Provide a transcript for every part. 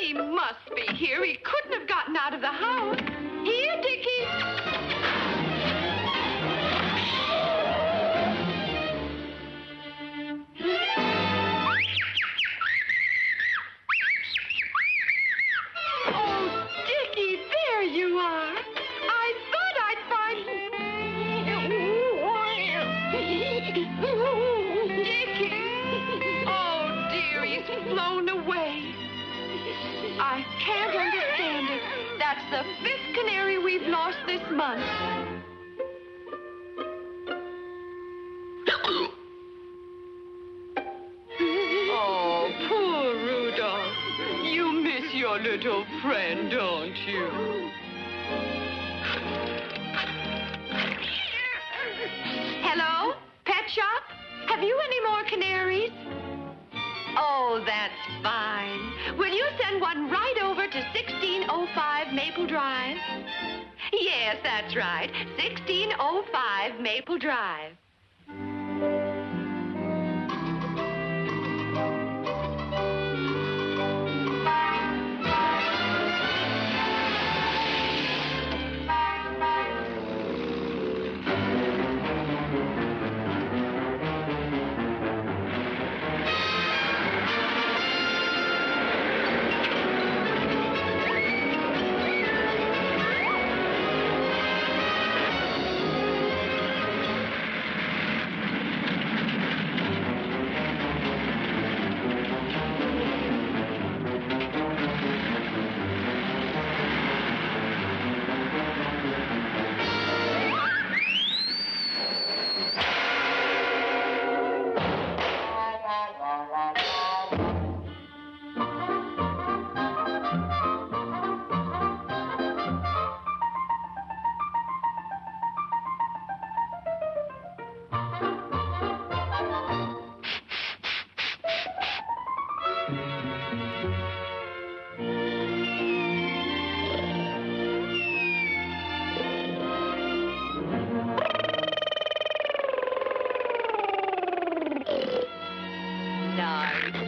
He must be here. He couldn't have gotten out of the house. Here, Dickie. Oh, Dickie, there you are. I thought I'd find... Dickie. Oh, dear, he's flown away. I can't understand it. That's the 5th canary we've lost this month. Oh, poor Rudolph. You miss your little friend, don't you? Hello? Pet shop? Have you any more canaries? Oh, that's fine. Will you send one right over to 1605 Maple Drive? Yes, that's right. 1605 Maple Drive.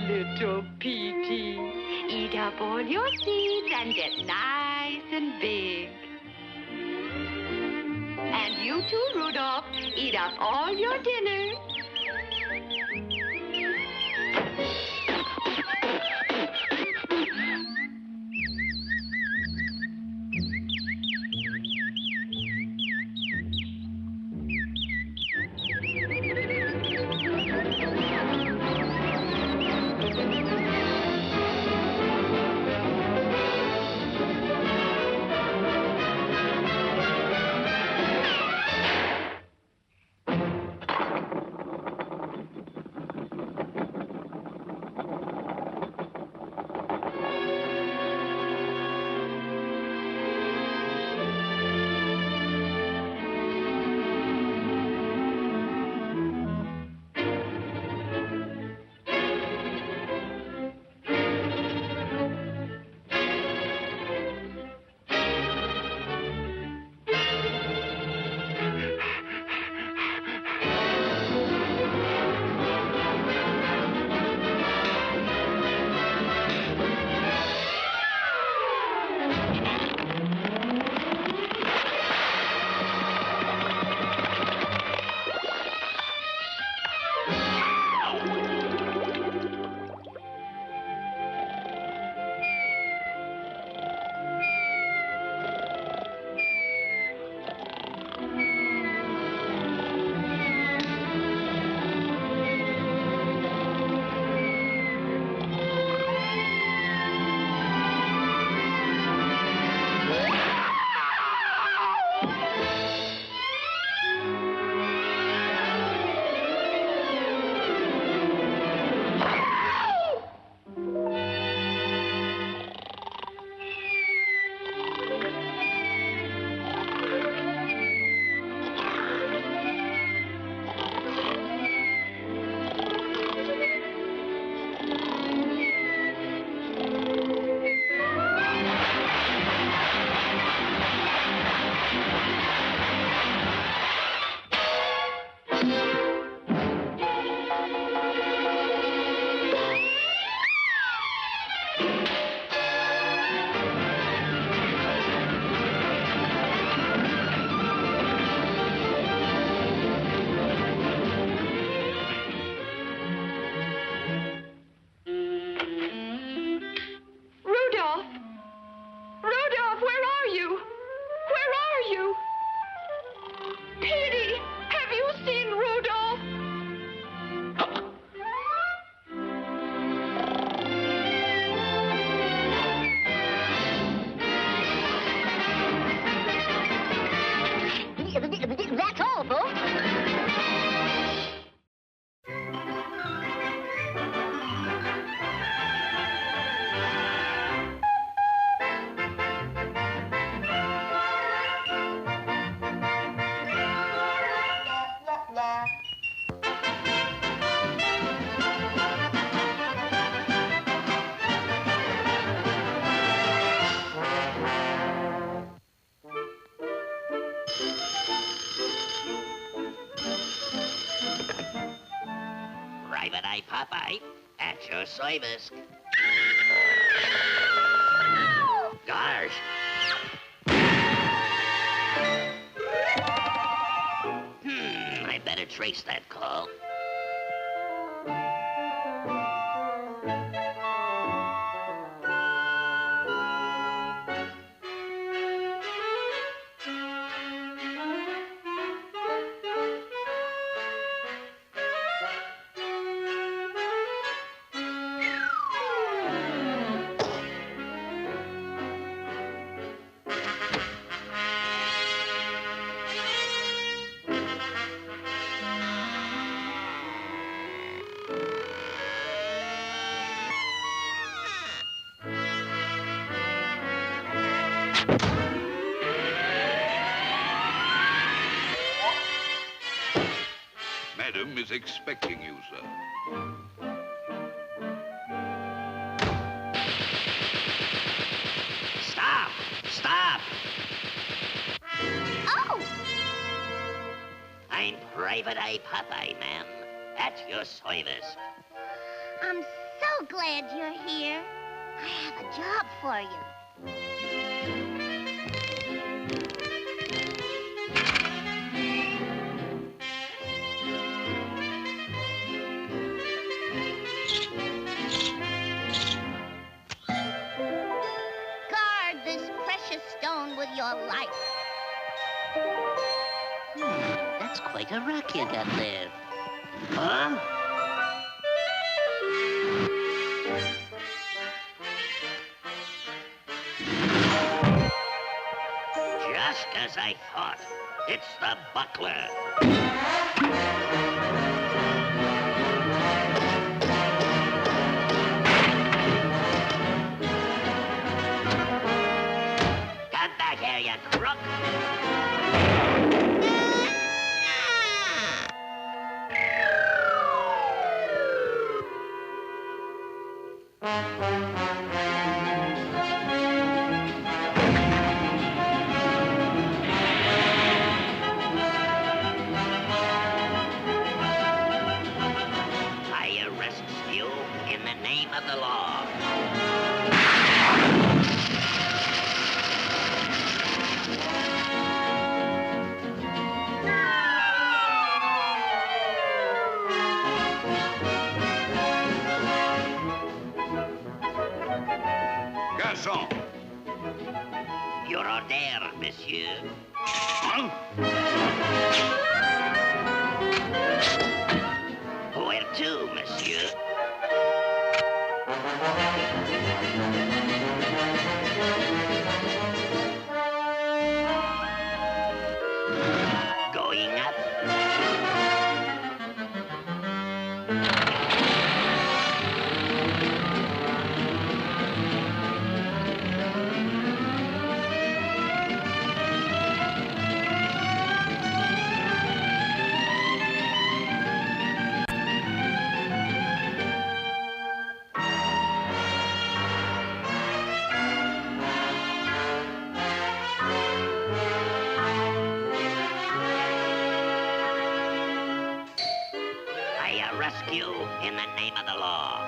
Little Petey, eat up all your seeds and get nice and big. And you too, Rudolph, eat up all your dinner. Popeye. At your service. Gosh. I better trace that call. Madam is expecting you, sir. Stop! Stop! Oh! I'm Private Eye Popeye, ma'am. At your service. I'm so glad you're here. I have a job for you. Guard this precious stone with your life. That's quite a rock you got there. Huh? Just as I thought. It's the buckler. Come back here, you crook. I arrest you in the name of the law. Garçon! Your order, monsieur. Huh? Where to, monsieur? Going up. I arrest you in the name of the law.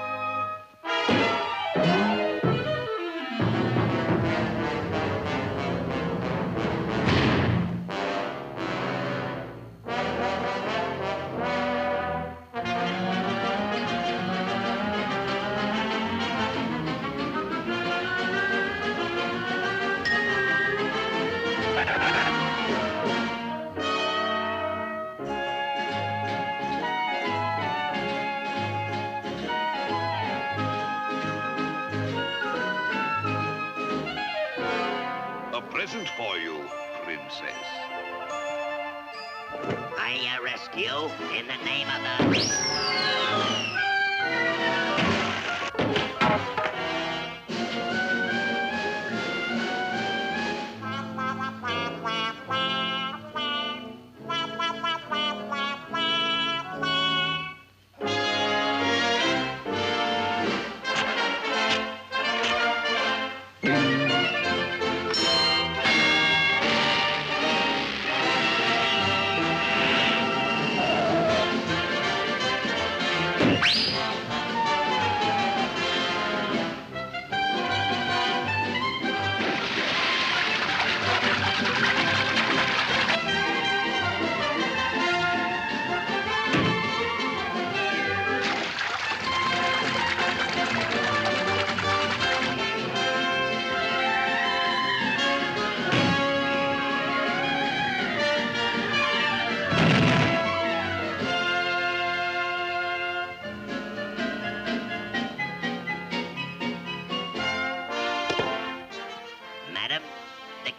A present for you, princess. I arrest you in the name of the...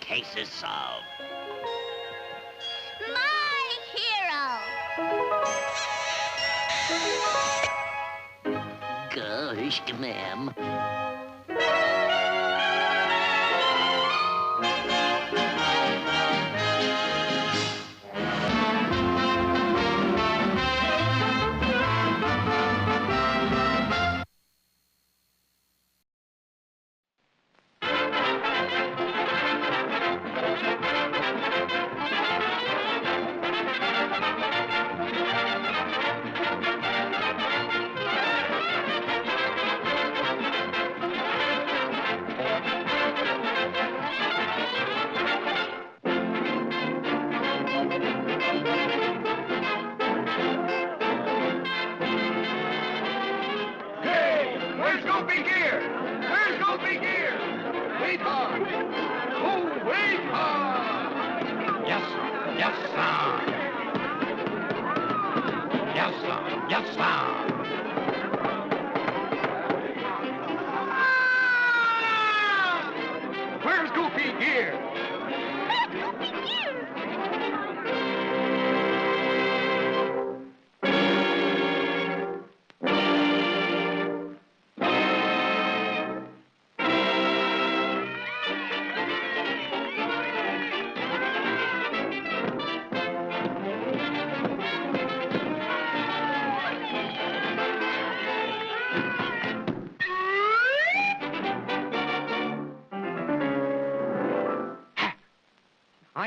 case is solved. My hero! Gosh, ma'am.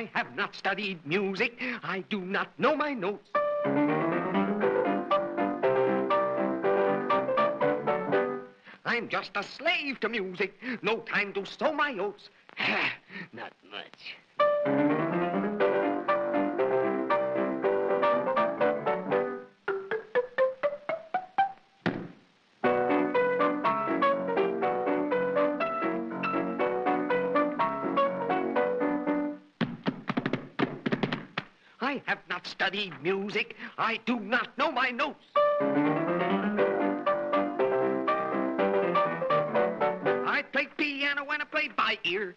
I have not studied music. I do not know my notes. I'm just a slave to music. No time to sow my oats. Not much. I have not studied music. I do not know my notes. I play piano and I play by ear.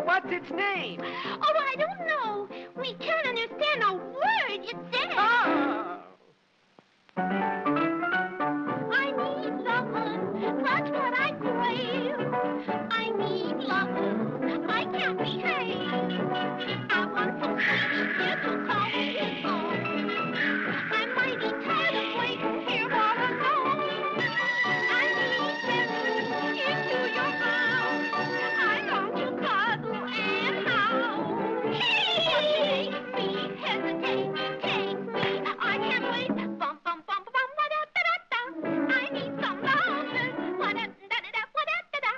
what's its name? Oh, I don't know. We can't understand a word it says. Oh! I need lovin', that's what I crave. I need lovin', I can't behave. I want some sweet to call me his own. I'm mighty tired of waiting here all alone. I need heaven into your house. I long to cuddle and howl. Take me, hesitate, take me, I can't wait. Bum, bum, bum, bum, wa-da-da-da-da. I need some lovin', wa-da-da-da-da, wa-da-da-da.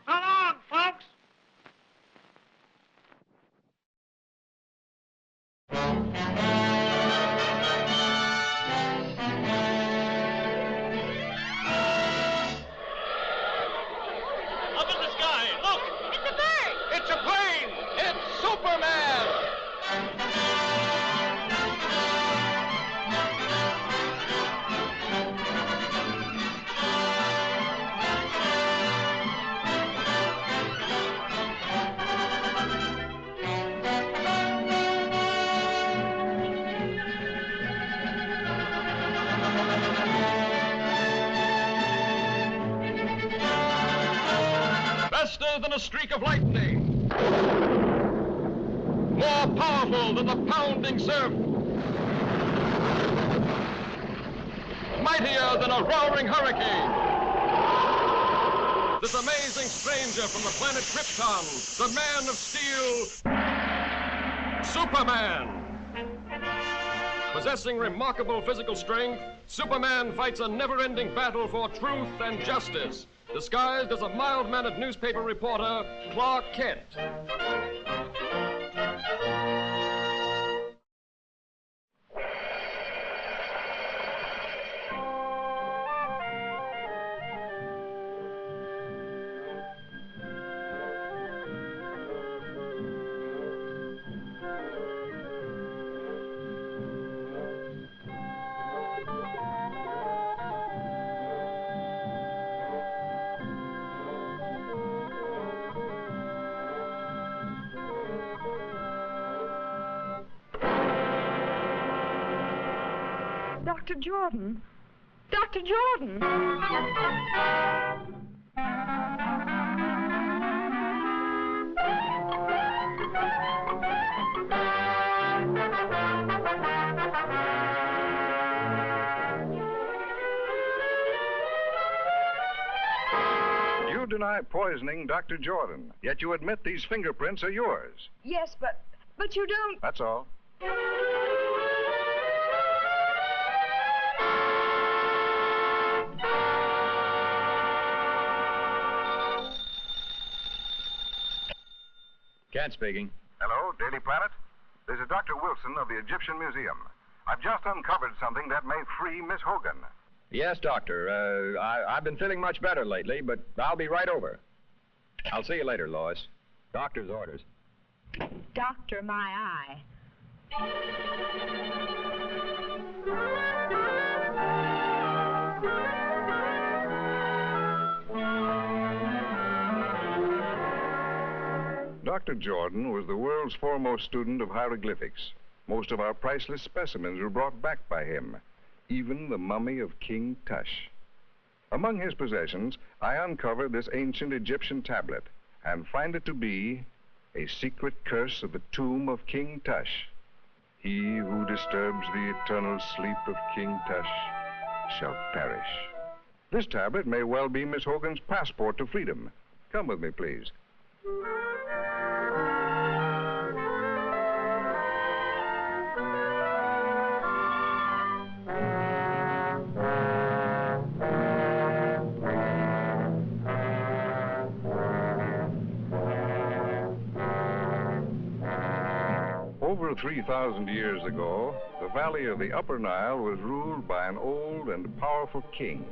So long, folks. Up in the sky, look! It's a bird. It's a plane! It's Superman! Faster than a streak of lightning. More powerful than the pounding surf. Mightier than a roaring hurricane. This amazing stranger from the planet Krypton, the Man of Steel, Superman. Possessing remarkable physical strength, Superman fights a never-ending battle for truth and justice, disguised as a mild-mannered newspaper reporter, Clark Kent. Dr. Jordan. Dr. Jordan. You deny poisoning Dr. Jordan, yet you admit these fingerprints are yours. Yes, but you don't. That's all. Cat speaking. Hello, Daily Planet. This is Dr. Wilson of the Egyptian Museum. I've just uncovered something that may free Miss Hogan. Yes, doctor. I've been feeling much better lately, but I'll be right over. I'll see you later, Lois. Doctor's orders. Doctor my eye. Dr. Jordan was the world's foremost student of hieroglyphics. Most of our priceless specimens were brought back by him, even the mummy of King Tush. Among his possessions, I uncovered this ancient Egyptian tablet and find it to be a secret curse of the tomb of King Tush. He who disturbs the eternal sleep of King Tush shall perish. This tablet may well be Miss Hogan's passport to freedom. Come with me, please. Over 3,000 years ago, the valley of the Upper Nile was ruled by an old and powerful king.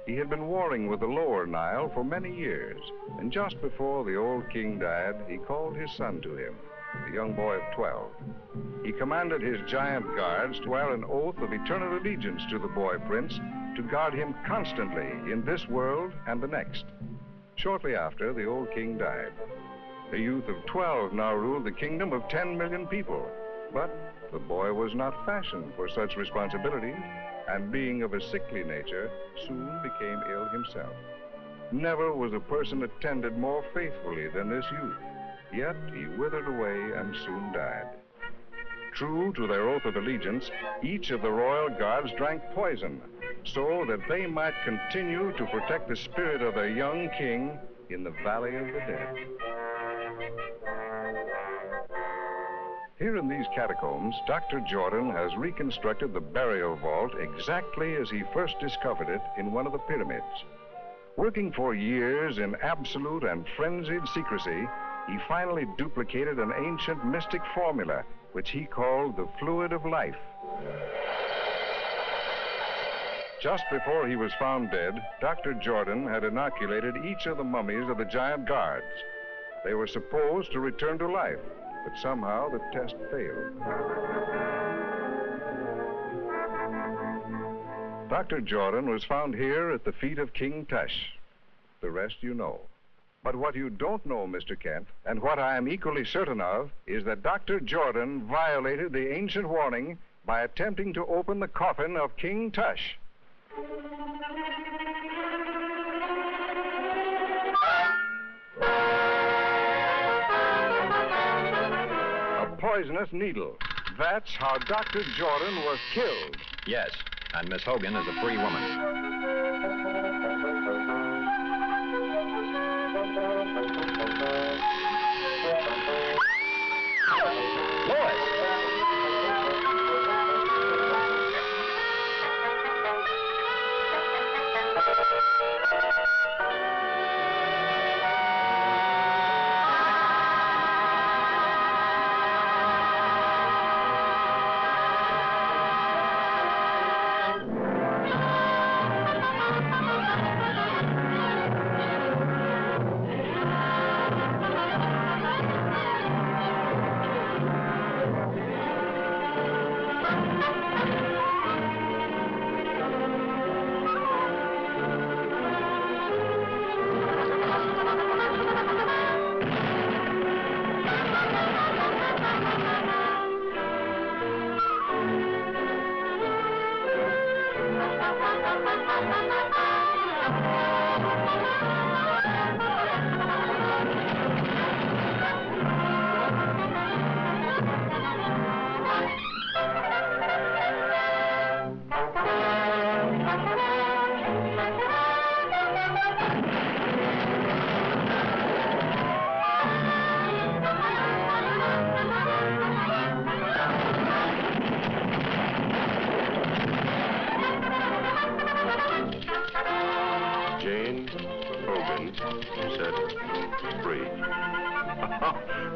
He had been warring with the Lower Nile for many years, and just before the old king died, he called his son to him, a young boy of 12. He commanded his giant guards to swear an oath of eternal allegiance to the boy prince, to guard him constantly in this world and the next. Shortly after, the old king died. A youth of 12 now ruled the kingdom of 10 million people. But the boy was not fashioned for such responsibility, and being of a sickly nature, soon became ill himself. Never was a person attended more faithfully than this youth, yet he withered away and soon died. True to their oath of allegiance, each of the royal guards drank poison, so that they might continue to protect the spirit of their young king in the Valley of the Dead. Here in these catacombs, Dr. Jordan has reconstructed the burial vault exactly as he first discovered it in one of the pyramids. Working for years in absolute and frenzied secrecy, he finally duplicated an ancient mystic formula, which he called the fluid of life. Just before he was found dead, Dr. Jordan had inoculated each of the mummies of the giant guards. They were supposed to return to life, but somehow the test failed. Dr. Jordan was found here at the feet of King Tush. The rest you know. But what you don't know, Mr. Kent, and what I am equally certain of, is that Dr. Jordan violated the ancient warning by attempting to open the coffin of King Tush. Poisonous needle. That's how Dr. Jordan was killed. Yes, and Miss Hogan is a free woman.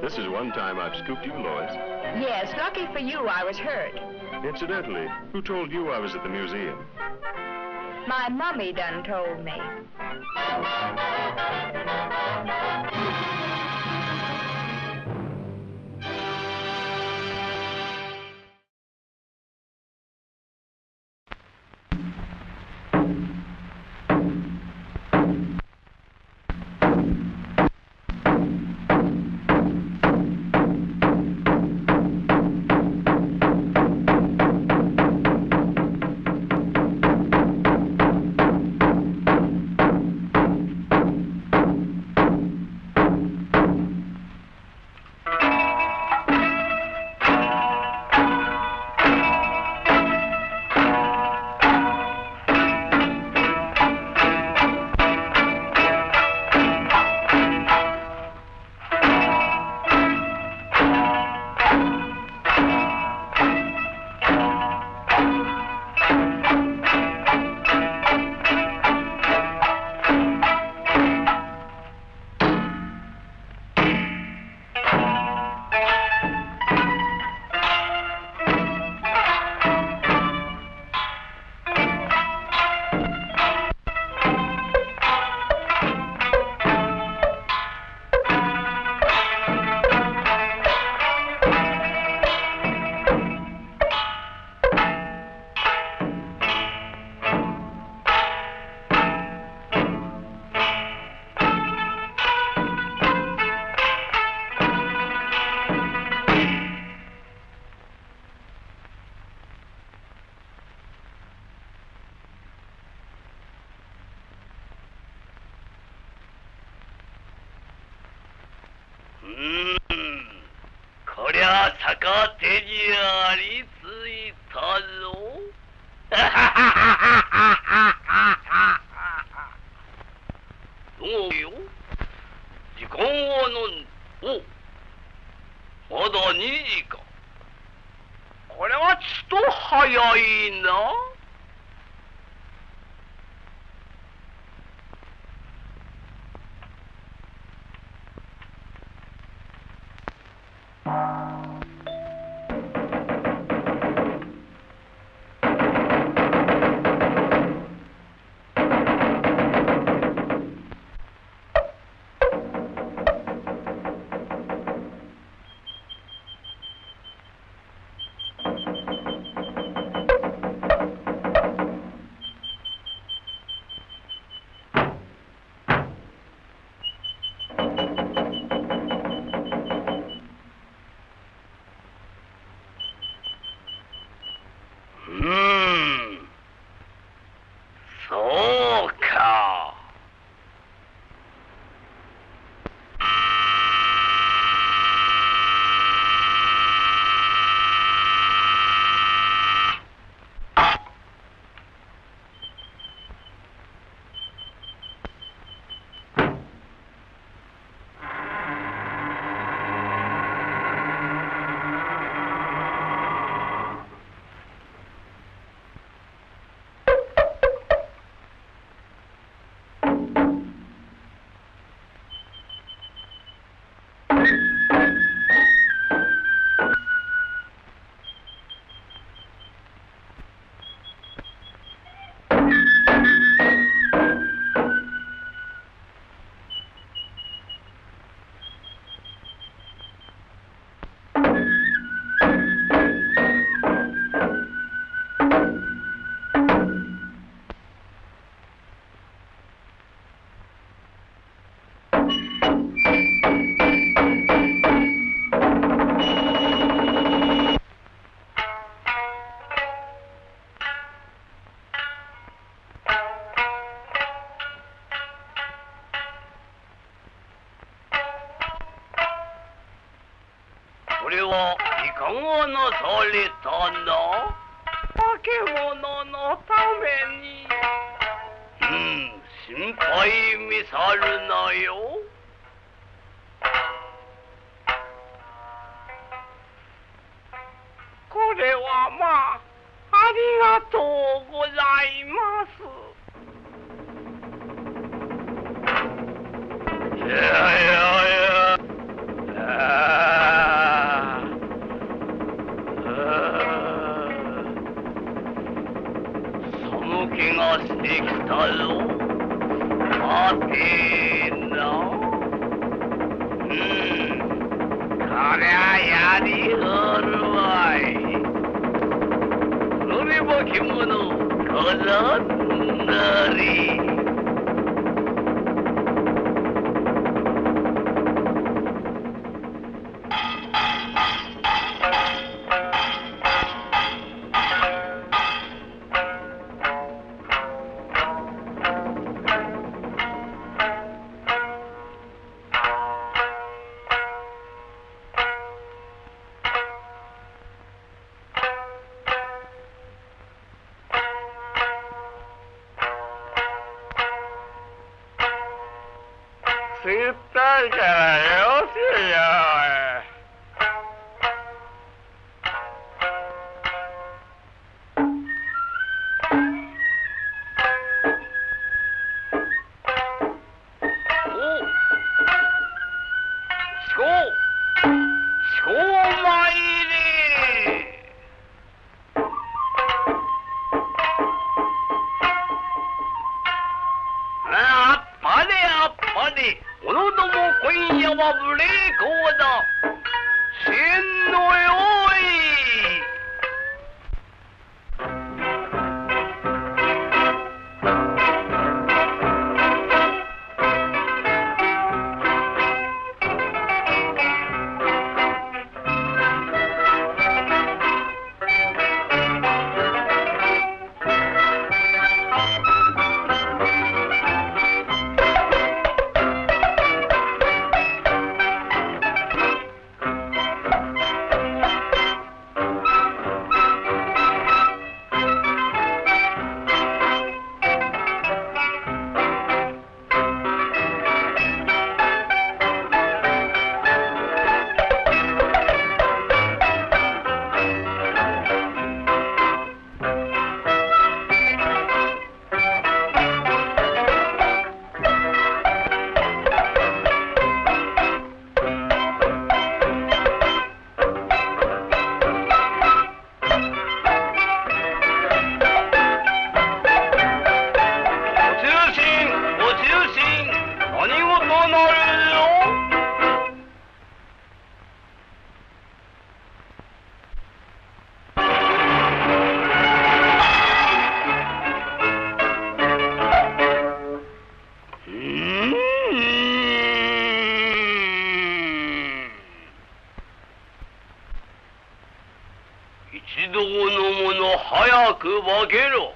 This is one time I've scooped you, Lois. Yes, lucky for you, I was hurt. Incidentally, who told you I was at the museum? My mummy done told me. さか手にありついたぞ。どうよ、時間はまだ2時か。これはちと早いな。そうか。これはいかがなされたんだ。化け物のために。心配見さるなよ。これはまあありがとうございます。いやいやいや。寒気がしてきたぞ。待てな。こりゃやりおるわい。それば獣風なり。言ったからよせよ。おのども今夜は無礼講だ。指導の者早く分けろ。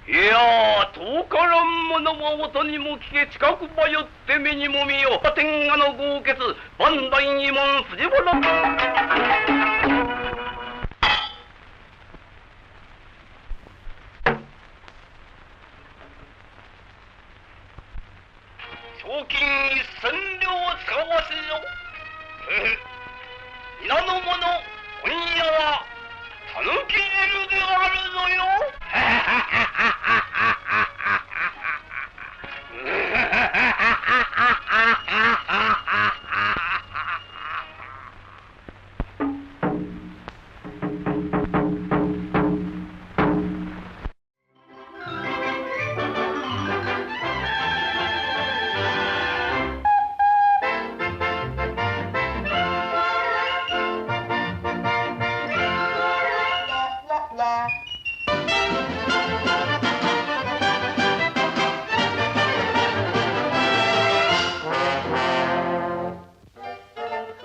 いや遠からん者は音にも聞け近くばよって目にも見よ天下の豪傑万代二門藤原賞金1000両使わせよ。皆の者今夜はたぬき汁であるぞよ。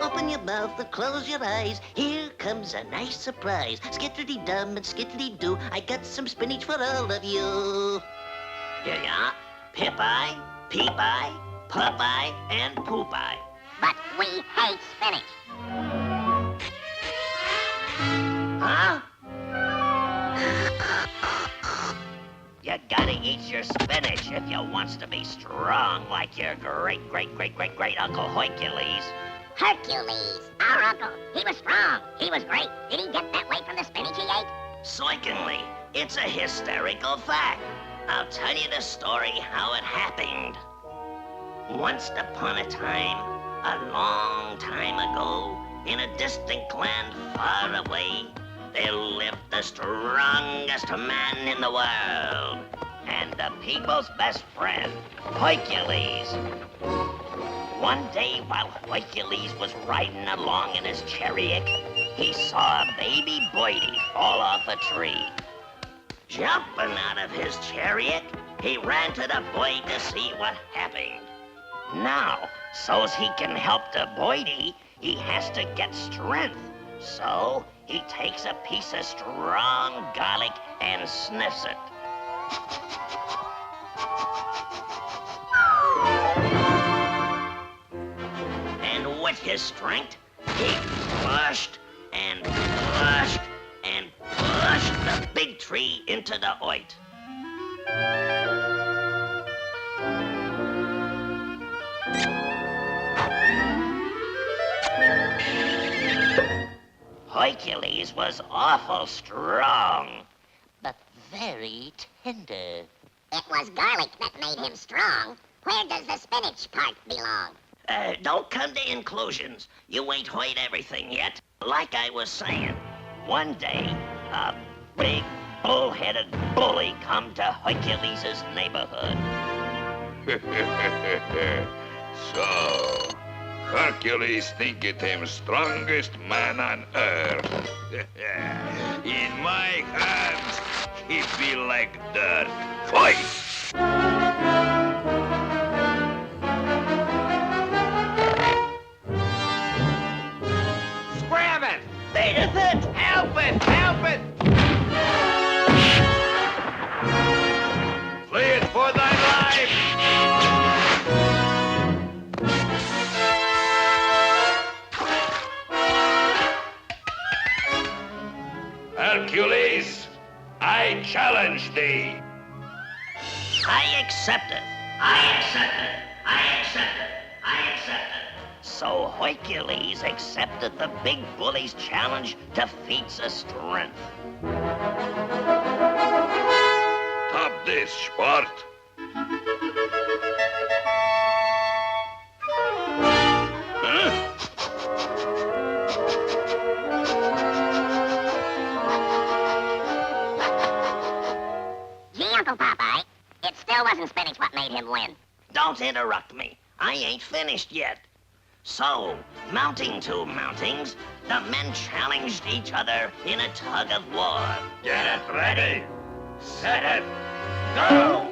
Open your mouth and close your eyes. Here comes a nice surprise. Skittity-dum and skittity-doo. I got some spinach for all of you. Here you are. Pip-eye, peep-eye, pup-eye, and poop-eye. But we hate spinach. Huh? You gotta eat your spinach if you wants to be strong like your great Uncle Hercules. Hercules, our uncle. He was strong. He was great. Did he get that way from the spinach he ate? Certainly. It's a hysterical fact. I'll tell you the story how it happened. Once upon a time, a long time ago, in a distant land far away, there lived the strongest man in the world, and the people's best friend, Hercules. One day, while Hercules was riding along in his chariot, he saw a baby boydie fall off a tree. Jumping out of his chariot, he ran to the boy to see what happened. Now, so's he can help the boydie, he has to get strength. So, he takes a piece of strong garlic and sniffs it. And with his strength, he pushed and pushed and pushed the big tree into the earth. Hercules was awful strong, but very tender. It was garlic that made him strong. Where does the spinach part belong? Don't come to inclusions. You ain't heard everything yet. Like I was saying, one day, a big bull-headed bully come to Hercules' neighborhood. So, Hercules thinketh him strongest man on earth. In my hands, he be like dirt. Fight! Scram it! Beateth it! Help it! Help it! Flee it for thy life! Hercules, I challenge thee. I accept it. I accept it. I accept it. I accept it. So Hercules accepted the big bully's challenge to feats of strength. Top this, sport. Uncle Popeye, it still wasn't spinach what made him win. Don't interrupt me. I ain't finished yet. So, mounting two mountings, the men challenged each other in a tug of war. Get it ready. Set it. Go!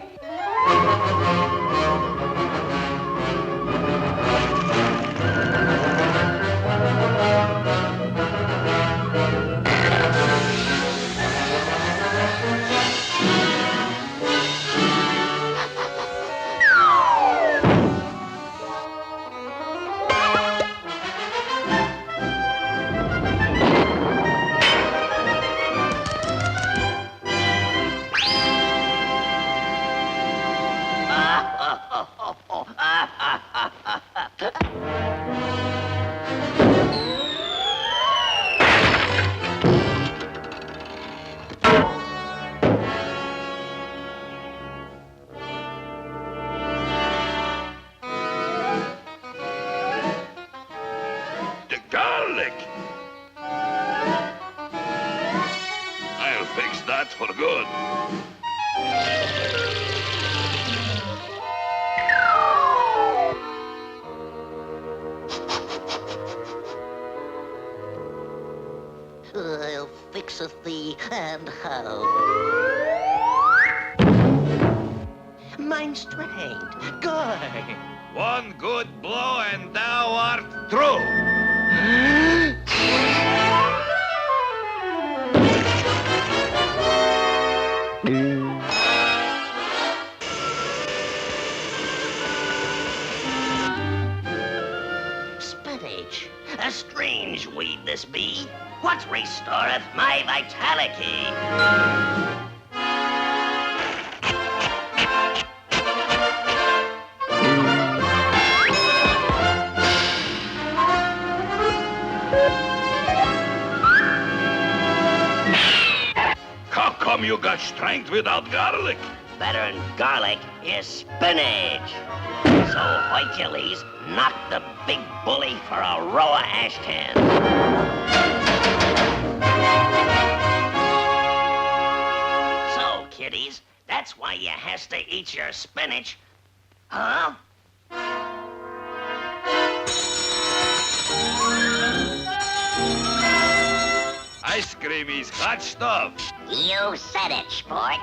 The garlic! I'll fix that for good. I'll fixeth thee, and how? Mind strength. Good. One good blow and thou art through. Spinach. A strange weed this be. What restoreth my vitality? How come you got strength without garlic? Better'n garlic is spinach. So Hercules knocked the big bully for a row of ash cans. So, kiddies, that's why you has to eat your spinach. Huh? Ice cream is hot stuff. You said it, sport.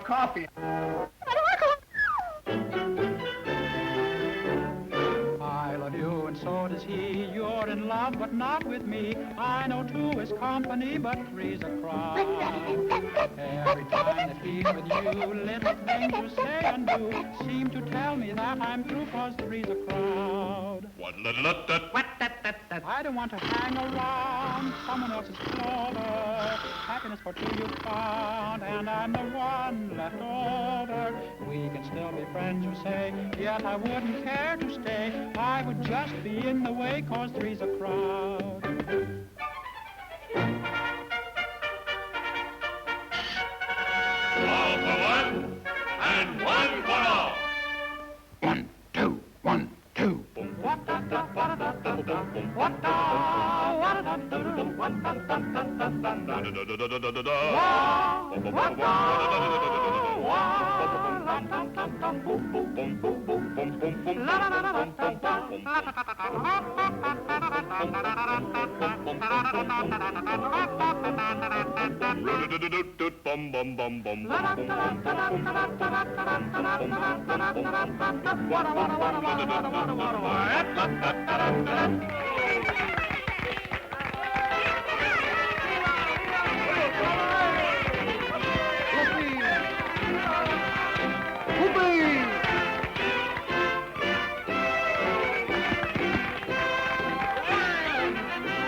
Coffee. I love you and so does he. You're in love but not with me. I know two is company but three's a crowd. Every time that he's with you, little things you say and do seem to tell me that I'm through 'cause three's a crowd. I don't want to hang around someone else's clover. Happiness for two you found, and I'm the one left over. We can still be friends, you say, yet I wouldn't care to stay. I would just be in the way 'cause three's a crowd. All for one, and one for all. 1, 2, 1, 2.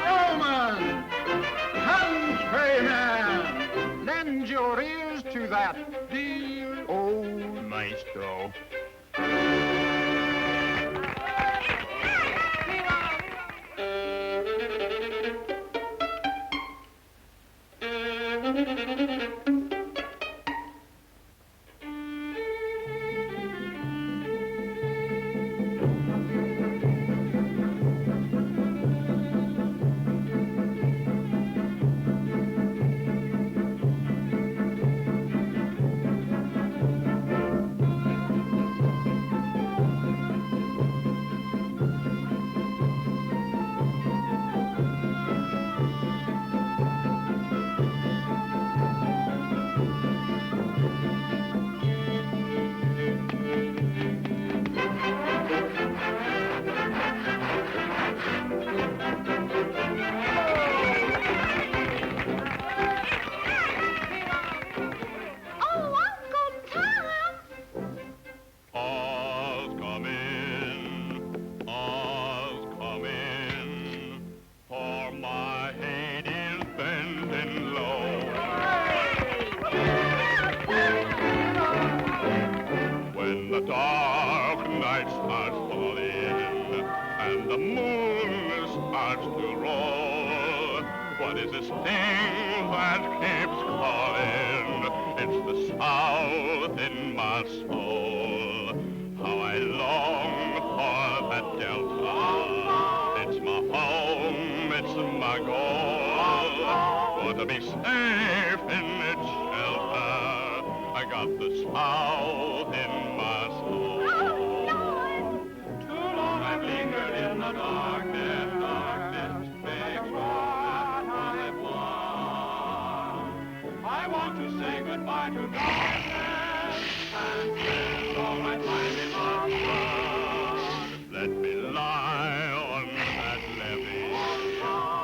Roman, countryman, lend your ears to that dear old maestro. There's this thing that keeps calling. It's the South in my soul. How I long for that Delta. It's my home, it's my goal. For to be safe in its shelter, I got the South in my soul. Too long I've lingered in the darkness, darkness makes what I've won. I want to say goodbye to darkness and spend all my time in the sun. Let me lie on that levee.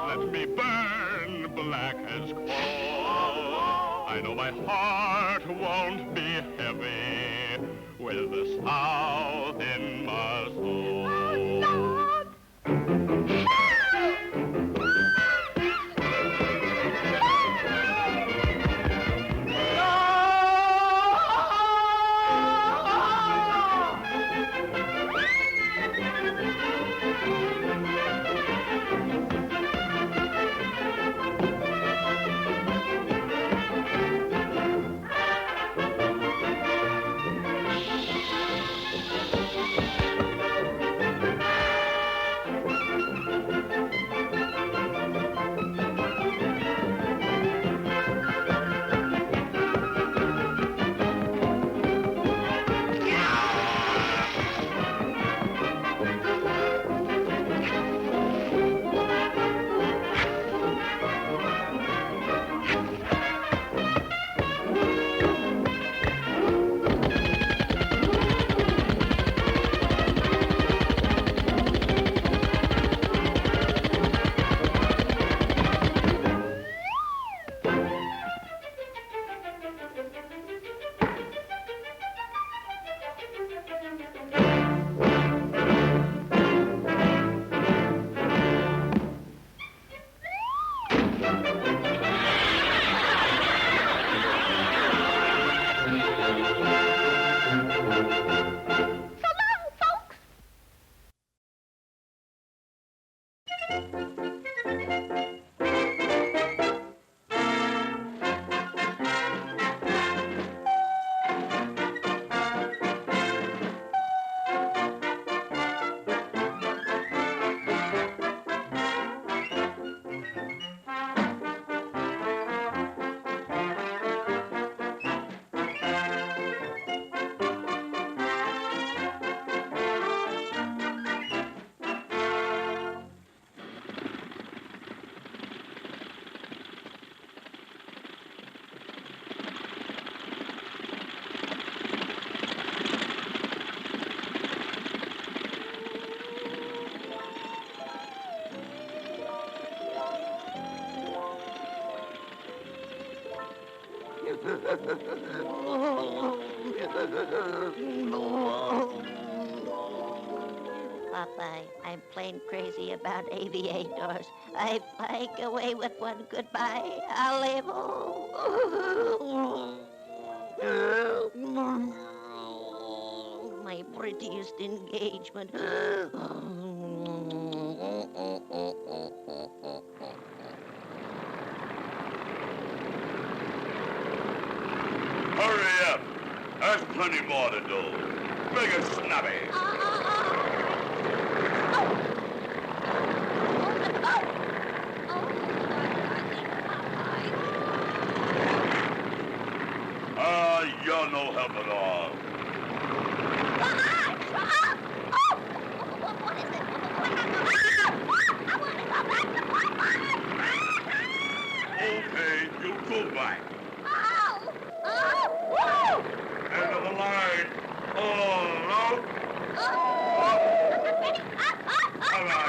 Let me burn black as coal. I know my heart won't be heavy with the South in my soul. Popeye, I'm plain crazy about aviators. I flying away with one goodbye. I'll live. My prettiest engagement. Hurry up. There's plenty more to do. Make it snappy. You're no help at all. Okay, you go back. End of the line. Oh, no.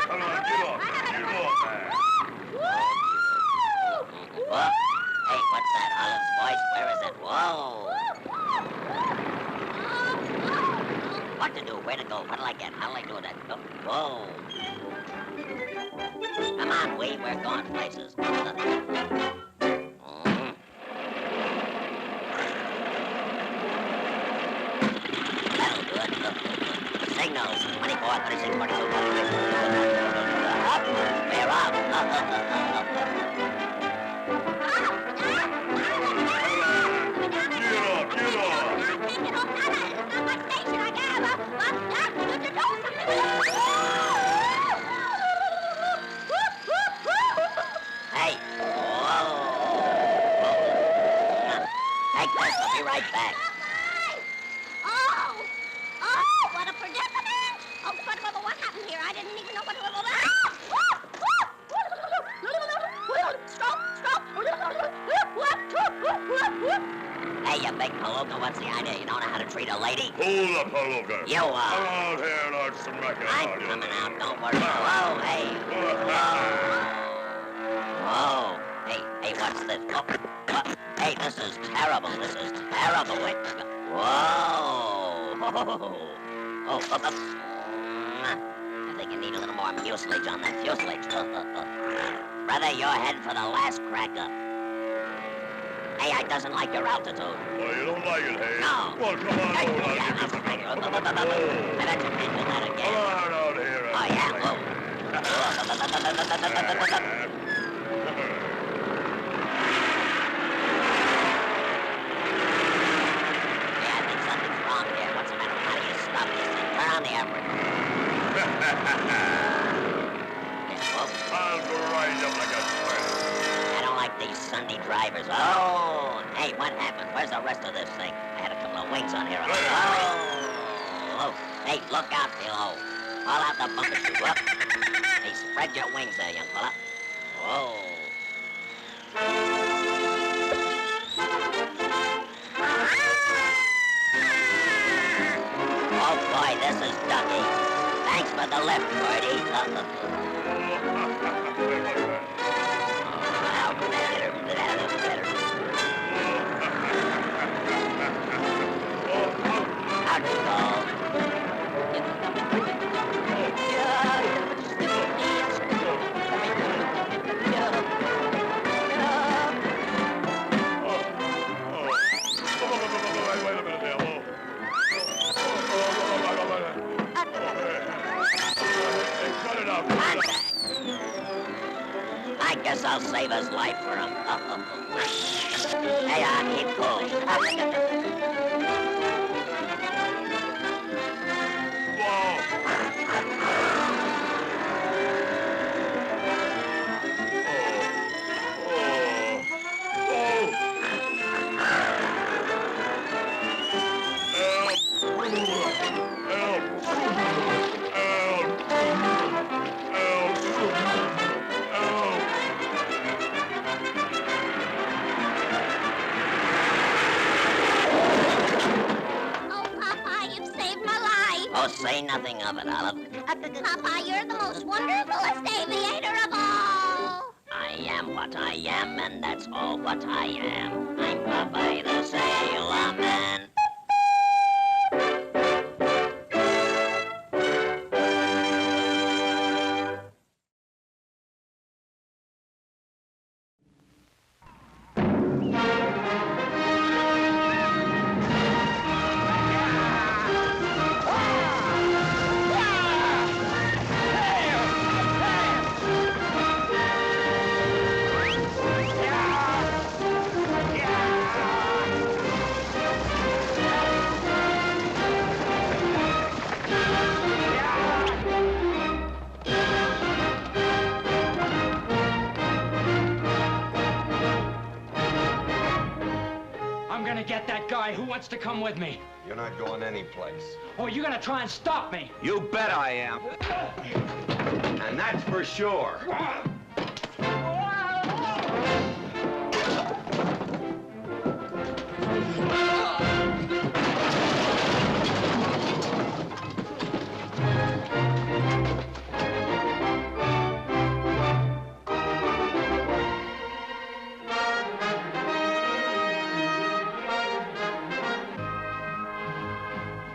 Come on, get off there. Whoa. Hey, what's that? Olive's voice? Where is it? Whoa. What to do? Where to go? What'll I get? How'll I do that? Oh, whoa. Come on, we're going places. That'll do it. Signals. 24, 36, 42, 43. Up. We're up. Take this, I'll be right back. Oh! Oh, what a predicament! Oh, what happened here? I didn't even know what... Hey, you big palooka, what's the idea? You don't know how to treat a lady? Who's a palooka? You are. Come out here, Lord Smacker. I'm coming out, don't worry. Whoa, hey. Whoa. Hey, what's this? Oh, what? Hey, this is terrible. This is terrible. Wait. Whoa. Oh, I think you need a little more mucilage on that fuselage. Brother, you're heading for the last crack-up. Hey, I doesn't like your altitude. Oh, you don't like it, hey? No. Well, come on, Hey, hold on. yeah, I bet you can't do that again. Come on out here. Oh, yeah, whoa. Yeah, I think something's wrong here. What's the matter? How do you stop this thing? Turn on the air brake. I'll grind up like a square. I don't like these Sunday drivers. Oh, hey, what happened? Where's the rest of this thing? I had a couple of wings on here. Oh, hey, look out below. Haul out the bumper chute. Up. Hey, spread your wings there, young fella. Whoa. Oh, boy, this is ducky. Thanks for the lift, Gordy. I guess I'll save his life for him. Hey, keep cool. Oh, say nothing of it, Olive. Papa, you're the most wonderfulest aviator of all. I am what I am, and that's all what I am. I'm Popeye the Sailor Man. Get that guy. Who wants to come with me? You're not going anyplace. Oh, you're gonna try and stop me? You bet I am. And that's for sure.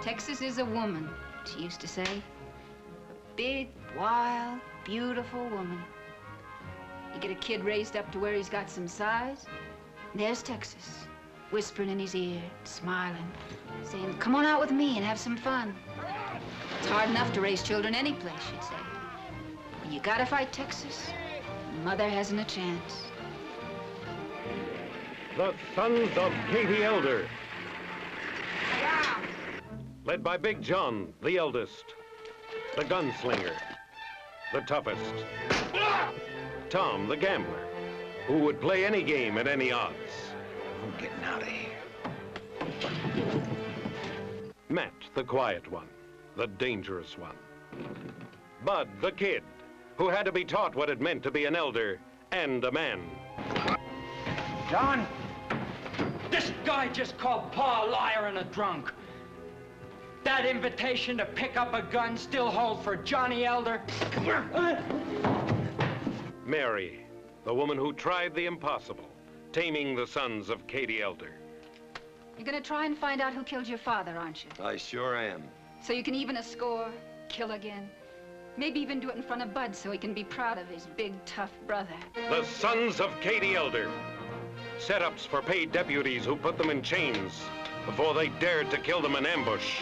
Texas is a woman, she used to say. A big, wild, beautiful woman. You get a kid raised up to where he's got some size, and there's Texas, whispering in his ear, smiling, saying, come on out with me and have some fun. It's hard enough to raise children any place, she'd say. When you gotta fight Texas, mother hasn't a chance. The Sons of Katie Elder. Led by Big John, the eldest, the gunslinger, the toughest. Tom, the gambler, who would play any game at any odds. I'm getting out of here. Matt, the quiet one, the dangerous one. Bud, the kid, who had to be taught what it meant to be an elder and a man. John, this guy just called Pa a liar and a drunk. That invitation to pick up a gun still holds for Johnny Elder. Mary, the woman who tried the impossible, taming the sons of Katie Elder. You're gonna try and find out who killed your father, aren't you? I sure am. So you can even a score, kill again. Maybe even do it in front of Bud so he can be proud of his big, tough brother. The sons of Katie Elder. Setups for paid deputies who put them in chains before they dared to kill them in ambush.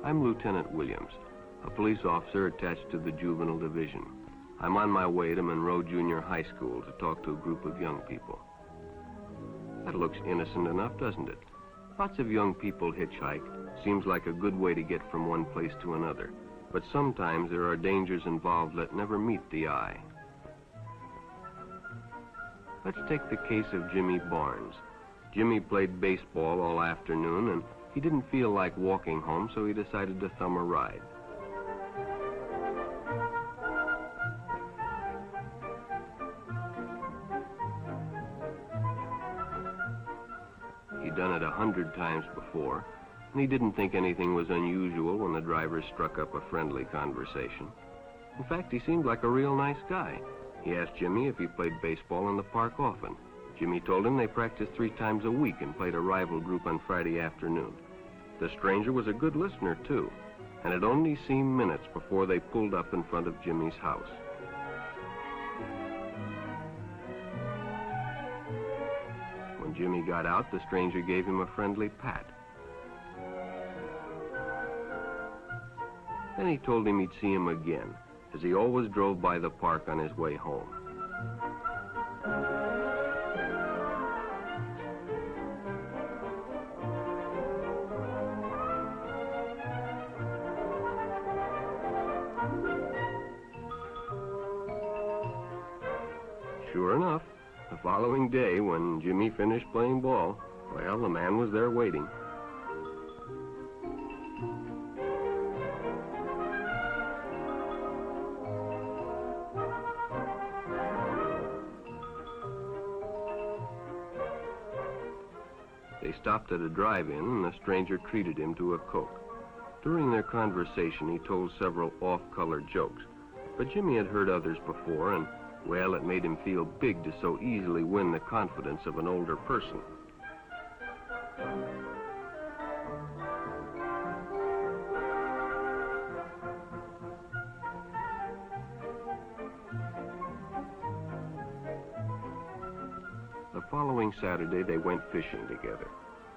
I'm Lieutenant Williams, a police officer attached to the Juvenile Division. I'm on my way to Monroe Junior High School to talk to a group of young people. That looks innocent enough, doesn't it? Lots of young people hitchhike. Seems like a good way to get from one place to another. But sometimes there are dangers involved that never meet the eye. Let's take the case of Jimmy Barnes. Jimmy played baseball all afternoon, and he didn't feel like walking home, so he decided to thumb a ride. He'd done it 100 times before, and he didn't think anything was unusual when the driver struck up a friendly conversation. In fact, he seemed like a real nice guy. He asked Jimmy if he played baseball in the park often. Jimmy told him they practiced 3 times a week and played a rival group on Friday afternoon. The stranger was a good listener, too, and it only seemed minutes before they pulled up in front of Jimmy's house. When Jimmy got out, the stranger gave him a friendly pat. Then he told him he'd see him again, as he always drove by the park on his way home. Sure enough, the following day, when Jimmy finished playing ball, well, the man was there waiting. They stopped at a drive-in, and the stranger treated him to a Coke. During their conversation, he told several off-color jokes, but Jimmy had heard others before, and well, it made him feel big to so easily win the confidence of an older person. following Saturday, they went fishing together.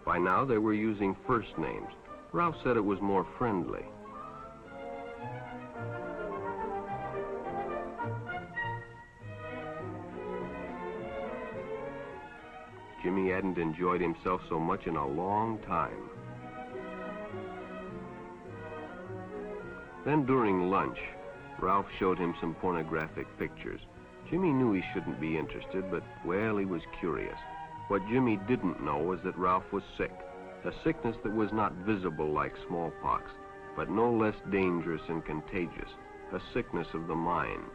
By now, they were using first names. Ralph said it was more friendly. Jimmy hadn't enjoyed himself so much in a long time. Then during lunch, Ralph showed him some pornographic pictures. Jimmy knew he shouldn't be interested, but, well, he was curious. What Jimmy didn't know was that Ralph was sick, a sickness that was not visible like smallpox, but no less dangerous and contagious, a sickness of the mind.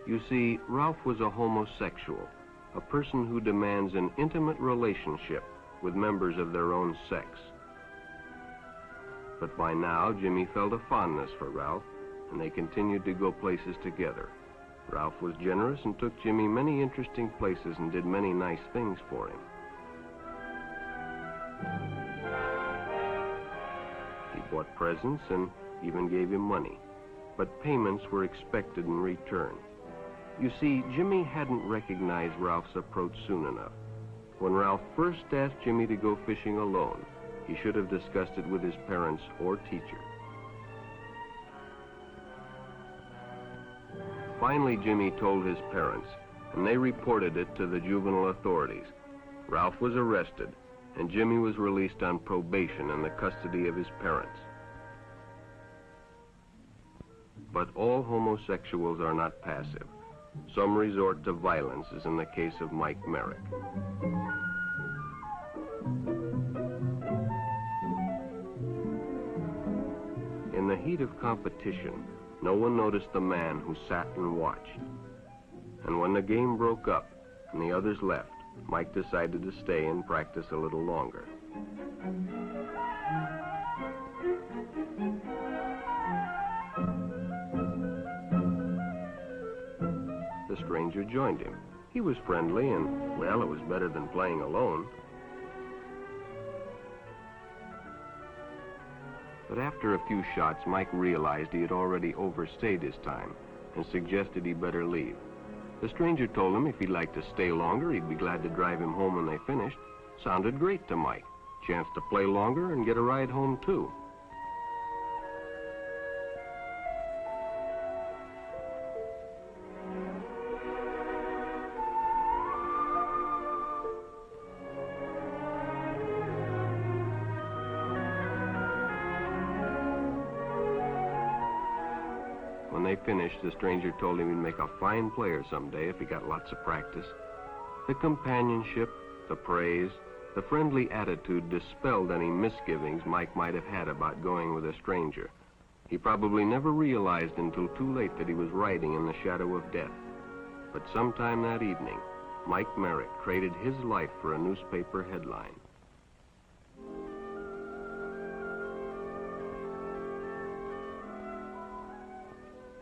You see, Ralph was a homosexual, a person who demands an intimate relationship with members of their own sex. But by now, Jimmy felt a fondness for Ralph, and they continued to go places together. Ralph was generous and took Jimmy many interesting places and did many nice things for him. He bought presents and even gave him money, but payments were expected in return. You see, Jimmy hadn't recognized Ralph's approach soon enough. When Ralph first asked Jimmy to go fishing alone, he should have discussed it with his parents or teacher. Finally, Jimmy told his parents, and they reported it to the juvenile authorities. Ralph was arrested, and Jimmy was released on probation in the custody of his parents. But all homosexuals are not passive. Some resort to violence, as in the case of Mike Merrick. In the heat of competition, no one noticed the man who sat and watched. And when the game broke up and the others left, Mike decided to stay and practice a little longer. The stranger joined him. He was friendly and, well, it was better than playing alone. But after a few shots, Mike realized he had already overstayed his time and suggested he better leave. The stranger told him if he'd like to stay longer, he'd be glad to drive him home when they finished. Sounded great to Mike. Chance to play longer and get a ride home, too. When they finished, the stranger told him he'd make a fine player someday if he got lots of practice. The companionship, the praise, the friendly attitude dispelled any misgivings Mike might have had about going with a stranger. He probably never realized until too late that he was riding in the shadow of death. But sometime that evening, Mike Merrick traded his life for a newspaper headline.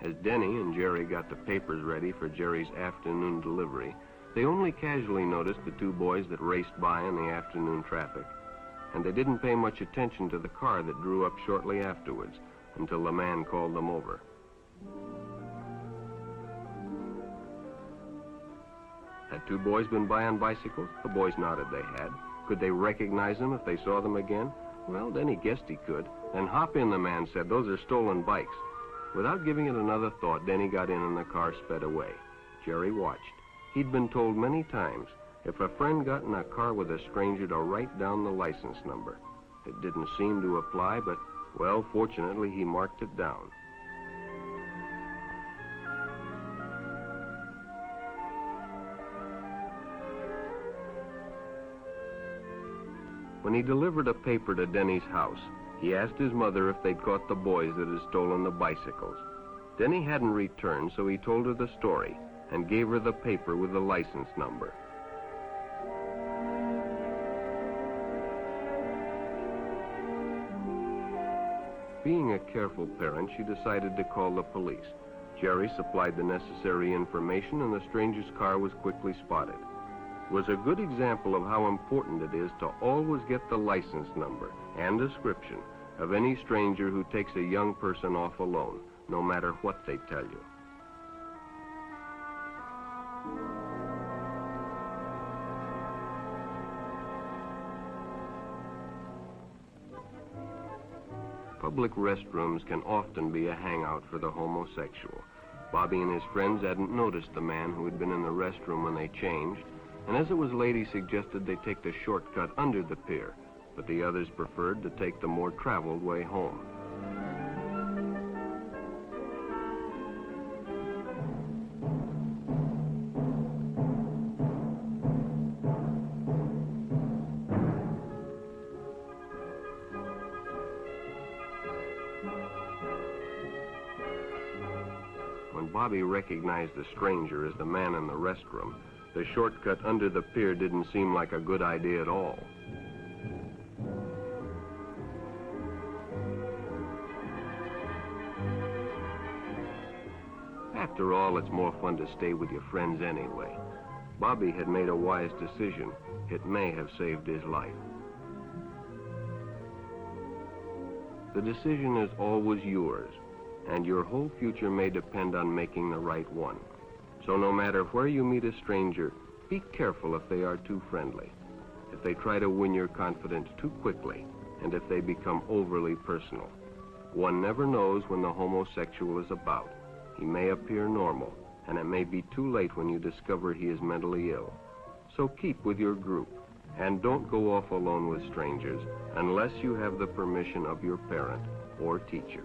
As Denny and Jerry got the papers ready for Jerry's afternoon delivery, they only casually noticed the two boys that raced by in the afternoon traffic, and they didn't pay much attention to the car that drew up shortly afterwards until the man called them over. Had two boys been by on bicycles? The boys nodded they had. Could they recognize them if they saw them again? Well, Denny guessed he could. Then hop in, the man said. Those are stolen bikes. Without giving it another thought, Denny got in and the car sped away. Jerry watched. He'd been told many times, if a friend got in a car with a stranger, to write down the license number. It didn't seem to apply, but, well, fortunately, he marked it down. When he delivered a paper to Denny's house, he asked his mother if they'd caught the boys that had stolen the bicycles. Denny hadn't returned, so he told her the story and gave her the paper with the license number. Being a careful parent, she decided to call the police. Jerry supplied the necessary information, and the stranger's car was quickly spotted. It was a good example of how important it is to always get the license number and description of any stranger who takes a young person off alone, no matter what they tell you. public restrooms can often be a hangout for the homosexual. Bobby and his friends hadn't noticed the man who had been in the restroom when they changed, and as it was late, he suggested they take the shortcut under the pier, but the others preferred to take the more traveled way home. When Bobby recognized the stranger as the man in the restroom, the shortcut under the pier didn't seem like a good idea at all. After all, it's more fun to stay with your friends anyway. Bobby had made a wise decision. It may have saved his life. The decision is always yours, and your whole future may depend on making the right one. So no matter where you meet a stranger, be careful if they are too friendly, if they try to win your confidence too quickly, and if they become overly personal. One never knows when the homosexual is about. He may appear normal, and it may be too late when you discover he is mentally ill. So keep with your group, and don't go off alone with strangers unless you have the permission of your parent or teacher.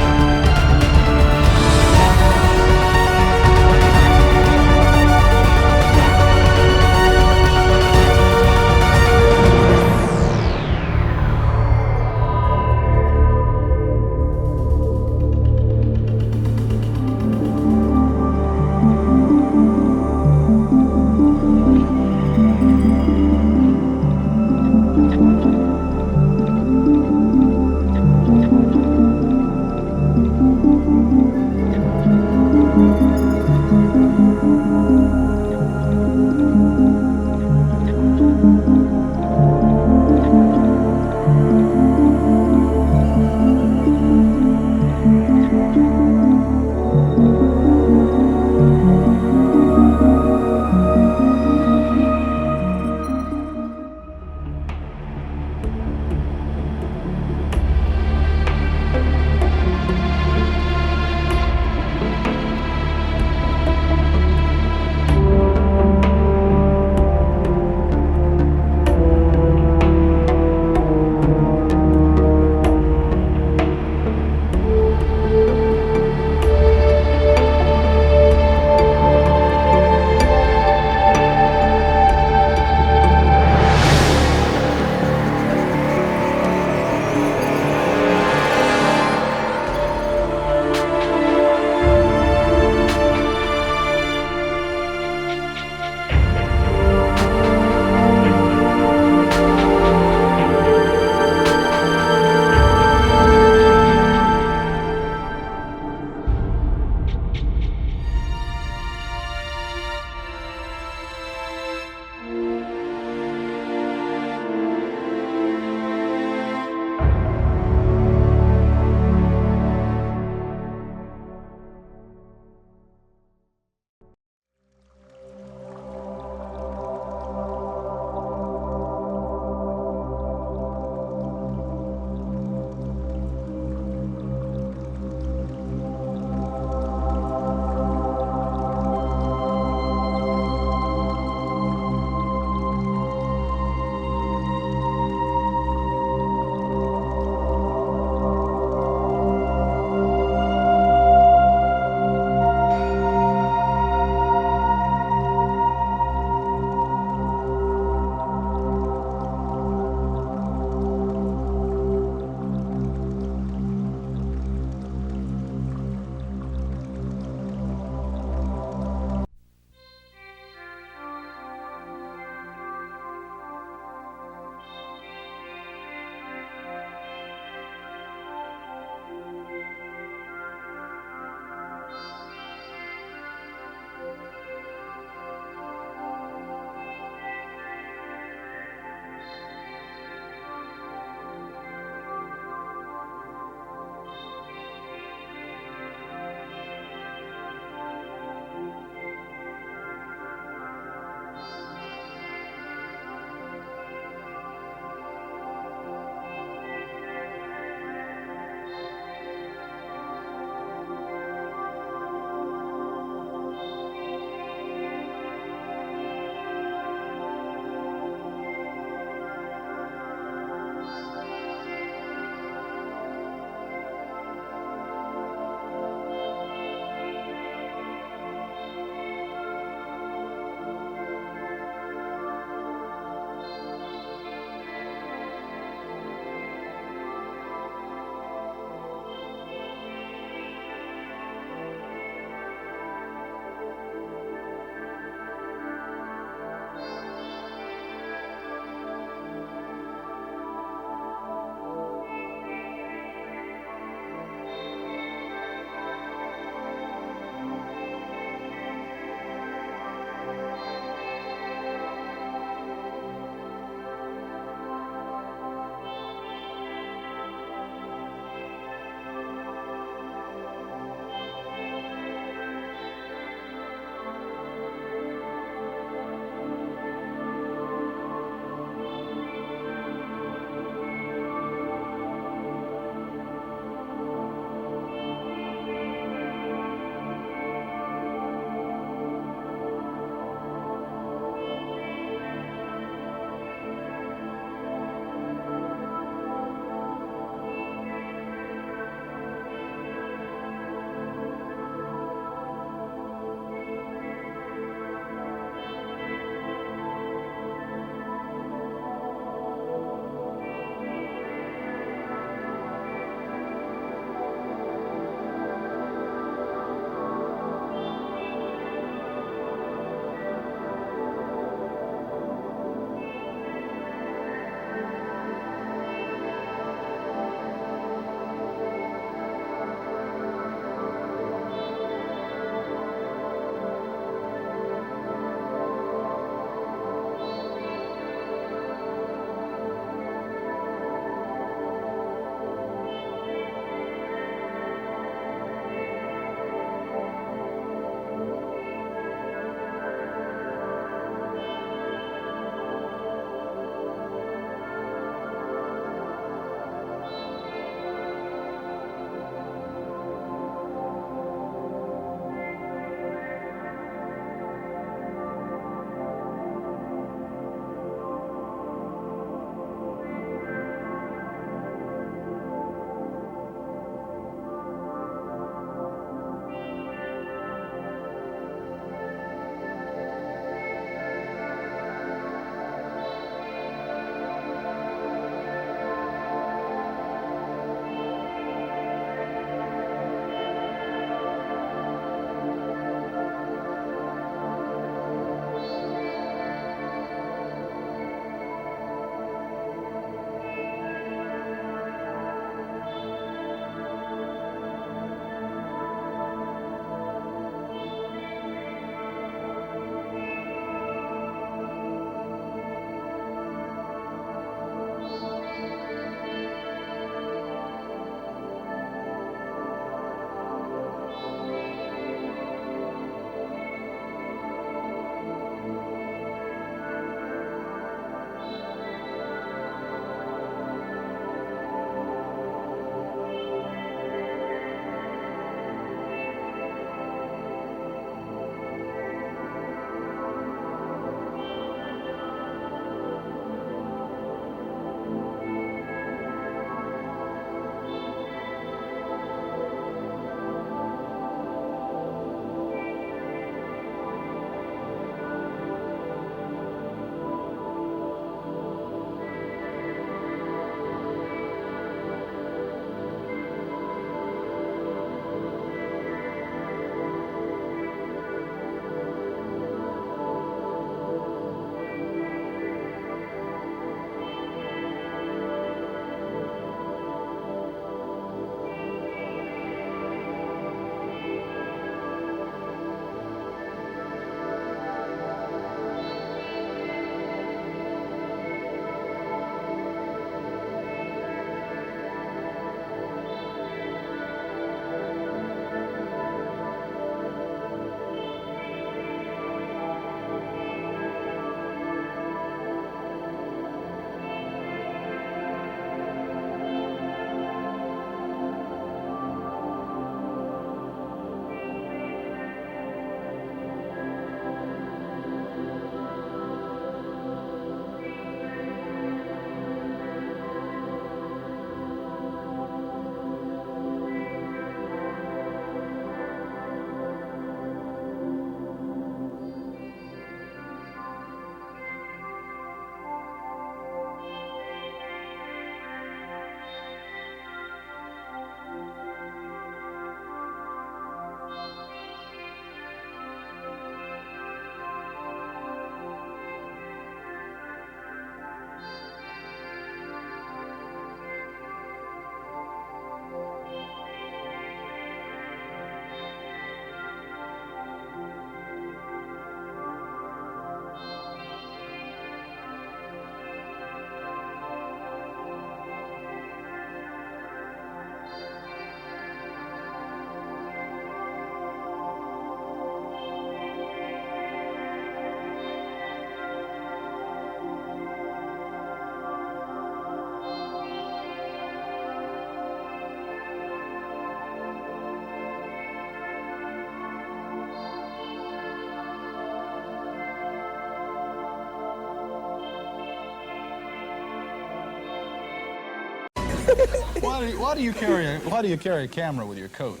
Why do you carry a camera with your coat?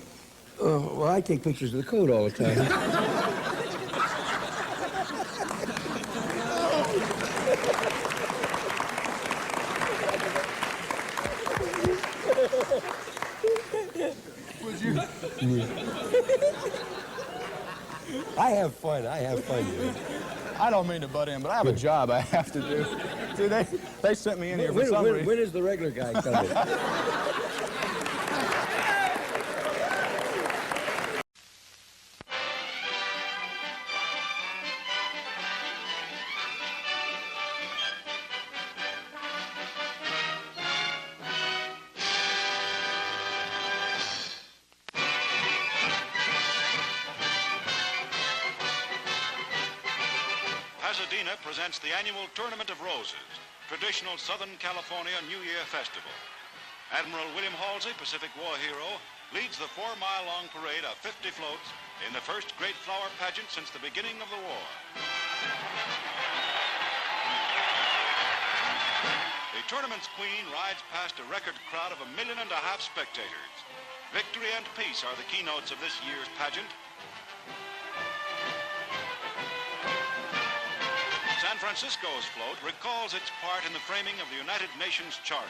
Well, I take pictures of the coat all the time. Would you? I have fun. You know. I don't mean to butt in, but I have a job I have to do. See, they sent me in here for some reason. When is the regular guy coming? Pasadena presents the annual Tournament of Roses, traditional Southern California New Year festival. Admiral William Halsey, Pacific War hero, leads the 4-mile-long parade of 50 floats in the first great flower pageant since the beginning of the war. The tournament's queen rides past a record crowd of 1.5 million spectators. Victory and peace are the keynotes of this year's pageant. San Francisco's float recalls its part in the framing of the United Nations Charter.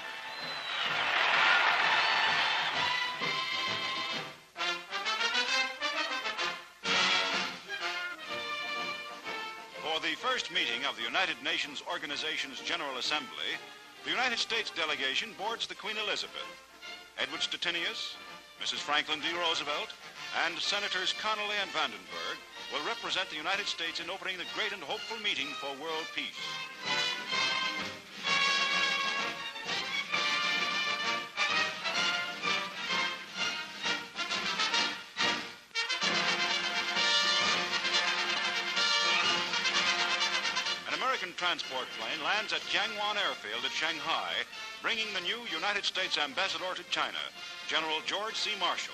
For the first meeting of the United Nations Organization's General Assembly, the United States delegation boards the Queen Elizabeth. Edward Stettinius, Mrs. Franklin D. Roosevelt, and Senators Connally and Vandenberg will represent the United States in opening the great and hopeful meeting for world peace. An American transport plane lands at Jiangwan Airfield at Shanghai, bringing the new United States ambassador to China, General George C. Marshall.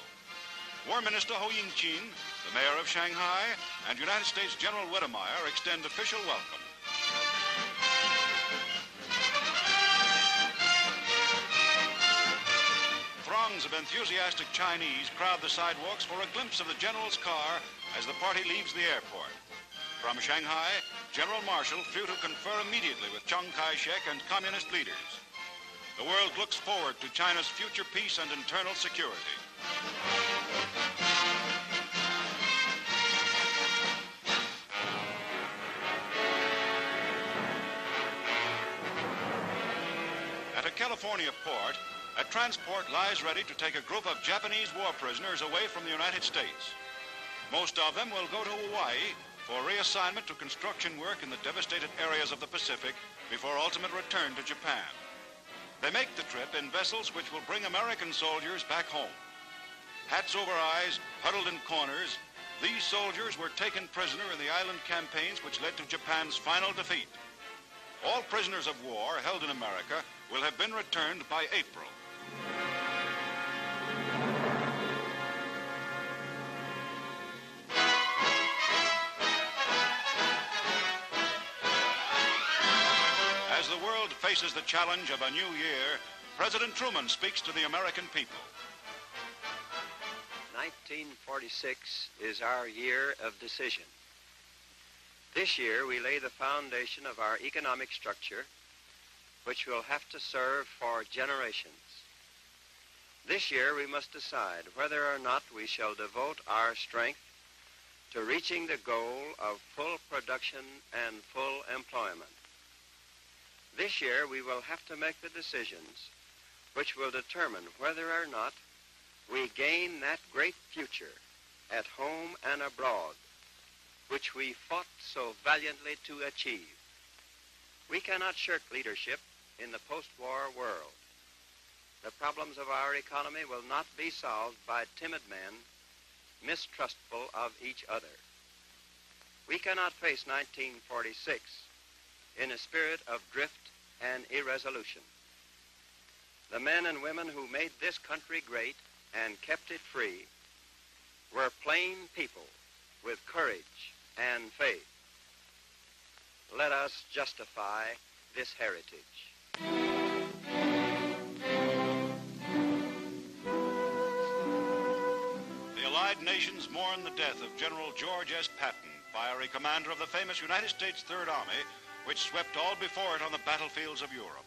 War Minister Ho Ying-chin, the mayor of Shanghai, and United States General Wedemeyer extend official welcome. Throngs of enthusiastic Chinese crowd the sidewalks for a glimpse of the general's car as the party leaves the airport. From Shanghai, General Marshall flew to confer immediately with Chiang Kai-shek and communist leaders. The world looks forward to China's future peace and internal security. At a California port, a transport lies ready to take a group of Japanese war prisoners away from the United States. Most of them will go to Hawaii for reassignment to construction work in the devastated areas of the Pacific before ultimate return to Japan. They make the trip in vessels which will bring American soldiers back home. Hats over eyes, huddled in corners, these soldiers were taken prisoner in the island campaigns which led to Japan's final defeat. All prisoners of war held in America will have been returned by April. As the world faces the challenge of a new year, President Truman speaks to the American people. 1946 is our year of decision. This year we lay the foundation of our economic structure, which will have to serve for generations. This year we must decide whether or not we shall devote our strength to reaching the goal of full production and full employment. This year we will have to make the decisions which will determine whether or not we gain that great future at home and abroad, which we fought so valiantly to achieve. We cannot shirk leadership in the post-war world. The problems of our economy will not be solved by timid men mistrustful of each other. We cannot face 1946 in a spirit of drift and irresolution. The men and women who made this country great and kept it free were plain people with courage and faith. Let us justify this heritage. Allied nations mourn the death of General George S. Patton, fiery commander of the famous United States Third Army, which swept all before it on the battlefields of Europe.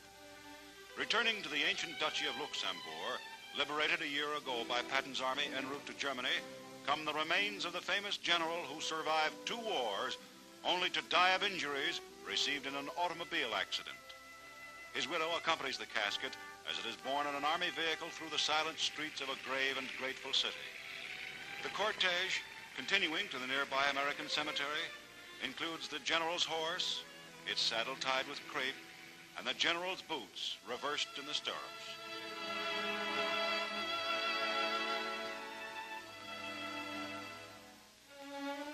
Returning to the ancient Duchy of Luxembourg, liberated a year ago by Patton's army en route to Germany, come the remains of the famous general who survived 2 wars, only to die of injuries received in an automobile accident. His widow accompanies the casket as it is borne in an army vehicle through the silent streets of a grave and grateful city. The cortege, continuing to the nearby American cemetery, includes the general's horse, its saddle tied with crepe, and the general's boots reversed in the stirrups.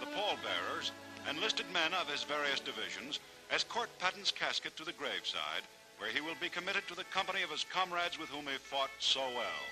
The pallbearers, enlisted men of his various divisions, escort Patton's casket to the graveside, where he will be committed to the company of his comrades with whom he fought so well.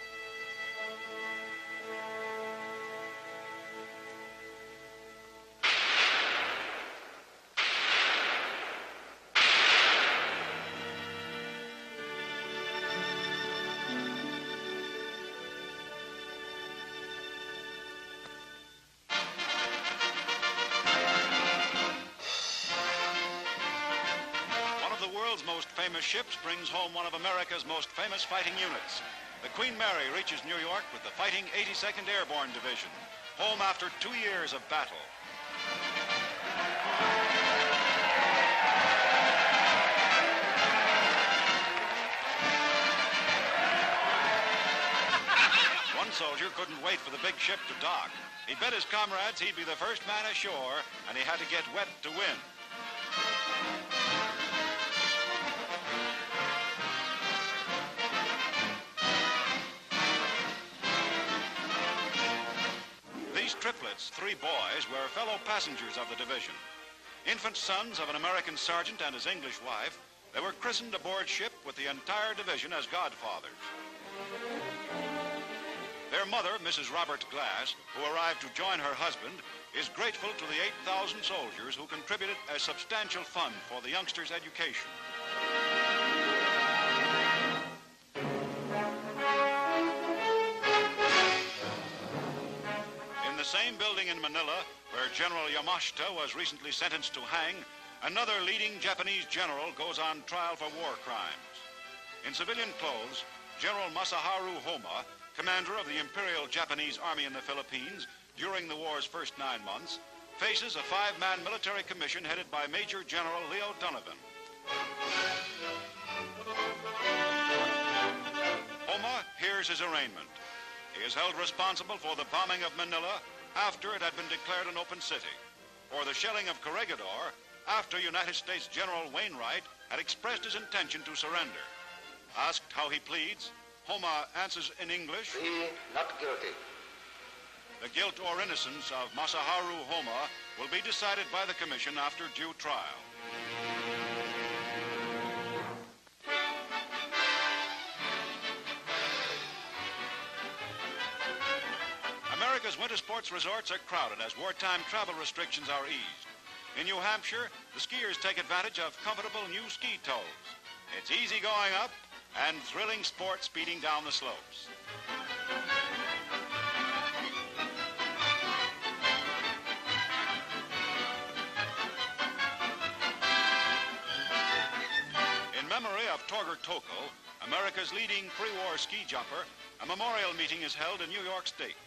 Most famous ships brings home one of America's most famous fighting units. The Queen Mary reaches New York with the fighting 82nd Airborne Division, home after 2 years of battle. One soldier couldn't wait for the big ship to dock. He bet his comrades he'd be the first man ashore, and he had to get wet to win. Triplets, 3 boys, were fellow passengers of the division. Infant sons of an American sergeant and his English wife, they were christened aboard ship with the entire division as godfathers. Their mother, Mrs. Robert Glass, who arrived to join her husband, is grateful to the 8,000 soldiers who contributed a substantial fund for the youngsters' education. In the same building in Manila, where General Yamashita was recently sentenced to hang, another leading Japanese general goes on trial for war crimes. In civilian clothes, General Masaharu Homa, commander of the Imperial Japanese Army in the Philippines during the war's first 9 months, faces a 5-man military commission headed by Major General Leo Donovan. Homa hears his arraignment. He is held responsible for the bombing of Manila after it had been declared an open city, for the shelling of Corregidor after United States General Wainwright had expressed his intention to surrender. Asked how he pleads, Homa answers in English, not guilty. The guilt or innocence of Masaharu Homa will be decided by the commission after due trial. America's winter sports resorts are crowded as wartime travel restrictions are eased. In New Hampshire, the skiers take advantage of comfortable new ski toes. It's easy going up and thrilling sport speeding down the slopes. In memory of Torger Tokl, America's leading pre-war ski jumper, a memorial meeting is held in New York State.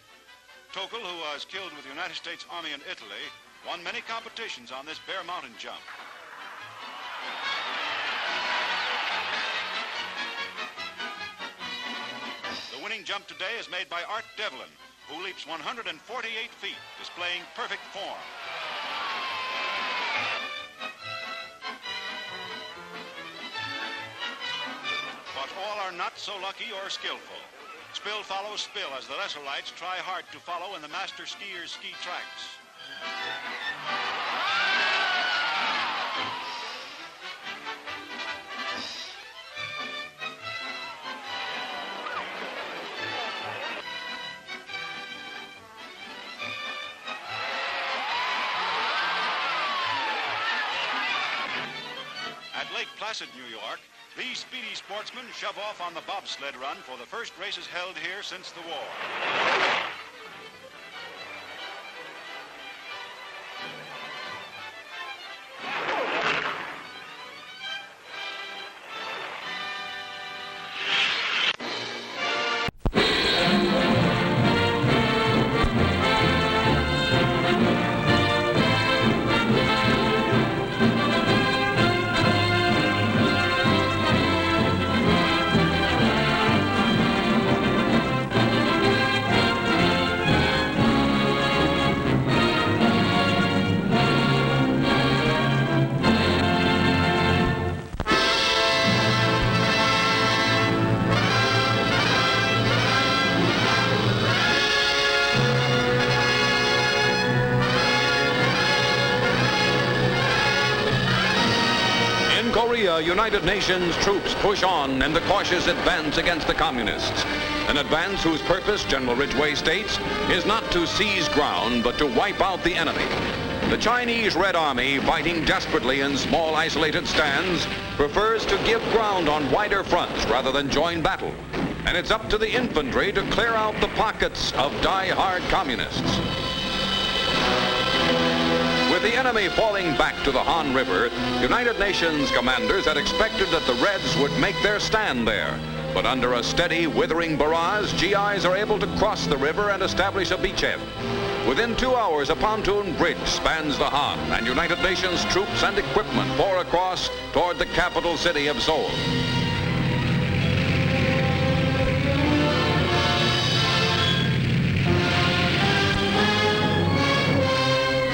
Tokl, who was killed with the United States Army in Italy, won many competitions on this Bear Mountain jump. The winning jump today is made by Art Devlin, who leaps 148 feet, displaying perfect form. But all are not so lucky or skillful. Spill follows spill as the lesser lights try hard to follow in the master skiers' ski tracks. At Lake Placid, New York, these speedy sportsmen shove off on the bobsled run for the first races held here since the war. United Nations troops push on in the cautious advance against the communists. An advance whose purpose, General Ridgway states, is not to seize ground, but to wipe out the enemy. The Chinese Red Army, fighting desperately in small isolated stands, prefers to give ground on wider fronts rather than join battle. And it's up to the infantry to clear out the pockets of die-hard communists. With the enemy falling back to the Han River, United Nations commanders had expected that the Reds would make their stand there. But under a steady, withering barrage, GIs are able to cross the river and establish a beachhead. Within 2 hours, a pontoon bridge spans the Han, and United Nations troops and equipment pour across toward the capital city of Seoul.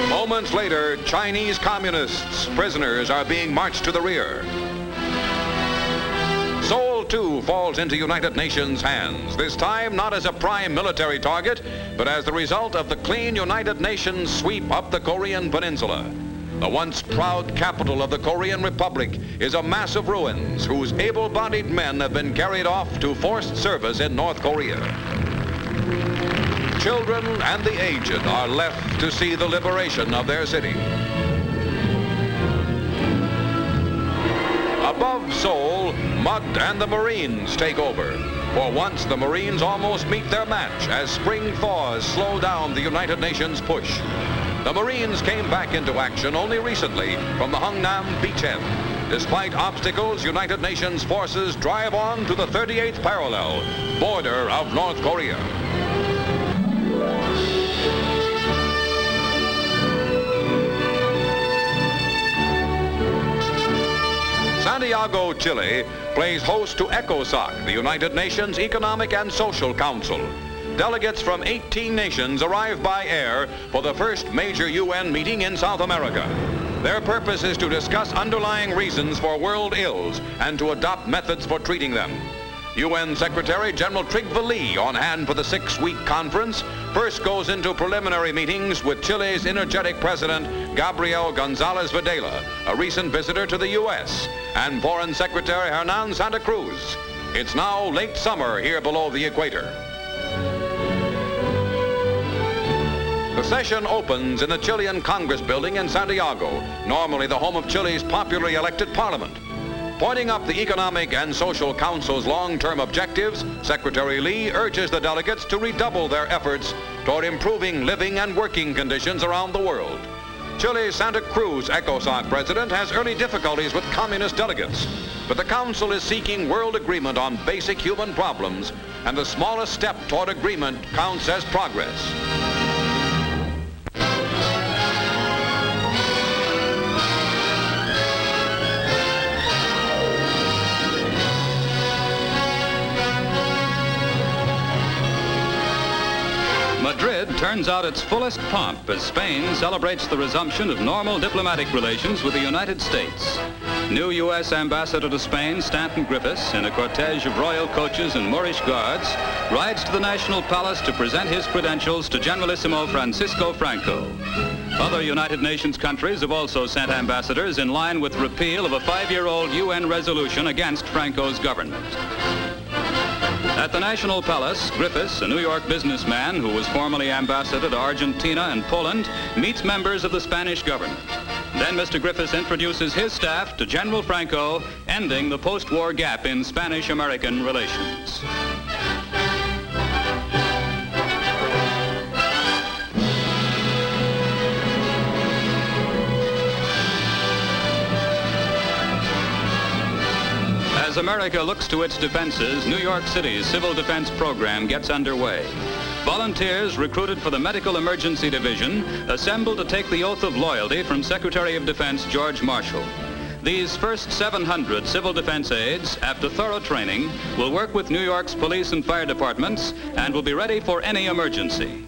Moments later, Chinese communists, prisoners, are being marched to the rear. Seoul, too, falls into United Nations hands, this time not as a prime military target, but as the result of the clean United Nations sweep up the Korean peninsula. The once proud capital of the Korean Republic is a mass of ruins whose able-bodied men have been carried off to forced service in North Korea. Children and the aged are left to see the liberation of their city. Above Seoul, mud and the Marines take over. For once, the Marines almost meet their match as spring thaws slow down the United Nations push. The Marines came back into action only recently from the Hungnam beachhead. Despite obstacles, United Nations forces drive on to the 38th parallel, border of North Korea. Santiago, Chile, plays host to ECOSOC, the United Nations Economic and Social Council. Delegates from 18 nations arrive by air for the first major UN meeting in South America. Their purpose is to discuss underlying reasons for world ills and to adopt methods for treating them. UN Secretary General Trygve Lie, on hand for the 6-week conference, first goes into preliminary meetings with Chile's energetic president, Gabriel González Videla, a recent visitor to the U.S., and Foreign Secretary Hernan Santa Cruz. It's now late summer here below the equator. The session opens in the Chilean Congress building in Santiago, normally the home of Chile's popularly elected parliament. Pointing up the Economic and Social Council's long-term objectives, Secretary Lie urges the delegates to redouble their efforts toward improving living and working conditions around the world. Chile's Santa Cruz ECOSOC president has early difficulties with communist delegates, but the council is seeking world agreement on basic human problems, and the smallest step toward agreement counts as progress. Madrid turns out its fullest pomp as Spain celebrates the resumption of normal diplomatic relations with the United States. New U.S. Ambassador to Spain, Stanton Griffiths, in a cortege of royal coaches and Moorish guards, rides to the National Palace to present his credentials to Generalissimo Francisco Franco. Other United Nations countries have also sent ambassadors in line with repeal of a 5-year-old UN resolution against Franco's government. At the National Palace, Griffiths, a New York businessman who was formerly ambassador to Argentina and Poland, meets members of the Spanish government. Then Mr. Griffiths introduces his staff to General Franco, ending the post-war gap in Spanish-American relations. As America looks to its defenses, New York City's civil defense program gets underway. Volunteers recruited for the Medical Emergency Division assemble to take the oath of loyalty from Secretary of Defense George Marshall. These first 700 civil defense aides, after thorough training, will work with New York's police and fire departments and will be ready for any emergency.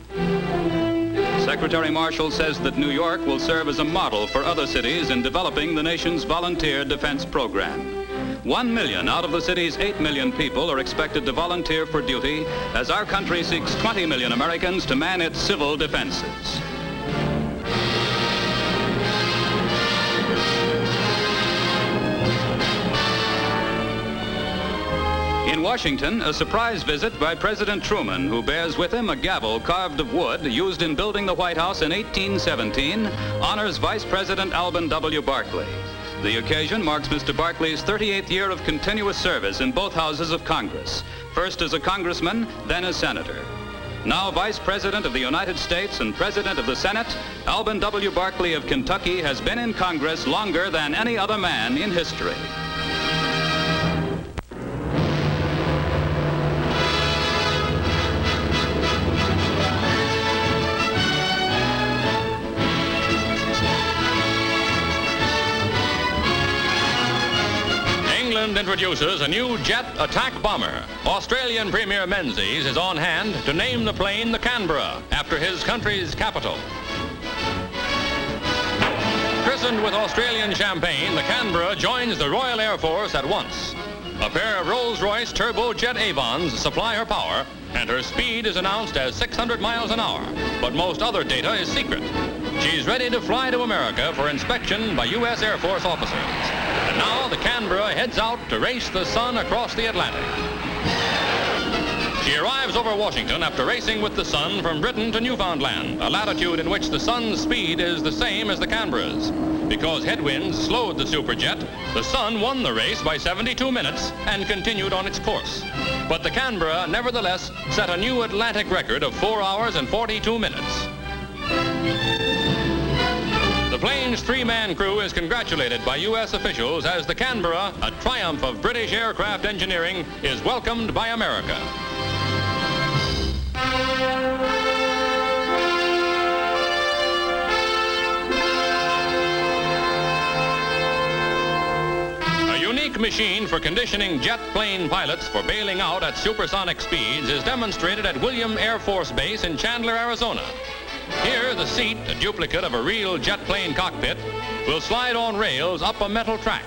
Secretary Marshall says that New York will serve as a model for other cities in developing the nation's volunteer defense program. 1 million out of the city's 8 million people are expected to volunteer for duty as our country seeks 20 million Americans to man its civil defenses. In Washington, a surprise visit by President Truman, who bears with him a gavel carved of wood used in building the White House in 1817, honors Vice President Alben W. Barkley. The occasion marks Mr. Barkley's 38th year of continuous service in both houses of Congress, first as a congressman, then as senator. Now Vice President of the United States and President of the Senate, Alben W. Barkley of Kentucky has been in Congress longer than any other man in history. Introduces a new jet attack bomber. Australian Premier Menzies is on hand to name the plane the Canberra after his country's capital. Christened with Australian champagne, the Canberra joins the Royal Air Force at once. A pair of Rolls-Royce turbojet Avons supply her power, and her speed is announced as 600 miles an hour, but most other data is secret. She's ready to fly to America for inspection by U.S. Air Force officers. And now the Canberra heads out to race the sun across the Atlantic. She arrives over Washington after racing with the sun from Britain to Newfoundland, a latitude in which the sun's speed is the same as the Canberra's. Because headwinds slowed the Superjet, the sun won the race by 72 minutes and continued on its course. But the Canberra nevertheless set a new Atlantic record of 4 hours and 42 minutes. The plane's three-man crew is congratulated by U.S. officials as the Canberra, a triumph of British aircraft engineering, is welcomed by America. A unique machine for conditioning jet plane pilots for bailing out at supersonic speeds is demonstrated at William Air Force Base in Chandler, Arizona. Here, the seat, a duplicate of a real jet plane cockpit, will slide on rails up a metal track.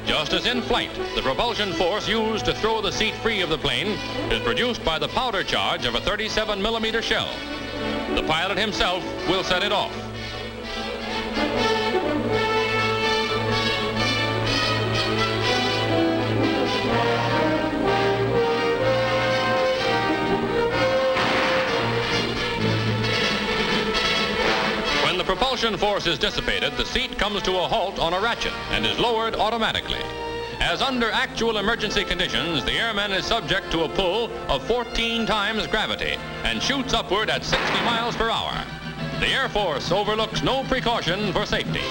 Just as in flight, the propulsion force used to throw the seat free of the plane is produced by the powder charge of a 37mm shell. The pilot himself will set it off. When the propulsion force is dissipated, the seat comes to a halt on a ratchet and is lowered automatically. As under actual emergency conditions, the airman is subject to a pull of 14 times gravity and shoots upward at 60 miles per hour. The Air Force overlooks no precaution for safety.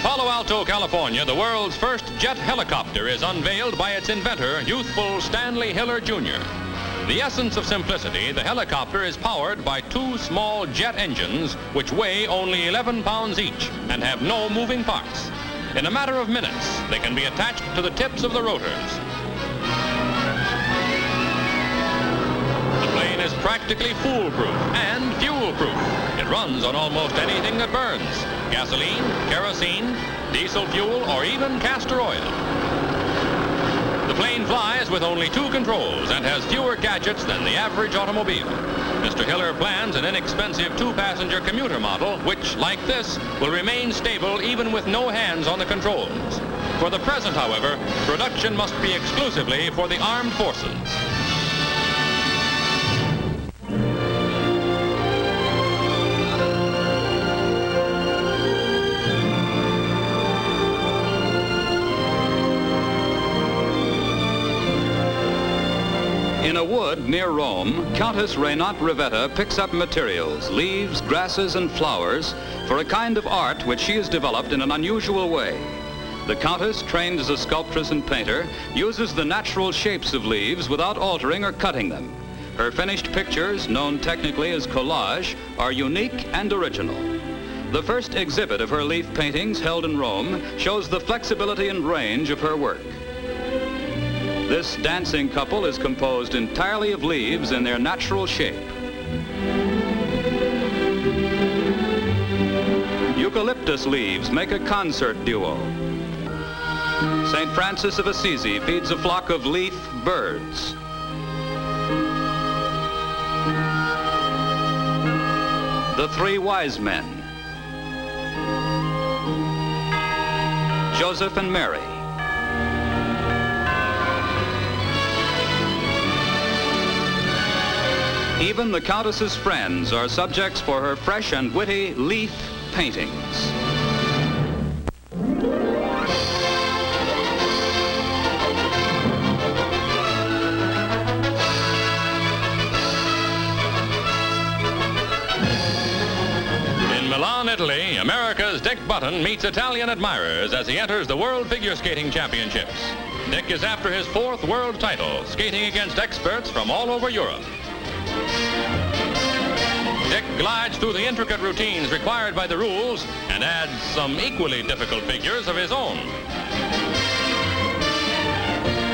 Palo Alto, California, the world's first jet helicopter is unveiled by its inventor, youthful Stanley Hiller, Jr. The essence of simplicity, the helicopter is powered by two small jet engines which weigh only 11 pounds each and have no moving parts. In a matter of minutes, they can be attached to the tips of the rotors. The plane is practically foolproof and fuel-proof. It runs on almost anything that burns: gasoline, kerosene, diesel fuel, or even castor oil. The plane flies with only two controls and has fewer gadgets than the average automobile. Mr. Hiller plans an inexpensive two-passenger commuter model, which, like this, will remain stable even with no hands on the controls. For the present, however, production must be exclusively for the armed forces. In a wood near Rome, Countess Renate Rivetta picks up materials, leaves, grasses, and flowers for a kind of art which she has developed in an unusual way. The Countess, trained as a sculptress and painter, uses the natural shapes of leaves without altering or cutting them. Her finished pictures, known technically as collage, are unique and original. The first exhibit of her leaf paintings, held in Rome, shows the flexibility and range of her work. This dancing couple is composed entirely of leaves in their natural shape. Eucalyptus leaves make a concert duo. St. Francis of Assisi feeds a flock of leaf birds. The Three Wise Men. Joseph and Mary. Even the Countess's friends are subjects for her fresh and witty leaf paintings. Italy, America's Dick Button meets Italian admirers as he enters the World Figure Skating Championships. Dick is after his 4th world title, skating against experts from all over Europe. Dick glides through the intricate routines required by the rules and adds some equally difficult figures of his own.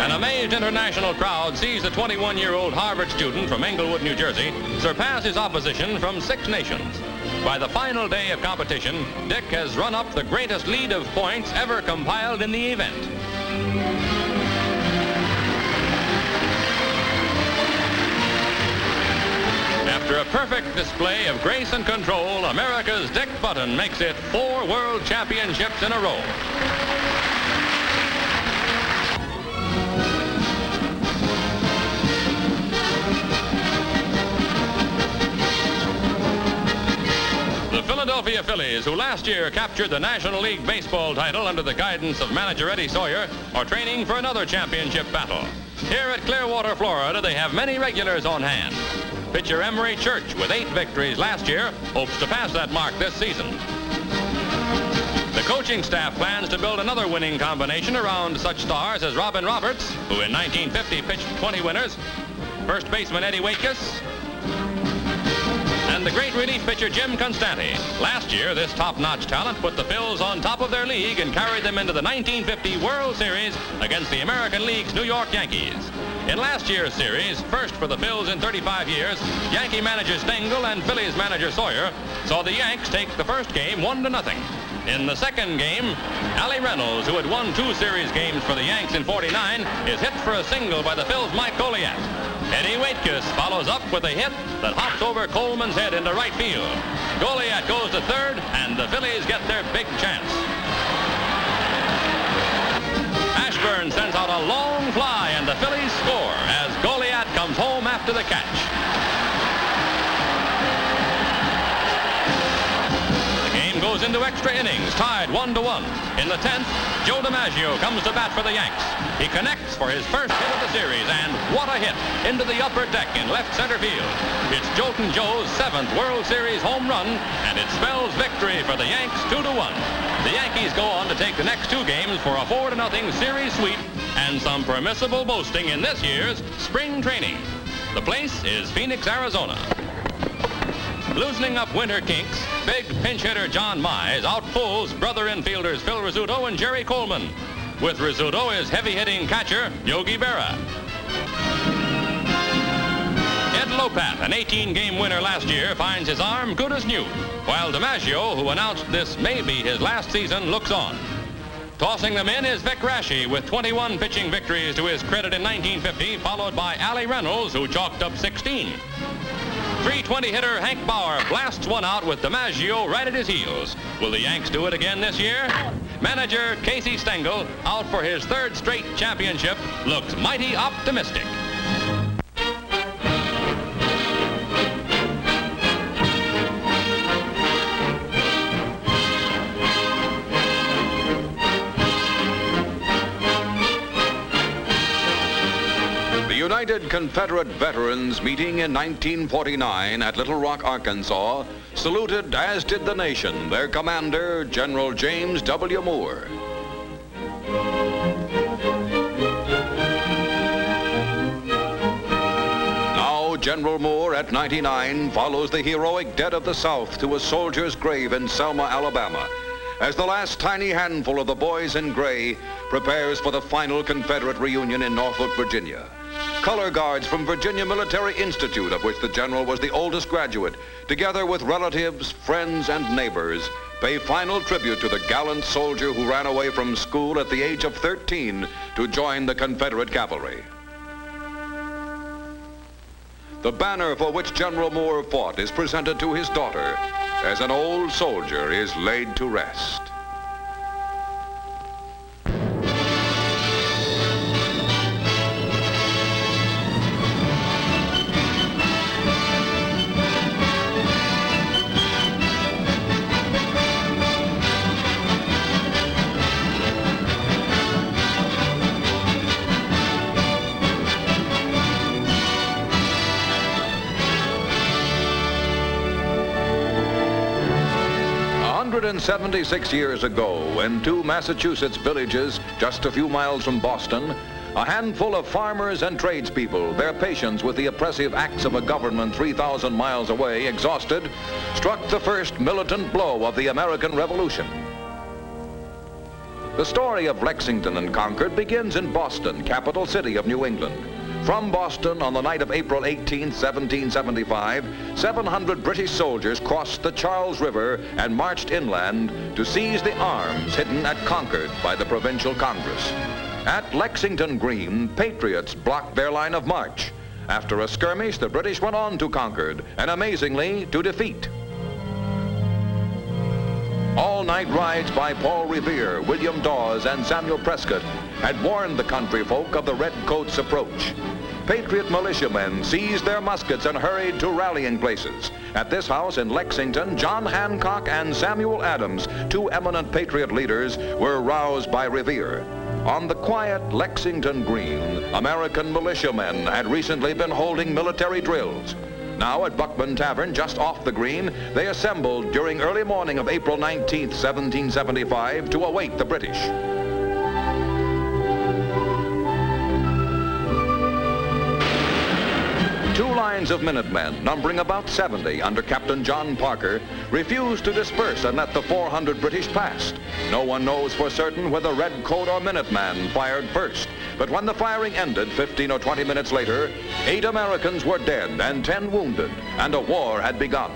An amazed international crowd sees the 21-year-old Harvard student from Englewood, New Jersey, surpass his opposition from 6 nations. By the final day of competition, Dick has run up the greatest lead of points ever compiled in the event. After a perfect display of grace and control, America's Dick Button makes it 4 world championships in a row. The Philadelphia Phillies, who last year captured the National League Baseball title under the guidance of manager Eddie Sawyer, are training for another championship battle. Here at Clearwater, Florida, they have many regulars on hand. Pitcher Emery Church, with 8 victories last year, hopes to pass that mark this season. The coaching staff plans to build another winning combination around such stars as Robin Roberts, who in 1950 pitched 20 winners, first baseman Eddie Waitkus, and the great relief pitcher Jim Constanti. Last year, this top-notch talent put the Phils on top of their league and carried them into the 1950 World Series against the American League's New York Yankees. In last year's series, first for the Phils in 35 years, Yankee manager Stengel and Phillies manager Sawyer saw the Yanks take the first game 1-0. In the second game, Allie Reynolds, who had won 2 series games for the Yanks in '49, is hit for a single by the Phils' Mike Goliath. Eddie Waitkus follows up with a hit that hops over Coleman's head into right field. Goliath goes to third, and the Phillies get their big chance. Ashburn sends out a long fly, and the Phillies score as Goliath comes home after the catch. The game goes into extra innings, tied 1-1. In the 10th, Joe DiMaggio comes to bat for the Yanks. He connects for his first hit of the series, and what a hit into the upper deck in left center field. It's Joltin' Joe's 7th World Series home run, and it spells victory for the Yanks 2-1. The Yankees go on to take the next 2 games for a 4-0 series sweep and some permissible boasting in this year's spring training. The place is Phoenix, Arizona. Loosening up winter kinks, big pinch hitter John Mize outpulls brother infielders Phil Rizzuto and Jerry Coleman. With Rizzuto is heavy-hitting catcher Yogi Berra. Ed Lopat, an 18-game winner last year, finds his arm good as new, while DiMaggio, who announced this may be his last season, looks on. Tossing them in is Vic Raschi with 21 pitching victories to his credit in 1950, followed by Allie Reynolds, who chalked up 16. 320 hitter Hank Bauer blasts one out with DiMaggio right at his heels. Will the Yanks do it again this year? Manager Casey Stengel, out for his 3rd straight championship, looks mighty optimistic. The United Confederate Veterans meeting in 1949 at Little Rock, Arkansas, saluted, as did the nation, their commander, General James W. Moore. Now, General Moore, at 99, follows the heroic dead of the South to a soldier's grave in Selma, Alabama, as the last tiny handful of the boys in gray prepares for the final Confederate reunion in Norfolk, Virginia. Color guards from Virginia Military Institute, of which the general was the oldest graduate, together with relatives, friends, and neighbors, pay final tribute to the gallant soldier who ran away from school at the age of 13 to join the Confederate cavalry. The banner for which General Moore fought is presented to his daughter as an old soldier is laid to rest. 176 years ago, in two Massachusetts villages just a few miles from Boston, a handful of farmers and tradespeople, their patience with the oppressive acts of a government 3,000 miles away exhausted, struck the first militant blow of the American Revolution. The story of Lexington and Concord begins in Boston, capital city of New England. From Boston, on the night of April 18, 1775, 700 British soldiers crossed the Charles River and marched inland to seize the arms hidden at Concord by the Provincial Congress. At Lexington Green, patriots blocked their line of march. After a skirmish, the British went on to Concord, and amazingly, to defeat. All-night rides by Paul Revere, William Dawes, and Samuel Prescott had warned the country folk of the Redcoats' approach. Patriot militiamen seized their muskets and hurried to rallying places. At this house in Lexington, John Hancock and Samuel Adams, two eminent Patriot leaders, were roused by Revere. On the quiet Lexington Green, American militiamen had recently been holding military drills. Now at Buckman Tavern, just off the green, they assembled during early morning of April 19, 1775, to await the British. Two lines of Minutemen, numbering about 70 under Captain John Parker, refused to disperse and let the 400 British pass. No one knows for certain whether Redcoat or Minuteman fired first, but when the firing ended 15 or 20 minutes later, 8 Americans were dead and 10 wounded, and a war had begun.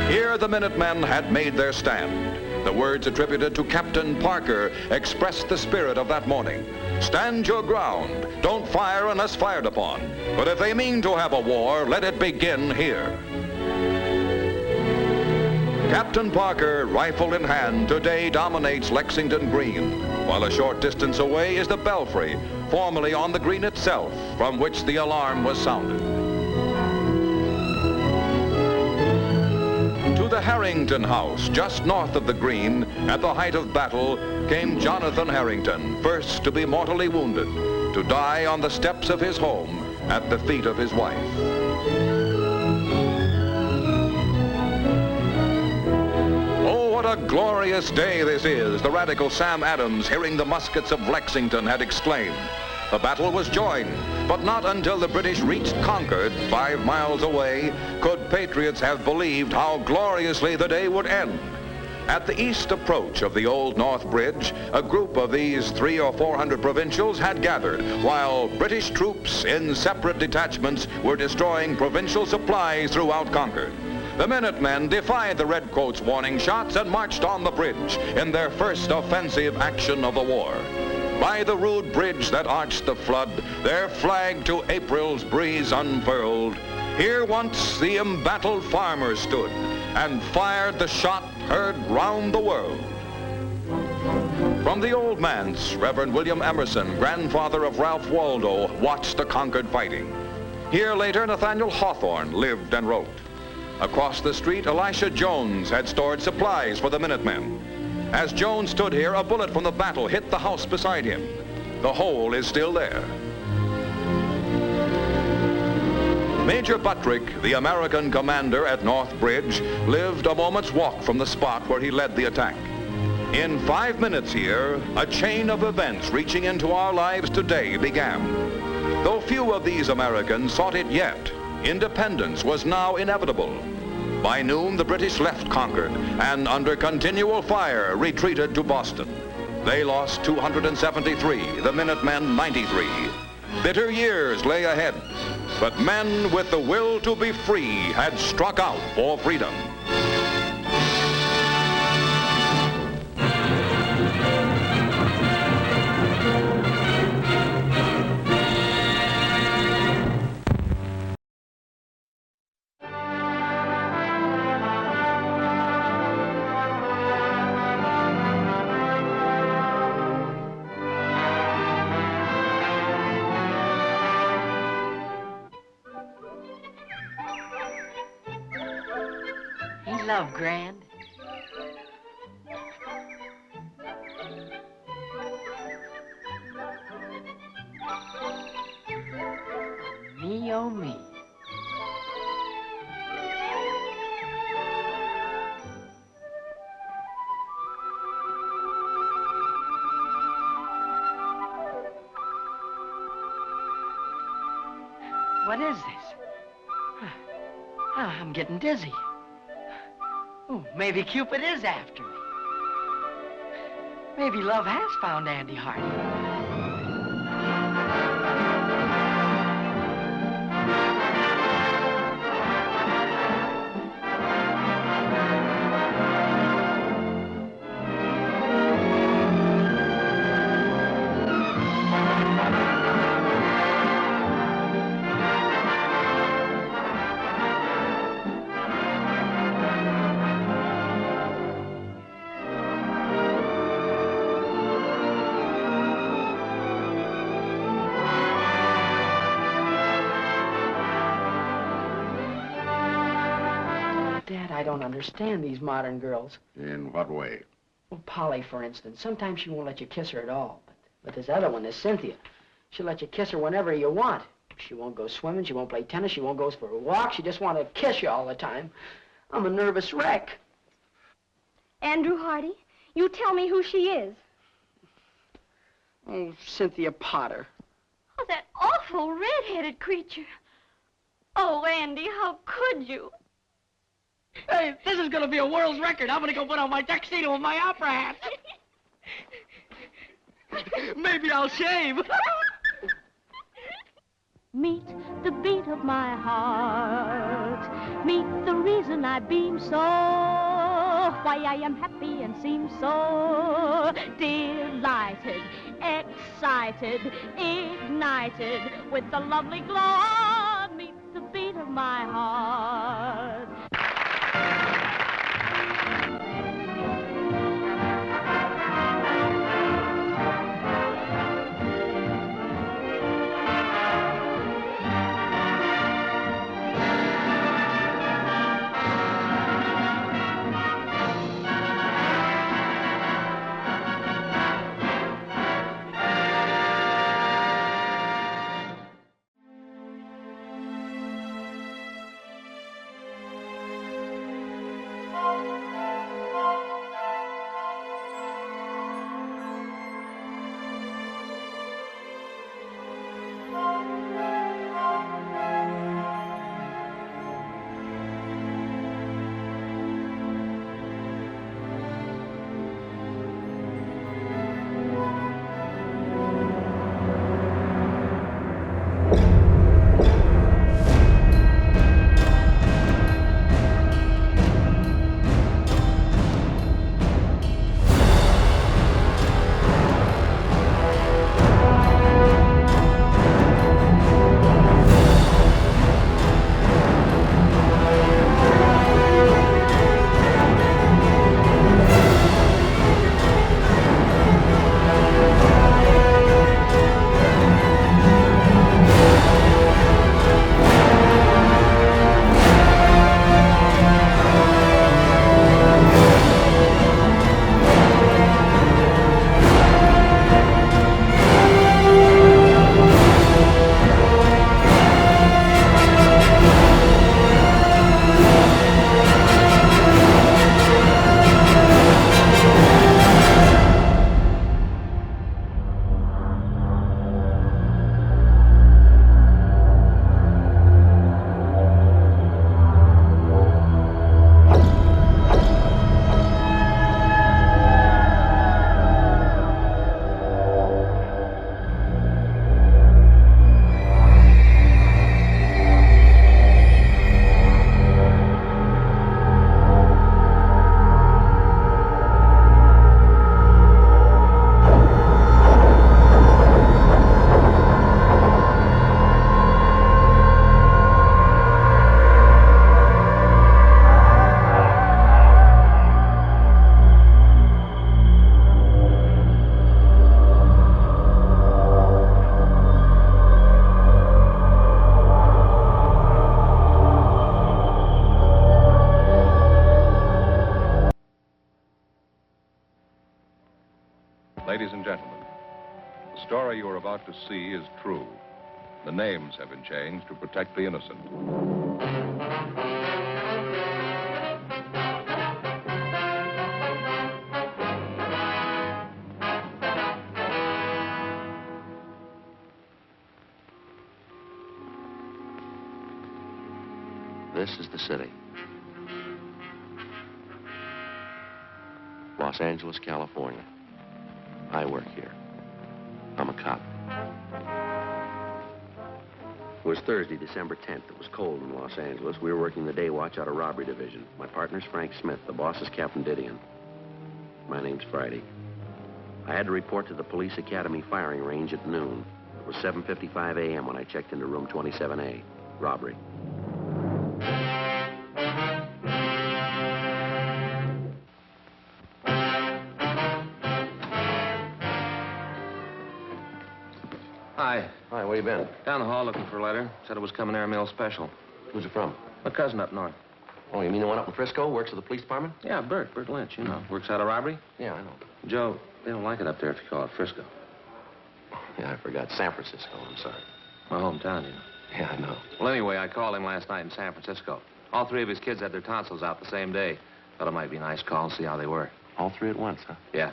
Here the Minutemen had made their stand. The words attributed to Captain Parker expressed the spirit of that morning. Stand your ground. Don't fire unless fired upon. But if they mean to have a war, let it begin here. Captain Parker, rifle in hand, today dominates Lexington Green, while a short distance away is the belfry, formerly on the green itself, from which the alarm was sounded. To the Harrington House, just north of the green, at the height of battle, came Jonathan Harrington, first to be mortally wounded, to die on the steps of his home at the feet of his wife. Oh, what a glorious day this is, the radical Sam Adams, hearing the muskets of Lexington, had exclaimed. The battle was joined, but not until the British reached Concord, 5 miles away, could patriots have believed how gloriously the day would end. At the east approach of the Old North Bridge, a group of these 300 or 400 provincials had gathered, while British troops in separate detachments were destroying provincial supplies throughout Concord. The Minutemen defied the Redcoats' warning shots and marched on the bridge in their first offensive action of the war. By the rude bridge that arched the flood, their flag to April's breeze unfurled, here once the embattled farmers stood and fired the shot heard round the world. From the old manse, Reverend William Emerson, grandfather of Ralph Waldo, watched the Concord fighting. Here later, Nathaniel Hawthorne lived and wrote. Across the street, Elisha Jones had stored supplies for the Minutemen. As Jones stood here, a bullet from the battle hit the house beside him. The hole is still there. Major Buttrick, the American commander at North Bridge, lived a moment's walk from the spot where he led the attack. In 5 minutes here, a chain of events reaching into our lives today began. Though few of these Americans sought it yet, independence was now inevitable. By noon, the British left Concord and, under continual fire, retreated to Boston. They lost 273, the Minutemen 93. Bitter years lay ahead, but men with the will to be free had struck out for freedom. Love, Grand. Me, oh me. What is this? I'm getting dizzy. Oh, maybe Cupid is after me. Maybe love has found Andy Hardy. Dad, I don't understand these modern girls. In what way? Well, Polly, for instance. Sometimes she won't let you kiss her at all. But this other one, this Cynthia, she'll let you kiss her whenever you want. She won't go swimming, she won't play tennis, she won't go for a walk. She just wants to kiss you all the time. I'm a nervous wreck. Andrew Hardy, you tell me who she is. Oh, Cynthia Potter. Oh, that awful red-headed creature. Oh, Andy, how could you? Hey, this is going to be a world's record. I'm going to go put on my tuxedo and my opera hat. Maybe I'll shave. Meet the beat of my heart. Meet the reason I beam so. Why I am happy and seem so delighted, excited, ignited with the lovely glow. Meet the beat of my heart. Ladies and gentlemen, the story you are about to see is true. The names have been changed to protect the innocent. This is the city. Los Angeles, California. I work here. I'm a cop. It was Thursday, December 10th. It was cold in Los Angeles. We were working the day watch out of robbery division. My partner's Frank Smith. The boss is Captain Dividend. My name's Friday. I had to report to the police academy firing range at noon. It was 7:55 a.m. when I checked into room 27A. Robbery. Hi. Hi, where you been? Down the hall looking for a letter. Said it was coming airmail special. Who's it from? My cousin up north. Oh, you mean the one up in Frisco? Works at the police department? Yeah, Bert Lynch, you know. Works out of robbery. Yeah, I know. Joe, they don't like it up there if you call it Frisco. Yeah, I forgot. San Francisco, I'm sorry. My hometown, you know. Yeah, I know. Well, anyway, I called him last night in San Francisco. All three of his kids had their tonsils out the same day. Thought it might be a nice call and see how they were. All three at once, huh? Yeah.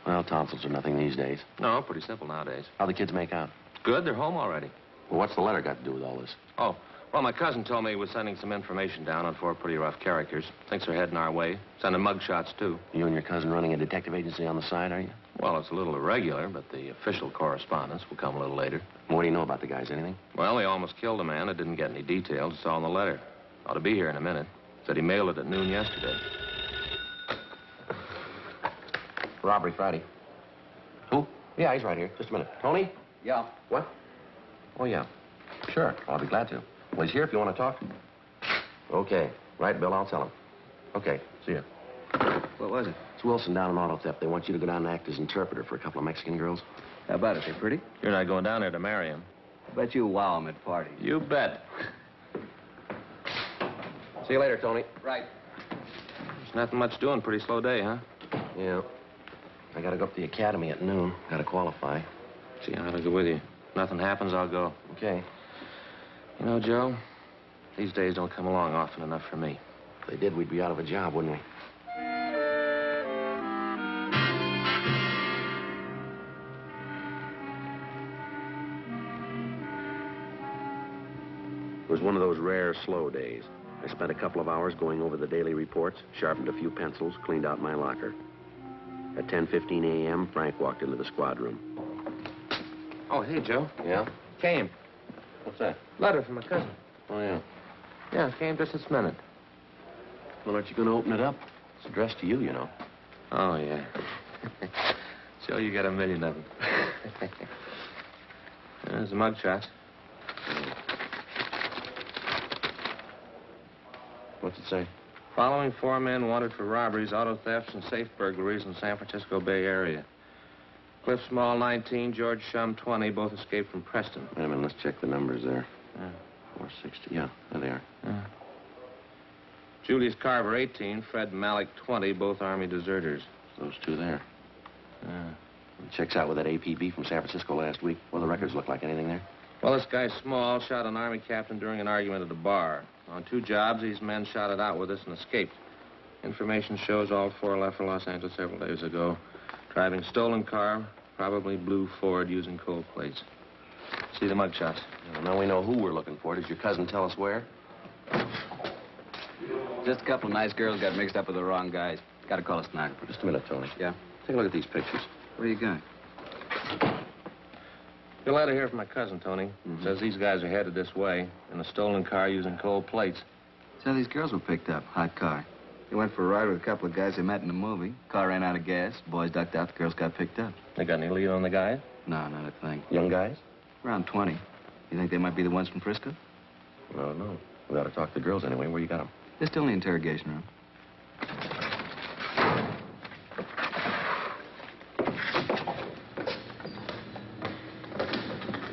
Well, tonsils are nothing these days. No, pretty simple nowadays. How'd the kids make out? Good, they're home already. Well, what's the letter got to do with all this? Oh, well, my cousin told me he was sending some information down on 4 pretty rough characters. Thinks they're heading our way. Sending mug shots, too. You and your cousin running a detective agency on the side, are you? Well, it's a little irregular, but the official correspondence will come a little later. What do you know about the guys? Anything? Well, they almost killed a man. I didn't get any details. It's all in the letter. Ought to be here in a minute. Said he mailed it at noon yesterday. Robbery Friday. Who? Yeah, he's right here. Just a minute. Tony? Yeah. What? Oh, yeah. Sure, I'll be glad to. Well, he's here if you want to talk. Okay. Right, Bill, I'll tell him. Okay, see you. What was it? It's Wilson down in auto theft. They want you to go down and act as interpreter for a couple of Mexican girls. How about it? They pretty? You're not going down there to marry him. I bet you wow them at parties. You bet. See you later, Tony. Right. There's nothing much doing. Pretty slow day, huh? Yeah. I gotta go up to the academy at noon. Gotta qualify. Gee, I'll go with you. If nothing happens, I'll go. Okay. You know, Joe, these days don't come along often enough for me. If they did, we'd be out of a job, wouldn't we? It was one of those rare, slow days. I spent a couple of hours going over the daily reports, sharpened a few pencils, cleaned out my locker. At 10:15 a.m., Frank walked into the squad room. Oh, hey, Joe. Yeah? Came. What's that? Letter from my cousin. Oh, yeah. Yeah, it came just this minute. Well, aren't you going to open it up? It's addressed to you, you know. Oh, yeah. Joe, you got a million of them. There's the mug shots. What's it say? Following 4 men wanted for robberies, auto thefts, and safe burglaries in San Francisco Bay Area. Cliff Small, 19, George Shum, 20, both escaped from Preston. Wait a minute, let's check the numbers there. Yeah. 460, yeah, there they are. Yeah. Julius Carver, 18, Fred Malik, 20, both Army deserters. Those two there. Yeah. It checks out with that APB from San Francisco last week. What do the records look like? Anything there? Well, this guy Small shot an Army captain during an argument at the bar. On 2 jobs, these men shot it out with us and escaped. Information shows all 4 left for Los Angeles several days ago. Driving stolen car, probably blue Ford using cold plates. See the mug shots. Well, now we know who we're looking for. Does your cousin tell us where? Just a couple of nice girls got mixed up with the wrong guys. Got to call a stenographer. Just a minute, Tony. Yeah? Take a look at these pictures. What do you got? Your letter here from my cousin, Tony. Says these guys are headed this way in a stolen car using cold plates. So these girls were picked up. Hot car. They went for a ride with a couple of guys they met in the movie. Car ran out of gas. Boys ducked out. The girls got picked up. They got any lead on the guys? No, not a thing. Young guys? Around 20. You think they might be the ones from Frisco? Well, no. We ought to talk to the girls anyway. Where you got them? They're still in the interrogation room.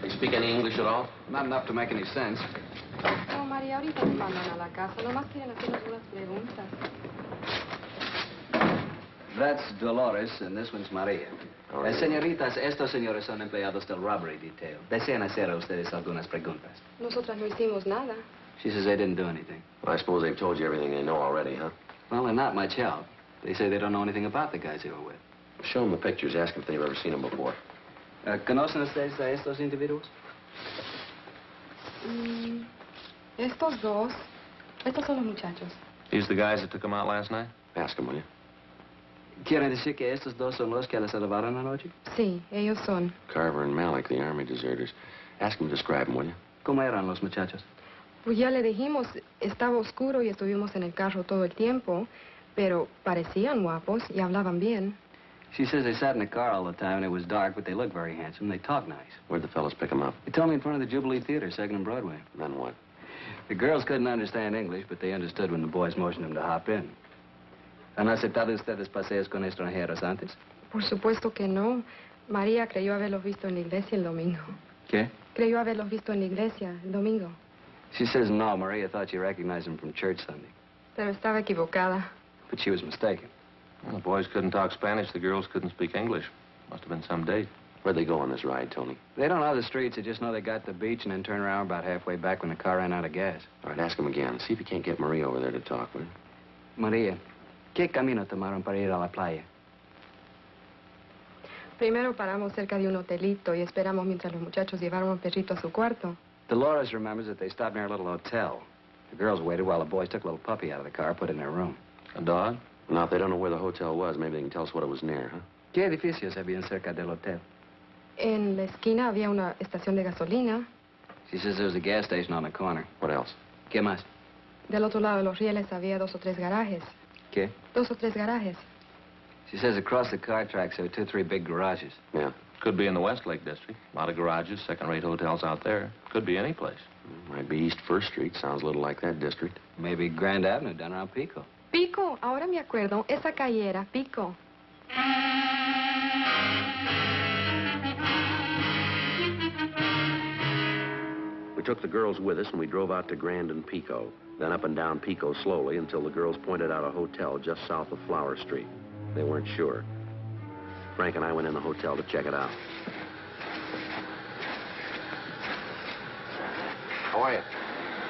They speak any English at all? Not enough to make any sense. No, María, ahorita nos mandan a la casa. Nomás quieren hacernos unas preguntas. That's Dolores, and this one's Maria. Señoritas, estos señores son empleados del robbery detail. Desean hacer a ustedes algunas preguntas. Nosotras no hicimos nada. She says they didn't do anything. Well, I suppose they've told you everything they know already, huh? Well, they're not much help. They say they don't know anything about the guys they were with. Show them the pictures. Ask if they've ever seen them before. ¿Conocen ustedes a estos individuos? Estos dos. Estos son los muchachos. These the guys that took him out last night? Ask him, will you? ¿Quiere decir que estos dos son los que les salvaron anoche? Sí, ellos son. Carver and Malik, the army deserters. Ask him to describe them, will you? ¿Cómo eran los muchachos? Pues ya le dijimos, estaba oscuro y estuvimos en el carro todo el tiempo, pero parecían guapos y hablaban bien. She says they sat in the car all the time and it was dark, but they looked very handsome. They talked nice. Where'd the fellas pick them up? They told me in front of the Jubilee Theater, 2nd and Broadway. Then what? The girls couldn't understand English, but they understood when the boys motioned them to hop in. ¿Han aceptado ustedes paseos con extranjeros antes? Por supuesto que no. María creyó haberlos visto en la iglesia el domingo. ¿Qué? Creyó haberlos visto en la iglesia el domingo. She says no. Maria thought she recognized them from church Sunday. Pero estaba equivocada. But she was mistaken. Well, the boys couldn't talk Spanish. The girls couldn't speak English. Must have been some date. Where'd they go on this ride, Tony? They don't know the streets. They just know they got to the beach and then turned around about halfway back when the car ran out of gas. All right, ask him again. See if you can't get Maria over there to talk, will you? Maria, ¿qué camino tomaron para ir a la playa? Primero paramos cerca de un hotelito y esperamos mientras los muchachos llevaron al perrito a su cuarto. Dolores remembers that they stopped near a little hotel. The girls waited while the boys took a little puppy out of the car, put it in their room. A dog? Now, if they don't know where the hotel was, maybe they can tell us what it was near, huh? ¿Qué edificios habían cerca del hotel? En la esquina había una estación de gasolina. She says there was a gas station on the corner. What else? ¿Qué más? Del otro lado de los rieles había 2 o 3 garajes. ¿Qué? 2 o 3 garajes. She says across the car tracks there were 2 or 3 big garages. Yeah. Could be in the Westlake district. A lot of garages, second-rate hotels out there. Could be any place. Might be East 1st Street. Sounds a little like that district. Maybe Grand Avenue down around Pico. Pico, ahora me acuerdo. Esa calle era Pico. We took the girls with us, and we drove out to Grand and Pico, then up and down Pico slowly until the girls pointed out a hotel just south of Flower Street. They weren't sure. Frank and I went in the hotel to check it out. How are you?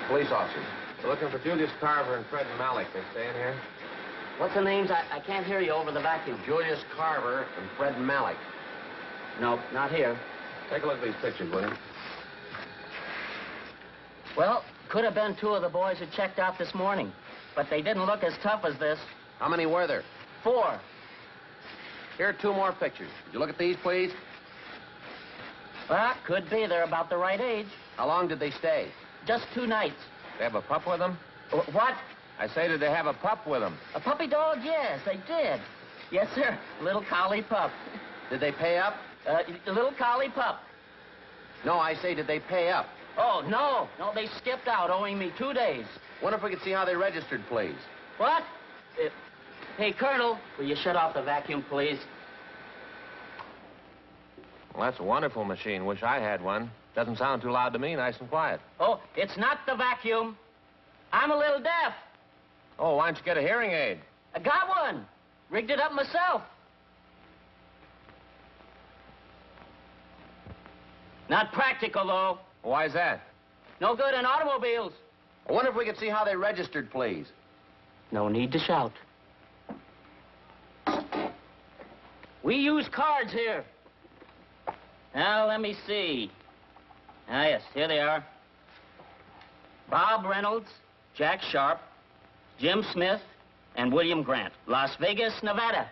Police officers. We're looking for Julius Carver and Fred Malik. They staying here? What's the names? I can't hear you over the vacuum. Julius Carver and Fred Malik. No, not here. Take a look at these pictures, will you? Well, could have been 2 of the boys who checked out this morning, but they didn't look as tough as this. How many were there? 4. Here are 2 more pictures. Would you look at these, please? Well, could be. They're about the right age. How long did they stay? Just 2 nights. They have a pup with them? What? I say, did they have a pup with them? A puppy dog? Yes, they did. Yes, sir. Little collie pup. Did they pay up? A little collie pup. No, I say, did they pay up? Oh, no. No, they skipped out, owing me 2 days. Wonder if we could see how they registered, please. What? Hey, Colonel, will you shut off the vacuum, please? Well, that's a wonderful machine. Wish I had one. Doesn't sound too loud to me, nice and quiet. Oh, it's not the vacuum. I'm a little deaf. Oh, why don't you get a hearing aid? I got one. Rigged it up myself. Not practical, though. Why's that? No good in automobiles. I wonder if we could see how they registered, please. No need to shout. We use cards here. Now, let me see. Ah, yes, here they are. Bob Reynolds, Jack Sharp, Jim Smith, and William Grant. Las Vegas, Nevada.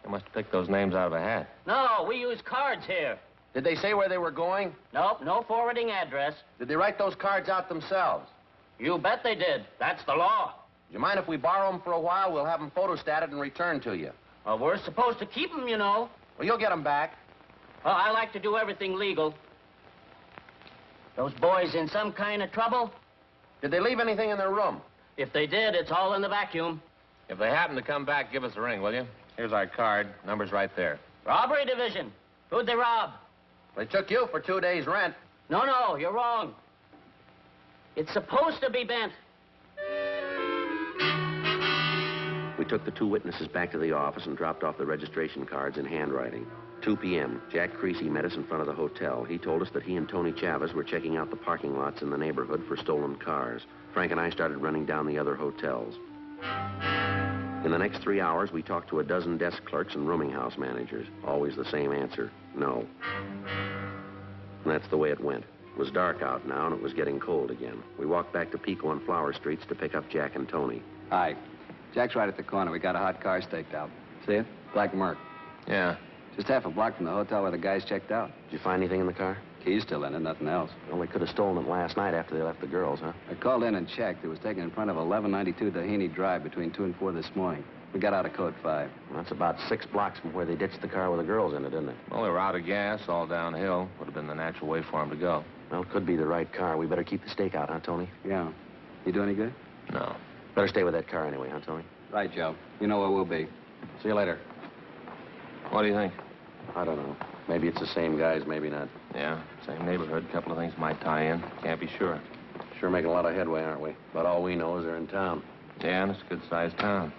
They must have picked those names out of a hat. No, we use cards here. Did they say where they were going? Nope, no forwarding address. Did they write those cards out themselves? You bet they did. That's the law. Do you mind if we borrow them for a while? We'll have them photostated and returned to you. Well, we're supposed to keep them, you know. Well, you'll get them back. Well, I like to do everything legal. Those boys in some kind of trouble? Did they leave anything in their room? If they did, it's all in the vacuum. If they happen to come back, give us a ring, will you? Here's our card. Number's right there. Robbery division. Who'd they rob? They took you for 2 days' rent. No, you're wrong. It's supposed to be bent. We took the 2 witnesses back to the office and dropped off the registration cards in handwriting. 2 p.m., Jack Creasy met us in front of the hotel. He told us that he and Tony Chavez were checking out the parking lots in the neighborhood for stolen cars. Frank and I started running down the other hotels. In the next 3 hours, we talked to a dozen desk clerks and rooming house managers. Always the same answer, no. And that's the way it went. It was dark out now, and it was getting cold again. We walked back to Pico and Flower Streets to pick up Jack and Tony. Hi. Jack's right at the corner. We got a hot car staked out. See it? Black Merc. Yeah. Just half a block from the hotel where the guys checked out. Did you find anything in the car? Key's still in it, nothing else. Well, they could have stolen it last night after they left the girls, huh? I called in and checked. It was taken in front of 1192 Doheny Drive between 2 and 4 this morning. We got out of code 5. Well, that's about 6 blocks from where they ditched the car with the girls in it, isn't it? Well, they were out of gas, all downhill. Would have been the natural way for them to go. Well, it could be the right car. We better keep the stakeout, huh, Tony? Yeah. You do any good? No. Better stay with that car anyway, huh, Tony? Right, Joe. You know where we'll be. See you later. What do you think? I don't know. Maybe it's the same guys, maybe not. Yeah, same neighborhood. Couple of things might tie in. Can't be sure. Sure making a lot of headway, aren't we? But all we know is they're in town. Yeah, and it's a good-sized town.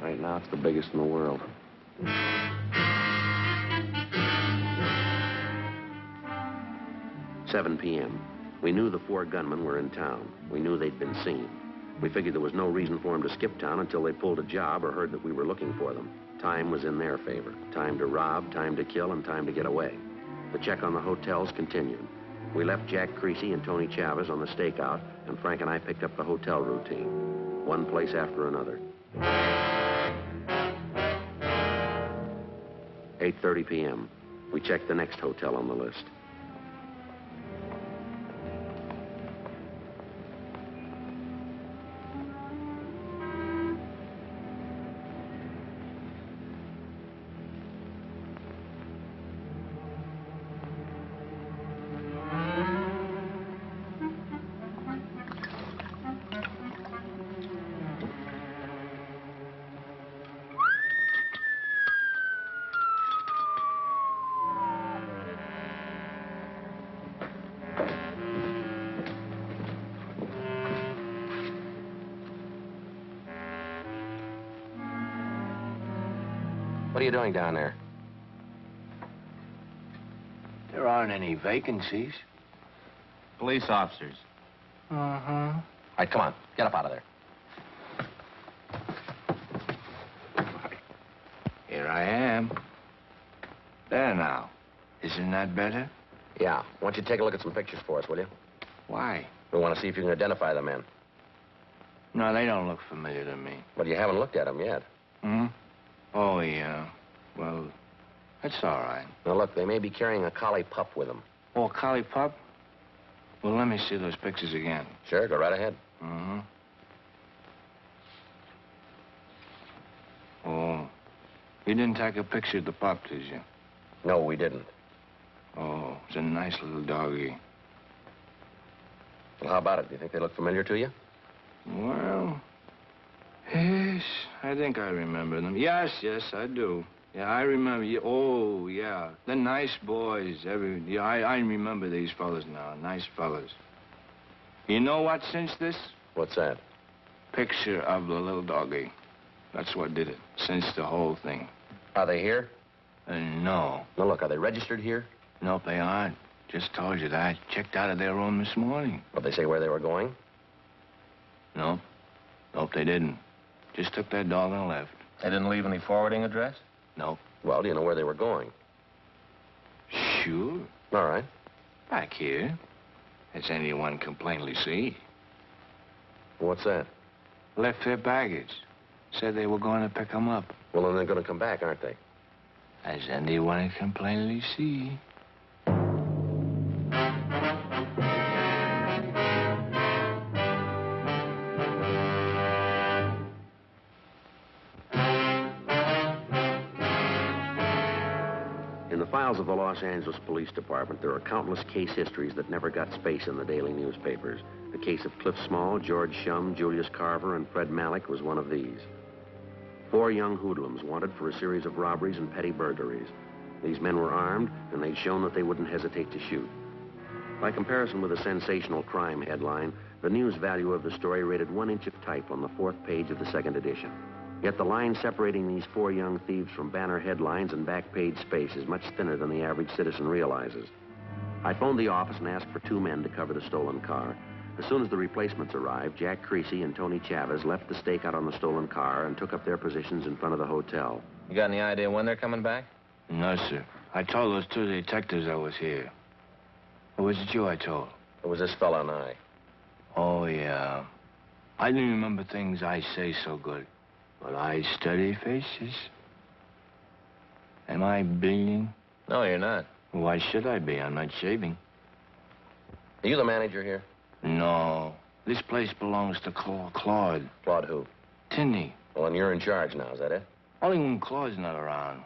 Right now, it's the biggest in the world. 7 p.m. We knew the 4 gunmen were in town. We knew they'd been seen. We figured there was no reason for them to skip town until they pulled a job or heard that we were looking for them. Time was in their favor. Time to rob, time to kill, and time to get away. The check on the hotels continued. We left Jack Creasy and Tony Chavez on the stakeout, and Frank and I picked up the hotel routine. One place after another. 8:30 p.m. We checked the next hotel on the list. What are you doing down there? There aren't any vacancies. Police officers. Uh-huh. All right, come on. Get up out of there. Here I am. There now. Isn't that better? Yeah. Why don't you take a look at some pictures for us, will you? Why? We want to see if you can identify the men. No, they don't look familiar to me. Well, you haven't looked at them yet. Hmm? Oh, yeah. Well, that's all right. Now, look, they may be carrying a collie pup with them. Oh, a collie pup? Well, let me see those pictures again. Sure, go right ahead. Mm-hmm. Oh, you didn't take a picture of the pup, did you? No, we didn't. Oh, it's a nice little doggy. Well, how about it? Do you think they look familiar to you? Well, yes, I think I remember them. Yes, I do. Yeah, I remember. Oh, yeah. They're nice boys. Yeah, I remember these fellas now. Nice fellas. You know what cinched this? What's that? Picture of the little doggy. That's what did it. Cinched the whole thing. Are they here? No. Now, look, are they registered here? Nope, they aren't. Just told you that. Checked out of their room this morning. Did they say where they were going? Nope. Nope, they didn't. Just took their dog and left. They didn't leave any forwarding address? Nope. Well, do you know where they were going? Sure. All right. Back here. As anyone can plainly see. What's that? Left their baggage. Said they were going to pick them up. Well, then they're going to come back, aren't they? As anyone can plainly see. In the files of the Los Angeles Police Department, there are countless case histories that never got space in the daily newspapers. The case of Cliff Small, George Shum, Julius Carver, and Fred Malik was one of these. 4 young hoodlums wanted for a series of robberies and petty burglaries. These men were armed, and they'd shown that they wouldn't hesitate to shoot. By comparison with a sensational crime headline, the news value of the story rated 1 inch of type on the 4th page of the 2nd edition. Yet the line separating these 4 young thieves from banner headlines and back page space is much thinner than the average citizen realizes. I phoned the office and asked for 2 men to cover the stolen car. As soon as the replacements arrived, Jack Creasy and Tony Chavez left the stakeout on the stolen car and took up their positions in front of the hotel. You got any idea when they're coming back? No, sir. I told those 2 detectives I was here. Or was it you I told? It was this fella and I. Oh, yeah. I didn't remember things I say so good. But I study faces. Am I bleeding? No, you're not. Why should I be? I'm not shaving. Are you the manager here? No. This place belongs to Claude. Claude who? Tinney. Well, and you're in charge now, is that it? Only when Claude's not around.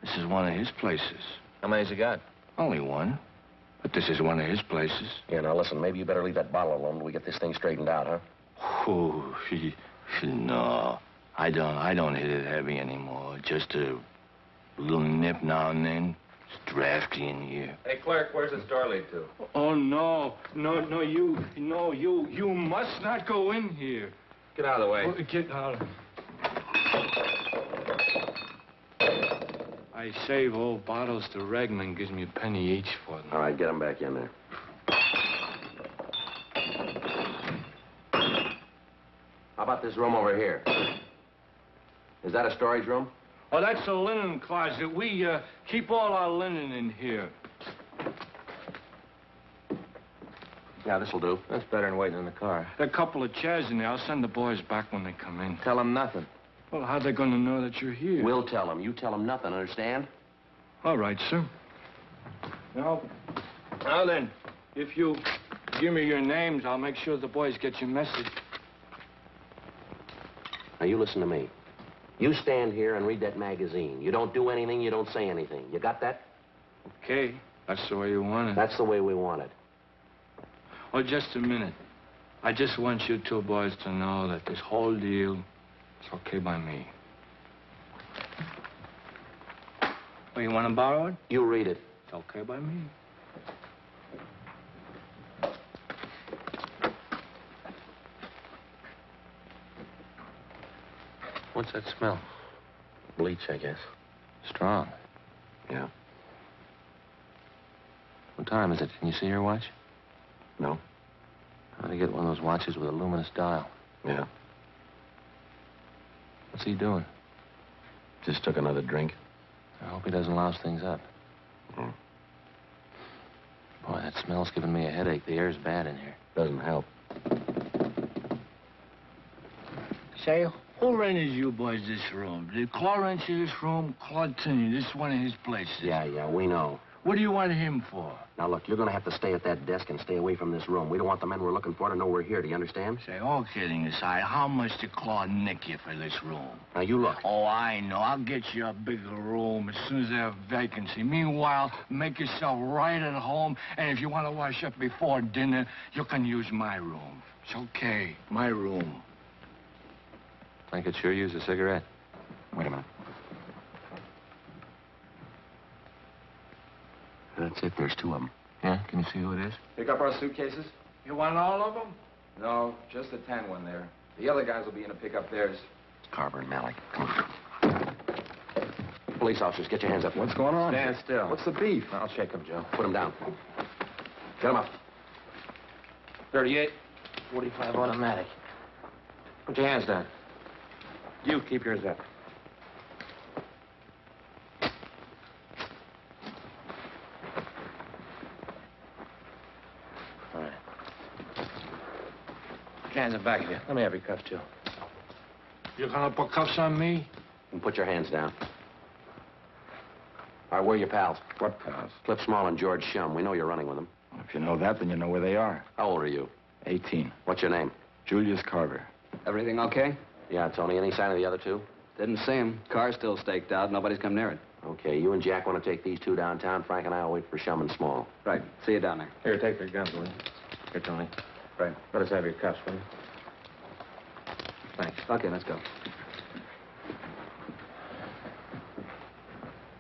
This is one of his places. How many's you got? Only one. But this is one of his places. Yeah, now listen, maybe you better leave that bottle alone till we get this thing straightened out, huh? Oh, no. I don't hit it heavy anymore. Just a little nip now and then. It's drafty in here. Hey, clerk, where's this door lead to? Oh, no, you must not go in here. Get out of the way. Oh, get out. I save old bottles to Regman, gives me a penny each for them. All right, get them back in there. How about this room over here? Is that a storage room? Oh, that's a linen closet. We keep all our linen in here. Yeah, this'll do. That's better than waiting in the car. There are a couple of chairs in there. I'll send the boys back when they come in. Tell them nothing. Well, how are they going to know that you're here? We'll tell them. You tell them nothing, understand? All right, sir. Now then, if you give me your names, I'll make sure the boys get your message. Now, you listen to me. You stand here and read that magazine. You don't do anything, you don't say anything. You got that? Okay. That's the way you want it. That's the way we want it. Oh, just a minute. I just want you two boys to know that this whole deal is okay by me. Oh, you want to borrow it? You read it. It's okay by me. What's that smell? Bleach, I guess. Strong. Yeah. What time is it? Can you see your watch? No. I ought to get one of those watches with a luminous dial. Yeah. What's he doing? Just took another drink. I hope he doesn't louse things up. Mm. Boy, that smell's giving me a headache. The air's bad in here. Doesn't help. Say, who rented you boys this room? Did Claude rent you this room? Claude Tinney, this is one of his places. Yeah, we know. What do you want him for? Now, look, you're going to have to stay at that desk and stay away from this room. We don't want the men we're looking for to know we're here. Do you understand? Say, all kidding aside, how much did Claude nick you for this room? Now, you look. Oh, I know. I'll get you a bigger room as soon as there's a vacancy. Meanwhile, make yourself right at home, and if you want to wash up before dinner, you can use my room. It's okay. My room. I could sure use a cigarette. Wait a minute. That's it. There's two of them. Yeah? Can you see who it is? Pick up our suitcases? You want all of them? No, just the tan one there. The other guys will be in to pick up theirs. Carver and Malik. Come on. Police officers, get your hands up. What's going on? Stand still. What's the beef? I'll shake them, Joe. Put them down. Get them up. 38. 45 automatic. Put your hands down. You keep yours up. All right. Put your hands in back of you. Let me have your cuffs, too. You're gonna put cuffs on me? And put your hands down. All right, where are your pals? What pals? Cliff Small and George Shum. We know you're running with them. If you know that, then you know where they are. How old are you? 18. What's your name? Julius Carver. Everything okay? Yeah, Tony. Any sign of the other two? Didn't see him. Car's still staked out. Nobody's come near it. Okay, you and Jack want to take these two downtown. Frank and I will wait for Shum and Small. Right. See you down there. Here, take their guns, will you? Here, Tony. Right. Let us have your cuffs, will you? Thanks. Okay, let's go.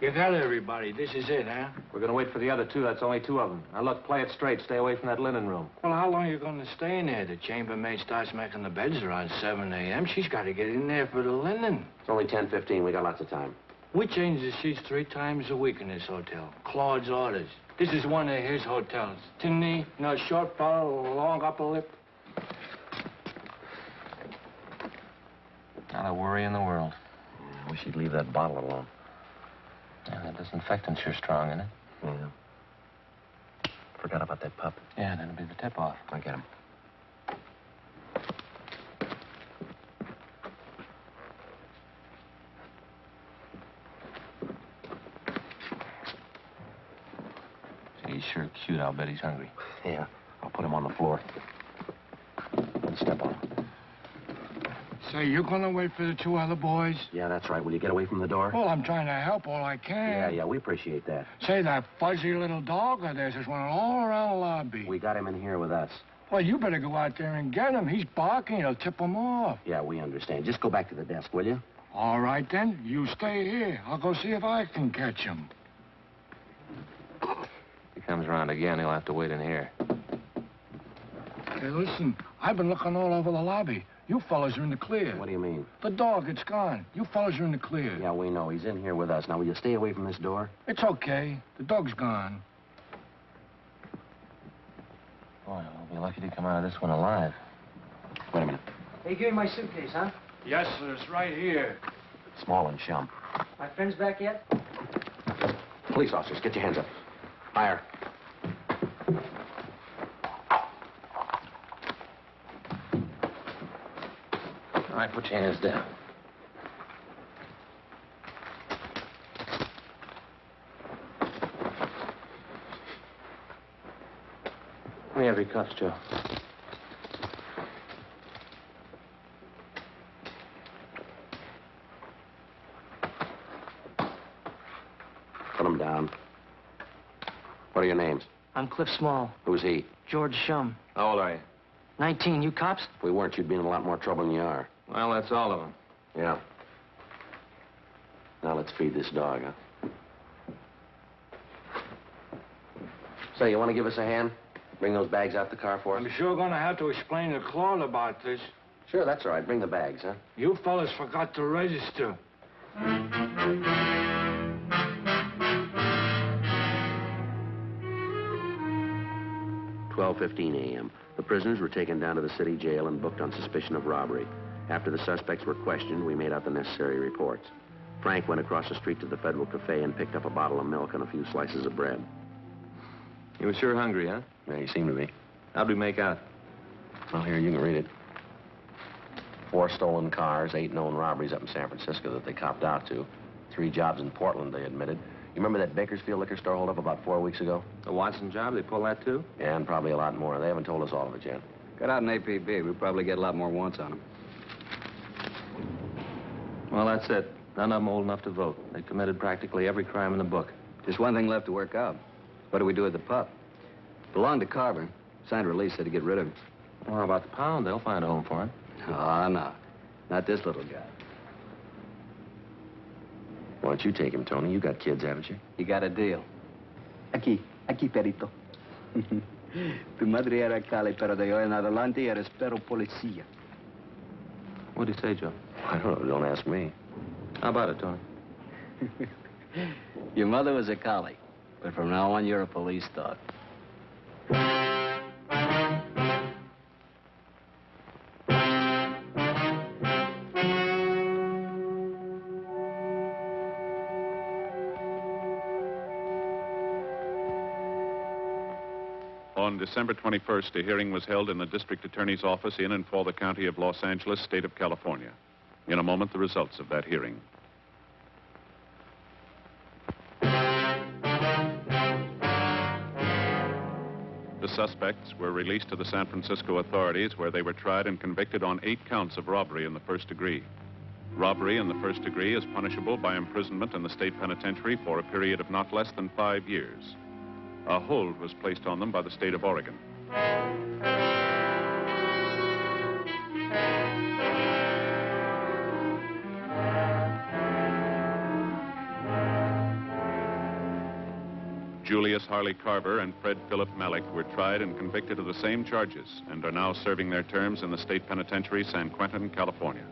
You got everybody. This is it, huh? We're going to wait for the other two. That's only two of them. Now, look, play it straight. Stay away from that linen room. Well, how long are you going to stay in there? The chambermaid starts making the beds around 7 a.m. She's got to get in there for the linen. It's only 10:15. We got lots of time. We change the sheets 3 times a week in this hotel. Claude's orders. This is one of his hotels. Tinney, short fellow, long upper lip. Not a worry in the world. I wish you'd leave that bottle alone. Yeah, that disinfectant's sure strong, isn't it? Yeah. Forgot about that pup. Yeah, that'll be the tip-off. I'll get him. He's sure cute. I'll bet he's hungry. Yeah, I'll put him on the floor. Step on him. Say, you gonna wait for the two other boys? Yeah, that's right. Will you get away from the door? Well, I'm trying to help all I can. Yeah, we appreciate that. Say, that fuzzy little dog of theirs is running all around the lobby. We got him in here with us. Well, you better go out there and get him. He's barking. He'll tip him off. Yeah, we understand. Just go back to the desk, will you? All right, then. You stay here. I'll go see if I can catch him. If he comes around again, he'll have to wait in here. Hey, listen. I've been looking all over the lobby. You fellas are in the clear. What do you mean? The dog, it's gone. You fellas are in the clear. Yeah, we know. He's in here with us. Now, will you stay away from this door? It's okay. The dog's gone. Boy, we'll be lucky to come out of this one alive. Wait a minute. Hey, give me my suitcase, huh? Yes, sir. It's right here. Small and chum. My friends back yet? Police officers, get your hands up. Fire. All right, put your hands down. Let me have your cuffs, Joe. Put them down. What are your names? I'm Cliff Small. Who's he? George Shum. How old are you? 19. You cops? If we weren't, you'd be in a lot more trouble than you are. Well, that's all of them. Yeah. Now let's feed this dog, huh? Say, you want to give us a hand? Bring those bags out the car for us? I'm sure gonna have to explain to Claude about this. Sure, that's all right. Bring the bags, huh? You fellas forgot to register. 12:15 a.m. The prisoners were taken down to the city jail and booked on suspicion of robbery. After the suspects were questioned, we made out the necessary reports. Frank went across the street to the Federal Cafe and picked up a bottle of milk and a few slices of bread. You were sure hungry, huh? Yeah, you seem to be. How'd we make out? Well, here, you can read it. 4 stolen cars, 8 known robberies up in San Francisco that they copped out to. 3 jobs in Portland, they admitted. You remember that Bakersfield liquor store holdup about 4 weeks ago? The Watson job, they pull that too? Yeah, and probably a lot more. They haven't told us all of it yet. Got out in APB. We'll probably get a lot more wants on them. Well, that's it. None of them old enough to vote. They committed practically every crime in the book. Just one thing left to work out. What do we do with the pup? Belonged to Carver. Signed a release, said to get rid of him. Well, how about the pound? They'll find a home for him. Oh, no. Not this little guy. Why don't you take him, Tony? You got kids, haven't you? You got a deal. Aquí, perito. Tu madre era Cali, pero de hoy en adelante eres perro policía. What'd he say, Joe? I don't know. Don't ask me. How about it, Tony? Your mother was a collie, but from now on, you're a police dog. On December 21st, a hearing was held in the district attorney's office in and for the county of Los Angeles, state of California. In a moment, the results of that hearing. The suspects were released to the San Francisco authorities, where they were tried and convicted on 8 counts of robbery in the first degree. Robbery in the first degree is punishable by imprisonment in the state penitentiary for a period of not less than 5 years. A hold was placed on them by the state of Oregon. Julius Harley Carver and Fred Philip Malik were tried and convicted of the same charges and are now serving their terms in the state penitentiary, San Quentin, California.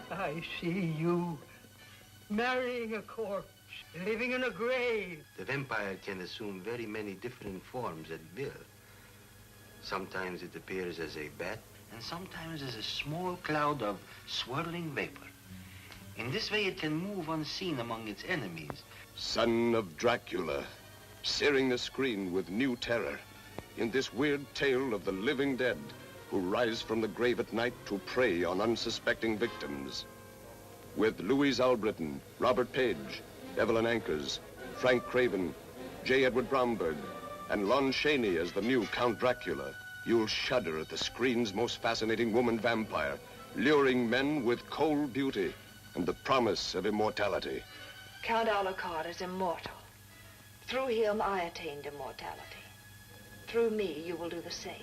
I see you marrying a corpse, living in a grave. The vampire can assume very many different forms at will. Sometimes it appears as a bat, and sometimes as a small cloud of swirling vapor. In this way, it can move unseen among its enemies. Son of Dracula, searing the screen with new terror in this weird tale of the living dead who rise from the grave at night to prey on unsuspecting victims. With Louise Albritton, Robert Page, Evelyn Ankers, Frank Craven, J. Edward Bromberg, and Lon Chaney as the new Count Dracula, you'll shudder at the screen's most fascinating woman vampire, luring men with cold beauty and the promise of immortality. Count Alucard is immortal. Through him, I attained immortality. Through me, you will do the same.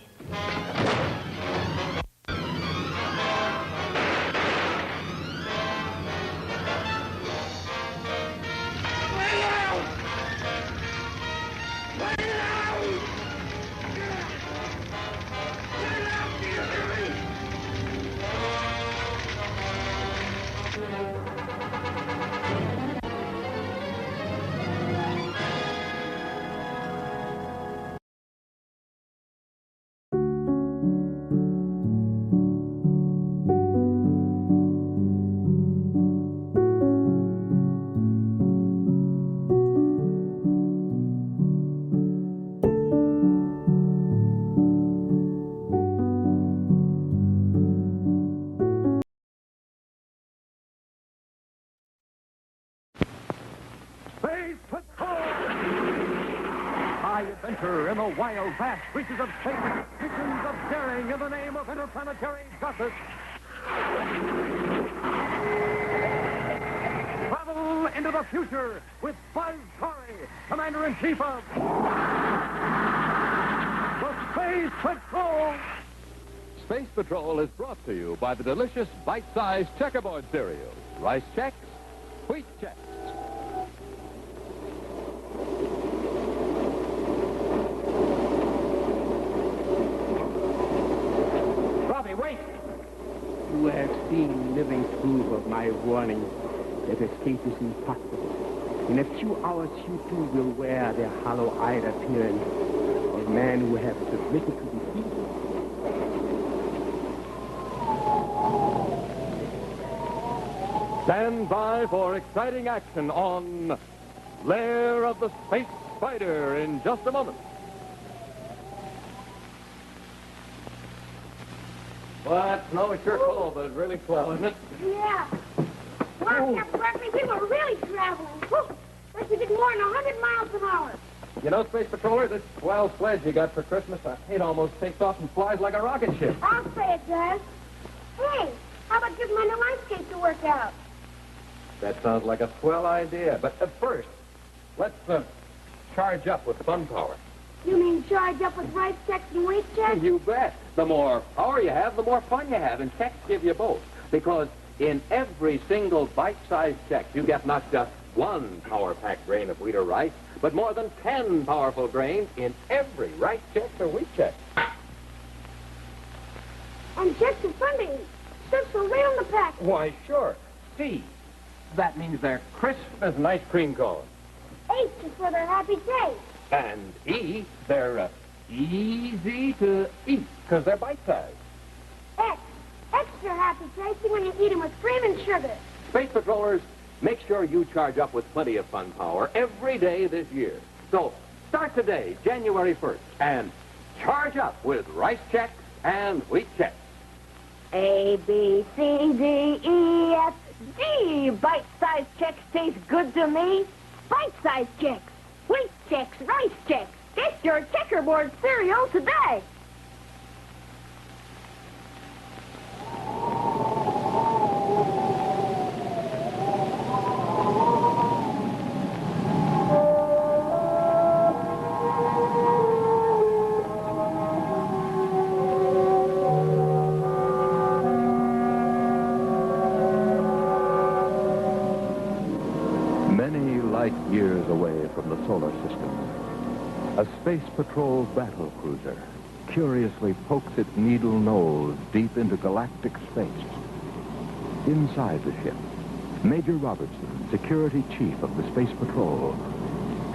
Adventure in the wild, vast reaches of space, visions of daring in the name of interplanetary justice. Travel into the future with Buzz Corey, Commander-in-Chief of the Space Patrol. Space Patrol is brought to you by the delicious bite-sized checkerboard cereal. Rice Chex, Wheat Chex. Wait! You have seen living proof of my warning that escape is impossible. In a few hours, you too will wear the hollow-eyed appearance of men who have submitted to defeat. Stand by for exciting action on Lair of the Space Spider in just a moment. What? No, it's sure cold, but it's really swell, isn't it? Yeah. Wow, Captain Berkeley, we were really traveling. Whew. Like we did more than 100 miles an hour. You know, Space Patroller, this swell sledge you got for Christmas, it almost takes off and flies like a rocket ship. I'll say it does. Hey, how about giving my new ice skate to work out? That sounds like a swell idea. But first, let's charge up with fun power. You mean charge up with rice checks and wheat checks? You bet. The more power you have, the more fun you have, and checks give you both. Because in every single bite-sized check, you get not just one power-packed grain of wheat or rice, but more than 10 powerful grains in every rice check or wheat check. And checks are fun to eat. Chips are right on the pack. Why, sure. C. That means they're crisp as an ice cream cone. H is for their happy taste. And E, they're easy to eat, because they're bite-sized. X, extra happy tasting when you eat them with cream and sugar. Space Patrollers, make sure you charge up with plenty of fun power every day this year. So, start today, January 1st, and charge up with rice checks and wheat checks. A, B, C, D, E, F, G. Bite-sized checks taste good to me. Bite-sized checks, wheat checks, rice checks. Get your checkerboard cereal today. years away from the solar system. A Space Patrol battle cruiser curiously pokes its needle nose deep into galactic space. Inside the ship, Major Robertson, security chief of the Space Patrol,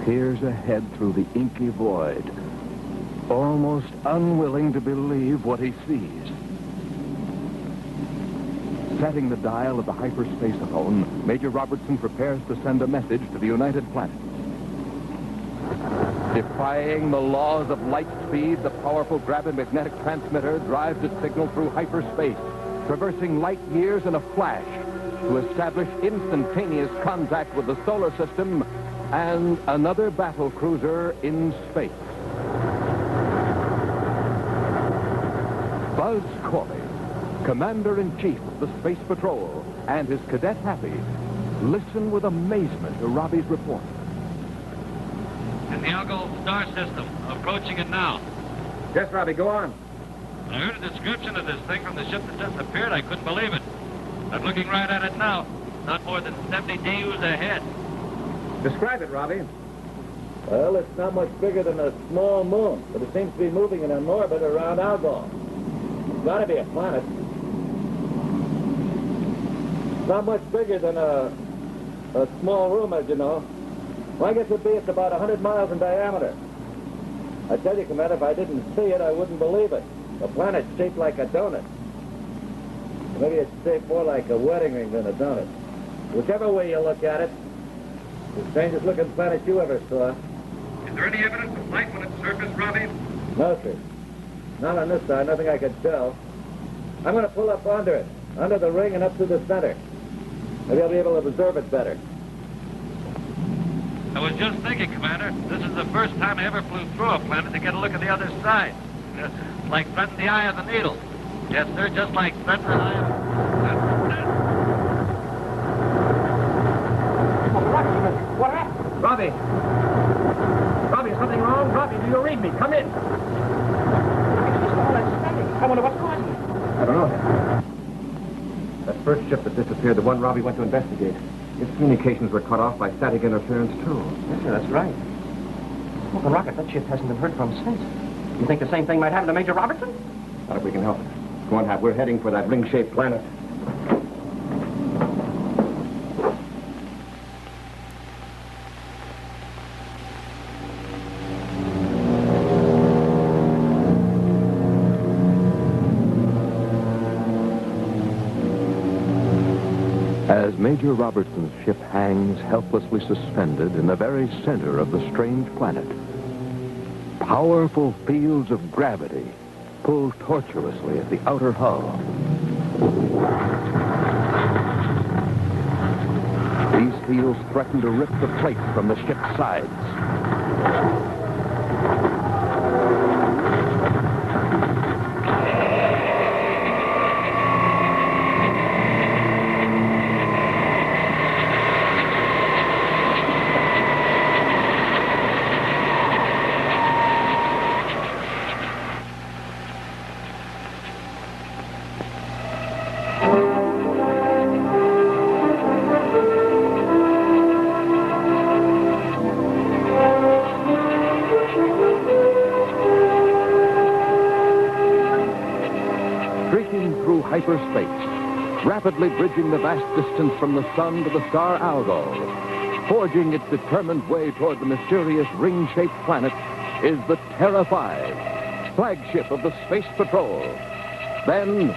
peers ahead through the inky void, almost unwilling to believe what he sees. Setting the dial of the hyperspaceophone, Major Robertson prepares to send a message to the United Planets. Defying the laws of light speed, the powerful gravimagnetic transmitter drives its signal through hyperspace, traversing light years in a flash to establish instantaneous contact with the solar system and another battle cruiser in space. Buzz Corley, Commander-in-Chief of the Space Patrol, and his cadet Happy listen with amazement to Robbie's report. Santiago star system, approaching it now. Yes, Robbie, go on. I heard a description of this thing from the ship that just appeared. I couldn't believe it. I'm looking right at it now. Not more than 70 days ahead. Describe it, Robbie. Well, it's not much bigger than a small moon, but it seems to be moving in an orbit around Algol. It's got to be a planet. It's not much bigger than a small room, as you know. Well, I guess it's about 100 miles in diameter. I tell you, Commander, if I didn't see it, I wouldn't believe it. The planet's shaped like a donut. Maybe it's shaped more like a wedding ring than a donut. Whichever way you look at it, it's the strangest looking planet you ever saw. Is there any evidence of light when it surfaced, Robbie? No, sir. Not on this side, nothing I could tell. I'm going to pull up under it, under the ring and up to the center. Maybe I'll be able to observe it better. I was just thinking, Commander, this is the first time I ever flew through a planet to get a look at the other side. It's like threading the eye of the needle. Yes, sir, just like threading the eye of... What happened? Robbie! Robbie, is something wrong? Robbie, do you read me? Come in. I wonder what's causing it. I don't know. That first ship that disappeared, the one Robbie went to investigate, its communications were cut off by static interference, too. Yes, sir, that's right. Smoking Rocket, that ship hasn't been heard from since. You think the same thing might happen to Major Robertson? Not if we can help it. Go on, Hap. We're heading for that ring-shaped planet. As Major Robertson's ship hangs helplessly suspended in the very center of the strange planet, powerful fields of gravity pull tortuously at the outer hull. These fields threaten to rip the plate from the ship's sides. Hyperspace, rapidly bridging the vast distance from the sun to the star Algol, forging its determined way toward the mysterious ring-shaped planet, is the Terra 5, flagship of the Space Patrol. Then,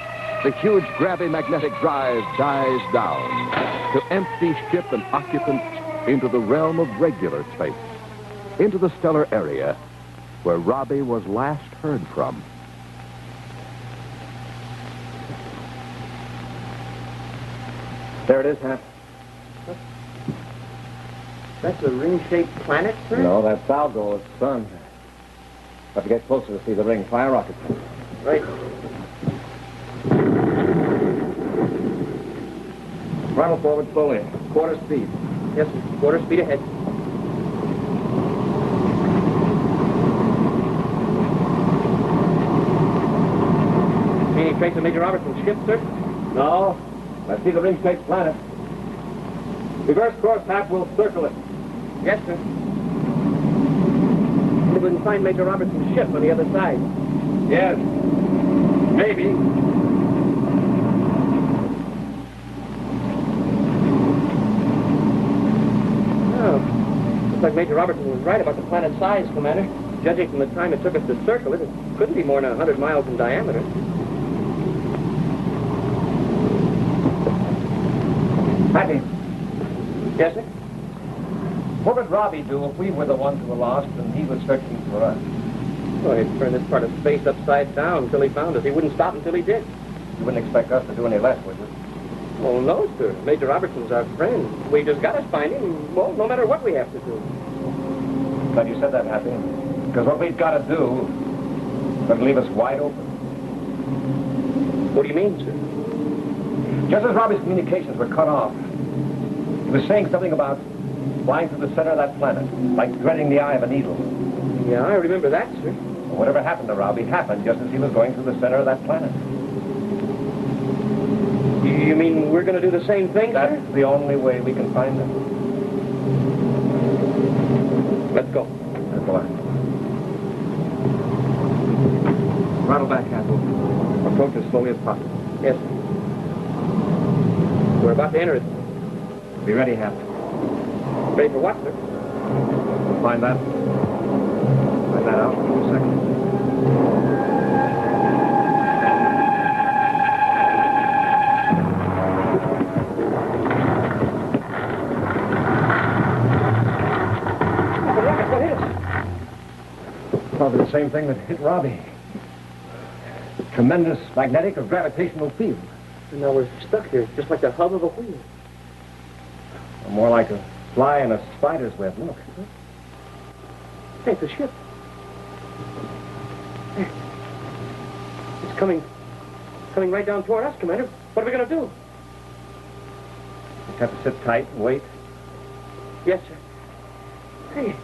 the huge gravimagnetic drive dies down to empty ship and occupants into the realm of regular space, into the stellar area where Robbie was last heard from. There it is, Hap. That's a ring-shaped planet, sir? No, that's Algol, its sun. Have to get closer to see the ring. Fire rockets. Right. Throttle forward slowly. Quarter speed. Yes, sir. Quarter speed ahead. See any trace of Major Robertson's ship, sir? No. I see the ring-shaped planet. Reverse course, Hap. We'll circle it. Yes, sir. We wouldn't find Major Robertson's ship on the other side. Yes. Maybe. Oh. Looks like Major Robertson was right about the planet's size, Commander. Judging from the time it took us to circle it, it couldn't be more than 100 miles in diameter. Patty. Yes, sir? What would Robbie do if we were the ones who were lost and he was searching for us? Well, he'd turn this part of space upside down until he found us. He wouldn't stop until he did. You wouldn't expect us to do any less, would you? Oh, no, sir. Major Robertson's our friend. We just got to find him, well, no matter what we have to do. Glad you said that, Happy. Because what we've got to do would leave us wide open. What do you mean, sir? Just as Robbie's communications were cut off, he was saying something about flying through the center of that planet, like threading the eye of a needle. Yeah, I remember that, sir. Well, whatever happened to Robbie happened just as he was going through the center of that planet. You mean we're going to do the same thing, That's sir? the only way we can find him. Let's go. Let's go on. Throttle back, Happy. Approach as slowly as possible. Yes, sir. We're about to enter it. Be ready, Happy. Ready for what, sir? We'll find that out in a second. What hit us? Probably the same thing that hit Robbie. Tremendous magnetic or gravitational field. And now we're stuck here, just like the hub of a wheel. Or more like a fly in a spider's web. Look. Hey, it's a ship. There. It's coming right down toward us, Commander. What are we going to do? Just have to sit tight and wait. Yes, sir. Hey,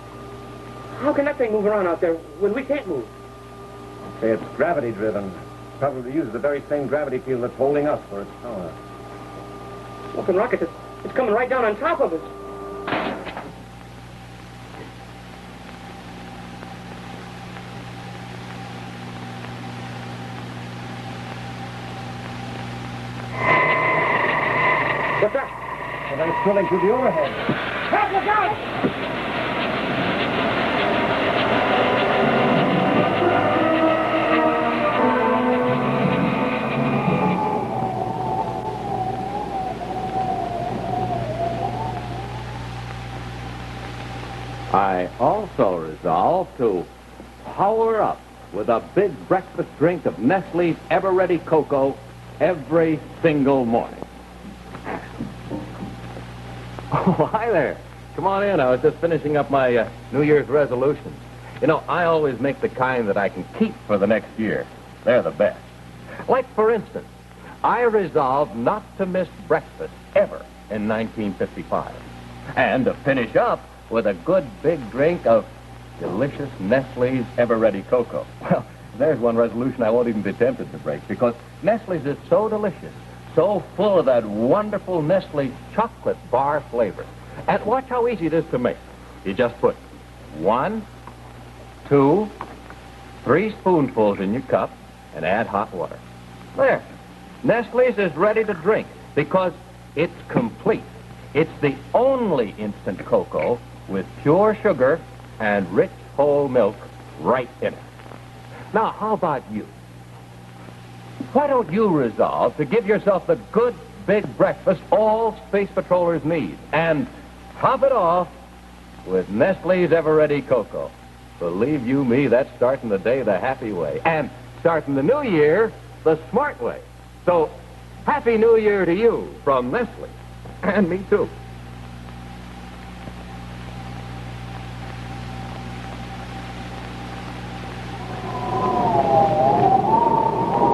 how can that thing move around out there when we can't move? I'd say it's gravity-driven. Probably uses the very same gravity field that's holding us for its power. Smoking rocket, it's coming right down on top of us. What's that? Well, they're drilling through the overhead. Help, look out! I also resolved to power up with a big breakfast drink of Nestle's Ever-Ready Cocoa every single morning. Oh, hi there. Come on in. I was just finishing up my New Year's resolutions. You know, I always make the kind that I can keep for the next year. They're the best. Like, for instance, I resolved not to miss breakfast ever in 1955. And to finish up with a good big drink of delicious Nestle's Ever-Ready Cocoa. Well, there's one resolution I won't even be tempted to break, because Nestle's is so delicious, so full of that wonderful Nestle chocolate bar flavor. And watch how easy it is to make. You just put 1, 2, 3 spoonfuls in your cup and add hot water. There. Nestle's is ready to drink because it's complete. It's the only instant cocoa with pure sugar and rich whole milk right in it. Now, how about you? Why don't you resolve to give yourself the good big breakfast all space patrollers need and top it off with Nestle's Ever-Ready Cocoa? Believe you me, that's starting the day the happy way and starting the new year the smart way. So, Happy New Year to you from Nestle. And me too.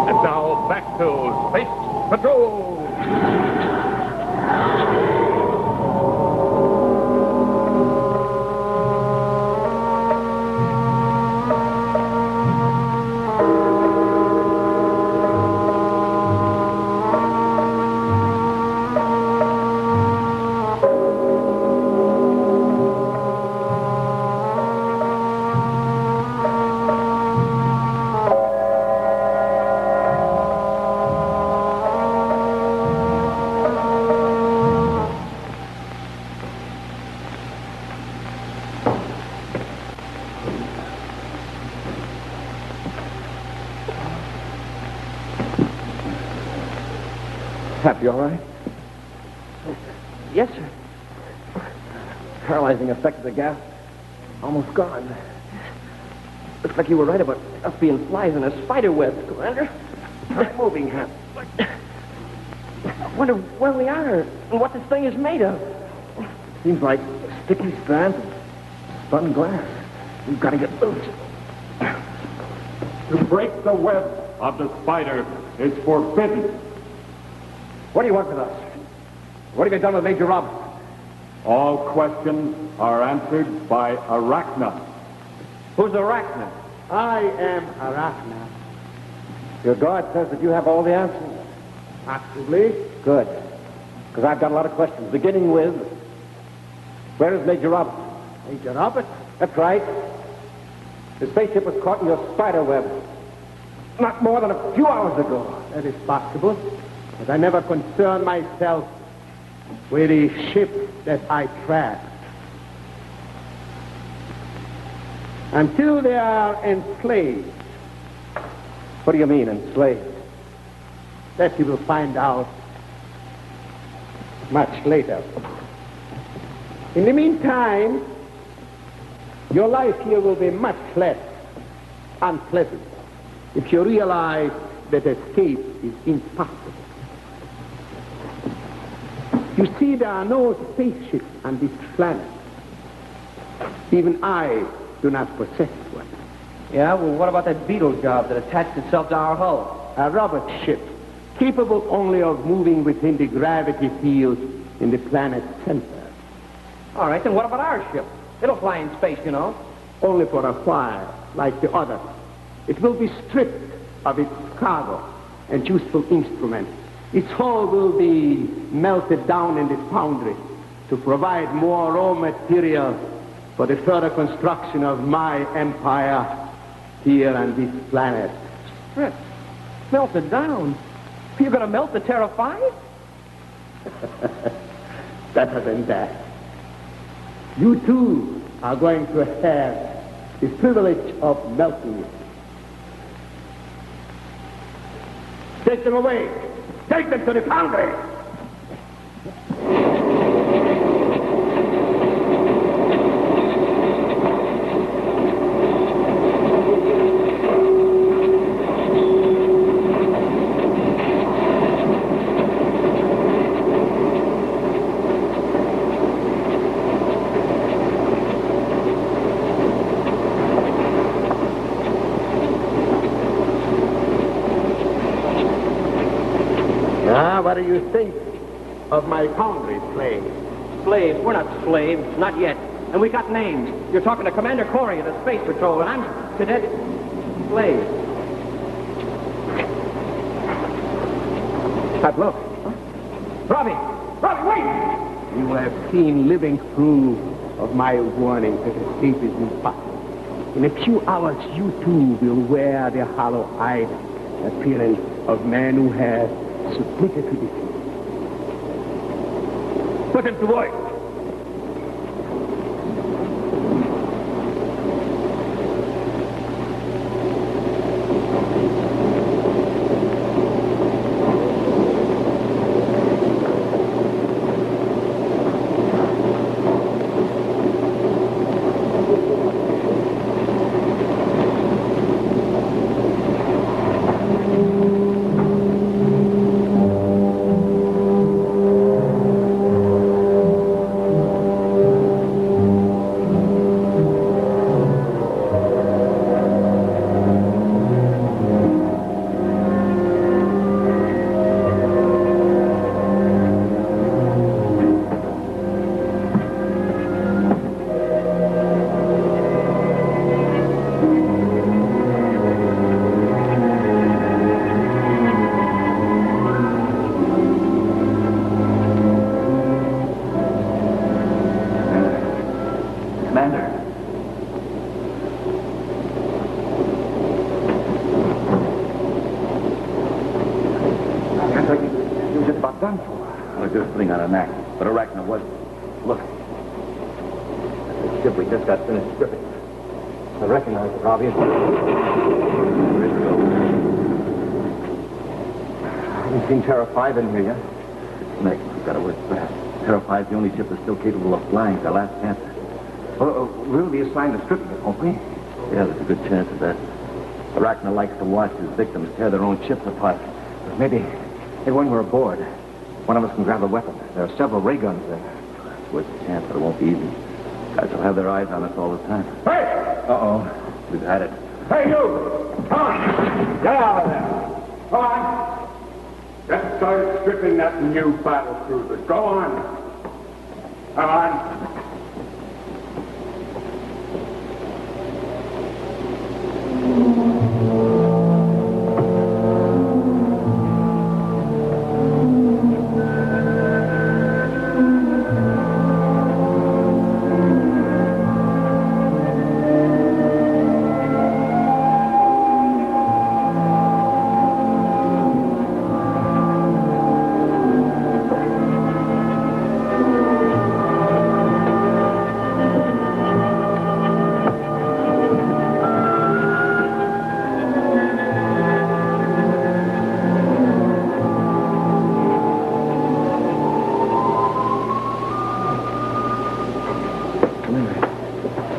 And now back to Space Patrol. Hap, you all right? Yes, sir. Paralyzing effect of the gas. Almost gone. Looks like you were right about us being flies in a spider web, Commander. Try moving, Hap. I wonder where we are and what this thing is made of. Seems like sticky strands of spun glass. We've got to get loose. To break the web of the spider is forbidden. What do you want with us? What have you done with Major Roberts? All questions are answered by Arachna. Who's Arachna? I am Arachna. Your guard says that you have all the answers. Possibly. Good. Because I've got a lot of questions, beginning with, where is Major Roberts? Major Roberts? That's right. The spaceship was caught in your spider web not more than a few hours ago. That is possible. But I never concern myself with the ship that I track. Until they are enslaved. What do you mean, enslaved? That you will find out much later. In the meantime, your life here will be much less unpleasant if you realize that escape is impossible. You see, there are no spaceships on this planet. Even I do not possess one. Yeah, well, what about that beetle job that attached itself to our hull? A robot ship, capable only of moving within the gravity field in the planet's center. All right, then what about our ship? It'll fly in space, you know. Only for a while, like the others. It will be stripped of its cargo and useful instruments. Its hull will be melted down in the foundry to provide more raw material for the further construction of my empire here on this planet. Stripped? Melted down? You're going to melt the Terra 5? Better than that. You too are going to have the privilege of melting it. Take them away. Take them to the foundry. What do you think of my foundry slaves? Slaves? We're not slaves. Not yet. And we got names. You're talking to Commander Corey of the Space Patrol, and I'm Cadet Slave. But look. Huh? Robbie! Robbie, wait! You have seen living proof of my warning that escape is impossible. In a few hours, you too will wear the hollow-eyed appearance of man who has submitted to defeat. Put him to work. But Arachna wasn't. Look. The ship we just got finished stripping. I recognize it, Robbie. I haven't seen Terra 5 in here yet. Next, we've got to work fast. Terrify is the only ship that's still capable of flying. It's our last chance. We'll be assigned to stripping it, won't we? Yeah, there's a good chance of that. Arachna likes to watch his victims tear their own ships apart. Maybe when we're aboard, one of us can grab a weapon. There are several ray guns there. It's worth a chance, but it won't be easy. Guys will have their eyes on us all the time. Hey! Uh-oh. We've had it. Hey, you! Come on! Get out of there! Come on! Let's start stripping that new battle cruiser. Go on! Come on!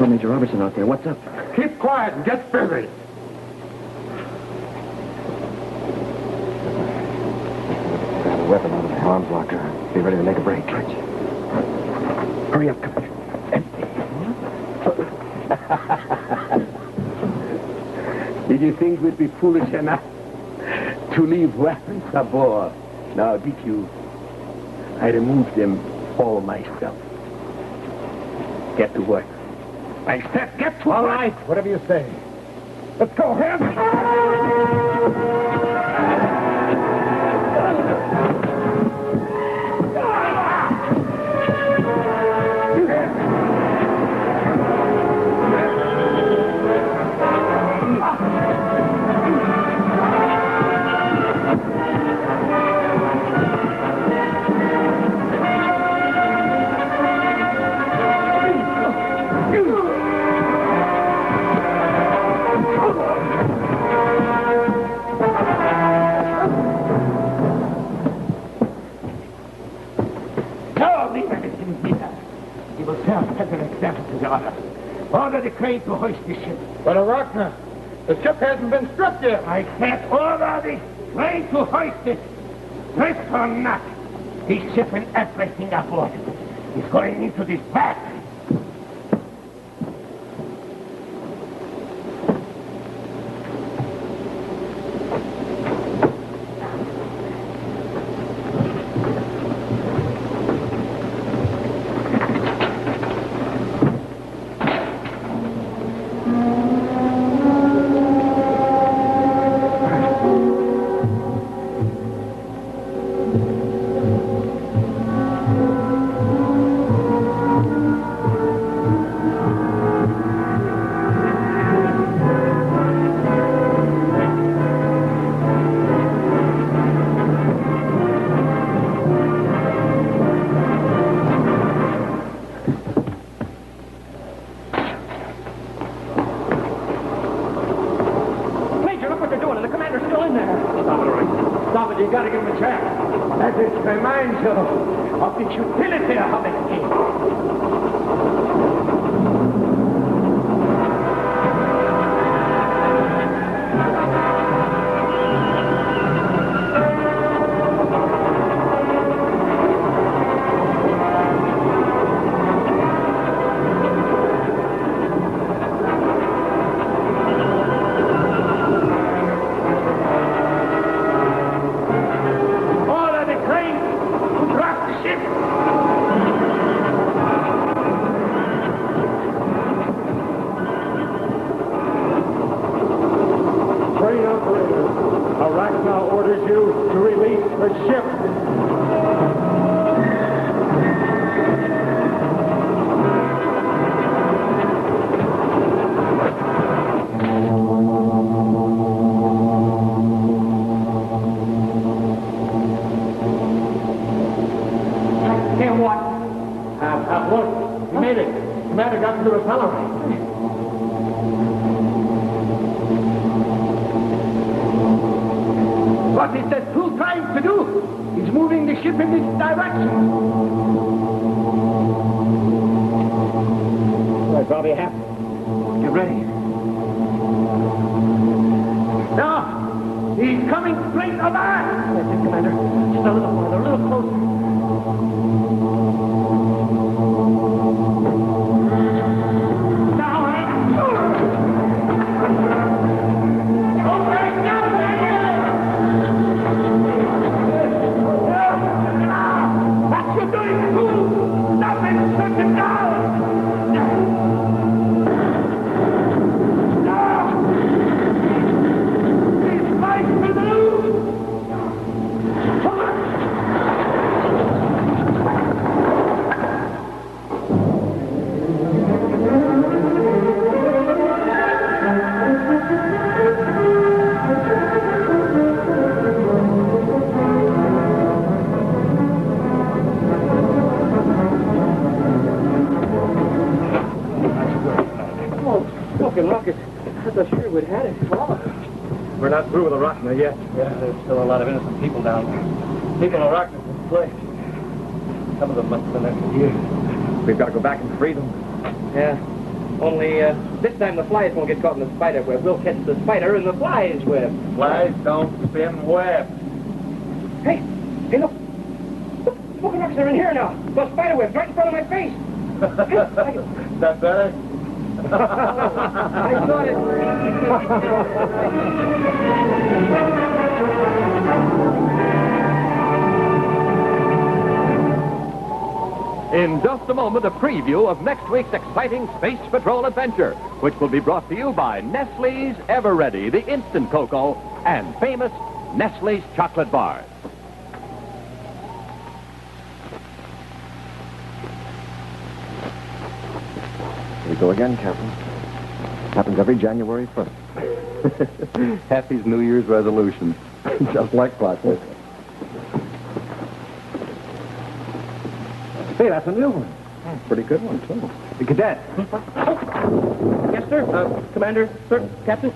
Major Robertson out there. What's up? Keep quiet and get busy. Grab a weapon out of the arms locker. Be ready to make a break. Hurry up, Commander. Did you think we'd be foolish enough to leave weapons aboard? Now, did you? I removed them all myself. Get to work. I said get to work. All right, whatever you say. Let's go, Ham. Order the crane to hoist the ship. But Arachna, the ship hasn't been stripped yet. I said order the crane to hoist it. Stripped or not, he's shipping everything aboard. He's going into this vat. You gotta give him a chance. That is reminds you of the futility of it. Arachna orders you to release the ship. Hey, what? Look, he made it. The commander got to the repeller. What is that fool trying to do? It's moving the ship in this direction. Well, Bobby, happy. Get ready. Now, he's coming straight aback. That's it, Commander. Just a little farther, a little closer. We're not through with the Rockner yet. Yeah, there's still a lot of innocent people down there. People in Rockner in place. Some of them must have been there for years. We've got to go back and free them. Yeah. Only this time the flies won't get caught in the spider web. We'll catch the spider in the flies web. Flies don't spin web. Hey, look. Look, smoking rocks are in here now. Those spider webs right in front of my face. Is that better? I thought it. In just a moment, a preview of next week's exciting Space Patrol adventure, which will be brought to you by Nestle's Ever Ready, the instant cocoa, and famous Nestle's chocolate bars. Here we go again, Captain. Happens every January 1st. Happy's New Year's resolution. Just like clockwork. Hey, that's a new one. Pretty good one, too. The cadet. Yes, sir. Commander, sir, Captain.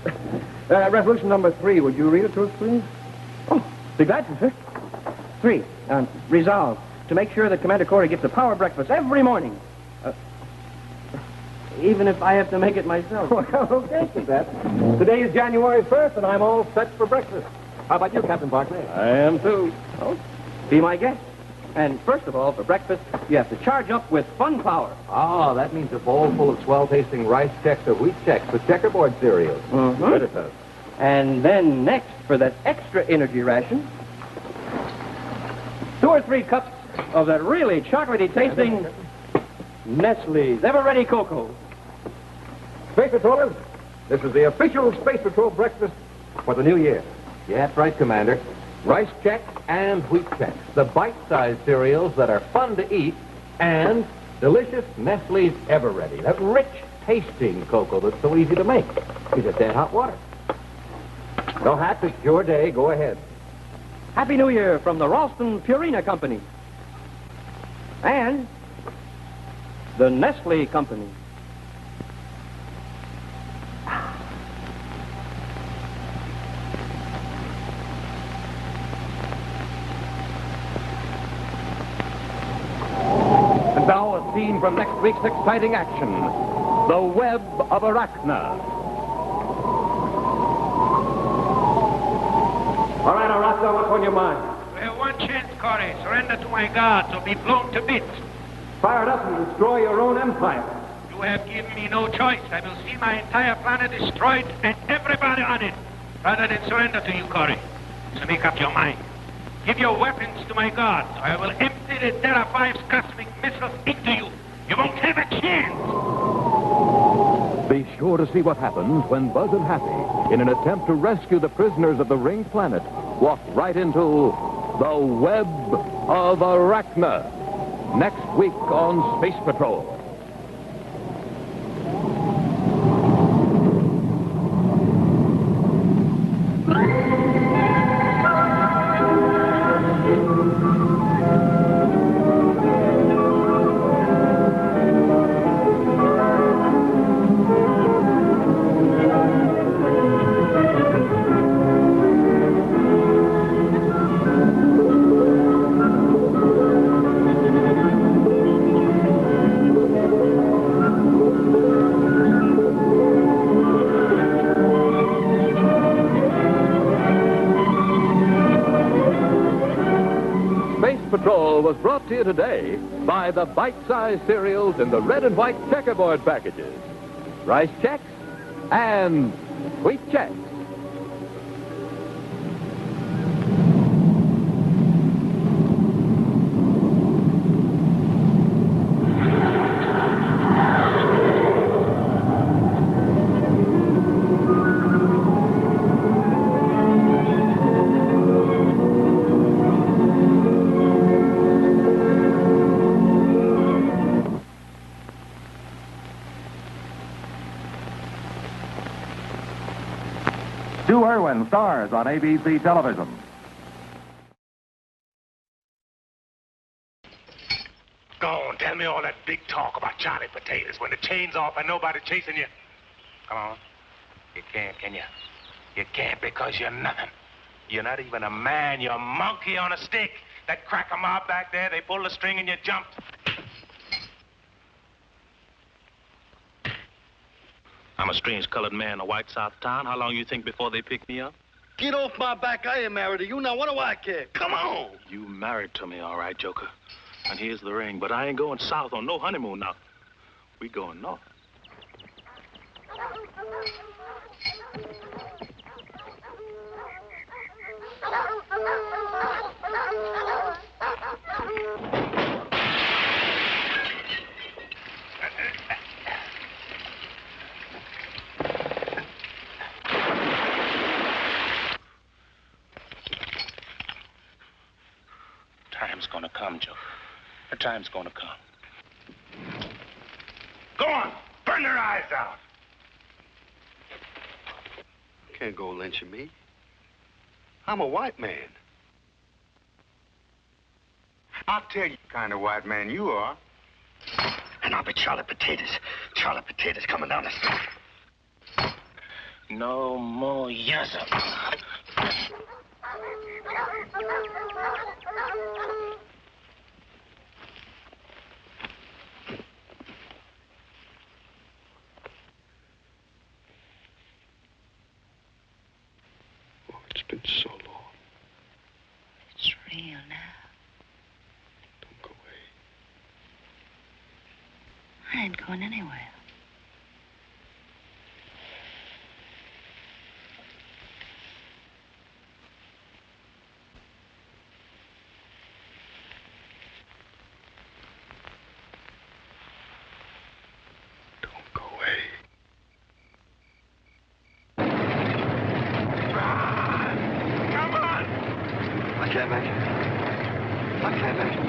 Resolution number 3. Would you read it to us, please? Oh, be glad to, sir. 3. Resolve to make sure that Commander Corey gets a power breakfast every morning. Even if I have to make it myself. Well, okay, Cadet. Today is January 1st, and I'm all set for breakfast. How about you, Captain Barclay? I am, too. Oh, be my guest. And first of all, for breakfast, you have to charge up with fun power. Ah, that means a bowl full of swell-tasting rice checks or wheat checks with checkerboard cereals. Mm-hmm. Good it does. And then next, for that extra energy ration, 2 or 3 cups of that really chocolatey-tasting Nestle's Ever Ready cocoa. Space Patrollers, this is the official Space Patrol breakfast for the new year. Yeah, that's right, Commander. Rice checks and wheat checks. The bite-sized cereals that are fun to eat and delicious Nestle's Ever Ready. That rich, tasting cocoa that's so easy to make. You just add hot water. No hats, it's your day. Go ahead. Happy New Year from the Ralston Purina Company. And the Nestle Company. And now a scene from next week's exciting action, The Web of Arachna. All right, Arachna, what's on your mind? We have one chance, Corey. Surrender to my guards or be blown to bits. Fire it up and destroy your own empire. You have given me no choice. I will see my entire planet destroyed and everybody on it, rather than surrender to you, Corey. So make up your mind. Give your weapons to my guards, or I will empty the Terra 5's cosmic missiles into you. You won't have a chance. Be sure to see what happens when Buzz and Happy, in an attempt to rescue the prisoners of the ringed planet, walk right into the Web of Arachna. Next week on Space Patrol. Patrol was brought to you today by the bite-sized cereals in the red and white checkerboard packages. Rice Chex and Sweet Chex. Stu Irwin stars on ABC television. Go on, tell me all that big talk about Charlie Potatoes when the chain's off and nobody chasing you. Come on. You can't, can you? You can't because you're nothing. You're not even a man. You're a monkey on a stick. That cracker mob back there, they pulled the string and you jumped. I'm a strange colored man in a white South town. How long you think before they pick me up? Get off my back. I ain't married to you. Now, what do I care? Come on. You married to me, all right, Joker. And here's the ring. But I ain't going south on no honeymoon now. We going north. Time's gonna come, Joe. The time's gonna come. Go on! Burn their eyes out! Can't go lynching me. I'm a white man. I'll tell you what kind of white man you are. And I'll be Charlie Potatoes. Charlie Potatoes coming down the street. No more yasser. It's been so long. It's real now. Don't go away. I ain't going anywhere. Don't go away. I can't make it. I can't make it.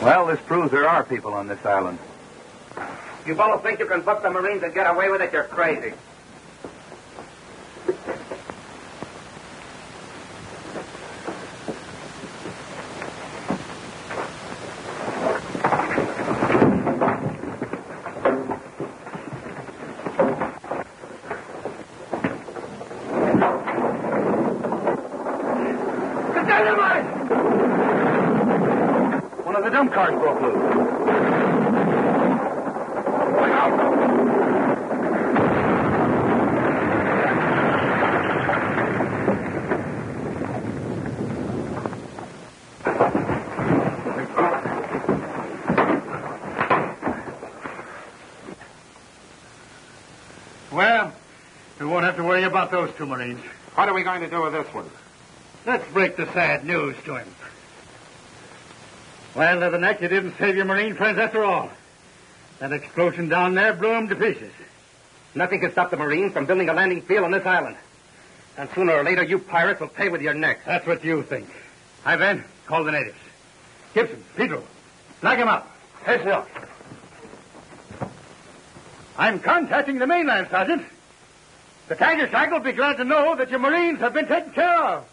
Well, this proves there are people on this island. You fellows think you can book the Marines and get away with it? You're crazy. One of the dump cars broke loose. Well, we won't have to worry about those two Marines. What are we going to do with this one? Let's break the sad news to him. Well, Leatherneck, you didn't save your Marine friends after all. That explosion down there blew them to pieces. Nothing can stop the Marines from building a landing field on this island. And sooner or later, you pirates will pay with your necks. That's what you think. Hi, Ben. Call the natives. Gibson, Pedro, flag him up. Yes, sir. I'm contacting the mainland, Sergeant. The Tiger Shark will be glad to know that your Marines have been taken care of.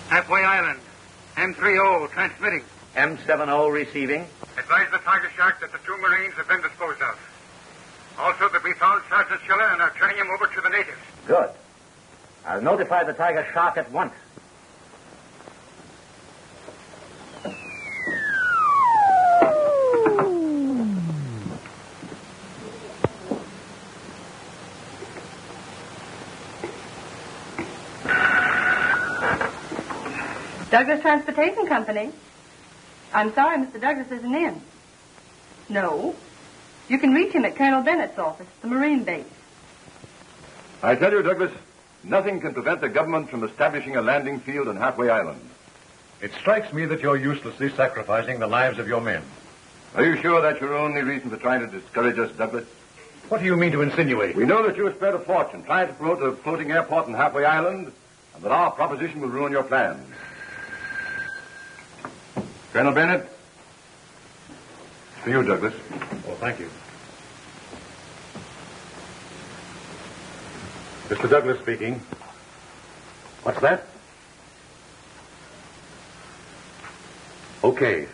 Halfway Island. M30 transmitting. M70 receiving. Advise the Tiger Shark that the two Marines have been disposed of. Also, that we found Sergeant Schiller and are turning him over to the natives. Good. I'll notify the Tiger Shark at once. Douglas Transportation Company. I'm sorry Mr. Douglas isn't in. No. You can reach him at Colonel Bennett's office, the Marine base. I tell you, Douglas, nothing can prevent the government from establishing a landing field on Halfway Island. It strikes me that you're uselessly sacrificing the lives of your men. Are you sure that's your only reason for trying to discourage us, Douglas? What do you mean to insinuate? We know that you have spent a fortune trying to promote a floating airport on Halfway Island, and that our proposition will ruin your plans. Colonel Bennett? For you, Douglas. Oh, thank you. Mr. Douglas speaking. What's that? Okay.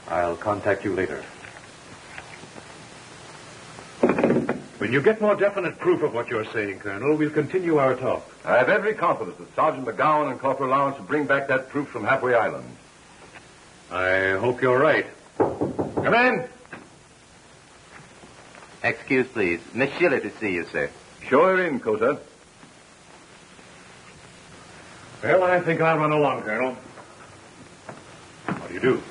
I'll contact you later. When you get more definite proof of what you're saying, Colonel, we'll continue our talk. I have every confidence that Sergeant McGowan and Corporal Lawrence will bring back that proof from Halfway Island. I hope you're right. Come in. Excuse, please. Miss Schiller to see you, sir. Show her in, Cota. Well, I think I'll run along, Colonel. How do you do?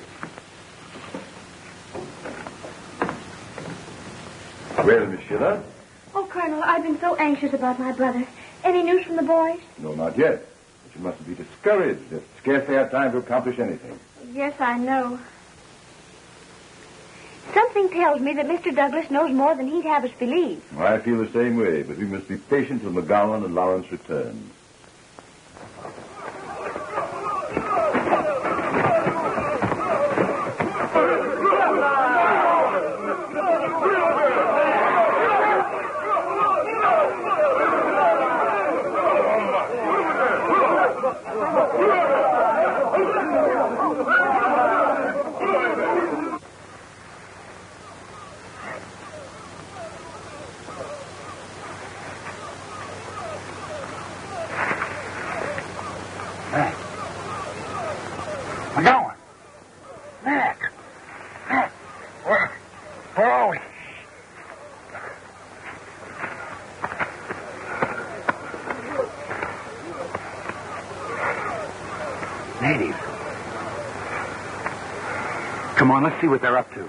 Well, Miss Schiller? Oh, Colonel, I've been so anxious about my brother. Any news from the boys? No, not yet. But you mustn't be discouraged. They've scarcely had time to accomplish anything. Yes, I know. Something tells me that Mr. Douglas knows more than he'd have us believe. I feel the same way, but we must be patient till McGowan and Lawrence return. McGowan. Mac. Where are we? Natives. Come on, let's see what they're up to.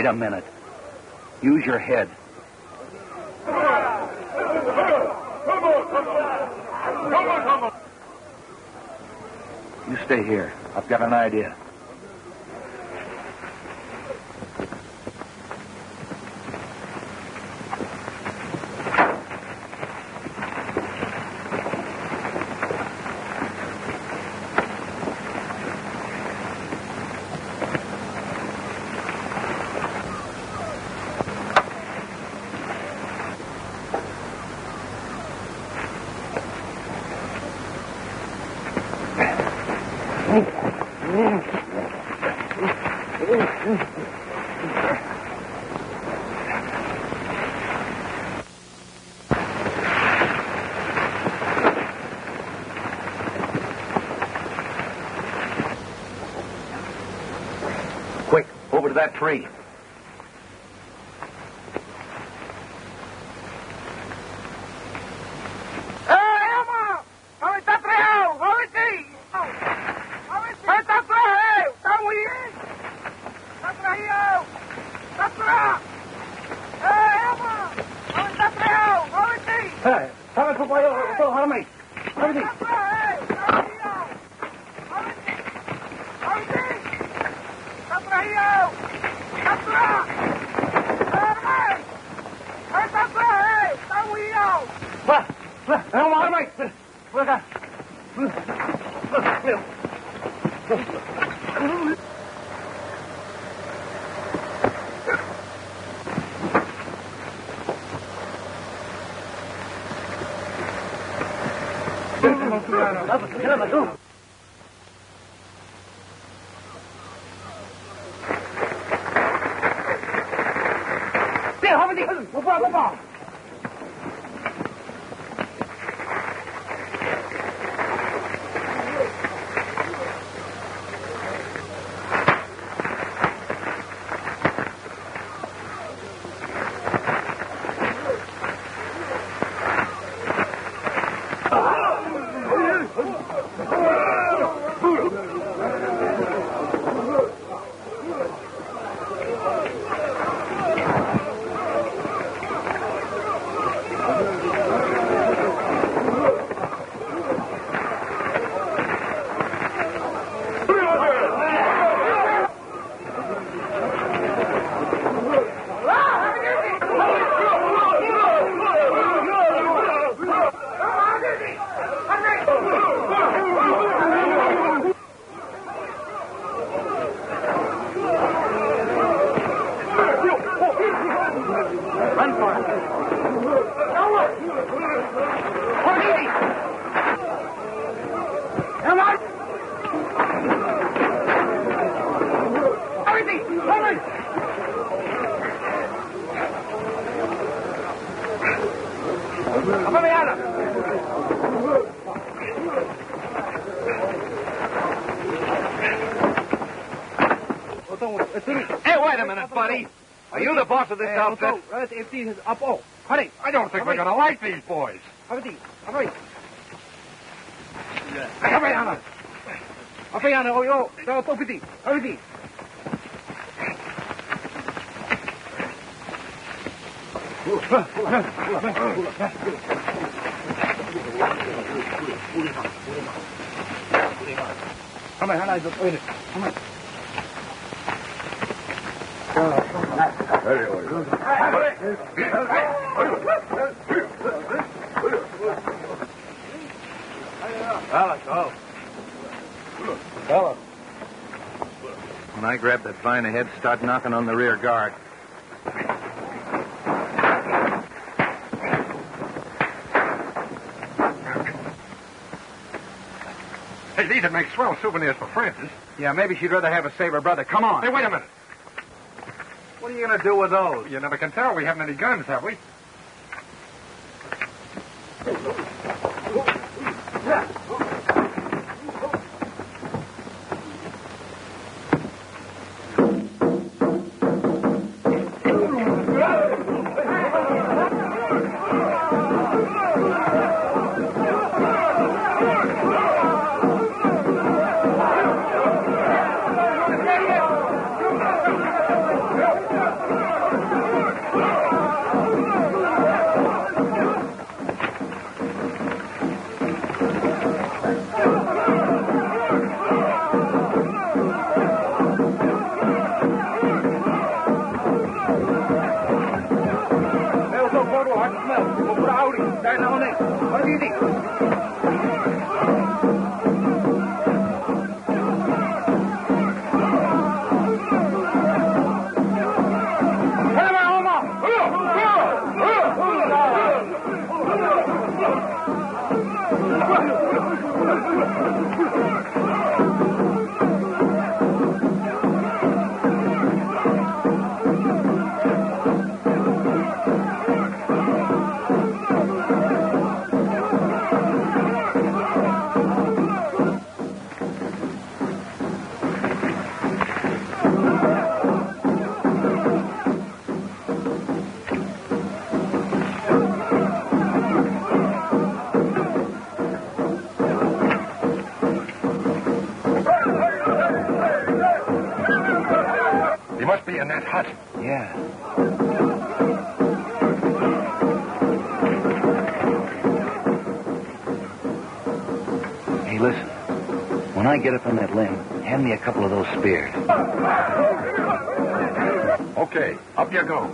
Wait a minute. Use your head. Come on. You stay here. I've got an idea. Quick, over to that tree. Hey, wait a minute, buddy. Are you the boss of this outfit? I don't think we're going to like these boys. When I grab that vine ahead, start knocking on the rear guard. Hey, these would make swell souvenirs for Francis. Yeah, maybe she'd rather have a saber brother. Come on. Hey, wait a minute. What are you going to do with those? You never can tell. We haven't any guns, have we? He must be in that hut. Yeah. Hey, listen. When I get up on that limb, hand me a couple of those spears. Okay, up you go.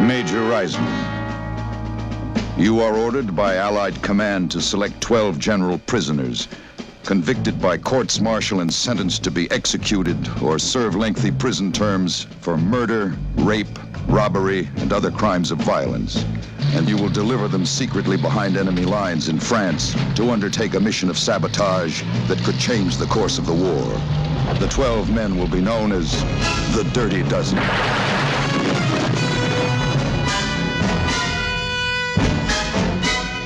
Major Reisman, you are ordered by Allied command to select 12 general prisoners, convicted by courts-martial and sentenced to be executed or serve lengthy prison terms for murder, rape, robbery, and other crimes of violence. And you will deliver them secretly behind enemy lines in France to undertake a mission of sabotage that could change the course of the war. The 12 men will be known as the Dirty Dozen.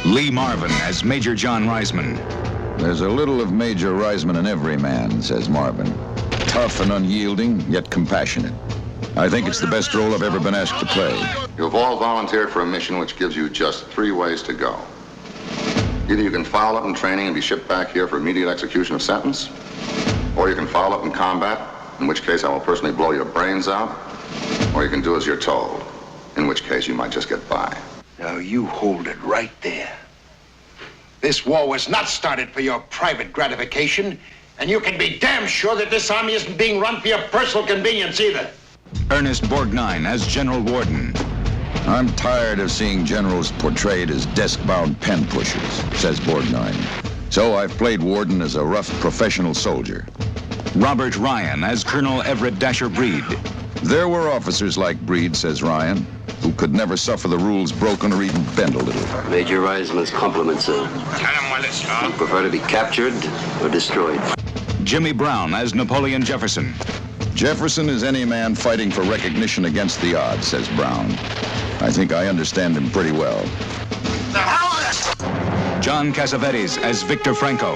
Lee Marvin as Major John Reisman. There's a little of Major Reisman in every man, says Marvin. Tough and unyielding, yet compassionate. I think it's the best role I've ever been asked to play. You've all volunteered for a mission which gives you just 3 ways to go. Either you can foul up in training and be shipped back here for immediate execution of sentence, or you can foul up in combat, in which case I will personally blow your brains out, or you can do as you're told, in which case you might just get by. Now you hold it right there. This war was not started for your private gratification, and you can be damn sure that this army isn't being run for your personal convenience either. Ernest Borgnine as General Warden. I'm tired of seeing generals portrayed as desk-bound pen pushers, says Borgnine. So I've played Warden as a rough professional soldier. Robert Ryan as Colonel Everett Dasher Breed. There were officers like Breed, says Ryan, who could never suffer the rules broken or even bend a little. Major Reisman's compliments, sir. Tell him well, it's all. You prefer to be captured or destroyed? Jimmy Brown as Napoleon Jefferson. Jefferson is any man fighting for recognition against the odds, says Brown. I think I understand him pretty well. The hell is this? John Cassavetes as Victor Franco.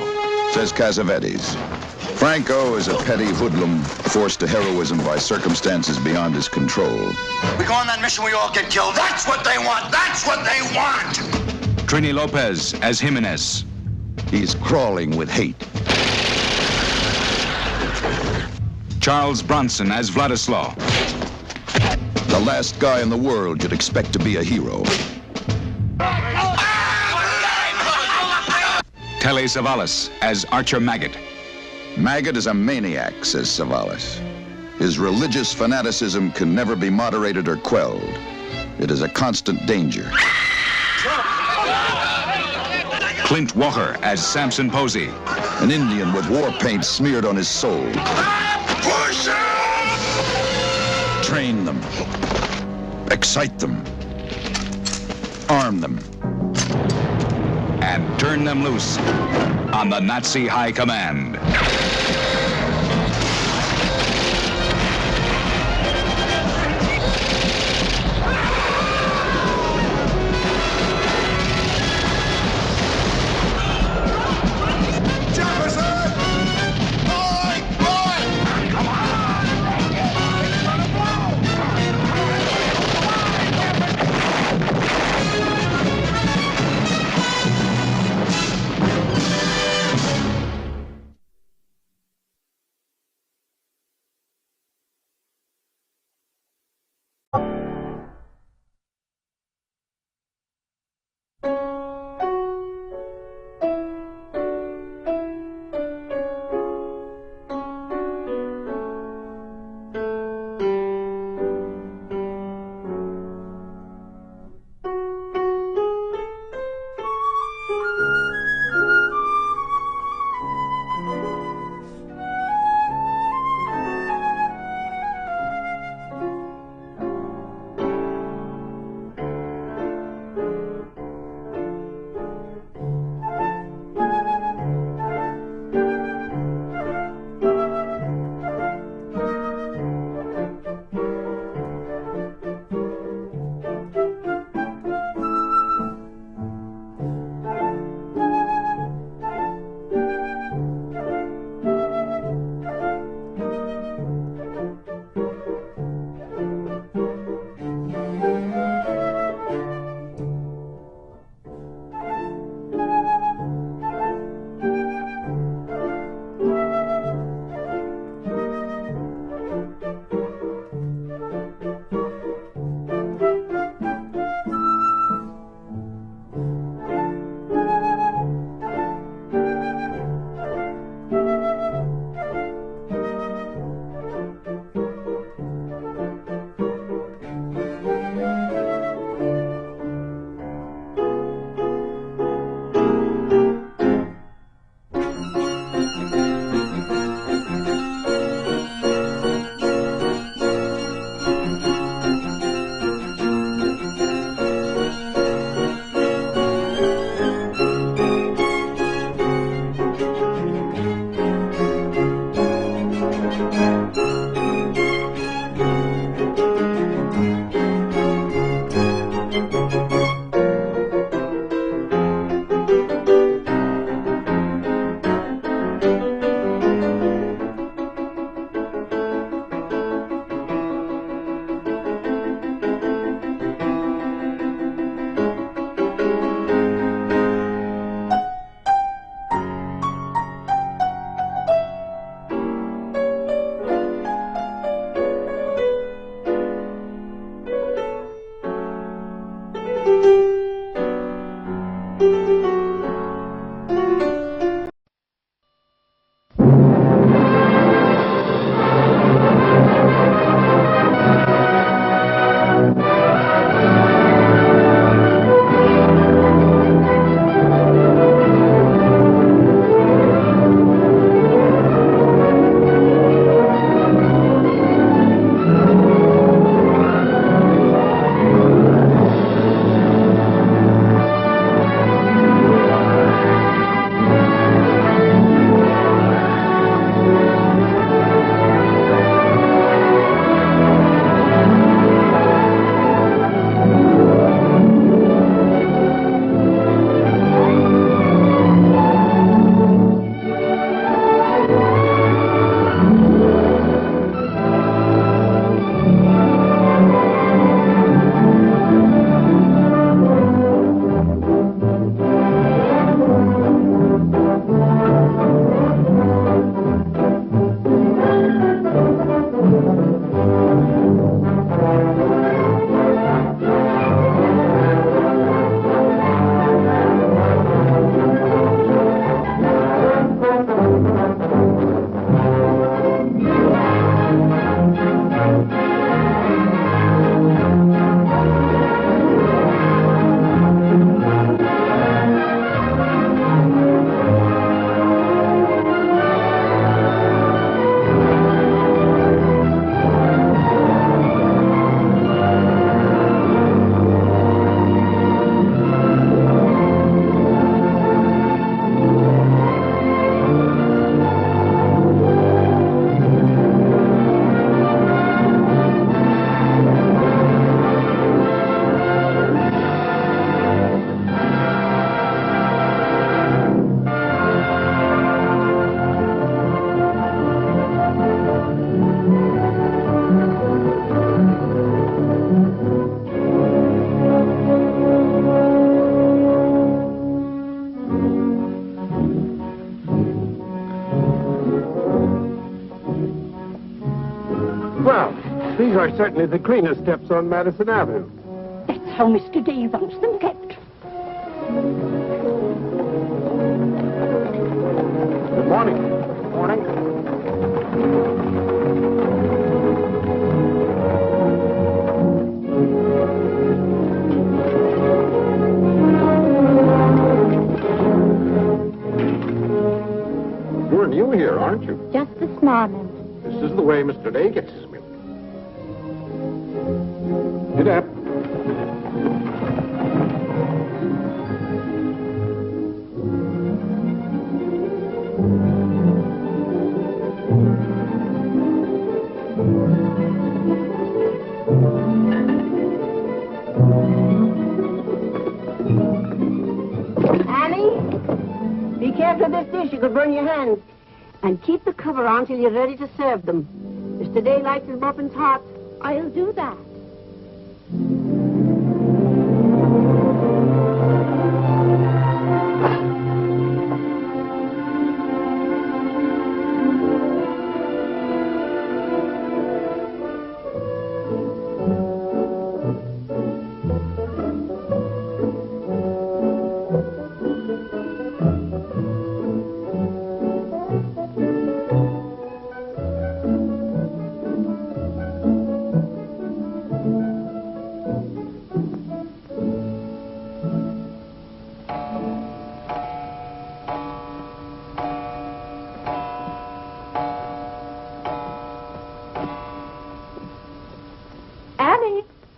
Says Cassavetes. Franco is a petty hoodlum forced to heroism by circumstances beyond his control. We go on that mission, we all get killed. That's what they want. That's what they want. Trini Lopez as Jimenez. He's crawling with hate. Charles Bronson as Vladislaw. The last guy in the world you'd expect to be a hero. Telly Savalas as Archer Maggot. Maggot is a maniac, says Savalas. His religious fanaticism can never be moderated or quelled. It is a constant danger. Clint Walker as Samson Posey. An Indian with war paint smeared on his soul. Train them. Excite them. Arm them. And turn them loose on the Nazi High Command. Well, these are certainly the cleanest steps on Madison Avenue. That's how Mr. Day wants them kept. Good morning. Morning. You're new here, aren't you? Just this morning. This is the way Mr. Day gets his milk. Get up. Annie, be careful of this dish. You could burn your hands. And keep the cover on till you're ready to serve them. Mr. Day likes his muffins hot. I'll do that.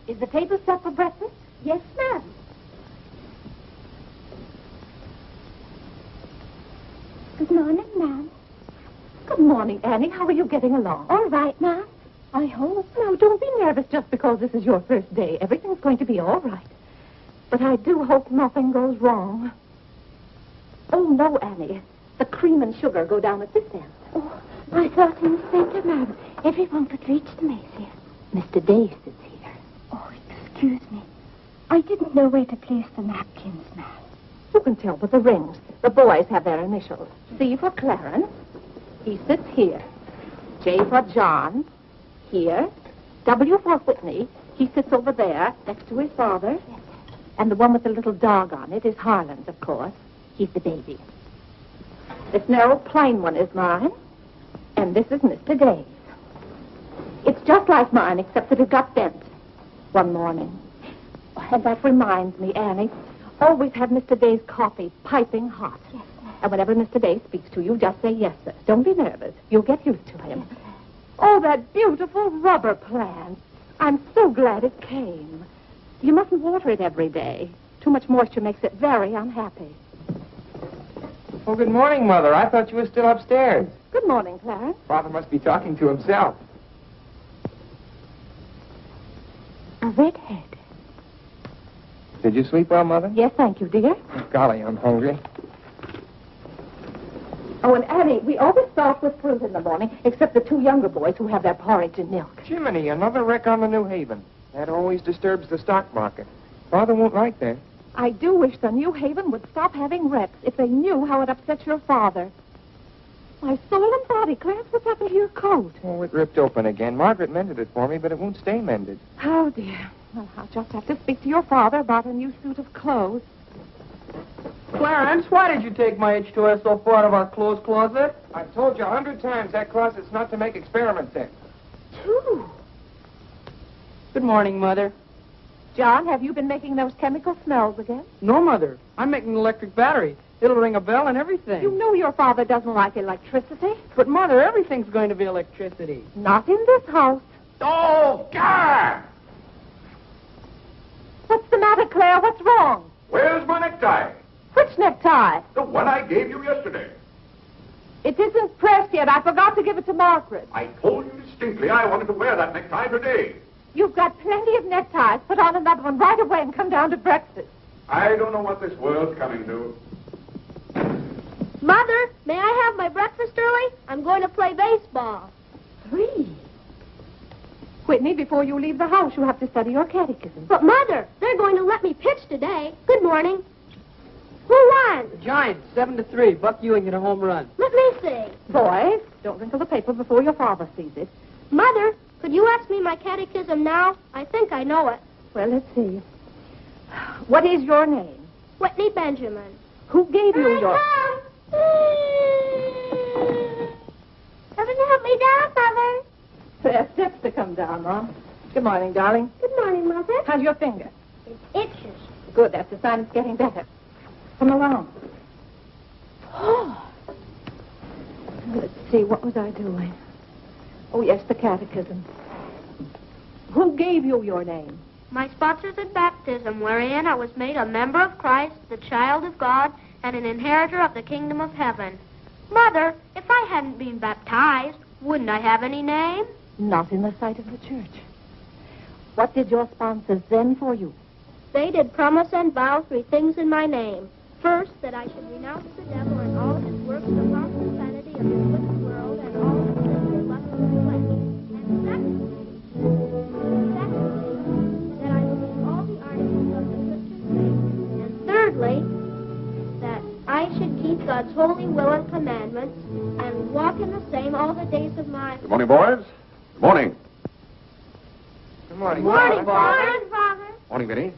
Is the table set for breakfast? Yes, ma'am. Good morning, ma'am. Good morning, Annie. How are you getting along? All right, ma'am. I hope. Now, don't be nervous just because this is your first day. Everything's going to be all right. But I do hope nothing goes wrong. Oh, no, Annie. The cream and sugar go down at this end. Oh, I thought in the center, ma'am. Everyone could reach the mace. Mr. Day sits here. Oh, excuse me. I didn't know where to place the napkins, ma'am. You can tell with the rings. The boys have their initials. C for Clarence. He sits here. J for John. Here. W for Whitney. He sits over there, next to his father. And the one with the little dog on it is Harlan's, of course. He's the baby. This narrow, plain one is mine. And this is Mr. Day's. It's just like mine, except that it got bent one morning. And that reminds me, Annie, always have Mr. Day's coffee piping hot. Yes, ma'am. And whenever Mr. Day speaks to you, just say yes, sir. Don't be nervous. You'll get used to him. Yes, oh, that beautiful rubber plant. I'm so glad it came. You mustn't water it every day. Too much moisture makes it very unhappy. Oh, good morning, Mother. I thought you were still upstairs. Good morning, Clarence. Father must be talking to himself. A redhead. Did you sleep well, Mother? Yes, thank you, dear. Golly, I'm hungry. Oh, and Annie, we always start with fruit in the morning, except the two younger boys who have their porridge and milk. Jiminy, another wreck on the New Haven. That always disturbs the stock market. Father won't like that. I do wish the New Haven would stop having wrecks if they knew how it upsets your father. My soul and body, Clarence, what's happened to your coat? Oh, it ripped open again. Margaret mended it for me, but it won't stay mended. Oh, dear. Well, I'll just have to speak to your father about a new suit of clothes. Clarence, why did you take my H2SO4 out of our clothes closet? I've told you 100 times that closet's not to make experiments in. Two. Good morning, Mother. John, have you been making those chemical smells again? No, Mother. I'm making an electric battery. It'll ring a bell and everything. You know your father doesn't like electricity. But, Mother, everything's going to be electricity. Not in this house. Oh, God! What's the matter, Claire? What's wrong? Where's my necktie? Which necktie? The one I gave you yesterday. It isn't pressed yet. I forgot to give it to Margaret. I told you distinctly I wanted to wear that necktie today. You've got plenty of neckties. Put on another one right away and come down to breakfast. I don't know what this world's coming to. Mother, may I have my breakfast early? I'm going to play baseball. 3. Whitney, before you leave the house, you have to study your catechism. But, Mother, they're going to let me pitch today. Good morning. Who won? The Giants, 7-3. Buck Ewing hit a home run. Let me see. Boys, don't wrinkle the paper before your father sees it. Mother, Could you ask me my catechism now? I think I know it. Well, let's see. What is your name? Whitney Benjamin. Who gave you your... Doesn't help me down, Mother. There are steps to come down, Mom. Good morning, darling. Good morning, Mother. How's your finger? It itches. Good, that's a sign it's getting better. Come along. Oh. Let's see, what was I doing? Oh, yes, the catechism. Who gave you your name? My sponsors in baptism, wherein I was made a member of Christ, the child of God, and an inheritor of the kingdom of heaven. Mother, if I hadn't been baptized, wouldn't I have any name? Not in the sight of the church. What did your sponsors then for you? They did promise and vow 3 things in my name. First, that I should renounce the devil and all of his works of harmful vanity of this wicked world and all of his sinful lusts of the flesh. And secondly, that I would keep all the articles of the Christian faith. And thirdly, that I should keep God's holy will and commandments and walk in the same all the days of my... Good morning, boys. Good morning. Good morning. Good morning, Father. Morning, Vinny.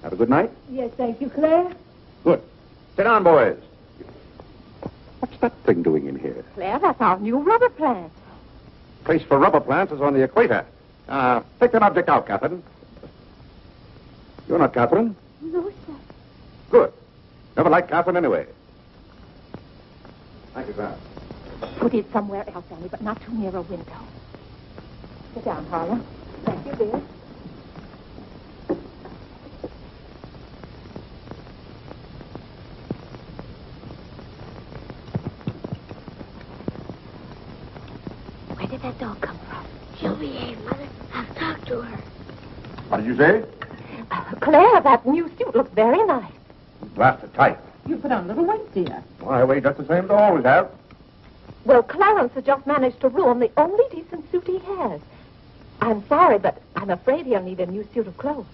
Have a good night? Yes, thank you, Claire. Good. Sit down, boys. What's that thing doing in here? Claire, that's our new rubber plant. Place for rubber plants is on the equator. Take that object out, Catherine. You're not Catherine? No, sir. Good. Never liked Catherine anyway. Thank you, sir. Put it somewhere else, Annie, but not too near a window. Sit down, Harlow. Thank you, dear. Where did that dog come from? She'll behave, Mother. I'll talk to her. What did you say? Claire, that new suit looks very nice. Blasted tight. You put on a little weight, dear. Well, I weigh just the same as I always have. Well, Clarence has just managed to ruin the only decent suit he has. I'm sorry, but I'm afraid he'll need a new suit of clothes.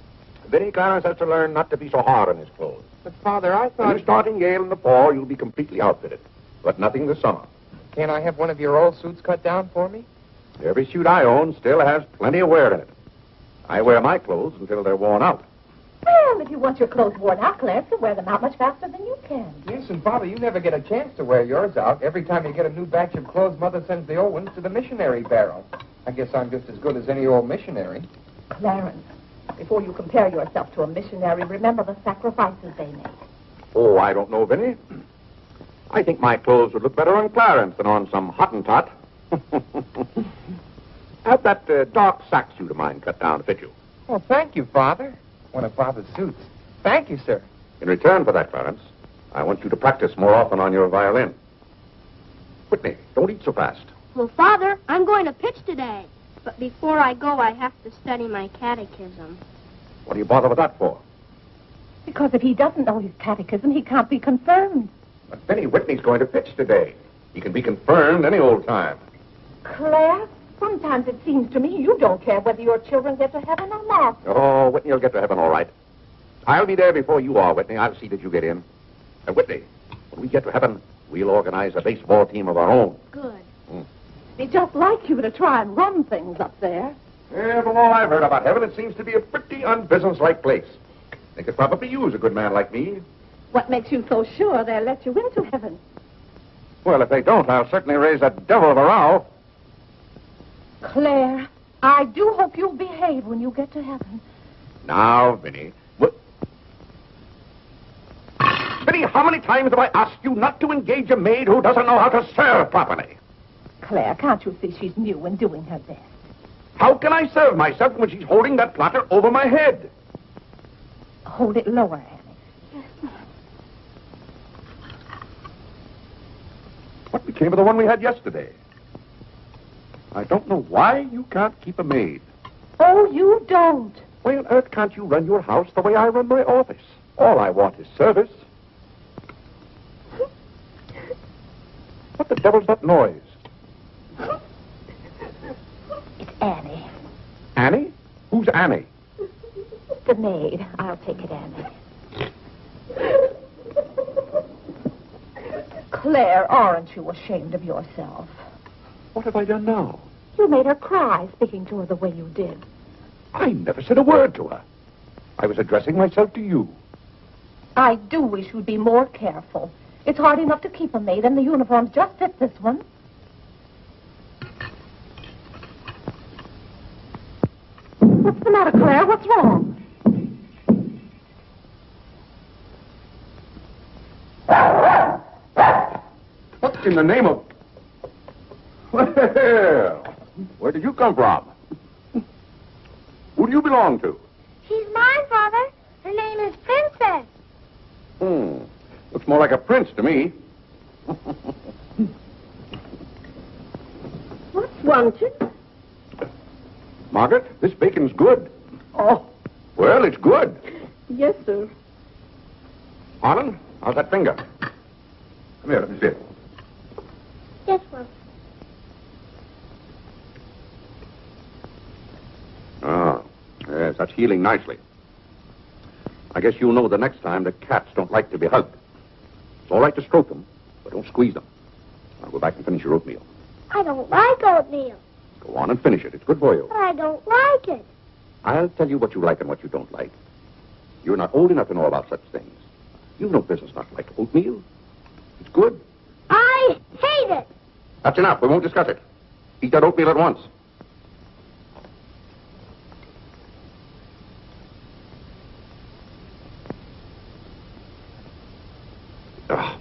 Vinny, Clarence has to learn not to be so hard on his clothes. But, Father, I thought... When you start in Yale in the fall, you'll be completely outfitted. But nothing this summer. Can't I have one of your old suits cut down for me? Every suit I own still has plenty of wear in it. I wear my clothes until they're worn out. Well, if you want your clothes worn out, Clarence, you'll wear them out much faster than you can. Yes, and Father, you never get a chance to wear yours out. Every time you get a new batch of clothes, Mother sends the old ones to the missionary barrel. I guess I'm just as good as any old missionary. Clarence, before you compare yourself to a missionary, remember the sacrifices they make. Oh, I don't know, Vinny. I think my clothes would look better on Clarence than on some Hottentot. Have that dark sack suit of mine cut down to fit you. Oh, thank you, Father. One of Father's suits. Thank you, sir. In return for that, Clarence, I want you to practice more often on your violin. Whitney, don't eat so fast. Well, Father, I'm going to pitch today. But before I go, I have to study my catechism. What do you bother with that for? Because if he doesn't know his catechism, he can't be confirmed. But Benny Whitney's going to pitch today. He can be confirmed any old time. Claire, sometimes it seems to me you don't care whether your children get to heaven or not. Oh, Whitney will get to heaven all right. I'll be there before you are, Whitney. I'll see that you get in. And Whitney, when we get to heaven, we'll organize a baseball team of our own. Good. It'd be just like you to try and run things up there. Yeah, from all I've heard about heaven, it seems to be a pretty unbusinesslike place. They could probably use a good man like me. What makes you so sure they'll let you into heaven? Well, if they don't, I'll certainly raise a devil of a row. Claire, I do hope you'll behave when you get to heaven. Now, Vinny. What? Vinny, how many times have I asked you not to engage a maid who doesn't know how to serve properly? Claire, can't you see she's new and doing her best? How can I serve myself when she's holding that platter over my head? Hold it lower, Annie. What became of the one we had yesterday? I don't know why you can't keep a maid. Oh, you don't? Why on earth can't you run your house the way I run my office? All I want is service. What the devil's that noise? It's Annie. Annie? Who's Annie? The maid. I'll take it, Annie. Claire, aren't you ashamed of yourself? What have I done now? You made her cry speaking to her the way you did. I never said a word to her. I was addressing myself to you. I do wish you'd be more careful. It's hard enough to keep a maid, and the uniforms just fit this one. What's the matter, Claire? What's wrong? What in the name of... Well, where did you come from? Who do you belong to? She's mine, Father. Her name is Princess. Looks more like a prince to me. What's wanted? Margaret, this bacon's good. Oh. Well, it's good. Yes, sir. Harlan, how's that finger? Come here, let me see it. Yes, sir. Ah, yes, that's healing nicely. I guess you'll know the next time that cats don't like to be hugged. It's all right to stroke them, but don't squeeze them. Now go back and finish your oatmeal. I don't like oatmeal. Go on and finish it. It's good for you. But I don't like it. I'll tell you what you like and what you don't like. You're not old enough to know about such things. You've no business not to like oatmeal. It's good. I hate it. That's enough. We won't discuss it. Eat that oatmeal at once. Ugh.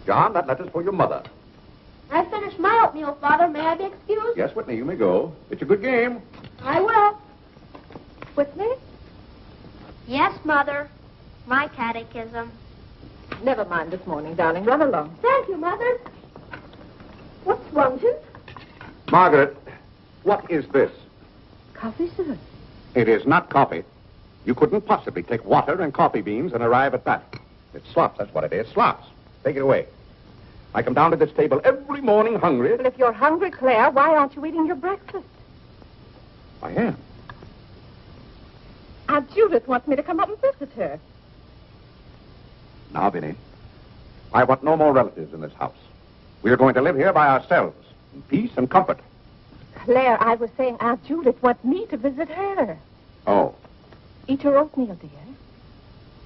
John, that letter's for your mother. I finished my oatmeal, Father. May I be excused? Yes, Whitney, you may go. It's a good game. I will. Whitney? Yes, Mother. My catechism. Never mind this morning, darling. Run along. Thank you, Mother. What's wanted? Margaret, what is this? Coffee, sir. It is not coffee. You couldn't possibly take water and coffee beans and arrive at that. It's slops, that's what it is. Slops. Take it away. I come down to this table every morning hungry. Well, if you're hungry, Claire, why aren't you eating your breakfast? I am. Aunt Judith wants me to come up and visit her. Now, Vinny, I want no more relatives in this house. We are going to live here by ourselves, in peace and comfort. Claire, I was saying Aunt Judith wants me to visit her. Oh. Eat your oatmeal, dear.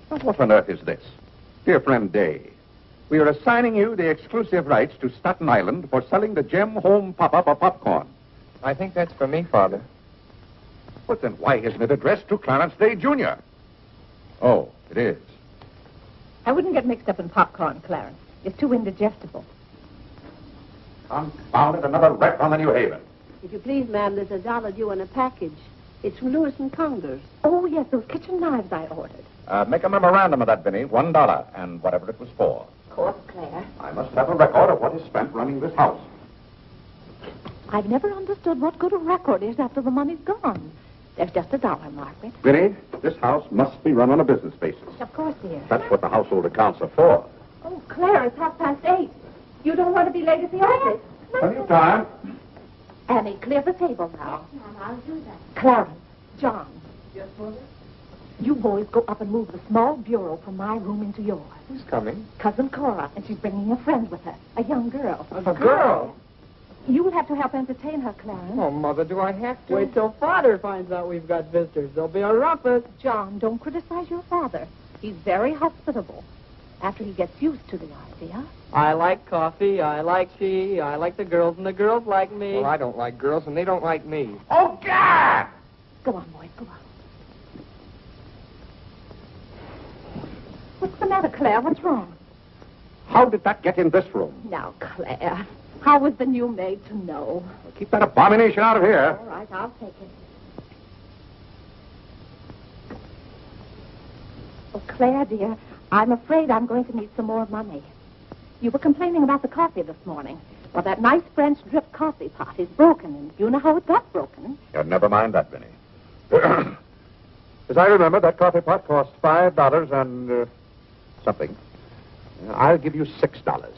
Now, what on earth is this? Dear friend Day, we are assigning you the exclusive rights to Staten Island for selling the Gem Home Pop-Up of popcorn. I think that's for me, Father. But then why isn't it addressed to Clarence Day, Jr.? Oh, it is. I wouldn't get mixed up in popcorn, Clarence. It's too indigestible. Confound it, another wreck on the New Haven. If you please, ma'am, there's $1 due in a package. It's from Lewis and Congers. Oh, yes, those kitchen knives I ordered. Make a memorandum of that, Vinny. $1, and whatever it was for. Of course, Claire. I must have a record of what is spent running this house. I've never understood what good a record is after the money's gone. There's just $1, Margaret. Vinny, this house must be run on a business basis. Of course, dear. That's what the household accounts are for. Oh, Claire, it's 8:30. You don't want to be late at the office. Plenty of time. Annie, clear the table now. Yes, Mom, I'll do that. Clarence, John, Yes, Mother? you boys go up and move the small bureau from my room into yours. Who's coming? Cousin Cora, and she's bringing a friend with her, a young girl. A girl? You will have to help entertain her, Clarence. Oh, Mother, do I have to? Wait till Father finds out we've got visitors. There'll be a rumpus. John, don't criticize your father. He's very hospitable. After he gets used to the idea. I like coffee, I like tea, I like the girls, and the girls like me. Well, I don't like girls, and they don't like me. Oh, God! Go on, boys, go on. What's the matter, Claire? What's wrong? How did that get in this room? Now, Claire, how was the new maid to know? Well, keep that abomination out of here. All right, I'll take it. Oh, Claire, dear, I'm afraid I'm going to need some more money. You were complaining about the coffee this morning. Well, that nice French drip coffee pot is broken, and you know how it got broken. Yeah, never mind that, Vinny. As I remember, that coffee pot cost $5 and something. I'll give you $6.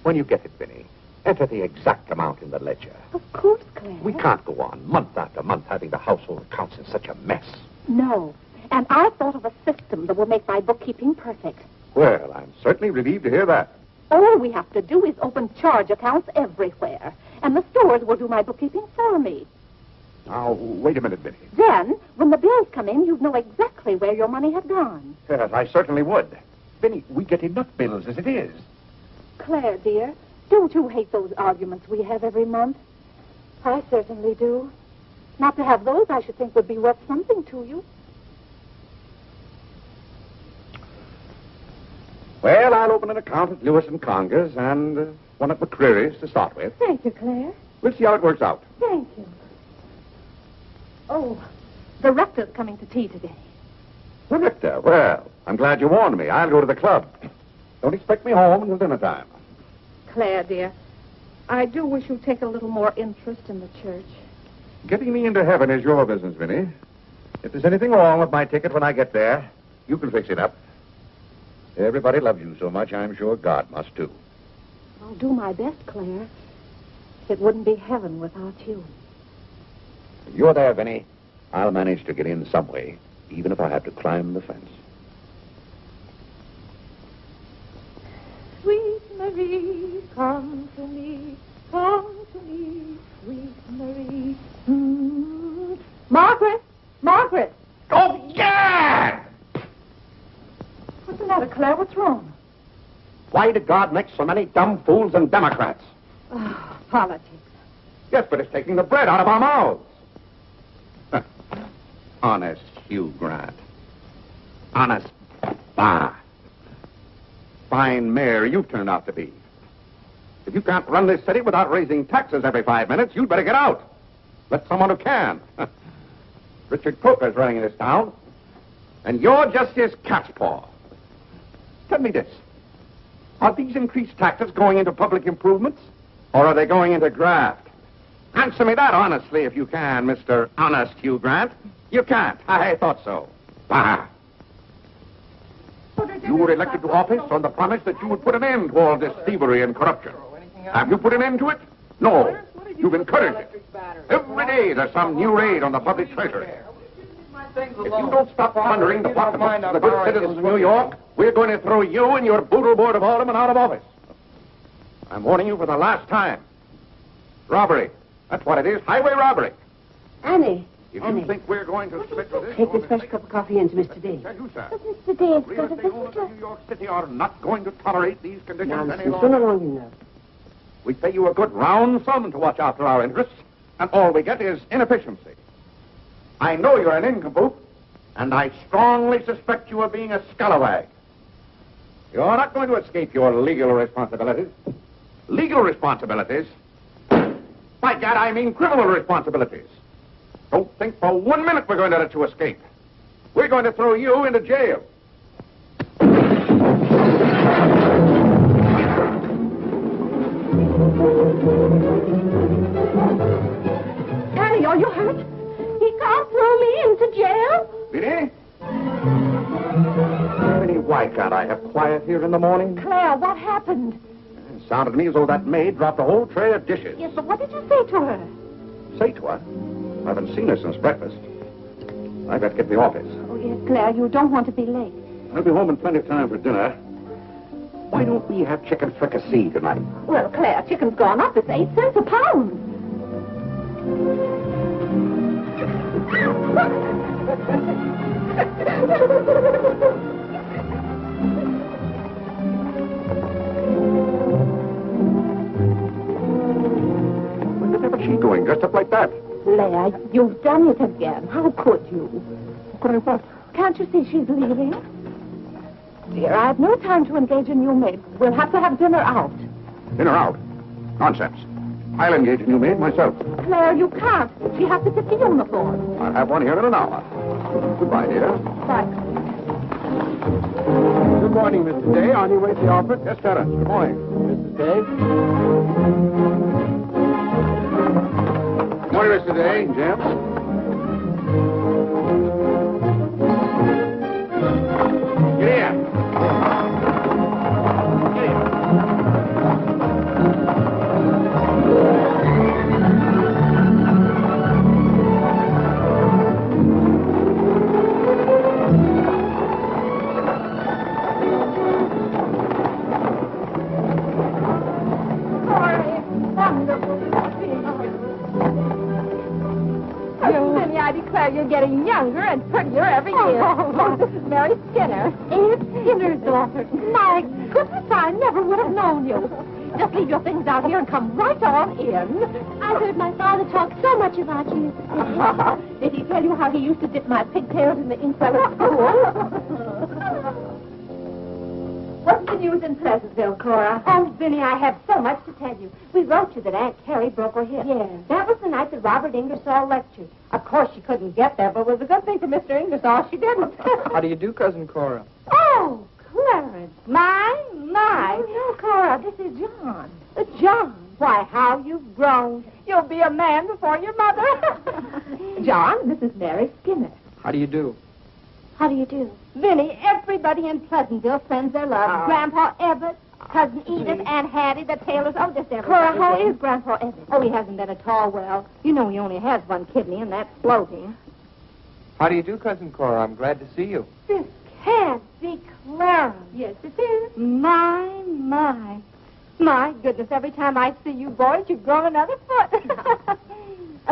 When you get it, Vinny, enter the exact amount in the ledger. Of course, Claire. We can't go on month after month having the household accounts in such a mess. No, And I thought of a system that will make my bookkeeping perfect. Well, I'm certainly relieved to hear that. All we have to do is open charge accounts everywhere. And the stores will do my bookkeeping for me. Now, wait a minute, Vinny. Then, when the bills come in, you'd know exactly where your money had gone. Yes, I certainly would. Vinny, we get enough bills as it is. Claire, dear, don't you hate those arguments we have every month? I certainly do. Not to have those, I should think, would be worth something to you. Well, I'll open an account at Lewis and Conger's and one at McCreary's to start with. Thank you, Claire. We'll see how it works out. Thank you. Oh, the rector's coming to tea today. The rector? Well, I'm glad you warned me. I'll go to the club. Don't expect me home until dinner time. Claire, dear, I do wish you'd take a little more interest in the church. Getting me into heaven is your business, Vinny. If there's anything wrong with my ticket when I get there, you can fix it up. Everybody loves you so much, I'm sure God must too. I'll do my best, Claire. It wouldn't be heaven without you. If you're there, Vinny, I'll manage to get in some way, even if I have to climb the fence. Sweet Marie, come to me, sweet Marie. Margaret! Margaret! Oh, yeah! What's the matter, Claire? What's wrong? Why did God make so many dumb fools and Democrats? Oh, politics. Yes, but it's taking the bread out of our mouths. Honest Hugh Grant. Honest fine mayor you turned out to be. If you can't run this city without raising taxes every 5 minutes, you'd better get out. Let someone who can. Richard Coker's running this town, and you're just his cat's paw. Tell me this. Are these increased taxes going into public improvements, or are they going into graft? Answer me that honestly if you can, Mr. Honest Hugh Grant. You can't. I thought so. You were elected to office on the promise that you would put an end to all this thievery and corruption. Have you put an end to it? No. You've encouraged it. Every day there's some new raid on the public treasury. If you don't stop plundering the pocketbooks of the good citizens of New York, we're going to throw you and your boodle board of aldermen out of office. I'm warning you for the last time. Robbery. That's what it is. Highway robbery. Annie. If you think we're going to submit to this... Take this fresh cup of coffee in to Mr. Day. Tell you, sir. But Mr. Day, it's Real got a estate owners in New York City are not going to tolerate these conditions any Nonsense. longer. Sooner along enough. We pay you a good round sum to watch after our interests, and all we get is inefficiency. I know you're an nincompoop, and I strongly suspect you of being a scalawag. You're not going to escape your legal responsibilities. Legal responsibilities? By God, I mean criminal responsibilities. Don't think for 1 minute we're going to let you escape. We're going to throw you into jail. Annie, are you hurt? He can't throw me into jail? Vinny? Vinny, why can't I have quiet here in the morning? Claire, what happened? It sounded to me as though that maid dropped a whole tray of dishes. Yes, but what did you say to her? Say to her? I haven't seen her since breakfast. I've got to get to the office. Oh, yes, Claire, you don't want to be late. I'll be home in plenty of time for dinner. Why don't we have chicken fricassee tonight? Well, Claire, chicken's gone up. It's 8 cents a pound. Where the devil's she going, dressed up like that? Claire, you've done it again. How could you? Could I what? Can't you see she's leaving? Dear, I have no time to engage a new maid. We'll have to have dinner out. Dinner out? Nonsense. I'll engage a new maid myself. Claire, you can't. She has to fit the uniform. I'll have one here in an hour. Goodbye, dear. Bye. Good morning, Mr. Day. On your way to the office? Yes, Terence. Good morning. Mrs. Day? Good morning, Mr. Day. Good morning, James. Get in. I'm getting younger and prettier every year. Oh, this is Mary Skinner. Aunt Skinner's daughter. My goodness, I never would have known you. Just leave your things out here and come right on in. I've heard my father talk so much about you. Did he tell you how he used to dip my pigtails in the inkwell at school? What's the news in Pleasantville, Cora? Oh, Vinny, I have so much to tell you. We wrote you that Aunt Carrie broke her hip. Yeah. That was the night that Robert Ingersoll lectured. Of course, she couldn't get there, but it was a good thing for Mr. Ingersoll she didn't. How do you do, Cousin Cora? Oh, Clarence. My. No, Cora, this is John. John? Why, how you've grown. You'll be a man before your mother. John, this is Mary Skinner. How do you do? How do you do? Vinny, everybody in Pleasantville sends their love. Oh. Grandpa Everett, Cousin Edith, Aunt Hattie, the Taylors, just everybody. Cora, how is Grandpa Everett? Oh, he hasn't been at all well. You know he only has one kidney, and that's floating. How do you do, Cousin Cora? I'm glad to see you. This can't be Clarence. Yes, it is. My. My goodness, every time I see you boys, you've grown another foot.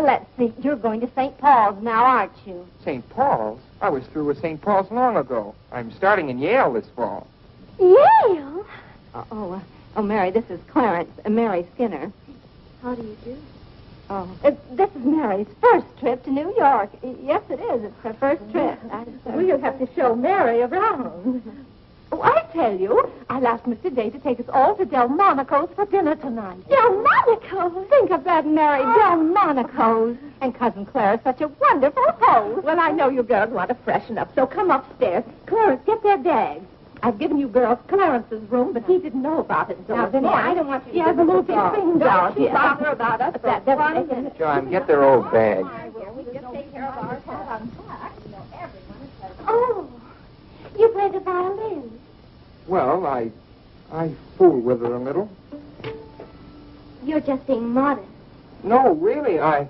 Let's see, you're going to St. Paul's now, aren't you? St. Paul's? I was through with St. Paul's long ago. I'm starting in Yale this fall. Yale? Oh, Mary, this is Clarence, Mary Skinner. How do you do? Oh, this is Mary's first trip to New York. Yes, it is. It's her first trip. We'll have to show Mary around. Oh, I tell you, I'll ask Mr. Day to take us all to Delmonico's for dinner tonight. Delmonico's? Think of that, Mary, Delmonico's. And Cousin Clara's such a wonderful host. Well, I know you girls want to freshen up, so come upstairs. Clarence, get their bags. I've given you girls Clarence's room, but he didn't know about it. So now, Vinny, I don't want you to have a little things out here. Don't bother about us. That doesn't make it. John, get their old bags. We just take care of ours. Oh, you play the violin. Well, I fool with it a little. You're just being modest. No, really, I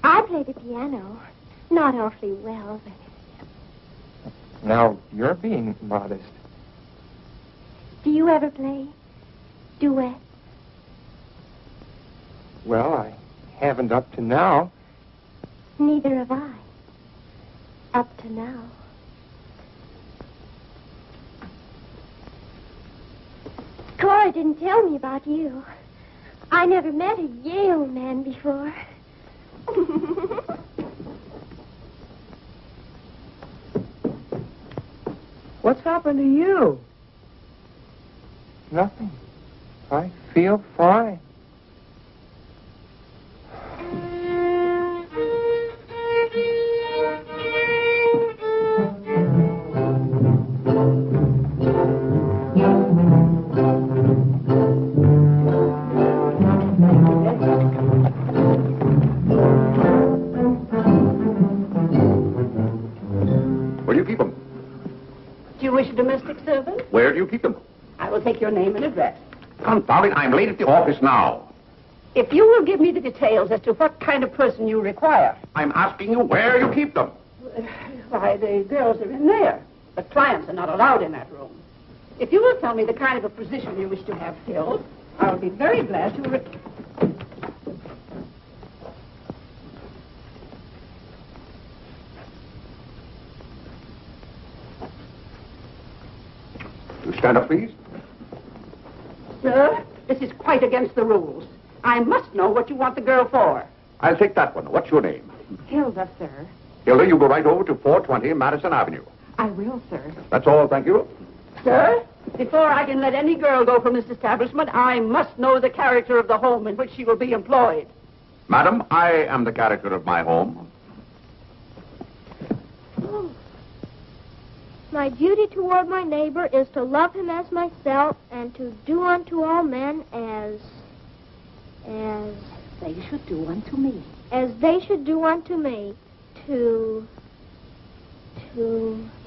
play the piano. Not awfully well, but... Now, you're being modest. Do you ever play duets? Well, I haven't up to now. Neither have I. Up to now. Cora didn't tell me about you. I never met a Yale man before. What's happened to you? Nothing. I feel fine. Where do you keep them? Do you wish a domestic servant? Where do you keep them? I will take your name and address. Confound it, I'm late at the office now. If you will give me the details as to what kind of person you require. I'm asking you where you keep them. Why, the girls are in there. But clients are not allowed in that room. If you will tell me the kind of a position you wish to have filled, I'll be very glad to... You stand up, please. Sir, this is quite against the rules. I must know what you want the girl for. I'll take that one. What's your name? Hilda, sir. Hilda, you go right over to 420 Madison Avenue. I will, sir. That's all, thank you. Sir, before I can let any girl go from this establishment, I must know the character of the home in which she will be employed. Madam, I am the character of my home. Oh. My duty toward my neighbor is to love him as myself and to do unto all men as they should do unto me. As they should do unto me. To...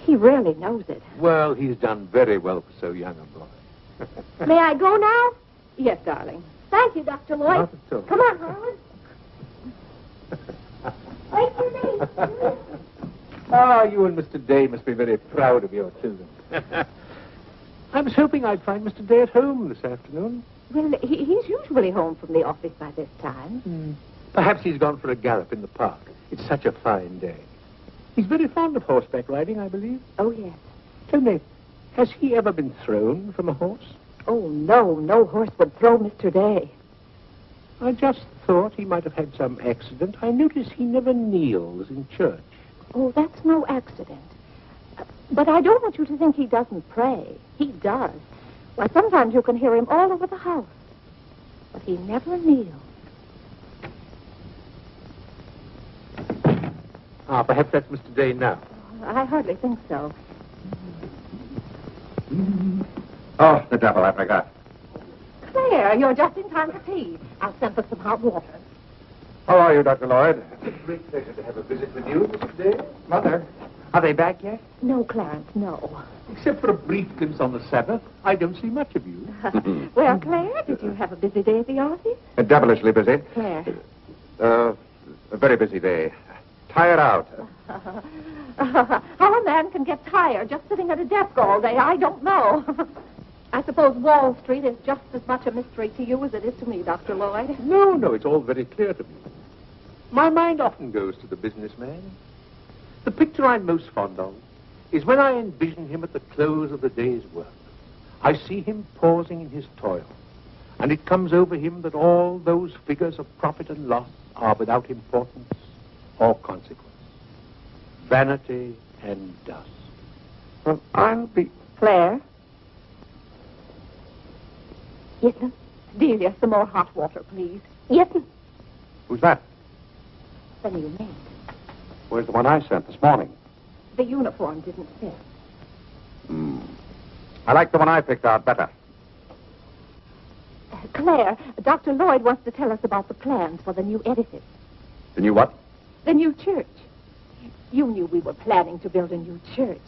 He really knows it. Well, he's done very well for so young a boy. May I go now? Yes, darling. Thank you, Dr. Lloyd. Not at all. Come on, Harlan. Wait for me. Oh, you and Mr. Day must be very proud of your children. I was hoping I'd find Mr. Day at home this afternoon. Well, he's usually home from the office by this time. Perhaps he's gone for a gallop in the park. It's such a fine day. He's very fond of horseback riding, I believe. Oh, yes. Tell me, has he ever been thrown from a horse? Oh, no. No horse would throw Mr. Day. I just thought he might have had some accident. I notice he never kneels in church. Oh, that's no accident. But I don't want you to think he doesn't pray. He does. Why, sometimes you can hear him all over the house. But he never kneels. Ah, perhaps that's Mr. Day now. I hardly think so. Oh, the devil, I forgot. Claire, you're just in time for tea. I'll send for some hot water. How are you, Dr. Lloyd? It's a great pleasure to have a visit with you, Mrs. Day. Mother, are they back yet? No, Clarence, no. Except for a brief glimpse on the Sabbath, I don't see much of you. Well, Claire, did you have a busy day at the office? Devilishly busy. Claire. A very busy day. Tired out. How a man can get tired just sitting at a desk all day, I don't know. I suppose Wall Street is just as much a mystery to you as it is to me, Dr. Lloyd. No, it's all very clear to me. My mind often goes to the businessman. The picture I'm most fond of is when I envision him at the close of the day's work. I see him pausing in his toil, and it comes over him that all those figures of profit and loss are without importance or consequence. Vanity and dust. Well, I'll be... Claire? Yes, ma'am. Delia, some more hot water, please. Yes, ma'am. Who's that? The new maid. Where's the one I sent this morning? The uniform didn't fit. I like the one I picked out better. Claire, Dr. Lloyd wants to tell us about the plans for the new edifice. The new what? The new church. You knew we were planning to build a new church.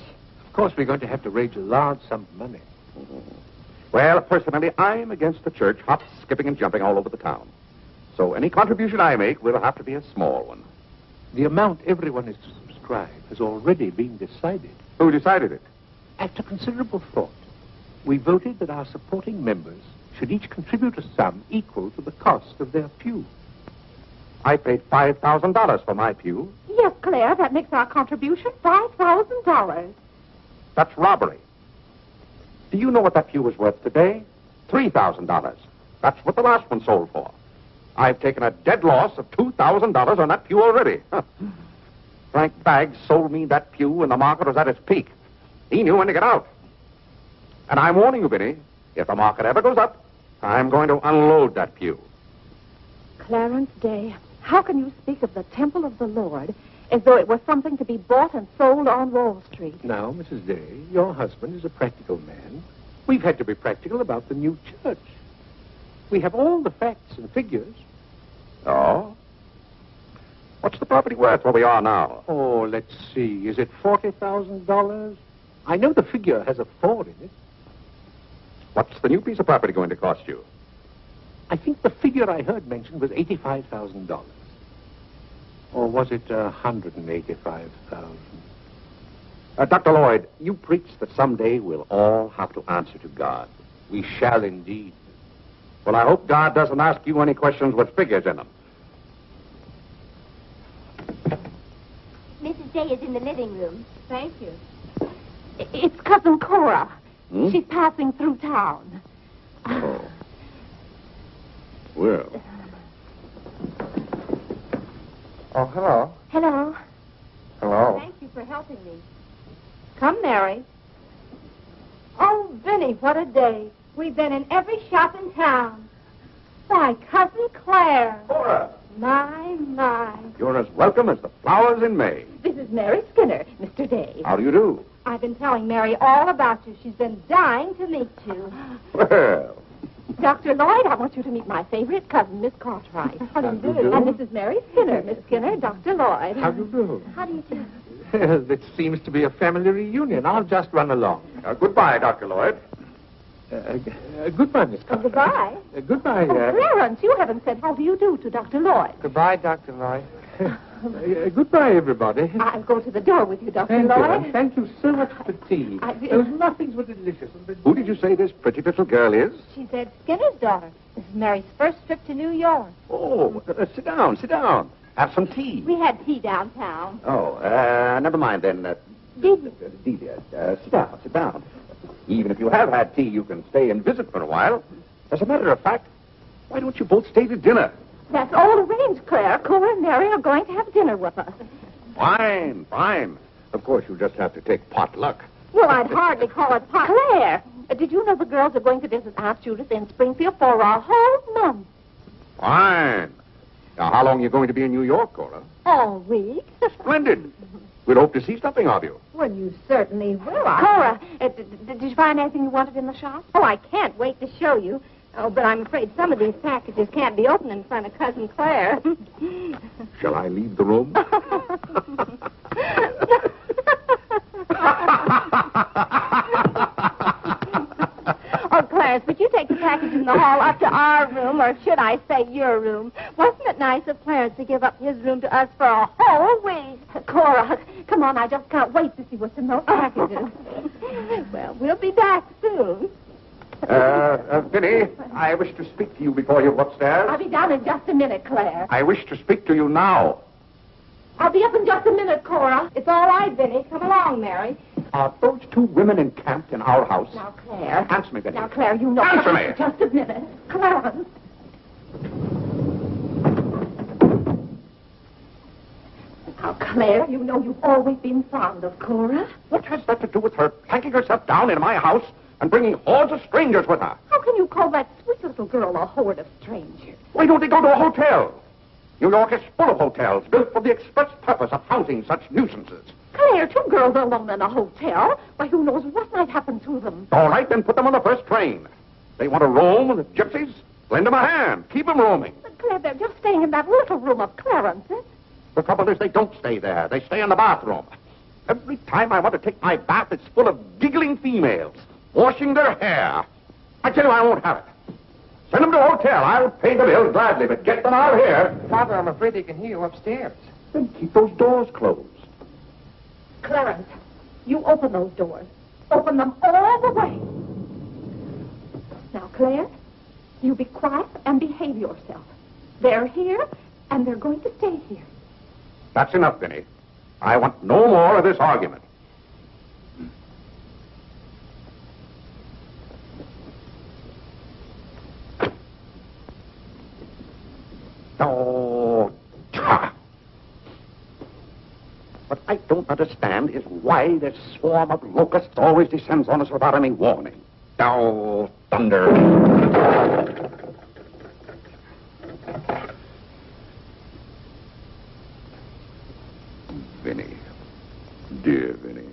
Of course, we're going to have to raise a large sum of money. Well, personally, I'm against the church hop, skipping, and jumping all over the town. So any contribution I make will have to be a small one. The amount everyone is to subscribe has already been decided. Who decided it? After considerable thought, we voted that our supporting members should each contribute a sum equal to the cost of their pew. I paid $5,000 for my pew. Yes, Claire, that makes our contribution $5,000. That's robbery. Do you know what that pew was worth today? $3,000. That's what the last one sold for. I've taken a dead loss of $2,000 on that pew already. Frank Baggs sold me that pew when the market was at its peak. He knew when to get out. And I'm warning you, Vinny, if the market ever goes up, I'm going to unload that pew. Clarence Day, how can you speak of the temple of the Lord as though it were something to be bought and sold on Wall Street? Now, Mrs. Day, your husband is a practical man. We've had to be practical about the new church. We have all the facts and figures. Oh? What's the property worth where we are now? Oh, let's see. Is it $40,000? I know the figure has a 4 in it. What's the new piece of property going to cost you? I think the figure I heard mentioned was $85,000. Or was it $185,000? Dr. Lloyd, you preach that someday we'll all have to answer to God. We shall indeed. Well, I hope God doesn't ask you any questions with figures in them. Mrs. Day is in the living room. Thank you. It's Cousin Cora. Hmm? She's passing through town. Oh. Well. Oh, hello. Hello. Hello. Thank you for helping me. Come, Mary. Oh, Vinny, what a day. We've been in every shop in town. Why, Cousin Claire. Cora. My. You're as welcome as the flowers in May. This is Mary Skinner, Mr. Day. How do you do? I've been telling Mary all about you. She's been dying to meet you. Well. Dr. Lloyd, I want you to meet my favorite cousin, Miss Cartwright. How do you do? And this is Mary Skinner, Miss Skinner, Dr. Lloyd. How do you do? How do you do? It seems to be a family reunion. I'll just run along. Goodbye, Dr. Lloyd. Goodbye, Miss Cartwright. Goodbye. Goodbye. Clarence, you haven't said how do you do to Dr. Lloyd. Goodbye, Dr. Lloyd. Goodbye, everybody. I'll go to the door with you, Dr. Thank Lloyd. you, and thank you so much for the tea. Those muffins were delicious. Who did you say this pretty little girl is? She said Skinner's daughter. This is Mary's first trip to New York. Oh, sit down, sit down. Have some tea. We had tea downtown. Oh, never mind then. Delia, sit down. Even if you have had tea, you can stay and visit for a while. As a matter of fact, why don't you both stay to dinner? That's all arranged, Claire. Cora and Mary are going to have dinner with us. Fine, fine. Of course, you just have to take potluck. Well, I'd hardly call it pot. Claire, did you know the girls are going to visit Aunt Judith in Springfield for a whole month? Fine. Now, how long are you going to be in New York, Cora? All week. Splendid. We'll hope to see something of you. Well, you certainly will. Cora, did you find anything you wanted in the shop? Oh, I can't wait to show you. Oh, but I'm afraid some of these packages can't be opened in front of Cousin Claire. Shall I leave the room? Oh, Clarence, would you take the package in the hall up to our room, or should I say your room? Wasn't it nice of Clarence to give up his room to us for a whole week? Cora, come on, I just can't wait to see what's in those packages. Well, we'll be back soon. Vinny, I wish to speak to you before you go upstairs. I'll be down in just a minute, Claire. I wish to speak to you now. I'll be up in just a minute, Cora. It's all right, Vinny. Come along, Mary. Are those two women encamped in our house? Now, Claire. Answer me, Vinny. Now, Claire, you know... Answer me! Just a minute. Clarence. Now, Claire, you know you've always been fond of Cora. What has that to do with her planking herself down in my house and bringing hordes of strangers with her? How can you call that sweet little girl a horde of strangers? Why don't they go to a hotel? New York is full of hotels built for the express purpose of housing such nuisances. Claire, two girls alone in a hotel? Why, who knows what might happen to them? All right, then put them on the first train. They want to roam with the gypsies? Lend them a hand. Keep them roaming. But, Claire, they're just staying in that little room of Clarence's. The trouble is they don't stay there. They stay in the bathroom. Every time I want to take my bath, it's full of giggling females, washing their hair. I tell you, I won't have it. Send them to a hotel. I'll pay the bill gladly, but get them out of here. Father, I'm afraid they can hear you upstairs. Then keep those doors closed. Clarence, you open those doors. Open them all the way. Now, Claire, you be quiet and behave yourself. They're here, and they're going to stay here. That's enough, Vinny. I want no more of this argument. Oh, what I don't understand is why this swarm of locusts always descends on us without any warning. Oh, thunder. Vinny. Dear Vinny.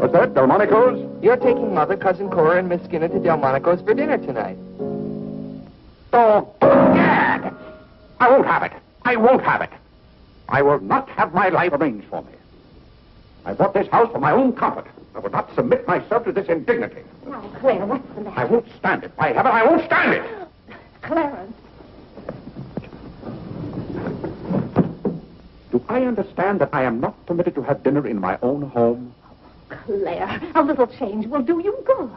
What's that, Delmonico's? You're taking Mother, Cousin Cora, and Miss Skinner to Delmonico's for dinner tonight. Oh, Gad! I won't have it. I won't have it. I will not have my life arranged for me. I bought this house for my own comfort. I will not submit myself to this indignity. Now, Claire, what's the matter? I won't stand it. By heaven, I won't stand it. Clarence. Do I understand that I am not permitted to have dinner in my own home? Claire, a little change will do you good.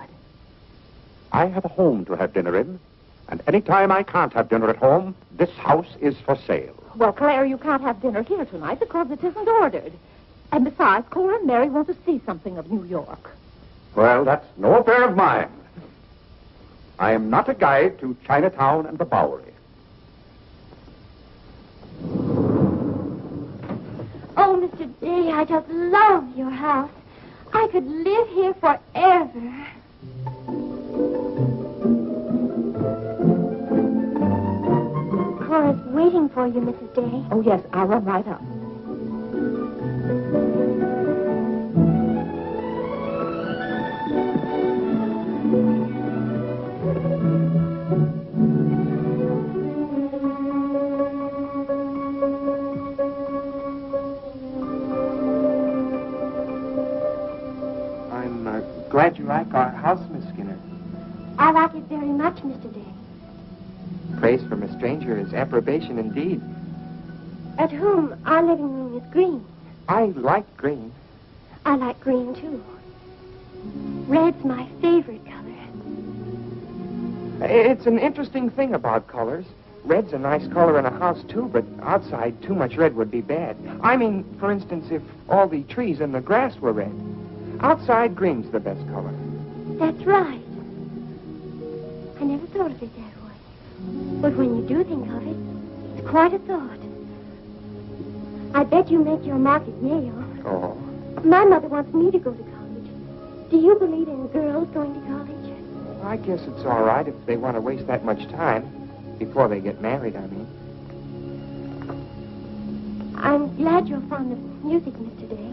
I have a home to have dinner in, and any time I can't have dinner at home, this house is for sale. Well, Claire, you can't have dinner here tonight because it isn't ordered. And besides, Cora and Mary want to see something of New York. Well, that's no affair of mine. I am not a guide to Chinatown and the Bowery. Oh, Mr. Day, I just love your house. I could live here forever. Cora's waiting for you, Mrs. Day. Oh, yes, I'll run right up. Miss Skinner? I like it very much, Mr. Day. Praise from a stranger is approbation indeed. At home, our living room is green. I like green. I like green, too. Red's my favorite color. It's an interesting thing about colors. Red's a nice color in a house, too, but outside, too much red would be bad. I mean, for instance, if all the trees and the grass were red. Outside, green's the best color. That's right. I never thought of it that way. But when you do think of it, it's quite a thought. I bet you make your mark at Yale. Oh. My mother wants me to go to college. Do you believe in girls going to college? I guess it's all right if they want to waste that much time. Before they get married, I mean. I'm glad you're fond of music, Mr. Day.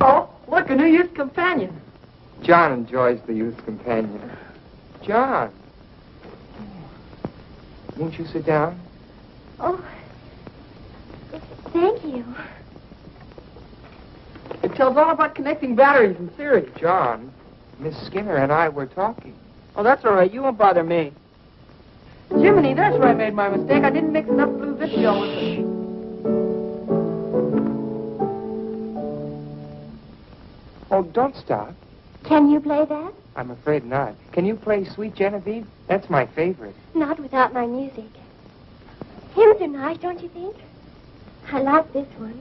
Oh, look, a new youth companion. John enjoys the youth companion. John. Won't you sit down? Oh, thank you. It tells all about connecting batteries in series. John, Miss Skinner and I were talking. Oh, that's all right. You won't bother me. Jiminy, that's where I made my mistake. I didn't mix enough blue vitriol with it. Oh, don't stop. Can you play that? I'm afraid not. Can you play Sweet Genevieve? That's my favorite. Not without my music. Hymns are nice, don't you think? I like this one.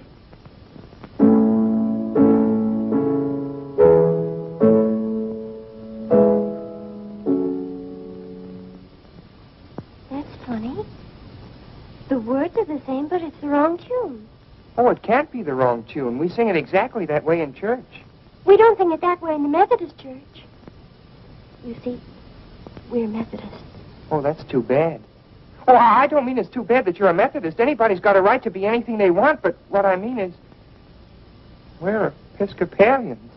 Funny. The words are the same, but it's the wrong tune. Oh, it can't be the wrong tune. We sing it exactly that way in church. We don't sing it that way in the Methodist church. You see, we're Methodists. Oh, that's too bad. Oh, I don't mean it's too bad that you're a Methodist. Anybody's got a right to be anything they want, but what I mean is, we're Episcopalians.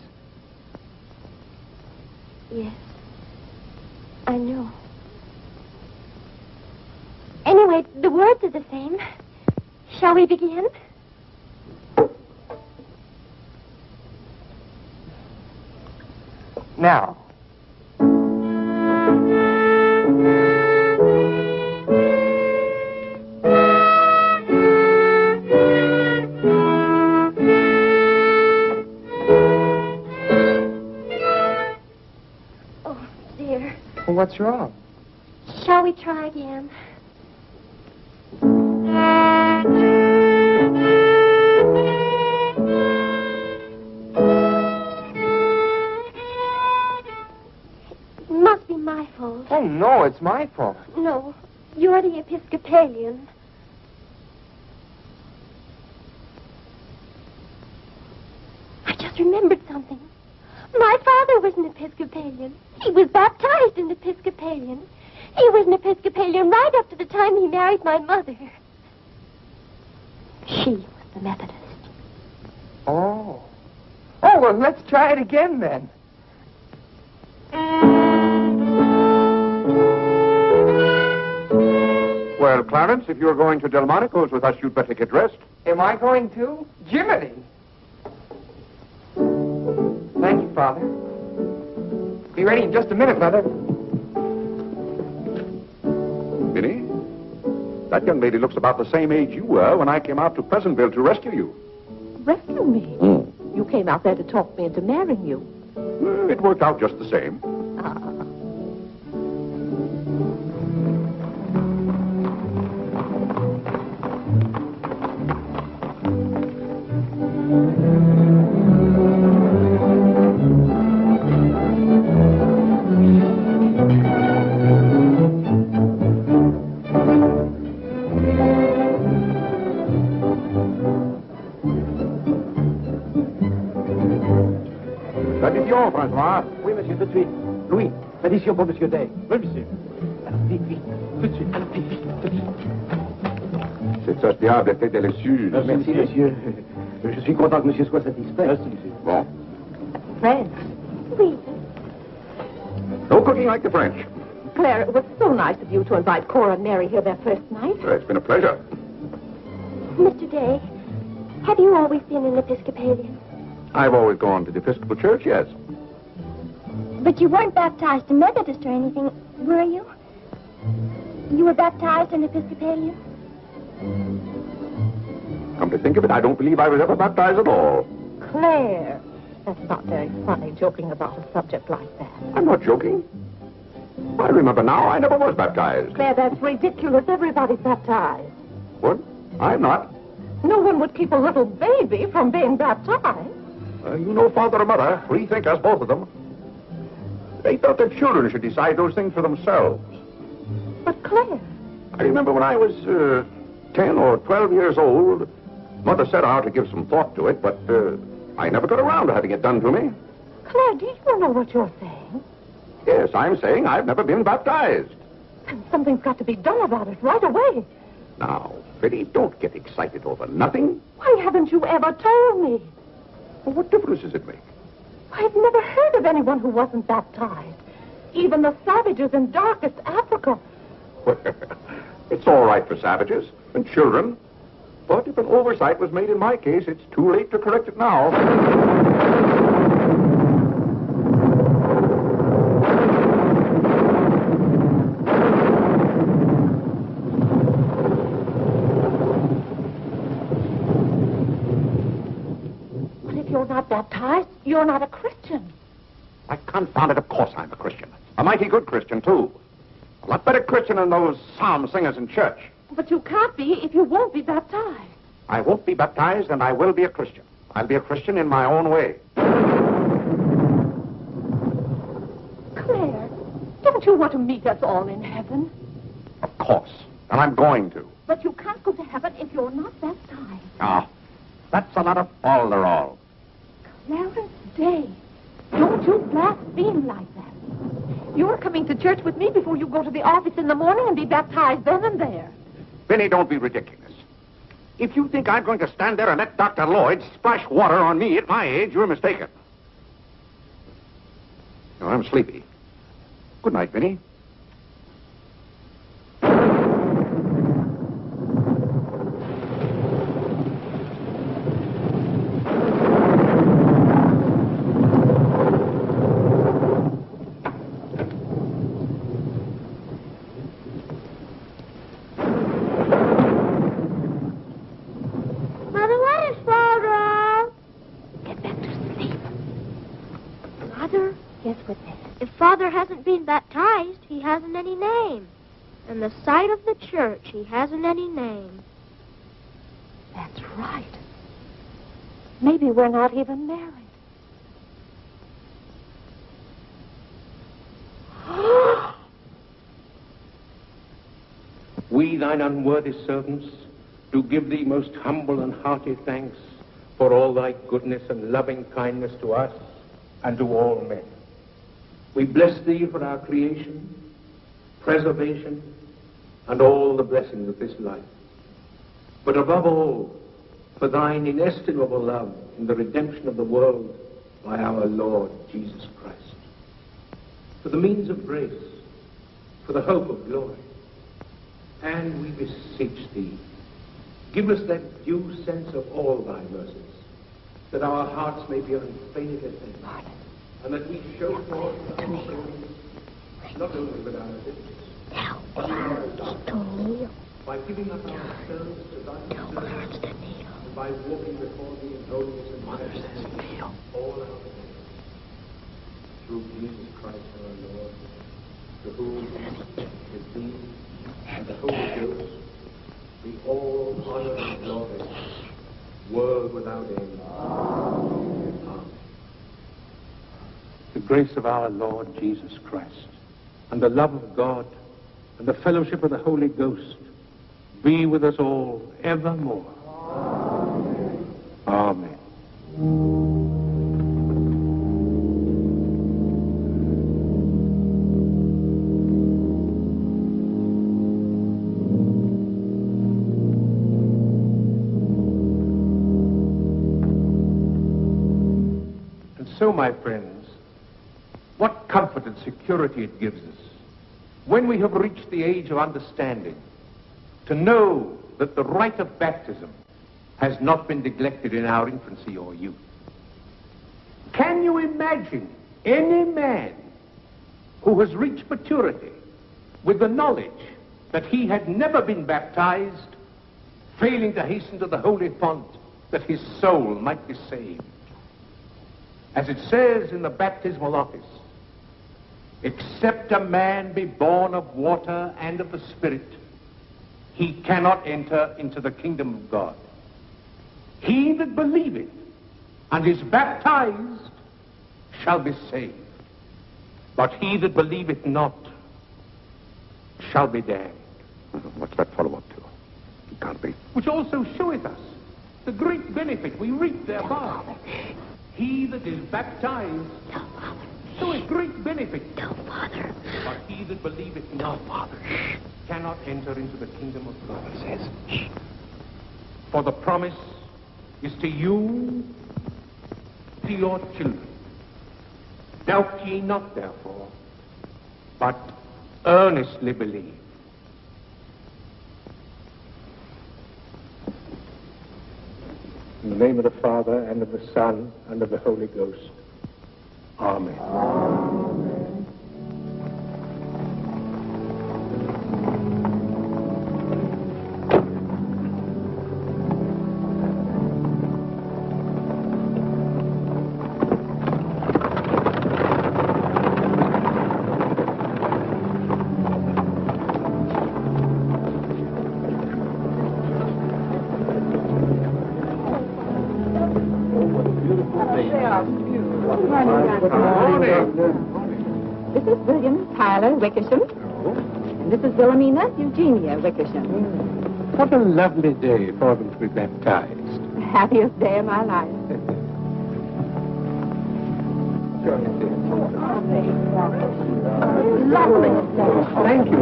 Yes, I know. Anyway, the words are the same. Shall we begin? Now. Oh, dear. Well, what's wrong? Shall we try again? Oh, no, it's my fault. No, you're the Episcopalian. I just remembered something. My father was an Episcopalian. He was baptized an Episcopalian. He was an Episcopalian right up to the time he married my mother. She was the Methodist. Oh. Oh, well, let's try it again, then. Well, Clarence, if you're going to Delmonico's with us, you'd better get dressed. Am I going to? Jiminy! Thank you, Father. Be ready in just a minute, Mother. Minnie, that young lady looks about the same age you were when I came out to Pleasantville to rescue you. Rescue me? You came out there to talk me into marrying you. It worked out just the same. L'addition, François. Oui, monsieur, tout de suite. Louis, l'addition pour monsieur Day. Oui, monsieur. Alors, vite, vite. Tout de suite. Alors, vite, vite, tout de suite. Cette sauce diable était délicieuse. Merci, monsieur. Je suis content que monsieur soit satisfait. Merci, monsieur. Bon. French. Oui. No cooking like the French. Claire, it was so nice of you to invite Cora and Mary here their first night. It's been a pleasure. Mr. Day, have you always been an Episcopalian? I've always gone to the Episcopal Church, yes. But you weren't baptized a Methodist or anything, were you? You were baptized an Episcopalian? Come to think of it, I don't believe I was ever baptized at all. Claire, that's not very funny, joking about a subject like that. I'm not joking. I remember now, I never was baptized. Claire, that's ridiculous. Everybody's baptized. What? I'm not. No one would keep a little baby from being baptized. You know father and mother, free thinkers, both of them. They thought that children should decide those things for themselves. But Claire... I remember when I was 10 or 12 years old, Mother set out to give some thought to it, but I never got around to having it done to me. Claire, do you know what you're saying? Yes, I'm saying I've never been baptized. And something's got to be done about it right away. Now, Biddy, don't get excited over nothing. Why haven't you ever told me? Well, what difference does it make? I've never heard of anyone who wasn't baptized. Even the savages in darkest Africa. It's all right for savages and children. But if an oversight was made in my case, it's too late to correct it now. But if you're not baptized, you're not a Christian. Why, confound it, of course I'm a Christian. A mighty good Christian, too. A lot better Christian than those psalm singers in church. But you can't be if you won't be baptized. I won't be baptized, and I will be a Christian. I'll be a Christian in my own way. Claire, don't you want to meet us all in heaven? Of course. And I'm going to. But you can't go to heaven if you're not baptized. Ah, that's a lot of falderall. Clarence Day, don't you blaspheme like that. You're coming to church with me before you go to the office in the morning and be baptized then and there. Benny, don't be ridiculous. If you think I'm going to stand there and let Dr. Lloyd splash water on me at my age, you're mistaken. No, I'm sleepy. Good night, Benny. Father hasn't been baptized, he hasn't any name. In the sight of the church, he hasn't any name. That's right. Maybe we're not even married. We, thine unworthy servants, do give thee most humble and hearty thanks for all thy goodness and loving kindness to us and to all men. We bless thee for our creation, preservation, and all the blessings of this life. But above all, for thine inestimable love in the redemption of the world by our Lord Jesus Christ. For the means of grace, for the hope of glory. And we beseech thee, give us that due sense of all thy mercies, that our hearts may be unfadingly thankful. And that we show forth our holiness, not only with our lips, by giving up ourselves to thy service, and by walking before thee in holiness and majesty all our days. Through Jesus Christ our Lord, to whom, with thee, and the Holy Ghost, be all honor and glory, world without end. Amen. The grace of our Lord Jesus Christ, and the love of God, and the fellowship of the Holy Ghost, be with us all evermore. Amen. And so, my friends, what comfort and security it gives us, when we have reached the age of understanding, to know that the rite of baptism has not been neglected in our infancy or youth. Can you imagine any man who has reached maturity with the knowledge that he had never been baptized, failing to hasten to the holy font that his soul might be saved. As it says in the baptismal office, except a man be born of water and of the Spirit, he cannot enter into the kingdom of God. He that believeth and is baptized shall be saved, but he that believeth not shall be damned. What's that follow up to? It can't be. Which also showeth us the great benefit we reap thereby. He that is baptized showeth great benefit. But he that believeth not cannot enter into the kingdom of God. For the promise is to you, to your children. Doubt ye not, therefore, but earnestly believe. In the name of the Father, and of the Son, and of the Holy Ghost. Amen. Amen. This is William Tyler Wickersham. And this is Wilhelmina Eugenia Wickersham. What a lovely day for them to be baptized. The happiest day of my life. Lovely. Thank you.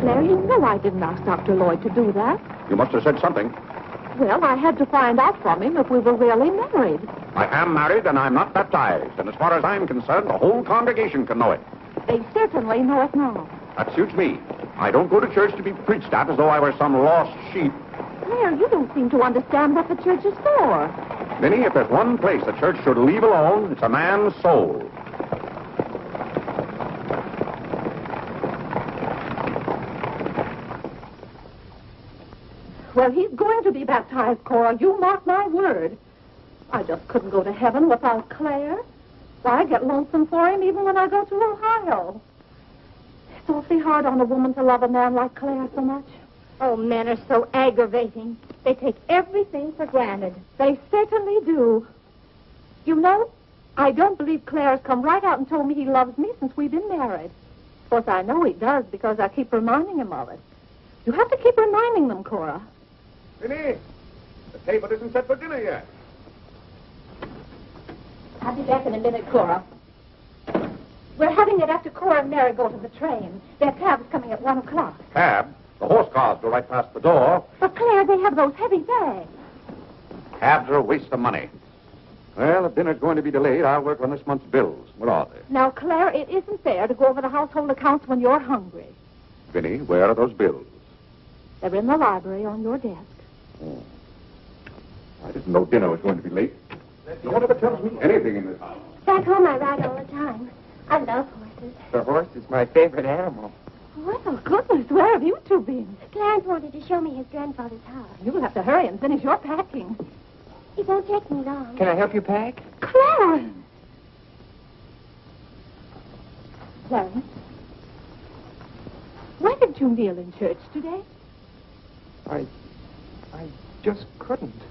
Claire, you know I didn't ask Dr. Lloyd to do that. You must have said something. Well, I had to find out from him if we were really married. I am married and I'm not baptized. And as far as I'm concerned, the whole congregation can know it. They certainly know it now. That suits me. I don't go to church to be preached at as though I were some lost sheep. Claire, you don't seem to understand what the church is for. Minnie, if there's one place the church should leave alone, it's a man's soul. Well, he's going to be baptized, Cora. You mark my word. I just couldn't go to heaven without Claire. Why, I get lonesome for him even when I go to Ohio. It's awfully hard on a woman to love a man like Claire so much. Oh, men are so aggravating. They take everything for granted. They certainly do. You know, I don't believe Claire has come right out and told me he loves me since we've been married. Of course, I know he does because I keep reminding him of it. You have to keep reminding them, Cora. Minnie, the table isn't set for dinner yet. I'll be back in a minute, Cora. We're having it after Cora and Mary go to the train. Their cab's coming at 1 o'clock. Cab? The horse cars go right past the door. But, Claire, they have those heavy bags. Cabs are a waste of money. Well, if dinner's going to be delayed, I'll work on this month's bills. What are they? Now, Claire, it isn't fair to go over the household accounts when you're hungry. Vinnie, where are those bills? They're in the library on your desk. Oh. I didn't know dinner was going to be late. No one ever tells me anything in this house. Back home I ride all the time. I love horses. The horse is my favorite animal. Well, goodness, where have you two been? Clarence wanted to show me his grandfather's house. You'll have to hurry and finish your packing. It won't take me long. Can I help you pack? Clarence! Clarence? Why didn't you kneel in church today? I just couldn't.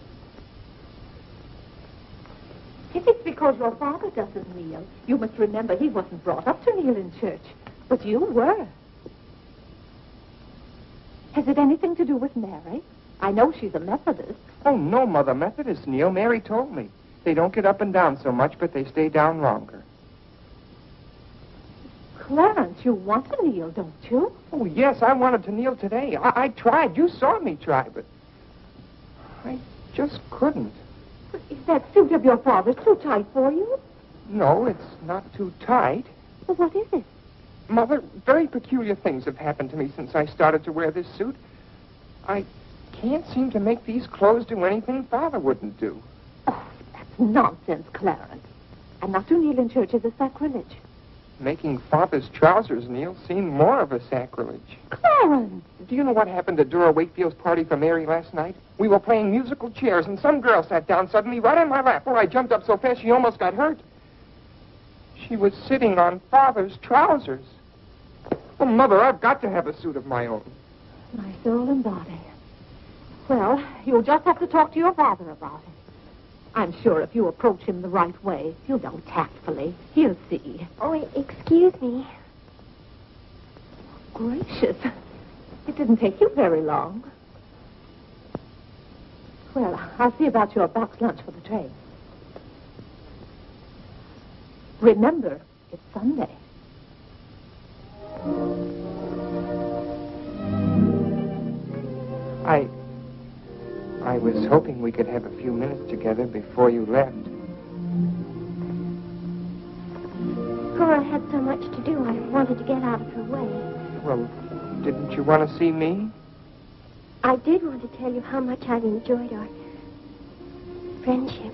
If it's because your father doesn't kneel, you must remember he wasn't brought up to kneel in church. But you were. Has it anything to do with Mary? I know she's a Methodist. Oh, no, Mother. Methodists kneel. Mary told me. They don't get up and down so much, but they stay down longer. Clarence, you want to kneel, don't you? Oh, yes, I wanted to kneel today. I tried. You saw me try, but I just couldn't. But is that suit of your father's too tight for you? No, it's not too tight. Well, what is it? Mother, very peculiar things have happened to me since I started to wear this suit. I can't seem to make these clothes do anything Father wouldn't do. Oh, that's nonsense, Clarence. And not to kneel in church is a sacrilege. Making Father's trousers kneel seemed more of a sacrilege. Clarence! Do you know what happened at Dora Wakefield's party for Mary last night? We were playing musical chairs, and some girl sat down suddenly right on my lap. Well, I jumped up so fast she almost got hurt. She was sitting on Father's trousers. Oh, Mother, I've got to have a suit of my own. My soul and body. Well, you'll just have to talk to your father about it. I'm sure if you approach him the right way, you know, tactfully, he'll see. Oh, excuse me. Gracious. It didn't take you very long. Well, I'll see about your box lunch for the train. Remember, it's Sunday. I was hoping we could have a few minutes together before you left. Cora had so much to do, I wanted to get out of her way. Well, didn't you want to see me? I did want to tell you how much I've enjoyed our friendship.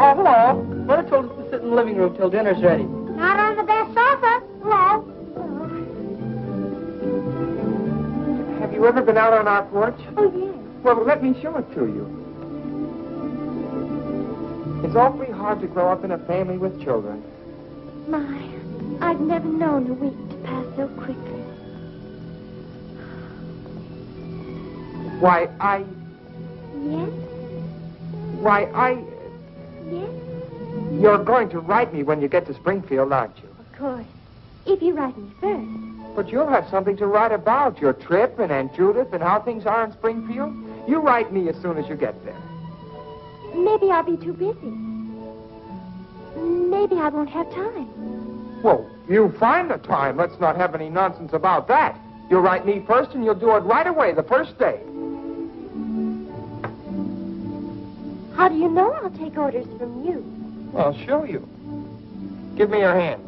Oh, hello. Mother told us to sit in the living room till dinner's ready. Not on the best sofa. Hello. Have you ever been out on our porch? Oh, yes. Well, let me show it to you. It's awfully hard to grow up in a family with children. My, I've never known a week to pass so quickly. Why, Yes? Yes? You're going to write me when you get to Springfield, aren't you? Of course. If you write me first. But you'll have something to write about, your trip and Aunt Judith and how things are in Springfield. You write me as soon as you get there. Maybe I'll be too busy. Maybe I won't have time. Well, you find the time. Let's not have any nonsense about that. You'll write me first and you'll do it right away, the first day. How do you know I'll take orders from you? I'll show you. Give me your hand.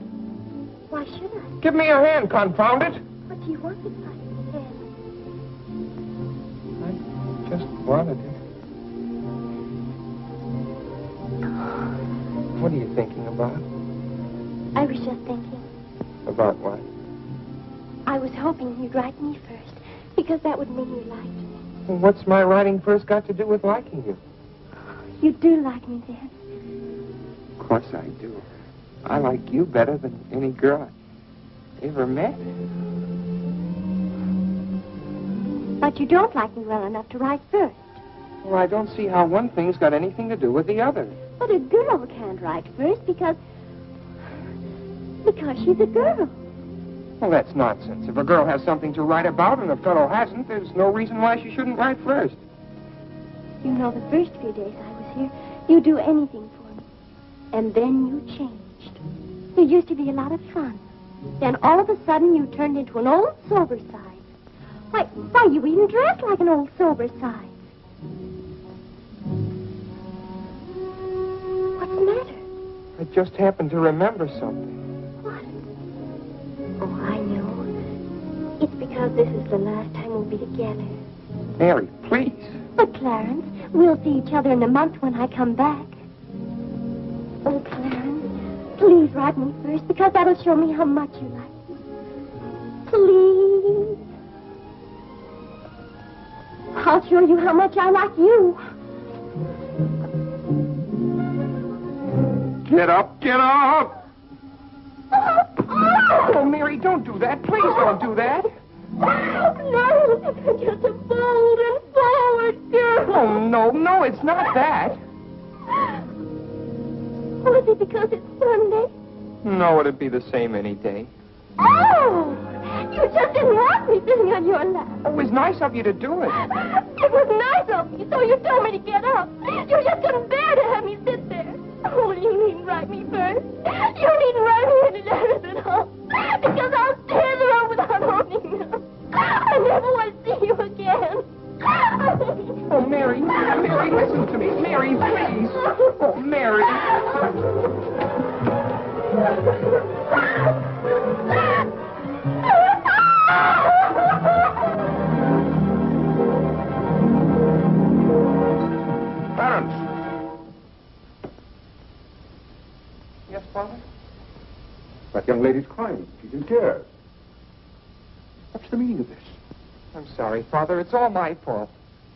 Why should I? Give me your hand, confound it. What do you want with my hand? I just wanted it. What are you thinking about? I was just thinking. About what? I was hoping you'd write me first, because that would mean you liked me. Well, what's my writing first got to do with liking you? You do like me then. Of course I do. I like you better than any girl I ever met. But you don't like me well enough to write first. Well, I don't see how one thing's got anything to do with the other. But a girl can't write first because she's a girl. Well, that's nonsense. If a girl has something to write about and a fellow hasn't, there's no reason why she shouldn't write first. You know, the first few days I was here, you'd do anything for me. And then you changed. You used to be a lot of fun. Then all of a sudden you turned into an old sober side. Why, you even dressed like an old sober side. What's the matter? I just happened to remember something. What? Oh, I know. It's because this is the last time we'll be together. Mary, please. But, Clarence, we'll see each other in a month when I come back. Oh, Clarence, please write me first, because that'll show me how much you like me. Please. I'll show you how much I like you. Get up, get up! Oh, Mary, don't do that. Please don't do that. No, I'm just a bold and forward girl. Oh, no, it's not that. Oh, is it because it's Sunday? No, it'd be the same any day. Oh, you just didn't want me sitting on your lap. It was nice of you to do it. It was nice of you, so you told me to get up. You just couldn't bear to have me sit there. Oh, you needn't write me first. You needn't write me any letters at all. Because I'll stay in the room without opening them. I never want to see you again. Oh, Mary, listen to me. Mary, please. Oh, Mary. That young lady's crying. She's in tears. What's the meaning of this? I'm sorry, Father. It's all my fault.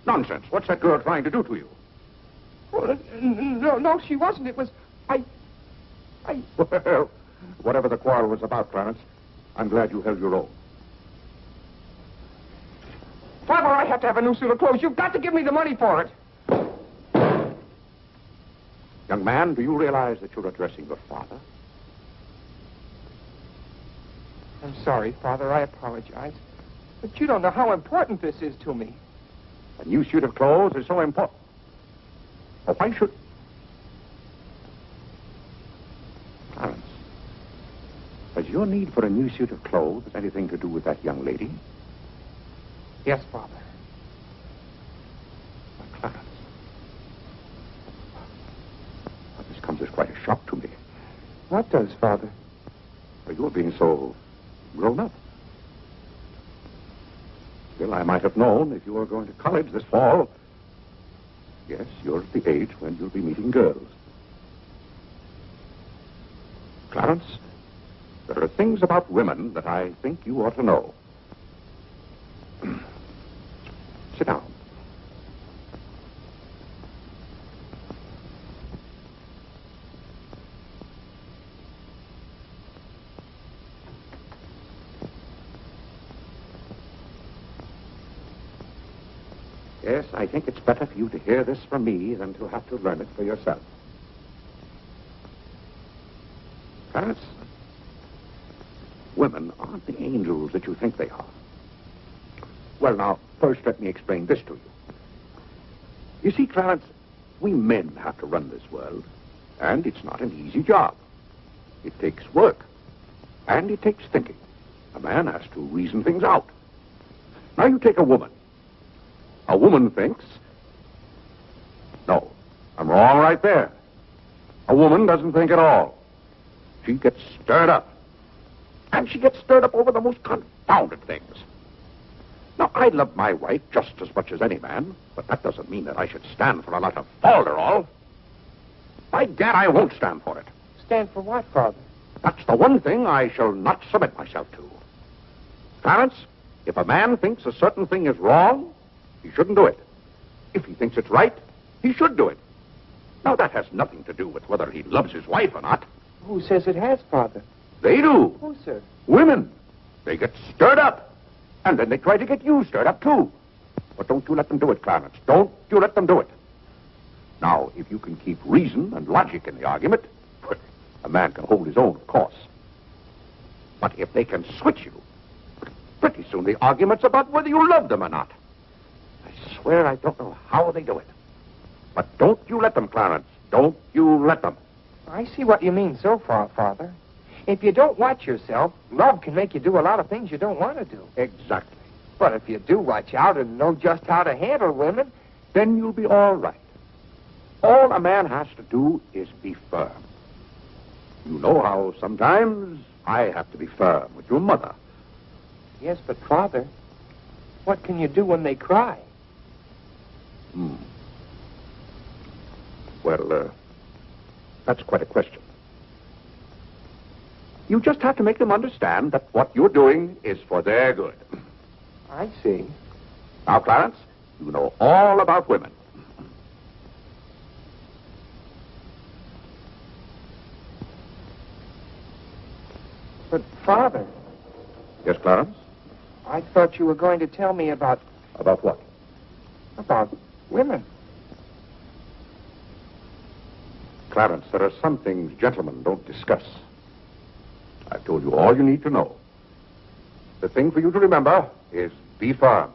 Nonsense. What's that girl trying to do to you? Well, no, she wasn't. It was... Well, whatever the quarrel was about, Clarence, I'm glad you held your own. Father, I have to have a new suit of clothes. You've got to give me the money for it. Young man, do you realize that you're addressing your father? I'm sorry, Father. I apologize. But you don't know how important this is to me. A new suit of clothes is so important. Oh, why should... Clarence, has your need for a new suit of clothes anything to do with that young lady? Yes, Father. Clarence. Well, this comes as quite a shock to me. What does, Father? Well, you're being so grown up. Still, I might have known if you were going to college this fall. Yes, you're at the age when you'll be meeting girls. Clarence, there are things about women that I think you ought to know. Sit down. Yes, I think it's better for you to hear this from me than to have to learn it for yourself. Clarence, women aren't the angels that you think they are. Well, now, first let me explain this to you. You see, Clarence, we men have to run this world, and it's not an easy job. It takes work, and it takes thinking. A man has to reason things out. Now, you take a woman. A woman thinks... No, I'm wrong right there. A woman doesn't think at all. She gets stirred up. And she gets stirred up over the most confounded things. Now, I love my wife just as much as any man, but that doesn't mean that I should stand for a lot of falderall. By gad, I won't stand for it. Stand for what, Father? That's the one thing I shall not submit myself to. Clarence, if a man thinks a certain thing is wrong, he shouldn't do it. If he thinks it's right, he should do it. Now, that has nothing to do with whether he loves his wife or not. Who says it has, Father? They do. Who, sir? Women. They get stirred up. And then they try to get you stirred up, too. But don't you let them do it, Clarence. Don't you let them do it. Now, if you can keep reason and logic in the argument, well, a man can hold his own, of course. But if they can switch you, pretty soon the argument's about whether you love them or not. I swear I don't know how they do it. But don't you let them, Clarence. Don't you let them. I see what you mean so far, Father. If you don't watch yourself, love can make you do a lot of things you don't want to do. Exactly. But if you do watch out and know just how to handle women, then you'll be all right. All a man has to do is be firm. You know how sometimes I have to be firm with your mother. Yes, but Father, what can you do when they cry? Well, that's quite a question. You just have to make them understand that what you're doing is for their good. I see. Now, Clarence, you know all about women. But, Father... Yes, Clarence? I thought you were going to tell me about... About what? About women. Clarence, there are some things gentlemen don't discuss. I've told you all you need to know. The thing for you to remember is be firm.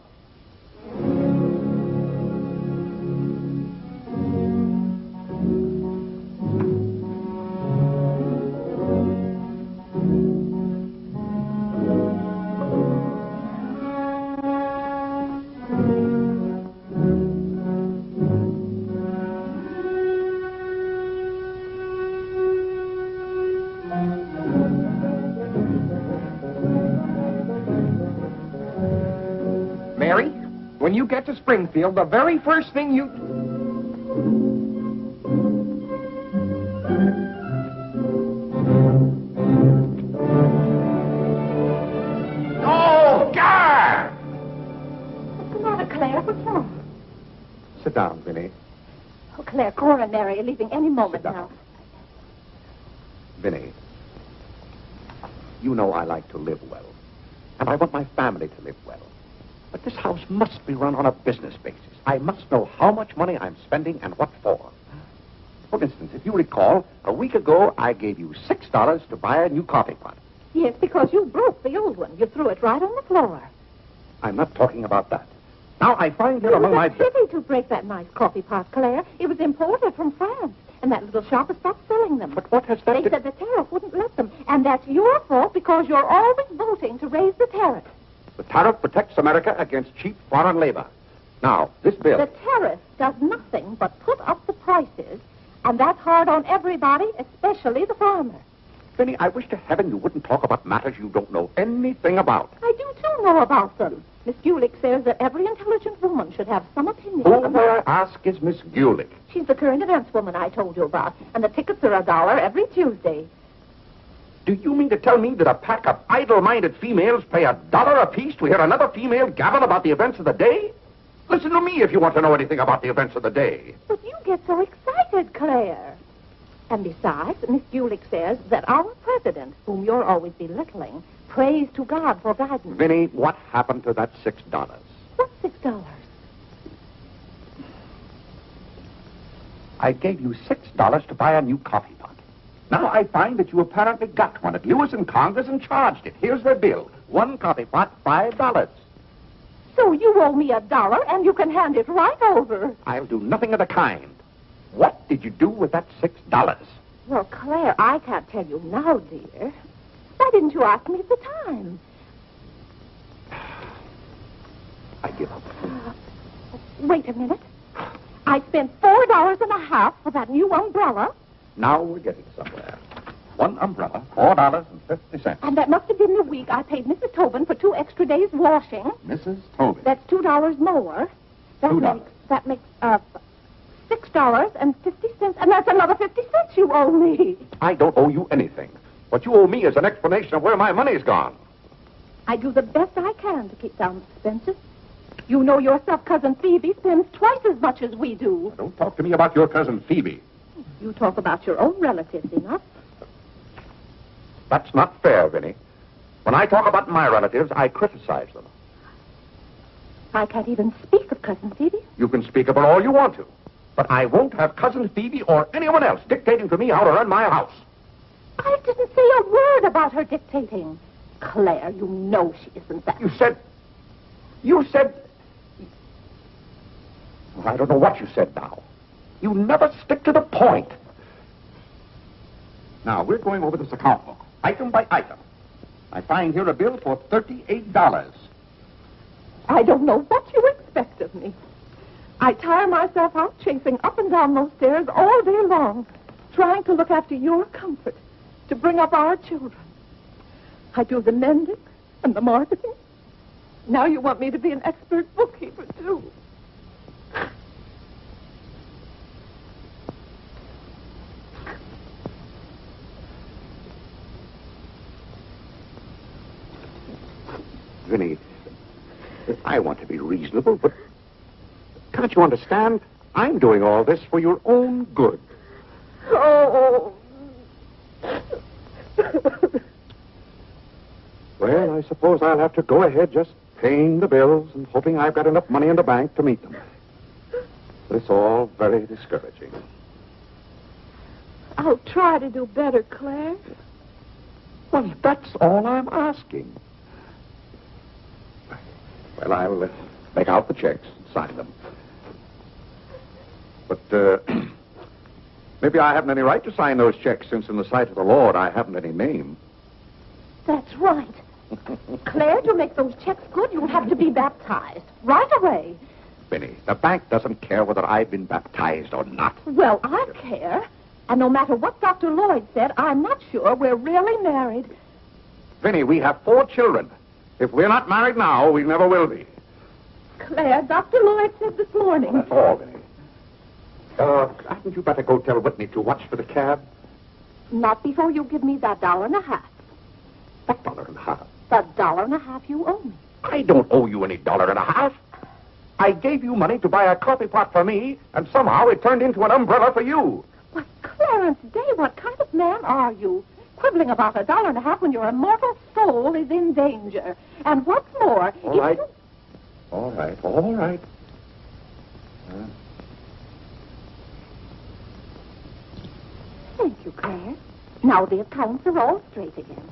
When you get to Springfield, the very first thing you... Claire, what's wrong? Sit down, Vinny. Oh, Claire, Cora and Mary are leaving any moment now. Vinny, you know I like to live well. And I want my family to live well. But this house must be run on a business basis. I must know how much money I'm spending and what for. For instance, if you recall, a week ago I gave you $6 to buy a new coffee pot. Yes, because you broke the old one. You threw it right on the floor. I'm not talking about that. Now I find here among my... It was a pity to break that nice coffee pot, Claire. It was imported from France, and that little shop has stopped selling them. But what has that... They said the tariff wouldn't let them, and that's your fault because you're always voting to raise the tariff. The tariff protects America against cheap foreign labor. Now, this bill... The tariff does nothing but put up the prices, and that's hard on everybody, especially the farmer. Vinny, I wish to heaven you wouldn't talk about matters you don't know anything about. I do, too, know about them. Miss Gulick says that every intelligent woman should have some opinion. Who, may I ask, is Miss Gulick? She's the current events woman I told you about, and the tickets are $1 every Tuesday. Do you mean to tell me that a pack of idle-minded females pay $1 apiece to hear another female gabble about the events of the day? Listen to me if you want to know anything about the events of the day. But you get so excited, Claire. And besides, Miss Gulick says that our president, whom you're always belittling, prays to God for guidance. Vinny, what happened to that $6? What's $6? I gave you $6 to buy a new coffee pot. Now I find that you apparently got one at Lewis and Congress and charged it. Here's the bill. One coffee pot, $5. So you owe me $1, and you can hand it right over. I'll do nothing of the kind. What did you do with that $6? Well, Claire, I can't tell you now, dear. Why didn't you ask me at the time? I give up. Wait a minute. I spent $4.50 for that new umbrella. Now we're getting somewhere. One umbrella, $4.50. And that must have been the week I paid Mrs. Tobin for 2 extra days washing. Mrs. Tobin? That's $2 more. That makes $6.50, and that's another 50 cents you owe me. I don't owe you anything. What you owe me is an explanation of where my money's gone. I do the best I can to keep down expenses. You know yourself, Cousin Phoebe spends twice as much as we do. Don't talk to me about your cousin Phoebe. You talk about your own relatives enough. That's not fair, Vinny. When I talk about my relatives, I criticize them. I can't even speak of Cousin Phoebe. You can speak about all you want to. But I won't have Cousin Phoebe or anyone else dictating to me how to run my house. I didn't say a word about her dictating. Claire, you know she isn't that. You said... Well, I don't know what you said now. You never stick to the point. Now, we're going over this account book, item by item. I find here a bill for $38. I don't know what you expect of me. I tire myself out chasing up and down those stairs all day long, trying to look after your comfort, to bring up our children. I do the mending and the marketing. Now you want me to be an expert bookkeeper, too. Vinny, I want to be reasonable, but can't you understand? I'm doing all this for your own good. Oh. Well, I suppose I'll have to go ahead just paying the bills and hoping I've got enough money in the bank to meet them. But it's all very discouraging. I'll try to do better, Claire. Well, that's all I'm asking. Well, I'll make out the checks and sign them. But maybe I haven't any right to sign those checks since in the sight of the Lord I haven't any name. That's right. Claire, to make those checks good, you'll have to be baptized right away. Vinny, the bank doesn't care whether I've been baptized or not. Well, I care. And no matter what Dr. Lloyd said, I'm not sure we're really married. Vinny, we have 4 children. If we're not married now, we never will be. Claire, Dr. Lloyd said this morning. That's all, Vinny. Hadn't you better go tell Whitney to watch for the cab? Not before you give me that $1.50. That $1.50? The $1.50 you owe me. I don't owe you any $1.50. I gave you money to buy a coffee pot for me, and somehow it turned into an umbrella for you. Why, Clarence Day, what kind of man are you? Quibbling about $1.50 when your immortal soul is in danger. And what's more... All right. All right, all right. Thank you, Claire. Now the accounts are all straight again.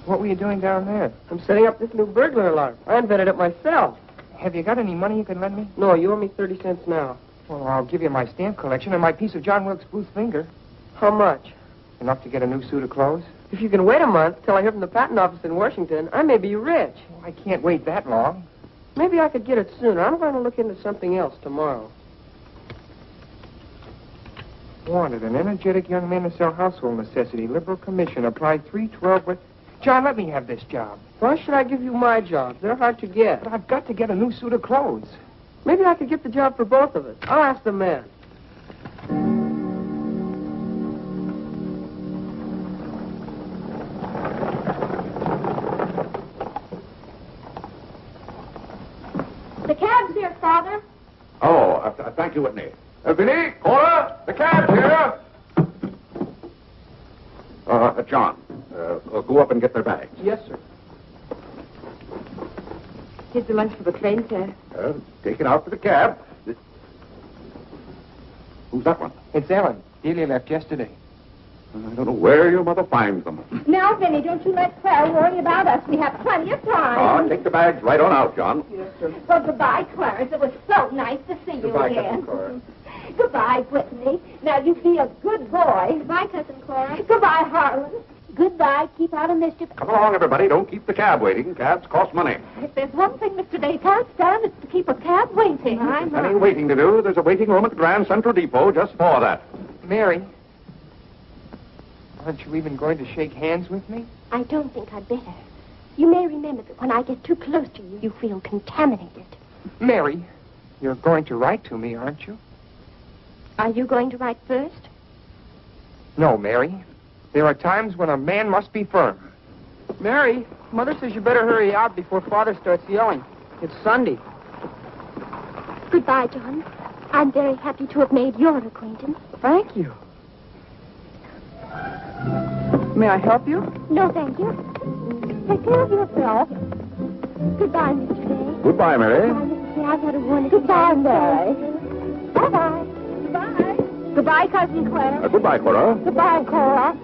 What were you doing down there? I'm setting up this new burglar alarm. I invented it myself. Have you got any money you can lend me? No, you owe me 30 cents now. Well, I'll give you my stamp collection and my piece of John Wilkes Booth's finger. How much? Enough to get a new suit of clothes? If you can wait a month till I hear from the patent office in Washington, I may be rich. Well, I can't wait that long. Maybe I could get it sooner. I'm going to look into something else tomorrow. Wanted, an energetic young man to sell household necessity, liberal commission, apply 312 with... John, let me have this job. Why should I give you my jobs? They're hard to get. But I've got to get a new suit of clothes. Maybe I could get the job for both of us. I'll ask the man. The cab's here, Father. Oh, thank you, Whitney. Vinny, Cora, the cab's here. John, go up and get their bags. Yes, sir. Here's the lunch for the train, sir. Take it out for the cab. Who's that one? It's Ellen. Delia left yesterday. I don't know where your mother finds them. Now, Vinny, don't you let Clara worry about us. We have plenty of time. Take the bags right on out, John. Yes, sir. Well, goodbye, Clarence. It was so nice to see Goodbye, you again. Cousin Cora. Goodbye, Whitney. Now, you be a good boy. Goodbye, Cousin Cora. Goodbye, Harlan. Goodbye. Keep out of mischief. Come along, everybody. Don't keep the cab waiting. Cabs cost money. If there's one thing Mr. Day can't stand, it's to keep a cab waiting. If there's any waiting to do, there's a waiting room at the Grand Central Depot just for that. Mary, aren't you even going to shake hands with me? I don't think I'd better. You may remember that when I get too close to you, you feel contaminated. Mary, you're going to write to me, aren't you? Are you going to write first? No, Mary. There are times when a man must be firm. Mary, Mother says you better hurry out before Father starts yelling. It's Sunday. Goodbye, John. I'm very happy to have made your acquaintance. Thank you. May I help you? No, thank you. Take care of yourself. Goodbye, Mr. Day. Goodbye, Mary. Goodbye, Mrs. Day. I've had a wonderful Goodbye, Mary. Bye-bye. Goodbye. Goodbye, Cousin Clara. Goodbye, Cora. Goodbye, Cora.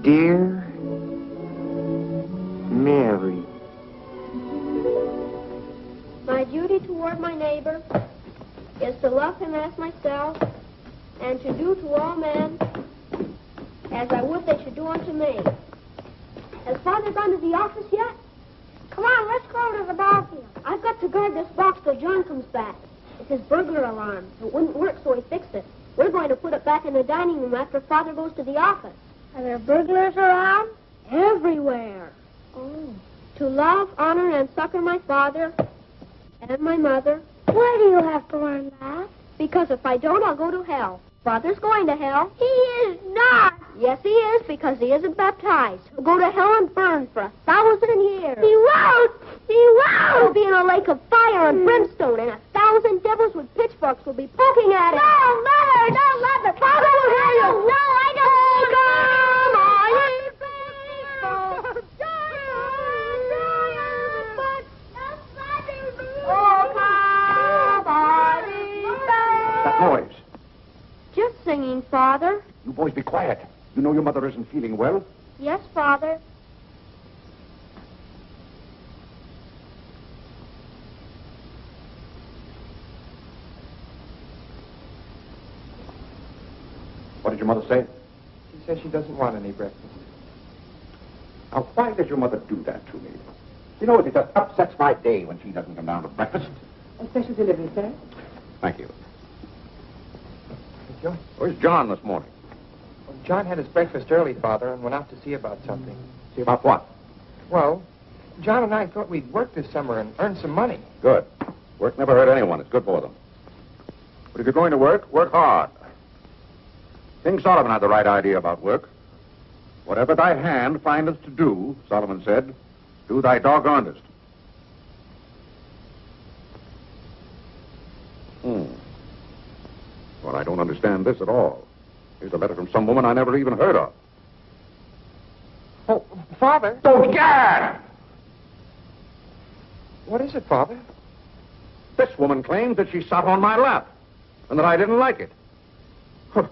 Dear Mary. My duty toward my neighbor is to love him as myself and to do to all men as I would they should do unto me. Has Father gone to the office yet? Come on, let's go to the ball field. I've got to guard this box till John comes back. It's his burglar alarm. It wouldn't work, so he fixed it. We're going to put it back in the dining room after Father goes to the office. Are there burglars around? Everywhere. Oh. To love, honor, and succor my father and my mother. Why do you have to learn that? Because if I don't, I'll go to hell. Father's going to hell. He is not. Yes, he is, because he isn't baptized. He'll go to hell and burn for 1,000 years. He won't. He won't. He'll be in a lake of fire and brimstone, and 1,000 devils with pitchforks will be poking at him. No, Mother, don't let the Father will hear you. No, I don't. That noise. Just singing, Father. You boys be quiet. You know your mother isn't feeling well. Yes, Father. What did your mother say? She says she doesn't want any breakfast. Now, why does your mother do that to me? You know, it just upsets my day when she doesn't come down to breakfast. A special delivery, sir. Thank you. John? Where's John this morning? John had his breakfast early, Father, and went out to see about something. See about what? Well, John and I thought we'd work this summer and earn some money. Good. Work never hurt anyone. It's good for them. But if you're going to work, work hard. King Solomon had the right idea about work. Whatever thy hand findeth to do, Solomon said, do thy doggonedest. Well, I don't understand this at all. Here's a letter from some woman I never even heard of. Oh, Father. Oh, Gad! What is it, Father? This woman claims that she sat on my lap and that I didn't like it. Huh.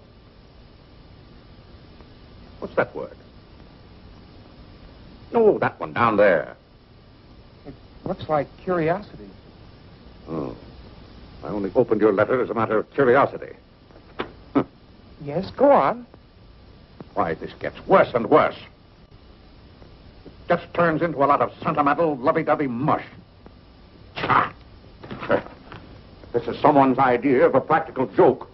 What's that word? Oh, that one down there. It looks like curiosity. Oh. I only opened your letter as a matter of curiosity. Yes, go on. Why, this gets worse and worse. It just turns into a lot of sentimental, lovey-dovey mush. Ha! This is someone's idea of a practical joke.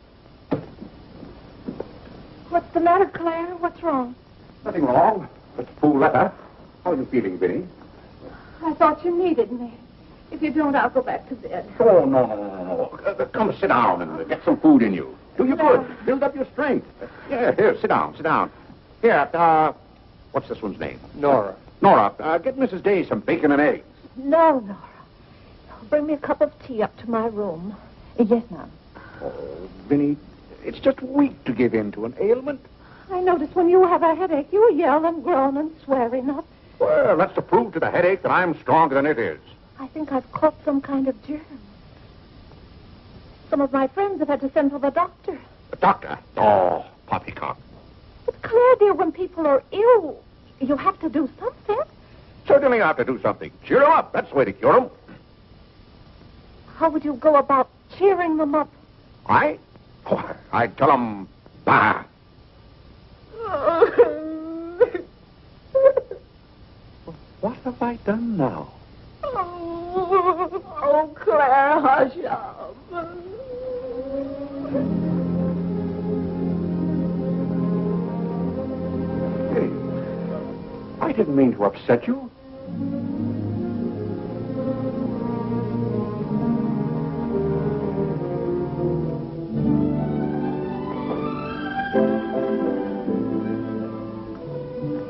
What's the matter, Claire? What's wrong? Nothing wrong. It's a fool letter. How are you feeling, Vinny? I thought you needed me. If you don't, I'll go back to bed. Oh, no. Come sit down and get some food in you. Do you good. Build up your strength. Yeah, here, sit down. Here, what's this one's name? Nora. Nora, get Mrs. Day some bacon and eggs. No, Nora. Bring me a cup of tea up to my room. Yes, ma'am. Oh, Vinny, it's just weak to give in to an ailment. I notice when you have a headache, you yell and groan and swear enough. Well, that's to prove to the headache that I'm stronger than it is. I think I've caught some kind of germ. Some of my friends have had to send for the doctor. The doctor? Oh, poppycock. But Claire, dear, when people are ill, you have to do something. Certainly I have to do something. Cheer them up. That's the way to cure them. How would you go about cheering them up? I? Oh, I'd tell them, bah. What have I done now? Oh, Claire, hush up. Hey, I didn't mean to upset you.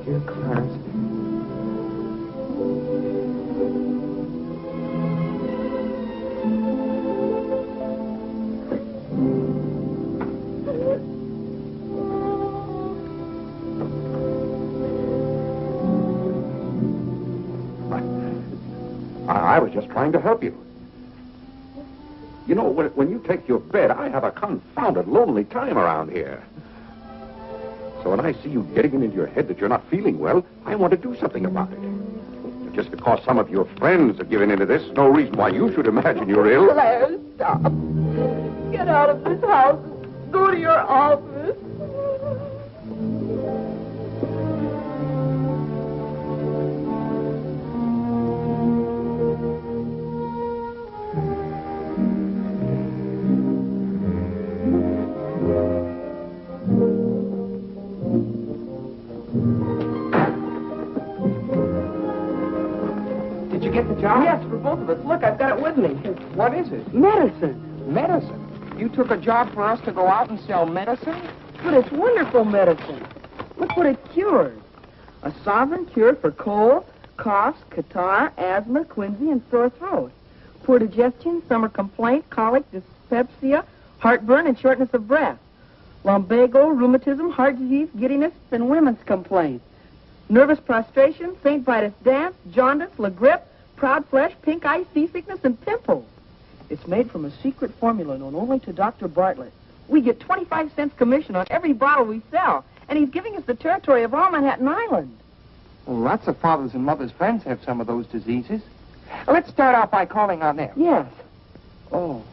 Dear Clarence. I was just trying to help you. You know, when you take your bed, I have a confounded lonely time around here. So when I see you getting it into your head that you're not feeling well, I want to do something about it. Just because some of your friends have given into this, no reason why you should imagine you're ill. Claire, stop. Get out of this house and go to your office. Did you get the job? Yes, for both of us. Look, I've got it with me. What is it? Medicine. Medicine? You took a job for us to go out and sell medicine? But it's wonderful medicine. Look what it cures. A sovereign cure for cold, coughs, catarrh, asthma, quinsy, and sore throat. Poor digestion, summer complaint, colic, dyspepsia, heartburn, and shortness of breath. Lumbago, rheumatism, heart disease, giddiness, and women's complaints. Nervous prostration, St. Vitus dance, jaundice, la grippe, proud flesh, pink eye, seasickness, and pimples. It's made from a secret formula known only to Dr. Bartlett. We get 25 cents commission on every bottle we sell, and he's giving us the territory of all Manhattan Island. Well, lots of fathers and mothers' friends have some of those diseases. Let's start out by calling on them. Yes. Oh,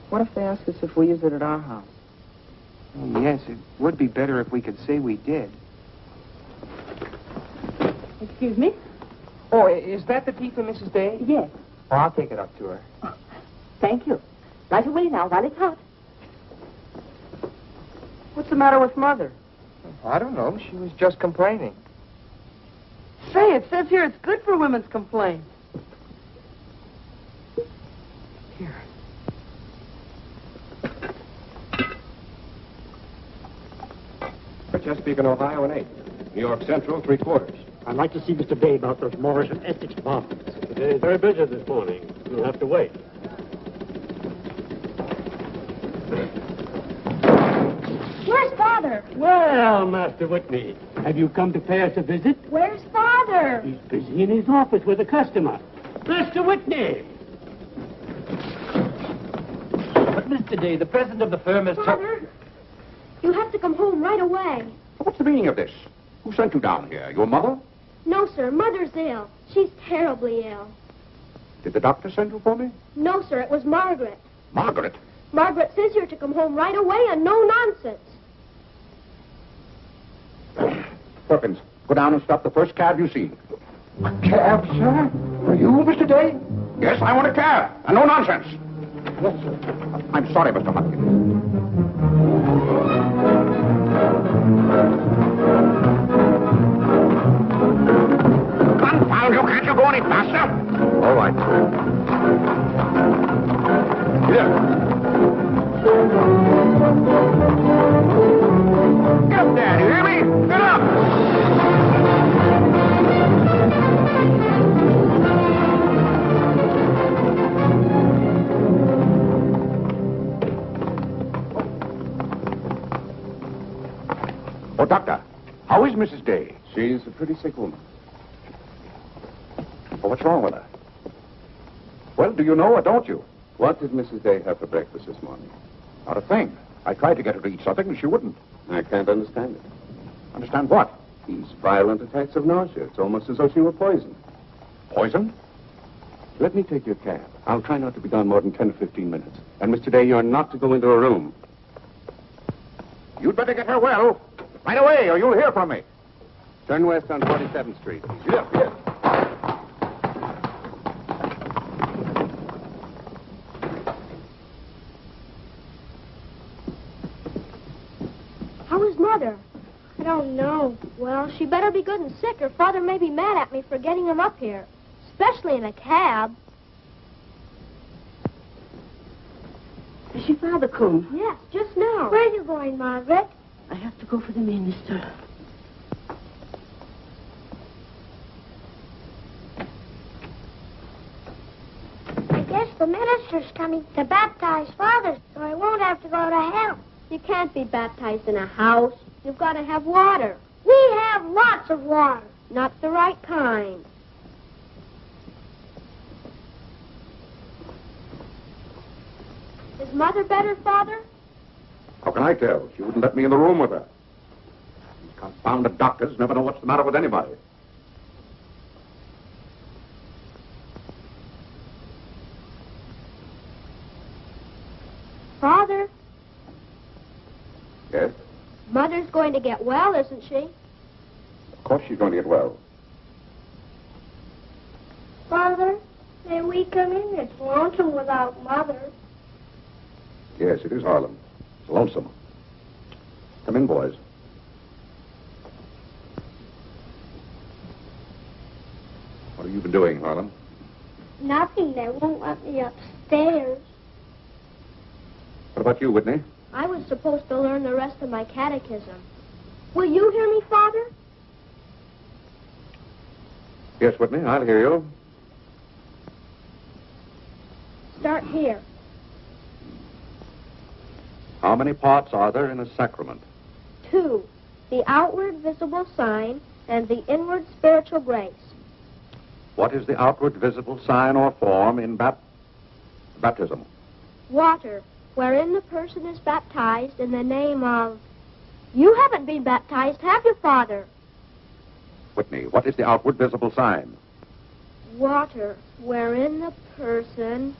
what if they ask us if we use it at our house? Yes, it would be better if we could say we did. Hey, Excuse me? Oh, is that the tea for Mrs. Day? Yes. Oh, I'll take it up to her. Thank you. Right away now, while it's hot. What's the matter with Mother? I don't know. She was just complaining. Say, it says here it's good for women's complaints. Here. Chesapeake and Ohio and 8. New York Central, 3/4. I'd like to see Mr. Day about those Morris and Essex bombs. They're very busy this morning. You'll have to wait. Where's Father? Well, Master Whitney, have you come to pay us a visit? Where's Father? He's busy in his office with a customer. Master Whitney! But, Mr. Day, the president of the firm is... Father, you have to come home right away. What's the meaning of this? Who sent you down here? Your mother? No, sir. Mother's ill. She's terribly ill. Did the doctor send you for me? No, sir. It was Margaret. Margaret? Margaret says you're to come home right away and no nonsense. Perkins, go down and stop the first cab you see. A cab, sir? For you, Mr. Day? Yes, I want a cab, and no nonsense. Yes, sir. I'm sorry, Mr. Hopkins. Confound you, can't you go any faster? All right. Here. Get up there, you hear me? Get up! Oh, Doctor, how is Mrs. Day? She's a pretty sick woman. Oh, what's wrong with her? Well, do you know or don't you? What did Mrs. Day have for breakfast this morning? Not a thing. I tried to get her to eat something, and she wouldn't. I can't understand it. Understand what? These violent attacks of nausea. It's almost as though she were poisoned. Poisoned? Let me take your cab. I'll try not to be gone more than 10 or 15 minutes. And, Mr. Day, you're not to go into a room. You'd better get her well. Right away, or you'll hear from me. Turn west on 47th Street. Yes, yes. How is Mother? I don't know. Well, she better be good and sick, or Father may be mad at me for getting him up here. Especially in a cab. Is your father come? Yes, just now. Where are you going, Margaret? I have to go for the minister. I guess the minister's coming to baptize Father, so I won't have to go to hell. You can't be baptized in a house. You've got to have water. We have lots of water. Not the right kind. Is Mother better, Father? How can I tell? She wouldn't let me in the room with her. These confounded doctors never know what's the matter with anybody. Father, Yes? Mother's going to get well, isn't she? Of course she's going to get well. Father, may we come in? It's lonesome without Mother. Yes, it is Harlem. It's lonesome. Come in, boys. What have you been doing, Harlem? Nothing. They won't let me upstairs. What about you, Whitney? I was supposed to learn the rest of my catechism. Will you hear me, Father? Yes, Whitney, I'll hear you. Start here. How many parts are there in a sacrament? 2. The outward visible sign and the inward spiritual grace. What is the outward visible sign or form in baptism? Water, wherein the person is baptized in the name of... You haven't been baptized, have you, Father? Whitney, what is the outward visible sign? Water, wherein the person...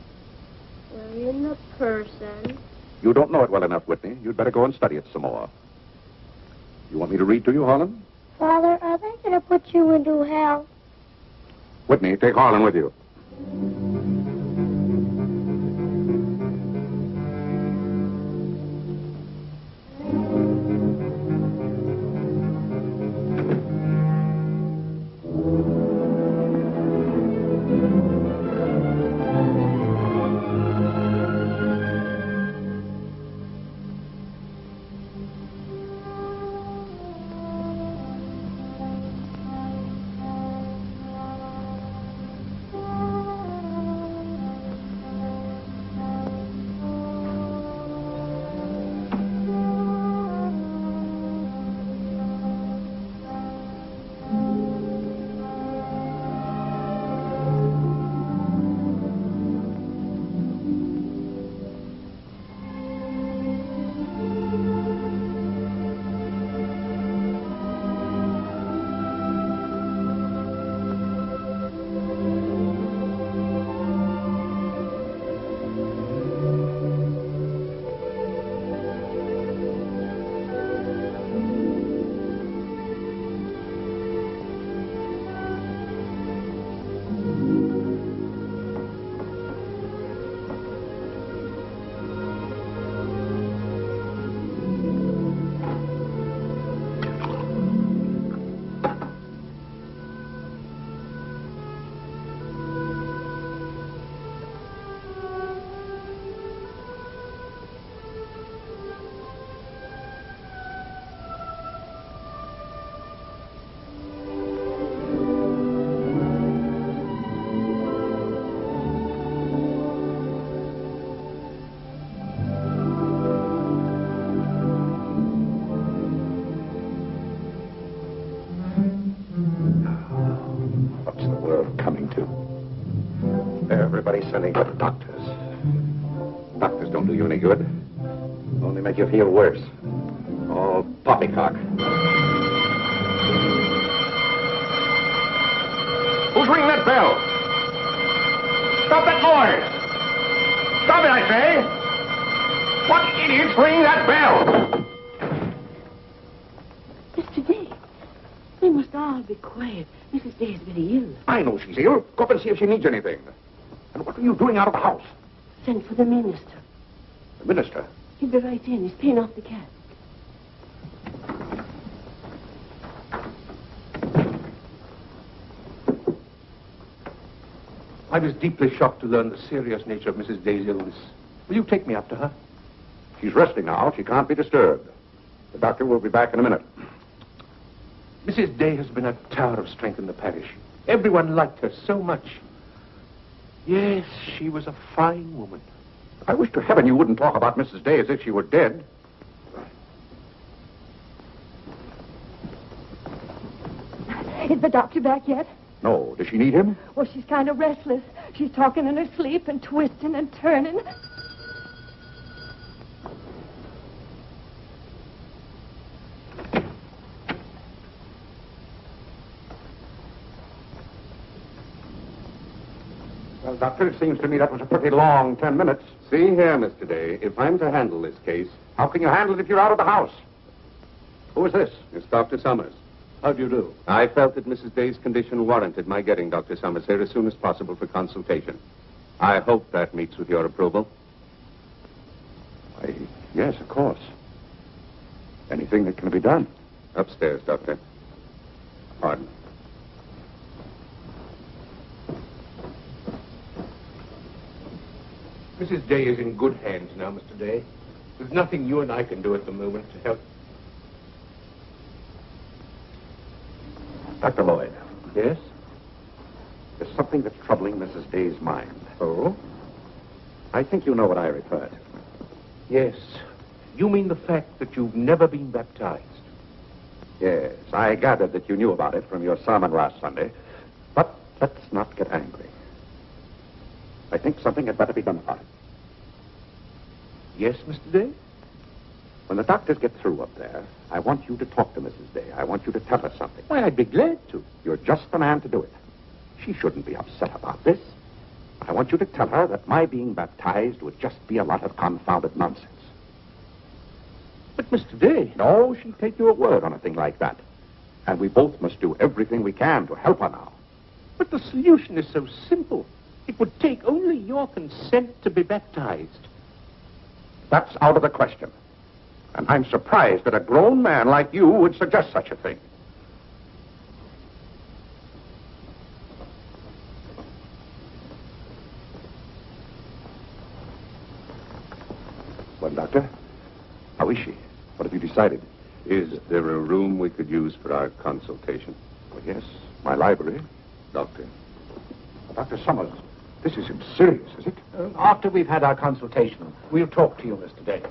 You don't know it well enough, Whitney. You'd better go and study it some more. You want me to read to you, Harlan? Father, are they going to put you into hell? Whitney, take Harlan with you. Everybody's sending for the doctors. Doctors don't do you any good. Only make you feel worse. All poppycock. Who's ringing that bell? Stop that noise! Stop it, I say! What idiot's ringing that bell? Mr. Day, we must all be quiet. Mrs. Day is very ill. I know she's ill. Go up and see if she needs anything. And what are you doing out of the house? Send for the minister. The minister? He'll be right in. He's paying off the cab. I was deeply shocked to learn the serious nature of Mrs. Day's illness. Will you take me up to her? She's resting now. She can't be disturbed. The doctor will be back in a minute. Mrs. Day has been a tower of strength in the parish. Everyone liked her so much. Yes, she was a fine woman. I wish to heaven you wouldn't talk about Mrs. Day as if she were dead. Is the doctor back yet? No. Does she need him? Well, she's kind of restless. She's talking in her sleep and twisting and turning. Well, Doctor, it seems to me that was a pretty long 10 minutes. See here, Mr. Day, if I'm to handle this case... How can you handle it if you're out of the house? Who is this? It's Dr. Summers. How do you do? I felt that Mrs. Day's condition warranted my getting Dr. Summers here as soon as possible for consultation. I hope that meets with your approval. Yes, of course. Anything that can be done. Upstairs, Doctor. Pardon. Mrs. Day is in good hands now, Mr. Day. There's nothing you and I can do at the moment to help. Dr. Lloyd. Yes? There's something that's troubling Mrs. Day's mind. Oh? I think you know what I refer to. Yes. You mean the fact that you've never been baptized? Yes, I gathered that you knew about it from your sermon last Sunday. But let's not get angry. I think something had better be done about it. Yes, Mr. Day? When the doctors get through up there, I want you to talk to Mrs. Day. I want you to tell her something. Why, I'd be glad to. You're just the man to do it. She shouldn't be upset about this. I want you to tell her that my being baptized would just be a lot of confounded nonsense. But, Mr. Day... No, she'd take your word on a thing like that. And we both must do everything we can to help her now. But the solution is so simple. It would take only your consent to be baptized. That's out of the question. And I'm surprised that a grown man like you would suggest such a thing. Well, Doctor, how is she? What have you decided? Is there a room we could use for our consultation? Well, yes, my library. Doctor. Dr. Summers, this isn't serious, is it? After we've had our consultation, we'll talk to you, Mr. Day.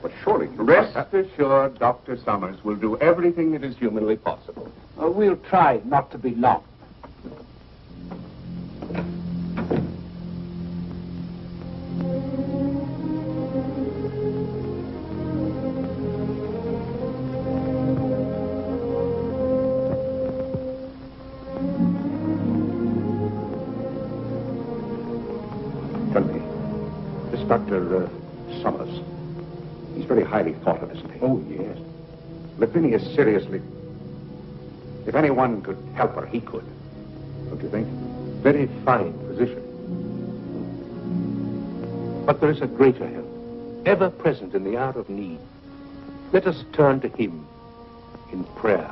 But surely you Rest assured, Dr. Summers will do everything that is humanly possible. We'll try not to be long. Tell me, this Dr. Summers, he's very highly thought of, isn't he? Oh, yes. Lavinia is seriously... If anyone could help her, he could. Don't you think? Very fine physician. But there is a greater help, ever present in the hour of need. Let us turn to him in prayer.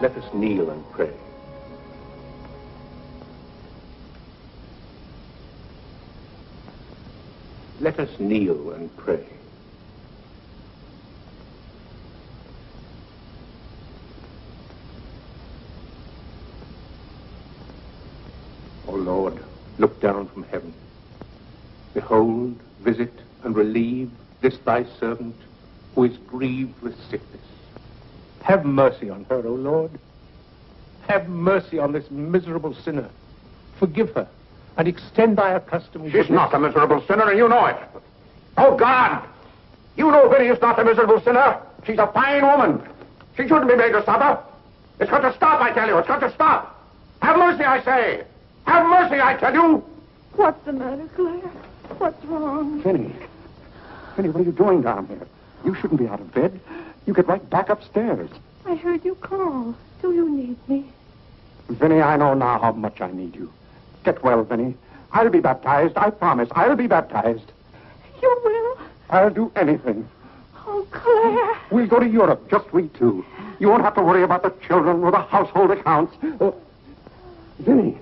Let us kneel and pray. Let us kneel and pray. O Lord, look down from heaven. Behold, visit, and relieve this thy servant who is grieved with sickness. Have mercy on her, O Lord. Have mercy on this miserable sinner. Forgive her, and extend thy accustomed She's not a miserable sinner, and you know it. Oh, God! You know Vinny is not a miserable sinner. She's a fine woman. She shouldn't be made to suffer. It's got to stop, I tell you. It's got to stop. Have mercy, I say. Have mercy, I tell you. What's the matter, Claire? What's wrong? Vinny. Vinny, what are you doing down here? You shouldn't be out of bed. You get right back upstairs. I heard you call. Do you need me? Vinny, I know now how much I need you. Get well, Vinny. I'll be baptized. I promise. I'll be baptized. You will? I'll do anything. Oh, Claire. We'll go to Europe, just we two. You won't have to worry about the children or the household accounts. Vinny.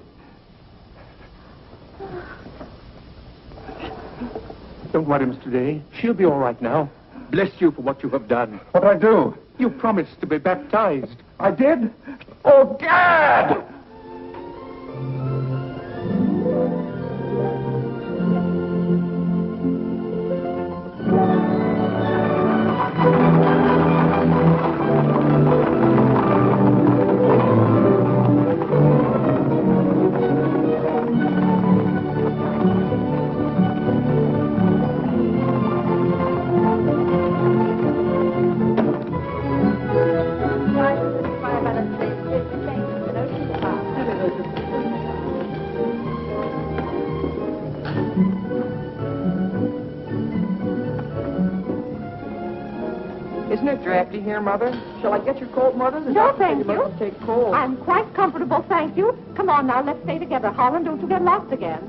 Don't worry, Mr. Day. She'll be all right now. Bless you for what you have done. What'd I do? You promised to be baptized. I did? Oh, Gad! Isn't it drafty here, Mother? Shall I get your coat, Mother? The No, doctor said thank you. mustn't take cold. I'm quite comfortable, thank you. Come on now, let's stay together. Holland, don't you get lost again.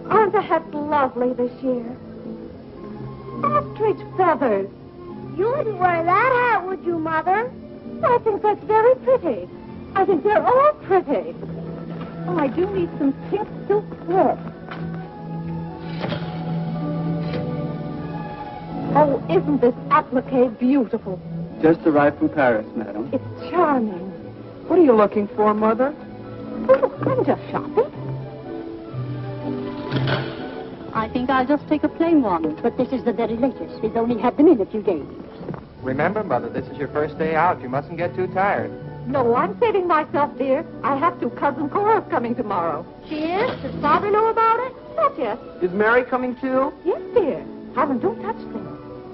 Aren't the hats lovely this year? Ostrich feathers. You wouldn't wear that hat, would you, Mother? I think that's very pretty. I think they're all pretty. Oh, I do need some pink silk thread. Oh, isn't this applique beautiful? Just arrived from Paris, madam. It's charming. What are you looking for, Mother? Oh, I'm just shopping. I think I'll just take a plain one, but this is the very latest. We've only had them in a few days. Remember, Mother, this is your first day out. You mustn't get too tired. No, I'm saving myself, dear. I have to. Cousin Cora's coming tomorrow. She is? Does Father know about it? Not yet. Is Mary coming, too? Yes, dear. Helen, don't touch them.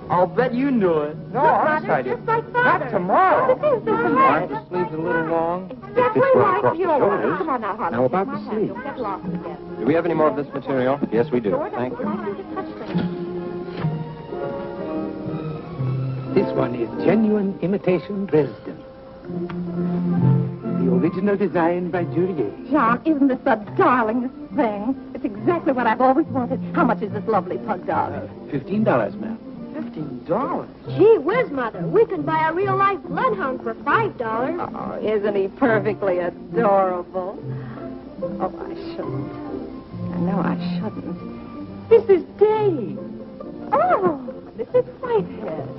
I'll bet you knew it. No, honest, I didn't. Just like Father. Not tomorrow. Oh, this is all right. Aren't the sleeves a little long? Exactly like yours. Come on now, Holland. Now, about Take the my hand. sleeves. Don't get lost again. Do we have any more of this material? Yes, we do. Sure, Thank you. I want you to touch them. This one is genuine imitation Dresden. The original design by Juliet. John, isn't this the darlingest thing? It's exactly what I've always wanted. How much is this lovely pug dog? $15, ma'am. $15? Gee whiz, Mother. We can buy a real-life bloodhound for $5. Oh, isn't he perfectly adorable? Oh, I shouldn't. I know I shouldn't. Mrs. Day. Oh, Mrs. Whitehead.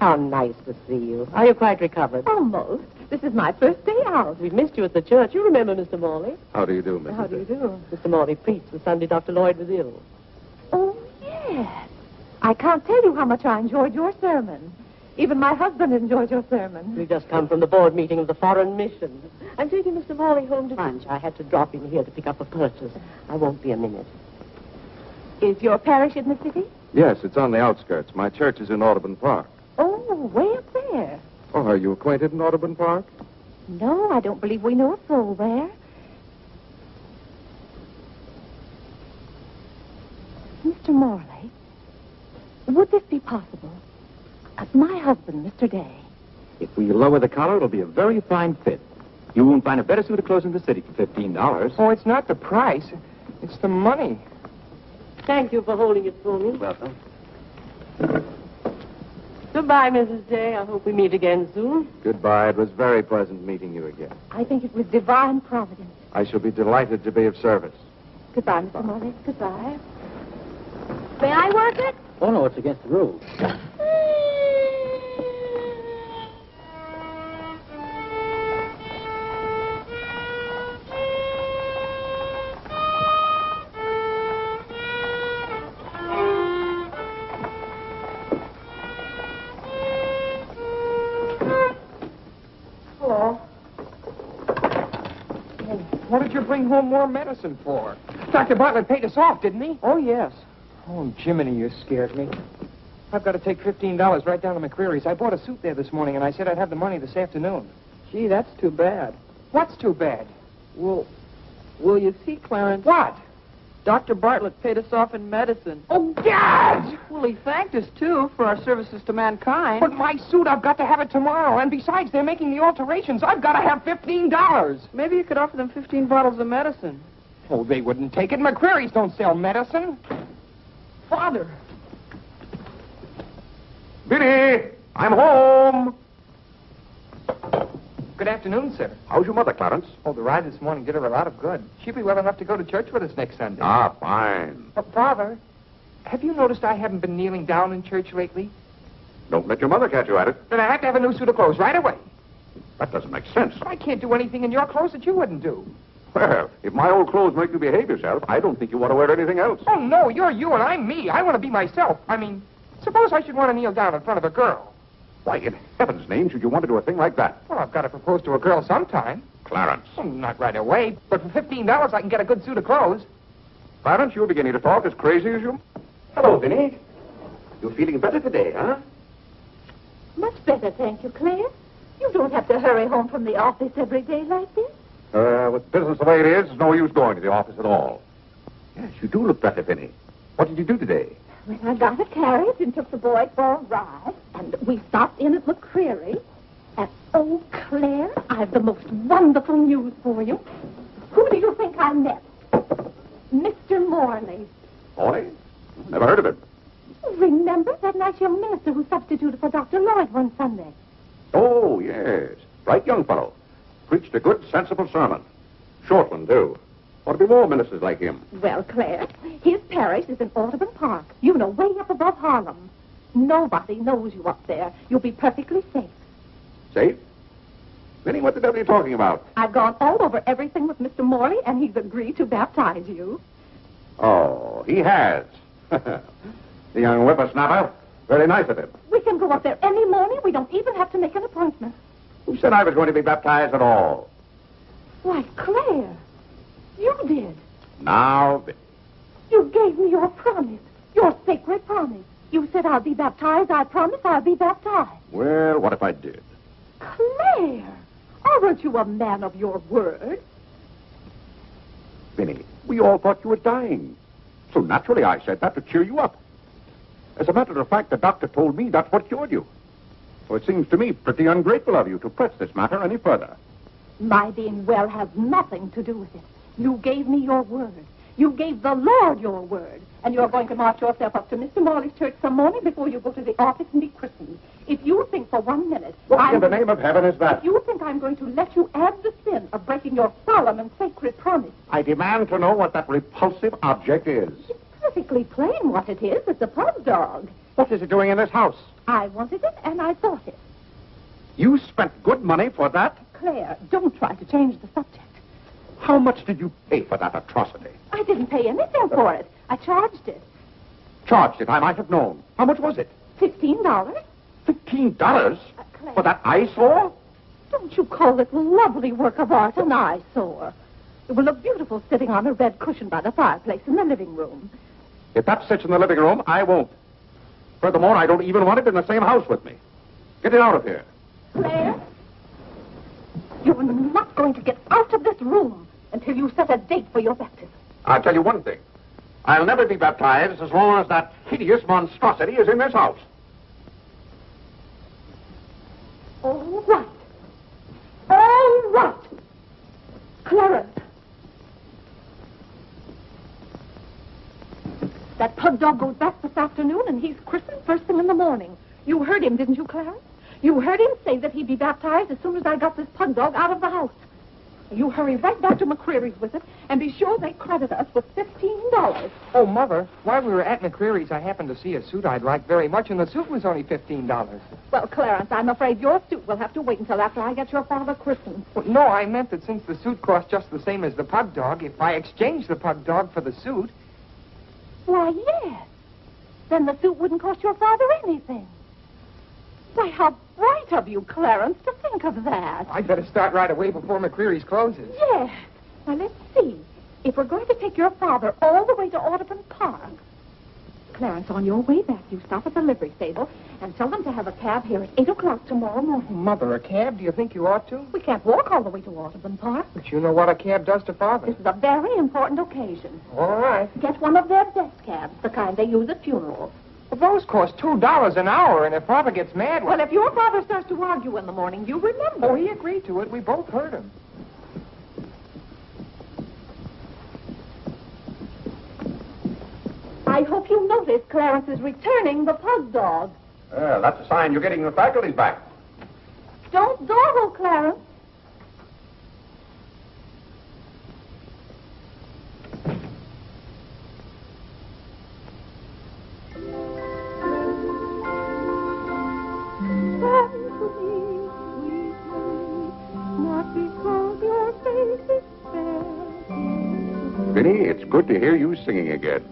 How nice to see you. Are you quite recovered? Almost. This is my first day out. We've missed you at the church. You remember Mr. Morley? How do you do, Mrs. How do you do? Mr. Morley preached the Sunday Dr. Lloyd was ill. Oh, yes. I can't tell you how much I enjoyed your sermon. Even my husband enjoyed your sermon. We've just come from the board meeting of the Foreign Mission. I'm taking Mr. Morley home to lunch. I had to drop in here to pick up a purchase. I won't be a minute. Is your parish in the city? Yes, it's on the outskirts. My church is in Audubon Park. Oh, way up there. Oh, are you acquainted in Audubon Park? No, I don't believe we know a soul there. Mr. Morley, would this be possible? My husband, Mr. Day. If we lower the collar, it'll be a very fine fit. You won't find a better suit of clothes in the city for $15. Oh, it's not the price. It's the money. Thank you for holding it for me. Welcome. Goodbye, Mrs. Day. I hope we meet again soon. Goodbye. It was very pleasant meeting you again. I think it was divine providence. I shall be delighted to be of service. Goodbye, Mr. Morley. Goodbye. May I work it? Oh, no, it's against the rules. Hello. What did you bring home more medicine for? Dr. Bartlett paid us off, didn't he? Oh, yes. Oh, Jiminy, you scared me. I've got to take $15 right down to McCreary's. I bought a suit there this morning, and I said I'd have the money this afternoon. Gee, that's too bad. What's too bad? Well, will you see, Clarence? What? Dr. Bartlett paid us off in medicine. Oh, God! Well, he thanked us, too, for our services to mankind. But my suit, I've got to have it tomorrow. And besides, they're making the alterations. I've got to have $15. Maybe you could offer them 15 bottles of medicine. Oh, they wouldn't take it. McCreary's don't sell medicine. Father. Biddy, I'm home. Good afternoon, sir. How's your mother, Clarence? Oh, the ride this morning did her a lot of good. She'll be well enough to go to church with us next Sunday. Ah, fine. Father, have you noticed I haven't been kneeling down in church lately? Don't let your mother catch you at it. Then I have to have a new suit of clothes right away. That doesn't make sense. But I can't do anything in your clothes that you wouldn't do. Well, if my old clothes make you behave yourself, I don't think you want to wear anything else. Oh, no, you're you and I'm me. I want to be myself. I mean, suppose I should want to kneel down in front of a girl. Why, in heaven's name, should you want to do a thing like that? Well, I've got to propose to a girl sometime. Clarence. Well, not right away, but for $15 I can get a good suit of clothes. Clarence, you're beginning to talk as crazy as you... Hello, Vinny. You're feeling better today, huh? Much better, thank you, Claire. You don't have to hurry home from the office every day like this. With business the way it is, there's no use going to the office at all. Yes, you do look better, Vinny. What did you do today? Well, I got a carriage and took the boys for a ride, and we stopped in at McCreary. And, oh, Claire, I've the most wonderful news for you. Who do you think I met? Mr. Morley. Morley? Never heard of him. Remember that nice young minister who substituted for Dr. Lloyd one Sunday? Oh, yes. Right young fellow. Preached a good, sensible sermon. Short one, too. Ought to be more ministers like him. Well, Claire, his parish is in Audubon Park. You know, way up above Harlem. Nobody knows you up there. You'll be perfectly safe. Safe? Vinny, what the devil are you talking about? I've gone all over everything with Mr. Morley, and he's agreed to baptize you. Oh, he has. The young whippersnapper. Very nice of him. We can go up there any morning. We don't even have to make an appointment. Who said I was going to be baptized at all? Why, Claire, you did. Now, Vinny. You gave me your promise, your sacred promise. You said I'll be baptized. I promise I'll be baptized. Well, what if I did? Claire, aren't you a man of your word? Vinny, we all thought you were dying. So naturally I said that to cheer you up. As a matter of fact, the doctor told me that's what cured you. So it seems to me pretty ungrateful of you to press this matter any further. My being well has nothing to do with it. You gave me your word. You gave the Lord your word. And you're going to march yourself up to Mr. Morley's church some morning before you go to the office and be christened. If you think for 1 minute... What in the name of heaven is that? If you think I'm going to let you add the sin of breaking your solemn and sacred promise... I demand to know what that repulsive object is. It's perfectly plain what it is. It's a pug dog. What is it doing in this house? I wanted it, and I bought it. You spent good money for that? Claire, don't try to change the subject. How much did you pay for that atrocity? I didn't pay anything for it. I charged it. Charged it, I might have known. How much was it? $15. $15? Claire. For that eyesore? Don't you call this lovely work of art an eyesore? It will look beautiful sitting on a red cushion by the fireplace in the living room. If that sits in the living room, I won't. Furthermore, I don't even want it in the same house with me. Get it out of here. Claire, you're not going to get out of this room until you set a date for your baptism. I'll tell you one thing. I'll never be baptized as long as that hideous monstrosity is in this house. All right. All right. Clarence. That pug dog goes back this afternoon, and he's christened first thing in the morning. You heard him, didn't you, Clarence? You heard him say that he'd be baptized as soon as I got this pug dog out of the house. You hurry right back to McCreary's with it, and be sure they credit us with $15. Oh, Mother, while we were at McCreary's, I happened to see a suit I'd like very much, and the suit was only $15. Well, Clarence, I'm afraid your suit will have to wait until after I get your father christened. Well, no, I meant that since the suit cost just the same as the pug dog, if I exchange the pug dog for the suit... Why, yes. Then the suit wouldn't cost your father anything. Why, how bright of you, Clarence, to think of that. I'd better start right away before McCreary's closes. Yes. Now, let's see. If we're going to take your father all the way to Audubon Park... Clarence, on your way back, you stop at the livery stable and tell them to have a cab here at 8 o'clock tomorrow morning. Mother, a cab? Do you think you ought to? We can't walk all the way to Audubon Park. But you know what a cab does to Father. This is a very important occasion. All right. Get one of their desk cabs, the kind they use at funerals. Well, those cost $2 an hour, and if Father gets mad... Well, if your father starts to argue in the morning, you remember. Oh, he agreed to it. We both heard him. I hope you notice Clarence is returning the pug dog. That's a sign you're getting the faculty back. Don't dawdle, Clarence. Vinny, it's good to hear you singing again.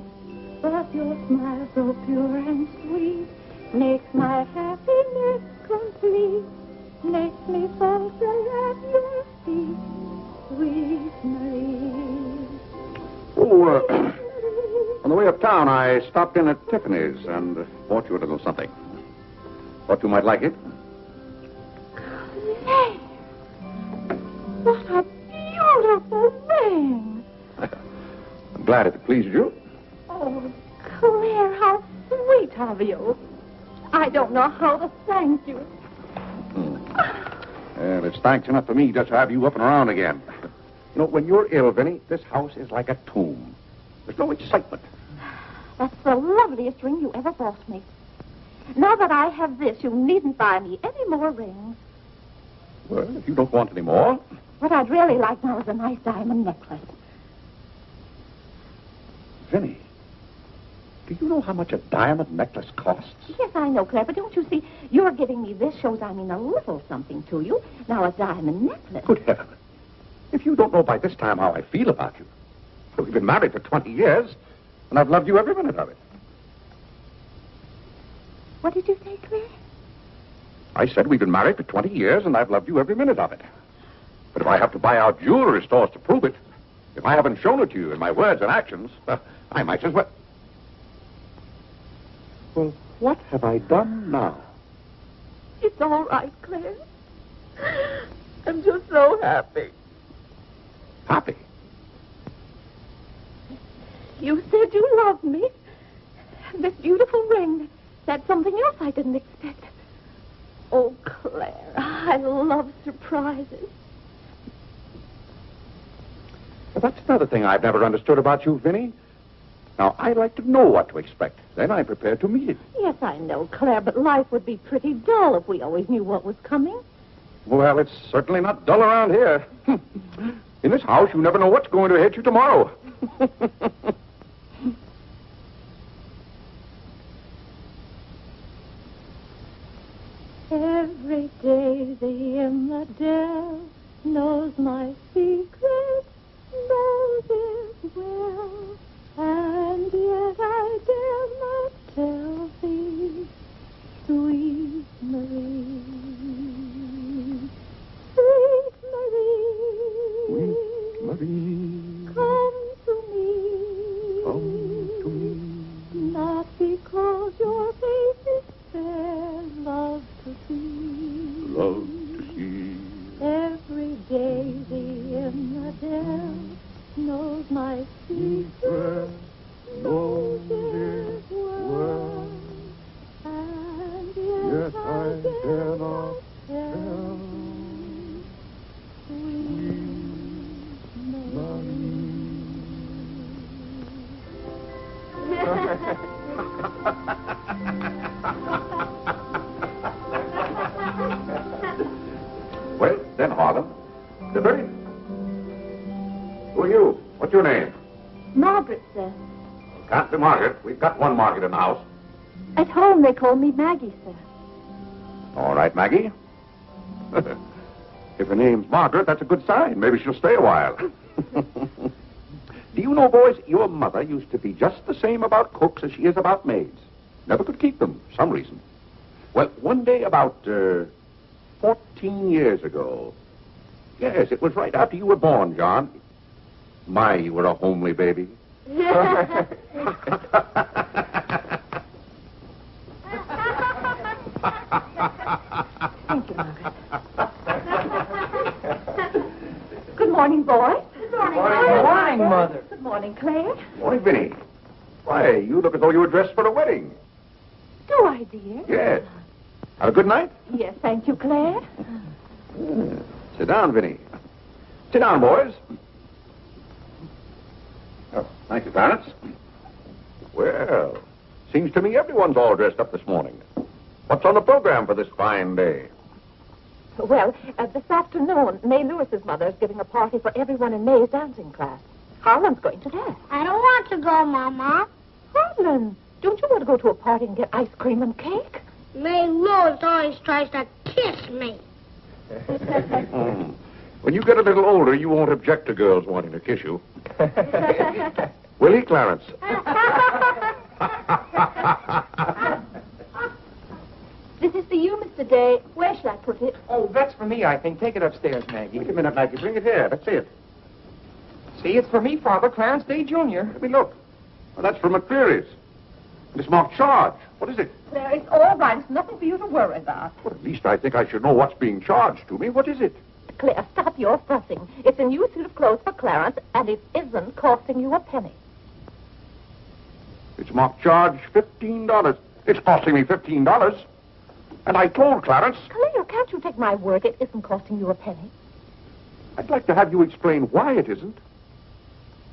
But your smile so pure and sweet makes my happiness complete. Makes me falter at your feet, sweet Marie. Oh, on the way uptown, I stopped in at Tiffany's and bought you a little something. Thought you might like it. Claire, what a beautiful ring. I'm glad it pleased you. Oh, Claire, how sweet of you. I don't know how to thank you. And it's thanks enough for me just to have you up and around again. You know, when you're ill, Vinny, this house is like a tomb. There's no excitement. That's the loveliest ring you ever bought me. Now that I have this, you needn't buy me any more rings. Well, if you don't want any more... What I'd really like now is a nice diamond necklace. Vinny, do you know how much a diamond necklace costs? Yes, I know, Claire, but don't you see, you're giving me this shows I mean a little something to you. Now, a diamond necklace. Good heaven. If you don't know by this time how I feel about you. We've been married for 20 years, and I've loved you every minute of it. What did you say, Claire? I said we've been married for 20 years, and I've loved you every minute of it. But if I have to buy out jewelry stores to prove it, if I haven't shown it to you in my words and actions, I might as well... Well, what have I done now? It's all right, Claire. I'm just so happy. Happy? You said you loved me. And this beautiful ring, that's something else I didn't expect. Oh, Claire, I love surprises. that's another thing I've never understood about you, Vinny. Now, I like to know what to expect. Then I'm prepared to meet it. Yes, I know, Claire, but life would be pretty dull if we always knew what was coming. Well, it's certainly not dull around here. In this house, you never know what's going to hit you tomorrow. Every daisy in the dell knows my secret, knows it well, and yet I dare not tell thee, sweet Marie, sweet Marie, Sweet Marie, come to me, not because your face is fair, love to see. Love to see. Every daisy in the dell knows my secret, knows it well, and yet I dare not tell. Well, then, Harlan. Dividend. Who are you? What's your name? Margaret, sir. Can't be Margaret. We've got one Margaret in the house. At home, they call me Maggie, sir. All right, Maggie. If her name's Margaret, that's a good sign. Maybe she'll stay a while. Do you know, boys, your mother used to be just the same about cooks as she is about maids. Never could keep them, for some reason. Well, one day about 14 years ago. Yes, it was right after you were born, John. My, you were a homely baby. Thank you, Margaret. Good morning, boys. Good morning, Good morning, Mother. Good morning, Claire. Morning, Vinny. Why, you look as though you were dressed for a wedding. Do I, dear? Yes. Have a good night? Yes, thank you, Claire. Sit down, Vinny. Sit down, boys. Oh, thank you, Clarence. Well, seems to me everyone's all dressed up this morning. What's on the program for this fine day? Well, this afternoon, May Lewis's mother is giving a party for everyone in May's dancing class. Harlan's going to that. I don't want to go, Mama. Harlan, don't you want to go to a party and get ice cream and cake? May Lewis always tries to kiss me. When you get a little older, you won't object to girls wanting to kiss you. Will he, Clarence? This is for you, Mr. Day. Where shall I put it? Oh, that's for me, I think. Take it upstairs, Maggie. Wait a minute, Maggie. Bring it here. Let's see it. See, it's for me, Father. Clarence Day, Jr. Let me look. Well, that's from McCreary's. It's marked charge. What is it? Claire, it's all right. It's nothing for you to worry about. Well, at least I think I should know what's being charged to me. What is it? Claire, stop your fussing. It's a new suit of clothes for Clarence, and it isn't costing you a penny. It's marked charge $15. It's costing me $15. And I told Clarence... Claire, can't you take my word? It isn't costing you a penny. I'd like to have you explain why it isn't.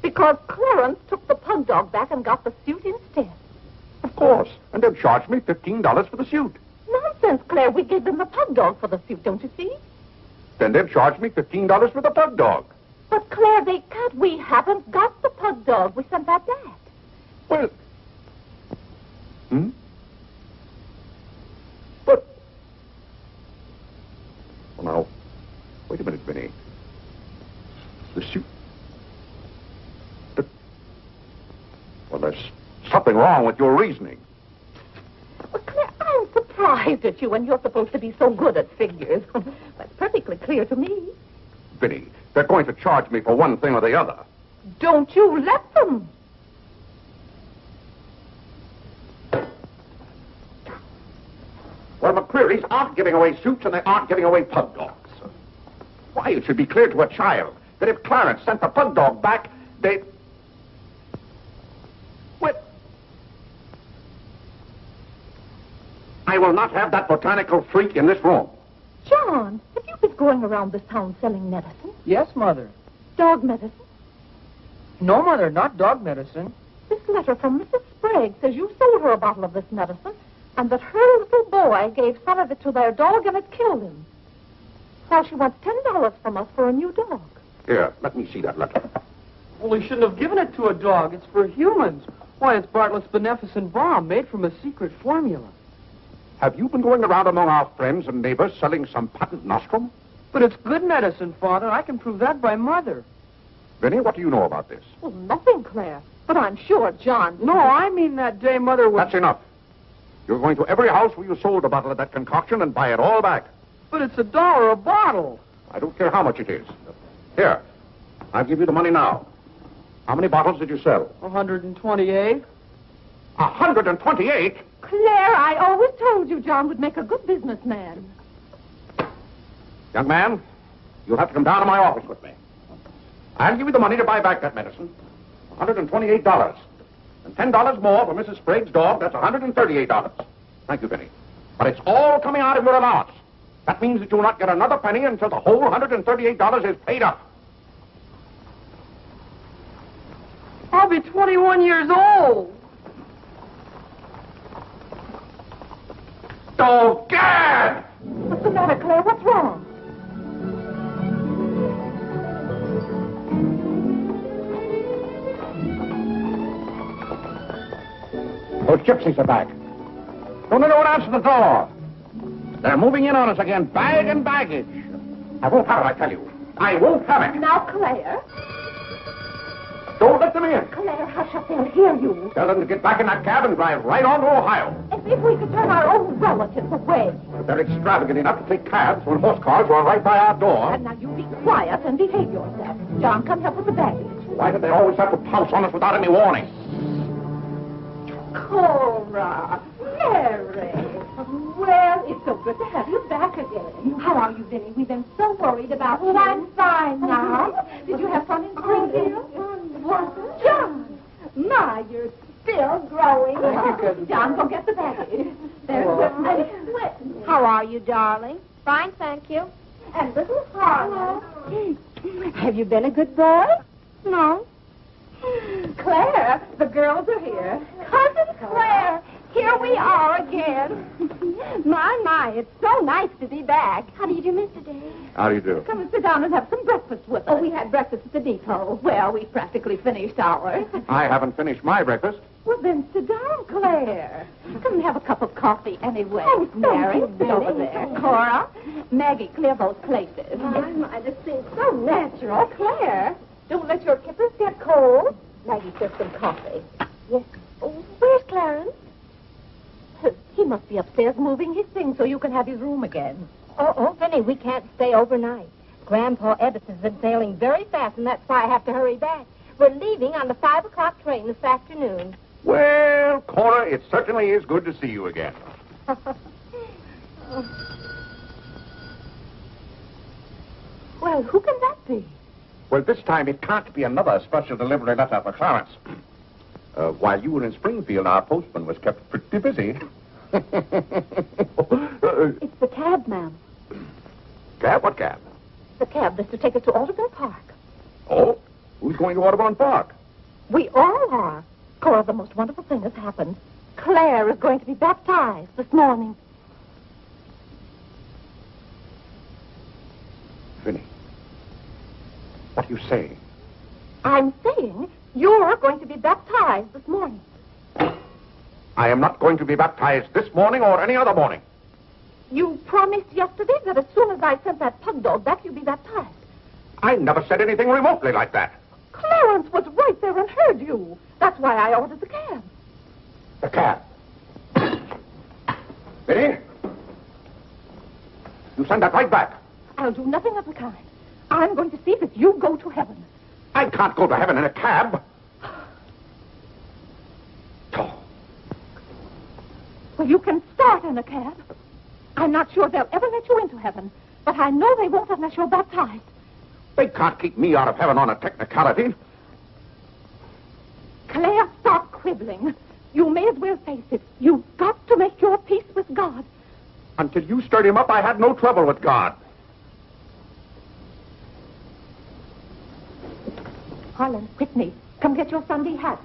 Because Clarence took the pug dog back and got the suit instead. Of course. And they've charged me $15 for the suit. Nonsense, Claire. We gave them the pug dog for the suit, don't you see? Then they've charged me $15 for the pug dog. But, Claire, they can't. We haven't got the pug dog. We sent that back. Well... But... Well, now, wait a minute, Vinny. The suit... Well, there's something wrong with your reasoning. Well, Claire, I'm surprised at you when you're supposed to be so good at figures. That's perfectly clear to me. Vinny, they're going to charge me for one thing or the other. Don't you let them. Well, McCreary's aren't giving away suits and they aren't giving away pug dogs. Why, it should be clear to a child that if Clarence sent the pug dog back, they... Well, I will not have that botanical freak in this room. John, have you been going around this town selling medicine? Yes, Mother. Dog medicine? No, Mother, not dog medicine. This letter from Mrs. Sprague says you sold her a bottle of this medicine and that her little boy gave some of it to their dog and it killed him. Well, she wants $10 from us for a new dog. Here, let me see that letter. Well, we shouldn't have given it to a dog. It's for humans. Why, it's Bartlett's beneficent balm made from a secret formula. Have you been going around among our friends and neighbors selling some patent nostrum? But it's good medicine, Father. I can prove that by Mother. Vinny, what do you know about this? Well, nothing, Claire. But I'm sure John... No, I mean that day Mother was... That's enough. You're going to every house where you sold a bottle of that concoction and buy it all back. But it's $1 a bottle. I don't care how much it is. Here, I'll give you the money now. How many bottles did you sell? 128. 128? Claire, I always told you John would make a good businessman. Young man, you'll have to come down to my office with me. I'll give you the money to buy back that medicine. $128. And $10 more for Mrs. Sprague's dog. That's $138. Thank you, Vinny. But it's all coming out of your allowance. That means that you'll not get another penny until the whole $138 is paid up. I'll be 21 years old. Oh, Gad! What's the matter, Claire? What's wrong? Those gypsies are back. Don't anyone answer the door. They're moving in on us again, bag and baggage. I won't have it, I tell you. I won't have it. Now, Claire. Don't let them in. Claire, hush up. They'll hear you. Tell them to get back in that cab and drive right on to Ohio. As if we could turn our own relatives away. But they're extravagant enough to take cabs when horse cars run right by our door. And now you be quiet and behave yourself. John, come help with the baggage. Why do they always have to pounce on us without any warning? Cora, Mary. Well, it's so good to have you back again. How are you, Vinny? We've been so worried about you. I'm fine now. Did you have fun in Springfield? John, my, you're still growing. John, go get the baggage. There's Whitney. How are you, darling? Fine, thank you. And little Harlan. Have you been a good boy? No. Claire, the girls are here. Cousin Claire, here we are again. My, it's so nice to be back. How do you do, Mr. Day? How do you do? Come and sit down and have some breakfast with us. Oh, we had breakfast at the depot. Well, we practically finished ours. I haven't finished my breakfast. Well, then sit down, Claire. Come and have a cup of coffee anyway. Oh, Mary, sit over there. Cora, Maggie, clear both places. My, this seems so natural. Claire, don't let your kippers get cold. Maggie, serve some coffee. Yes. Oh, where's Clarence? He must be upstairs moving his things so you can have his room again. Oh, Vinny, we can't stay overnight. Grandpa Edison's been sailing very fast, and that's why I have to hurry back. We're leaving on the 5 o'clock train this afternoon. Well, Cora, it certainly is good to see you again. Well, who can that be? Well, this time it can't be another special delivery letter for Clarence. While you were in Springfield, our postman was kept pretty busy. It's the cab, ma'am. Cab? What cab? The cab that's to take us to Audubon Park. Oh? Who's going to Audubon Park? We all are. Cora, the most wonderful thing has happened. Claire is going to be baptized this morning. Vinny, what are you saying? I'm saying you're going to be baptized this morning. I am not going to be baptized this morning or any other morning. You promised yesterday that as soon as I sent that pug dog back, you'd be baptized. I never said anything remotely like that. Clarence was right there and heard you. That's why I ordered the cab. The cab. Vinny, you send that right back. I'll do nothing of the kind. I'm going to see that you go to heaven. I can't go to heaven in a cab. Well, you can start in a cab. I'm not sure they'll ever let you into heaven, but I know they won't unless you're baptized. They can't keep me out of heaven on a technicality. Claire, stop quibbling. You may as well face it. You've got to make your peace with God. Until you stirred him up, I had no trouble with God. Harlan, Whitney, Come get your Sunday hat.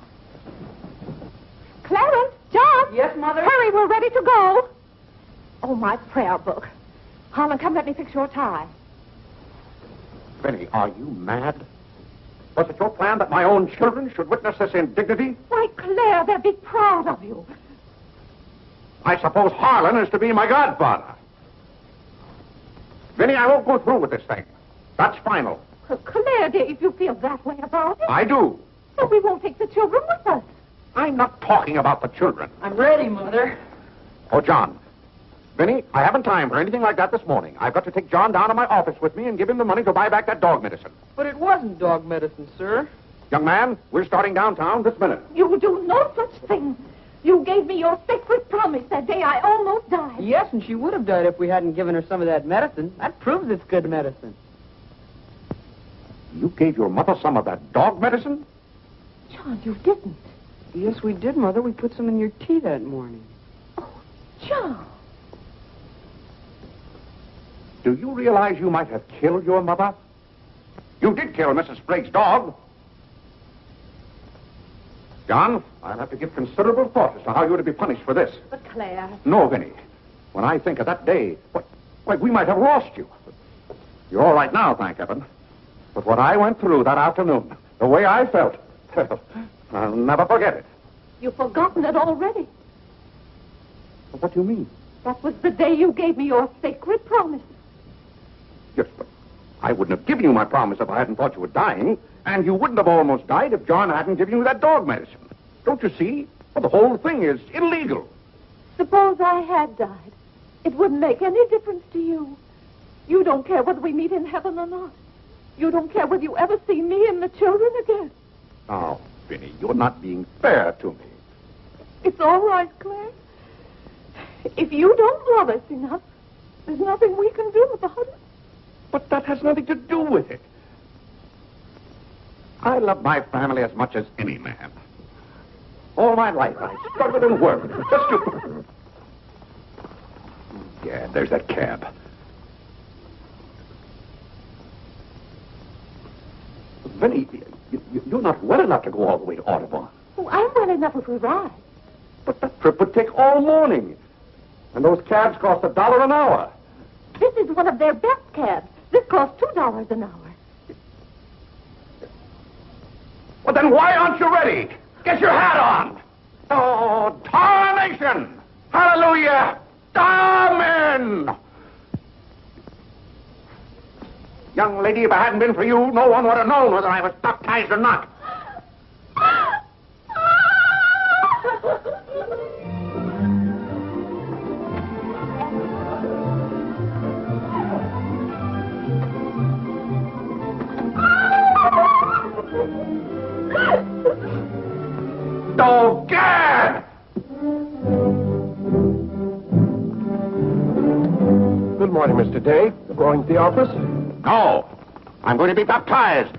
Clarence, John. Yes, Mother? Hurry, we're ready to go. Oh, my prayer book. Harlan, come let me fix your tie. Vinny, are you mad? Was it your plan that my own children should witness this indignity? Why, Claire, they'll be proud of you. I suppose Harlan is to be my godfather. Vinny, I won't go through with this thing. That's final. Claire, dear, if you feel that way about it. I do. But we won't take the children with us. I'm not talking about the children. I'm ready, Mother. Oh, John. Vinny, I haven't time for anything like that this morning. I've got to take John down to my office with me and give him the money to buy back that dog medicine. But it wasn't dog medicine, sir. Young man, we're starting downtown this minute. You will do no such thing. You gave me your sacred promise that day I almost died. Yes, and she would have died if we hadn't given her some of that medicine. That proves it's good medicine. You gave your mother some of that dog medicine? John, you didn't. Yes, we did, Mother. We put some in your tea that morning. John. Do you realize you might have killed your mother? You did kill Mrs. Sprague's dog. John, I'll have to give considerable thought as to how you're to be punished for this. But Claire. No, Vinny. When I think of that day, why, we might have lost you. You're all right now, thank heaven. But what I went through that afternoon, the way I felt, I'll never forget it. You've forgotten it already. What do you mean? That was the day you gave me your sacred promise. Yes, but I wouldn't have given you my promise if I hadn't thought you were dying, and you wouldn't have almost died if John hadn't given you that dog medicine. Don't you see? Well, the whole thing is illegal. Suppose I had died. It wouldn't make any difference to you. You don't care whether we meet in heaven or not. You don't care whether you ever see me and the children again. Now, Vinny, you're not being fair to me. It's all right, Claire. If you don't love us enough, there's nothing we can do about it. But that has nothing to do with it. I love my family as much as any man. All my life I struggled and worked just to... Yeah, there's that cab. Vinny, you're not well enough to go all the way to Audubon. Oh, I'm well enough if we ride. But that trip would take all morning. And those cabs cost $1 an hour. This is one of their best cabs. This costs $2 an hour. Well, then why aren't you ready? Get your hat on. Oh, tarnation! Hallelujah! Amen! Young lady, if it hadn't been for you, no one would have known whether I was baptized or not. Oh, Gad! Good morning, Mr. Day. Going to the office? No. I'm going to be baptized.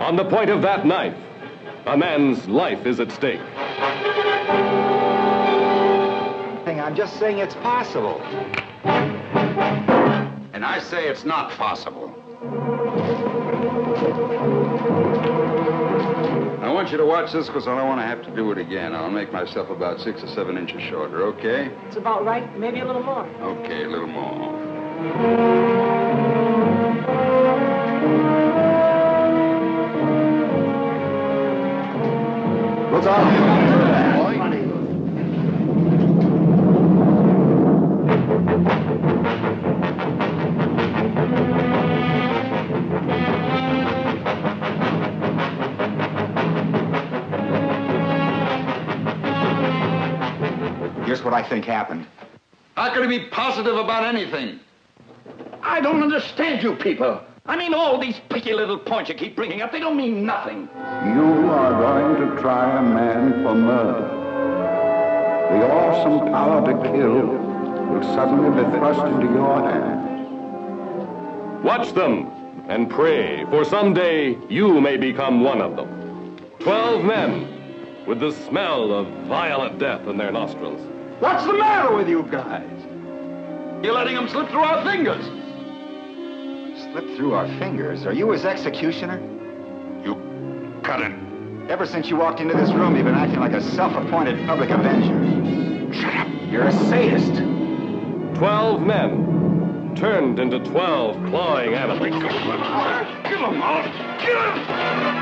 On the point of that knife, a man's life is at stake. I'm just saying it's possible. And I say it's not possible. I want you to watch this because I don't want to have to do it again. I'll make myself about 6 or 7 inches shorter, okay? It's about right, maybe a little more. Okay, a little more. Look out. Here's what I think happened. How can you be positive about anything? I don't understand you people. I mean, all these picky little points you keep bringing up, they don't mean nothing. You are going to try a man for murder. The awesome power to kill will suddenly be thrust into your hand. Watch them and pray, for someday you may become one of them. 12 men with the smell of violent death in their nostrils. What's the matter with you guys? You're letting them slip through our fingers. Slip through our fingers? Are you his executioner? You cut it. Ever since you walked into this room, you've been acting like a self-appointed public avenger. Shut up. You're a sadist. 12 men turned into 12 clawing animals. Kill them all. Kill them.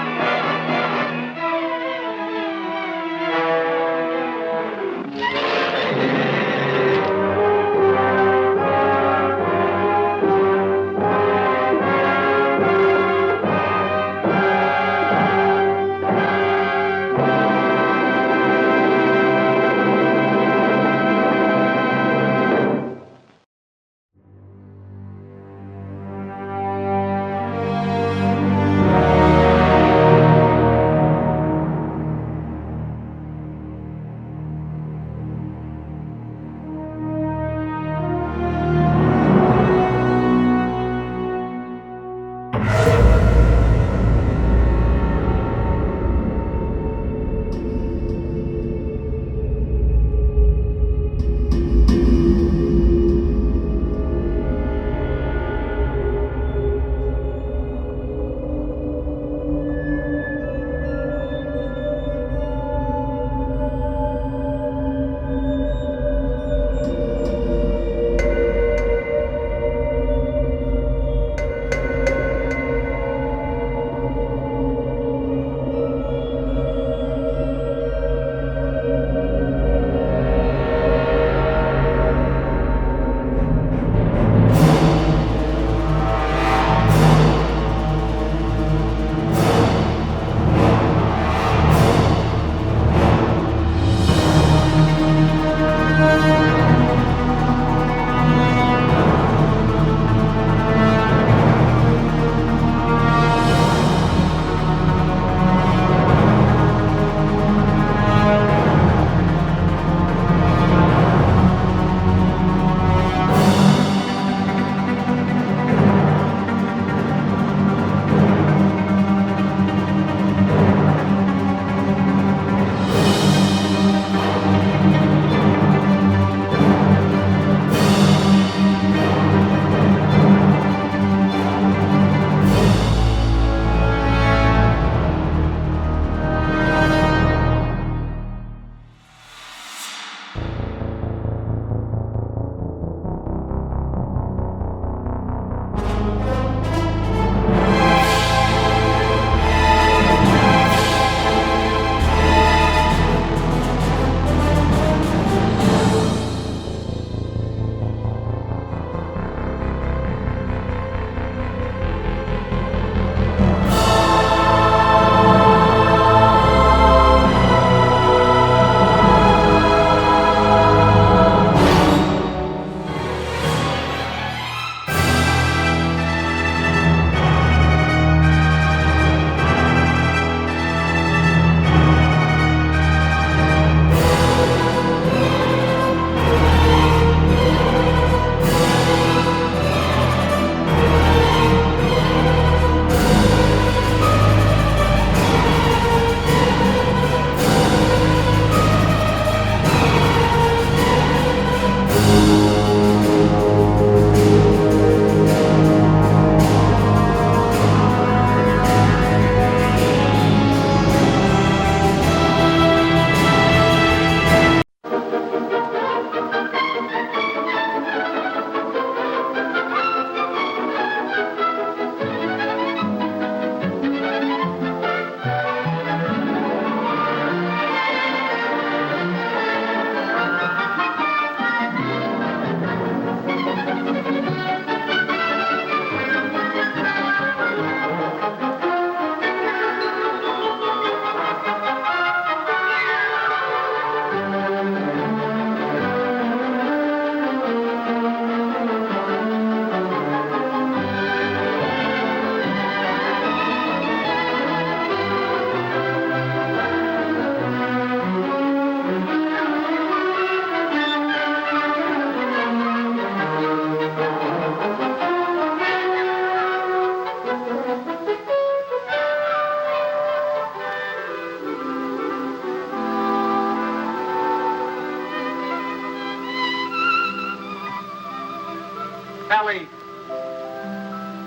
Ellie!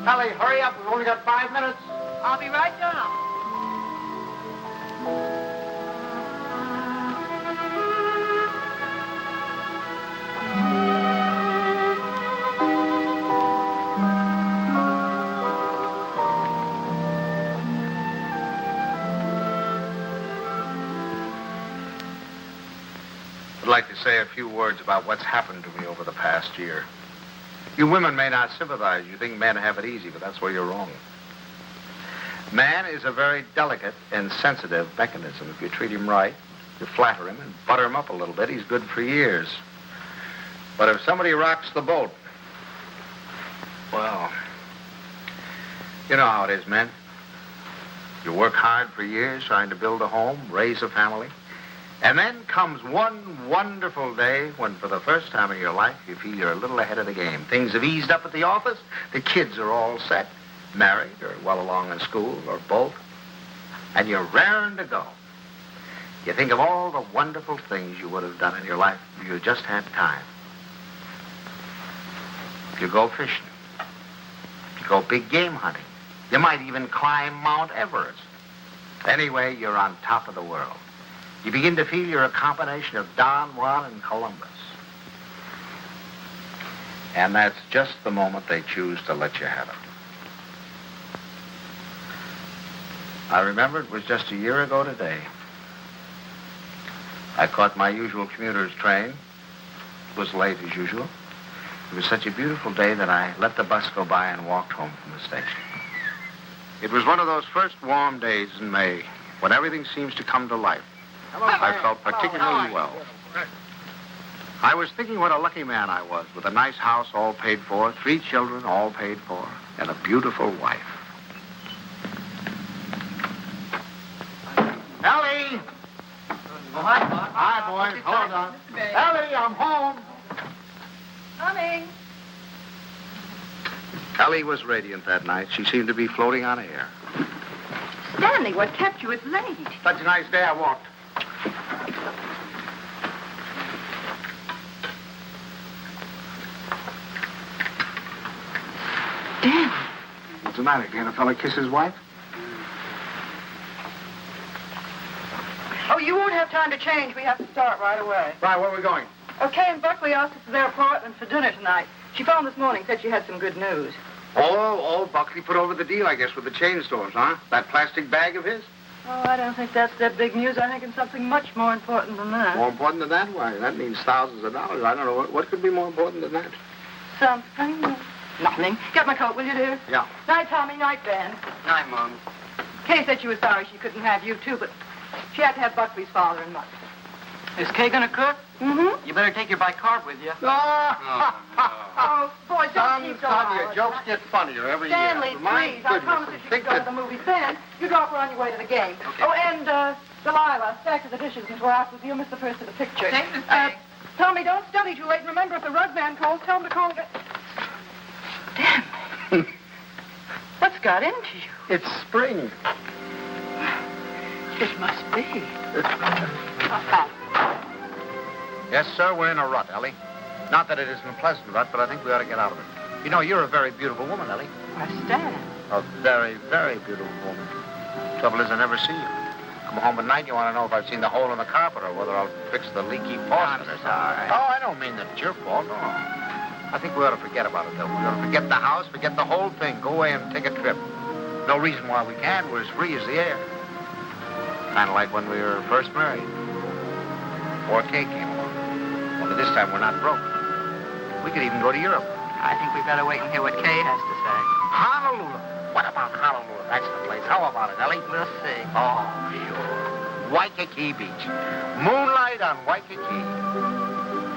Ellie, hurry up. We've only got 5 minutes. I'll be right down. I'd like to say a few words about what's happened to me over the past year. You women may not sympathize. You think men have it easy, but that's where you're wrong. Man is a very delicate and sensitive mechanism. If you treat him right, you flatter him and butter him up a little bit, he's good for years. But if somebody rocks the boat, well, you know how it is, men. You work hard for years trying to build a home, raise a family. And then comes one wonderful day when, for the first time in your life, you feel you're a little ahead of the game. Things have eased up at the office. The kids are all set, married or well along in school or both. And you're raring to go. You think of all the wonderful things you would have done in your life if you just had time. You go fishing. You go big game hunting. You might even climb Mount Everest. Anyway, you're on top of the world. You begin to feel you're a combination of Don Juan and Columbus. And that's just the moment they choose to let you have it. I remember it was just a year ago today. I caught my usual commuter's train. It was late as usual. It was such a beautiful day that I let the bus go by and walked home from the station. It was one of those first warm days in May when everything seems to come to life. I felt particularly well. I was thinking what a lucky man I was, with a nice house all paid for, 3 children all paid for, and a beautiful wife. Ellie! Oh, hi, Bob. Hi, boys. Hold on. Ellie, I'm home. Coming. Ellie was radiant that night. She seemed to be floating on air. Stanley, what kept you? It's late. Such a nice day I walked. Dan. What's the matter? Can't a fella kiss his wife? Oh, you won't have time to change. We have to start right away. Right, where are we going? Okay, and Buckley asked us to their apartment for dinner tonight. She phoned this morning, said she had some good news. Oh, Buckley put over the deal, I guess, with the chain stores, huh? That plastic bag of his? Oh, I don't think that's their big news. I think it's something much more important than that. More important than that? Why, that means thousands of dollars. I don't know. What could be more important than that? Something? Nothing. Get my coat, will you, dear? Yeah. Night, Tommy. Night, Ben. Night, Mom. Kay said she was sorry she couldn't have you, too, but she had to have Buckley's father and mother. Is Kay gonna cook? Mm-hmm. You better take your bicarb with you. Oh, boy, don't keep so hard. Your jokes get funnier every Stanley, year. My please. I promise goodness, if you can go to the movies then, you drop her on your way to the game. Okay. Oh, and, Delilah, stack of the dishes until after you miss the first of the picture. Okay, Miss Peg. Tommy, don't study too late. And remember, if the rug man calls, tell him to call again. Damn. What's got into you? It's spring. It must be. Yes, sir, we're in a rut, Ellie. Not that it isn't a pleasant rut, but I think we ought to get out of it. You know, you're a very beautiful woman, Ellie. Why, Stan. A very, very beautiful woman. Trouble is, I never see you. Come home at night, you want to know if I've seen the hole in the carpet or whether I'll fix the leaky faucet or something. Oh, I don't mean that it's your fault, no. I think we ought to forget about it, though. We ought to forget the house, forget the whole thing. Go away and take a trip. No reason why we can't. We're as free as the air. Kind of like when we were first married. Before Kay came along. Only this time we're not broke. We could even go to Europe. I think we'd better wait and hear what Kay has to say. Honolulu. What about Honolulu? That's the place. How about it, Ellie? We'll see. Oh, sure. Waikiki Beach. Moonlight on Waikiki.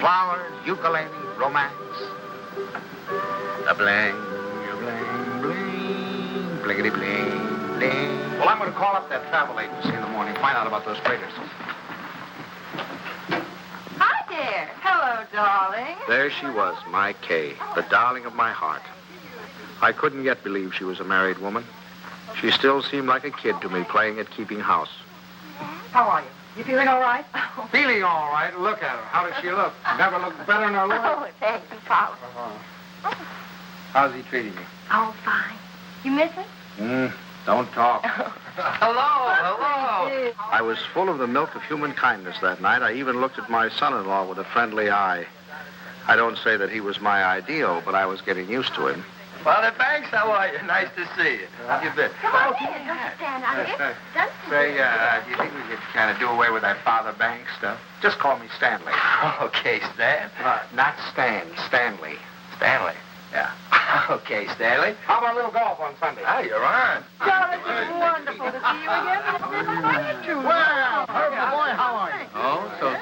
Flowers, ukulele, romance. A bling, a bling, bling, blingity bling, bling. Well, I'm going to call up that travel agency in the morning, find out about those freighters. Hi there. Hello, darling. There she was, my Kay, the darling of my heart. I couldn't yet believe she was a married woman. She still seemed like a kid to me, playing at keeping house. How are you? You feeling all right? Feeling all right. Look at her. How does she look? Never looked better in her life. Oh, thank you, Pop. How's he treating you? Oh, fine. You miss it? Don't talk. Hello. I was full of the milk of human kindness that night. I even looked at my son-in-law with a friendly eye. I don't say that he was my ideal, but I was getting used to him. Father Banks, how are you? Nice to see you. How you been? Come on in. Don't stand out here. Say, do you think we could kind of do away with that Father Banks stuff? Just call me Stanley. Okay, Stan. Not Stan, Stanley. Stanley. Yeah. Okay, Stanley. How about a little golf on Sunday? Ah, you're on. Charlotte, it's wonderful to see you again, Mr. Smith. How are you two? Well, Herbert, boy, how are you? So.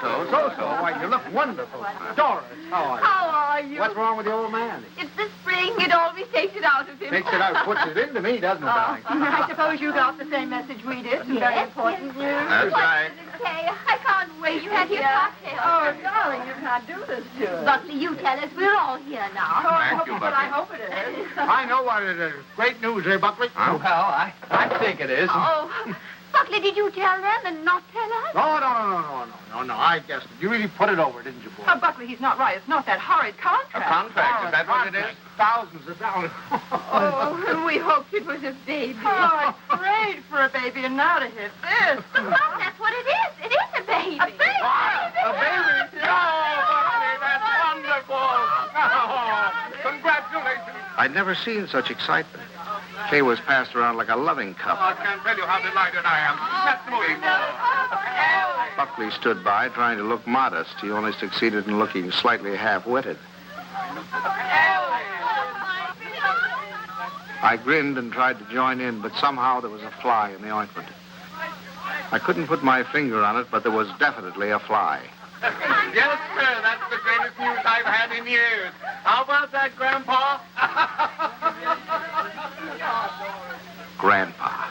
Why, you look wonderful. Doris, how are you? How are you? What's wrong with the old man? It's the spring. It always takes it out of him. Takes it out, puts it into me, doesn't it, darling? I suppose you got the same message we did. Some very important news. That's right. Kay, I can't wait. You had your cocktail. Oh, darling, you can't do this to us. Buckley, you tell us. We're all here now. Thank you, But I Buckley. hope it is. I know what it is. Great news, eh, Buckley? Well, I think it is. Oh, Buckley, did you tell them and not tell us? No, I guessed it. You really put it over, didn't you, boy? Buckley, he's not right. It's not that horrid contract. A contract, is that what it is? Thousands of dollars. Oh, we hoped it was a baby. Oh, I prayed for a baby, and now to hit this. Well, that's what it is. It is a baby. A baby? A baby? No, Buckley, that's wonderful. Oh, congratulations. I'd never seen such excitement. Kay was passed around like a loving cup. I can't tell you how delighted I am. Let's move. Buckley stood by, trying to look modest. He only succeeded in looking slightly half-witted. I grinned and tried to join in, but somehow there was a fly in the ointment. I couldn't put my finger on it, but there was definitely a fly. Yes, sir. That's the greatest news I've had in years. How about that, Grandpa? Grandpa.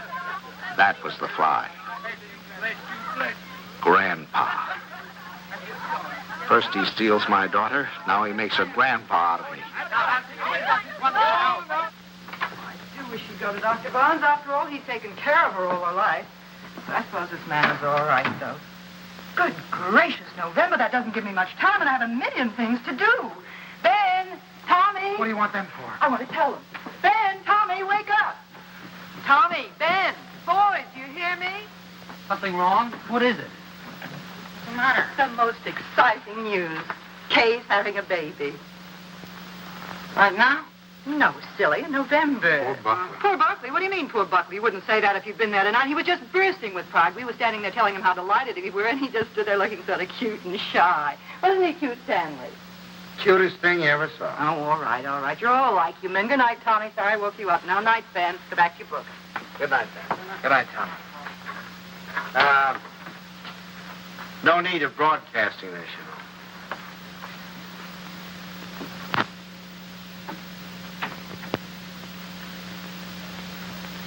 That was the fly. Grandpa. First he steals my daughter, now he makes a grandpa out of me. I do wish she'd go to Dr. Barnes. After all, he's taken care of her all her life. But I suppose this man is all right, though. Good gracious, November. That doesn't give me much time, and I have a million things to do. Ben, Tommy. What do you want them for? I want to tell them. Ben, Tommy, wake up. Tommy, Ben, boys, do you hear me? Something wrong? What is it? What's the matter? The most exciting news. Kay's having a baby. Right now? No, silly, in November. Poor Buckley. Poor Buckley? What do you mean, poor Buckley? You wouldn't say that if you'd been there tonight. He was just bursting with pride. We were standing there telling him how delighted we were, and he just stood there looking sort of cute and shy. Wasn't he cute, Stanley? Cutest thing you ever saw. Oh, all right, all right. You're all like human. Good night, Tommy. Sorry I woke you up. Now, night, Ben. Go back to your book. Good night, Ben. Good night, Tommy. No need of broadcasting this, you know.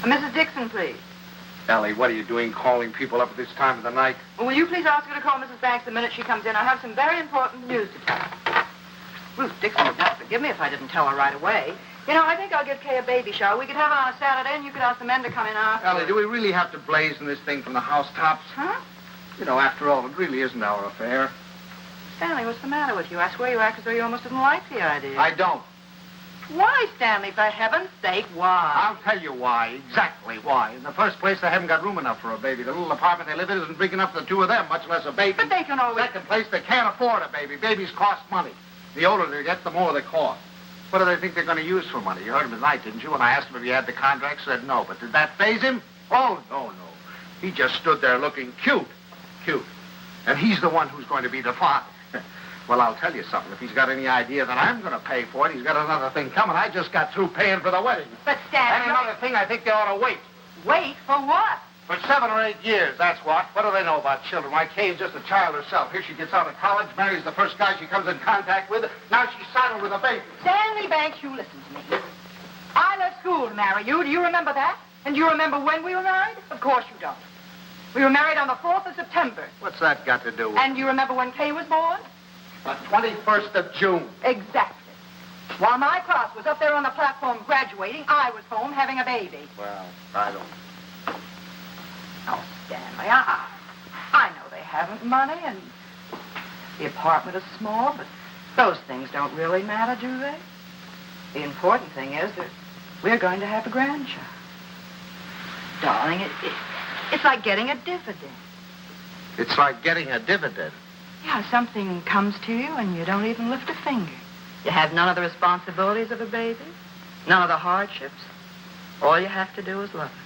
Mrs. Dixon, please. Ellie, what are you doing calling people up at this time of the night? Well, will you please ask her to call Mrs. Banks the minute she comes in? I have some very important news to tell her. Ruth Dixon would not forgive me if I didn't tell her right away. You know, I think I'll give Kay a baby shower. We could have it on a Saturday, and you could ask the men to come in after. Ellie, do we really have to blazon this thing from the housetops? Huh? You know, after all, it really isn't our affair. Stanley, what's the matter with you? I swear you act as though you almost didn't like the idea. I don't. Why, Stanley? For heaven's sake, why? I'll tell you why, exactly why. In the first place, they haven't got room enough for a baby. The little apartment they live in isn't big enough for the two of them, much less a baby. But they can always... Second place, they can't afford a baby. Babies cost money. The older they get, the more they cost. What do they think they're going to use for money? You heard him tonight, didn't you? When I asked him if he had the contract, said no. But did that faze him? Oh, no. He just stood there looking cute. And he's the one who's going to be the father. Well, I'll tell you something. If he's got any idea that I'm going to pay for it, he's got another thing coming. I just got through paying for the wedding. But, Stanley... And another thing, I think they ought to wait. Wait? For what? For 7 or 8 years, that's what. What do they know about children? Why, Kay's just a child herself. Here she gets out of college, marries the first guy she comes in contact with. Now she's saddled with a baby. Stanley Banks, you listen to me. I left school to marry you. Do you remember that? And do you remember when we were married? Of course you don't. We were married on the 4th of September. What's that got to do with... And do you remember when Kay was born? The 21st of June. Exactly. While my class was up there on the platform graduating, I was home having a baby. Well, I don't... Oh, Stanley, I know they haven't money, and the apartment is small, but those things don't really matter, do they? The important thing is that we're going to have a grandchild. Darling, it's like getting a dividend. It's like getting a dividend. Yeah, something comes to you and you don't even lift a finger. You have none of the responsibilities of a baby, none of the hardships. All you have to do is love it.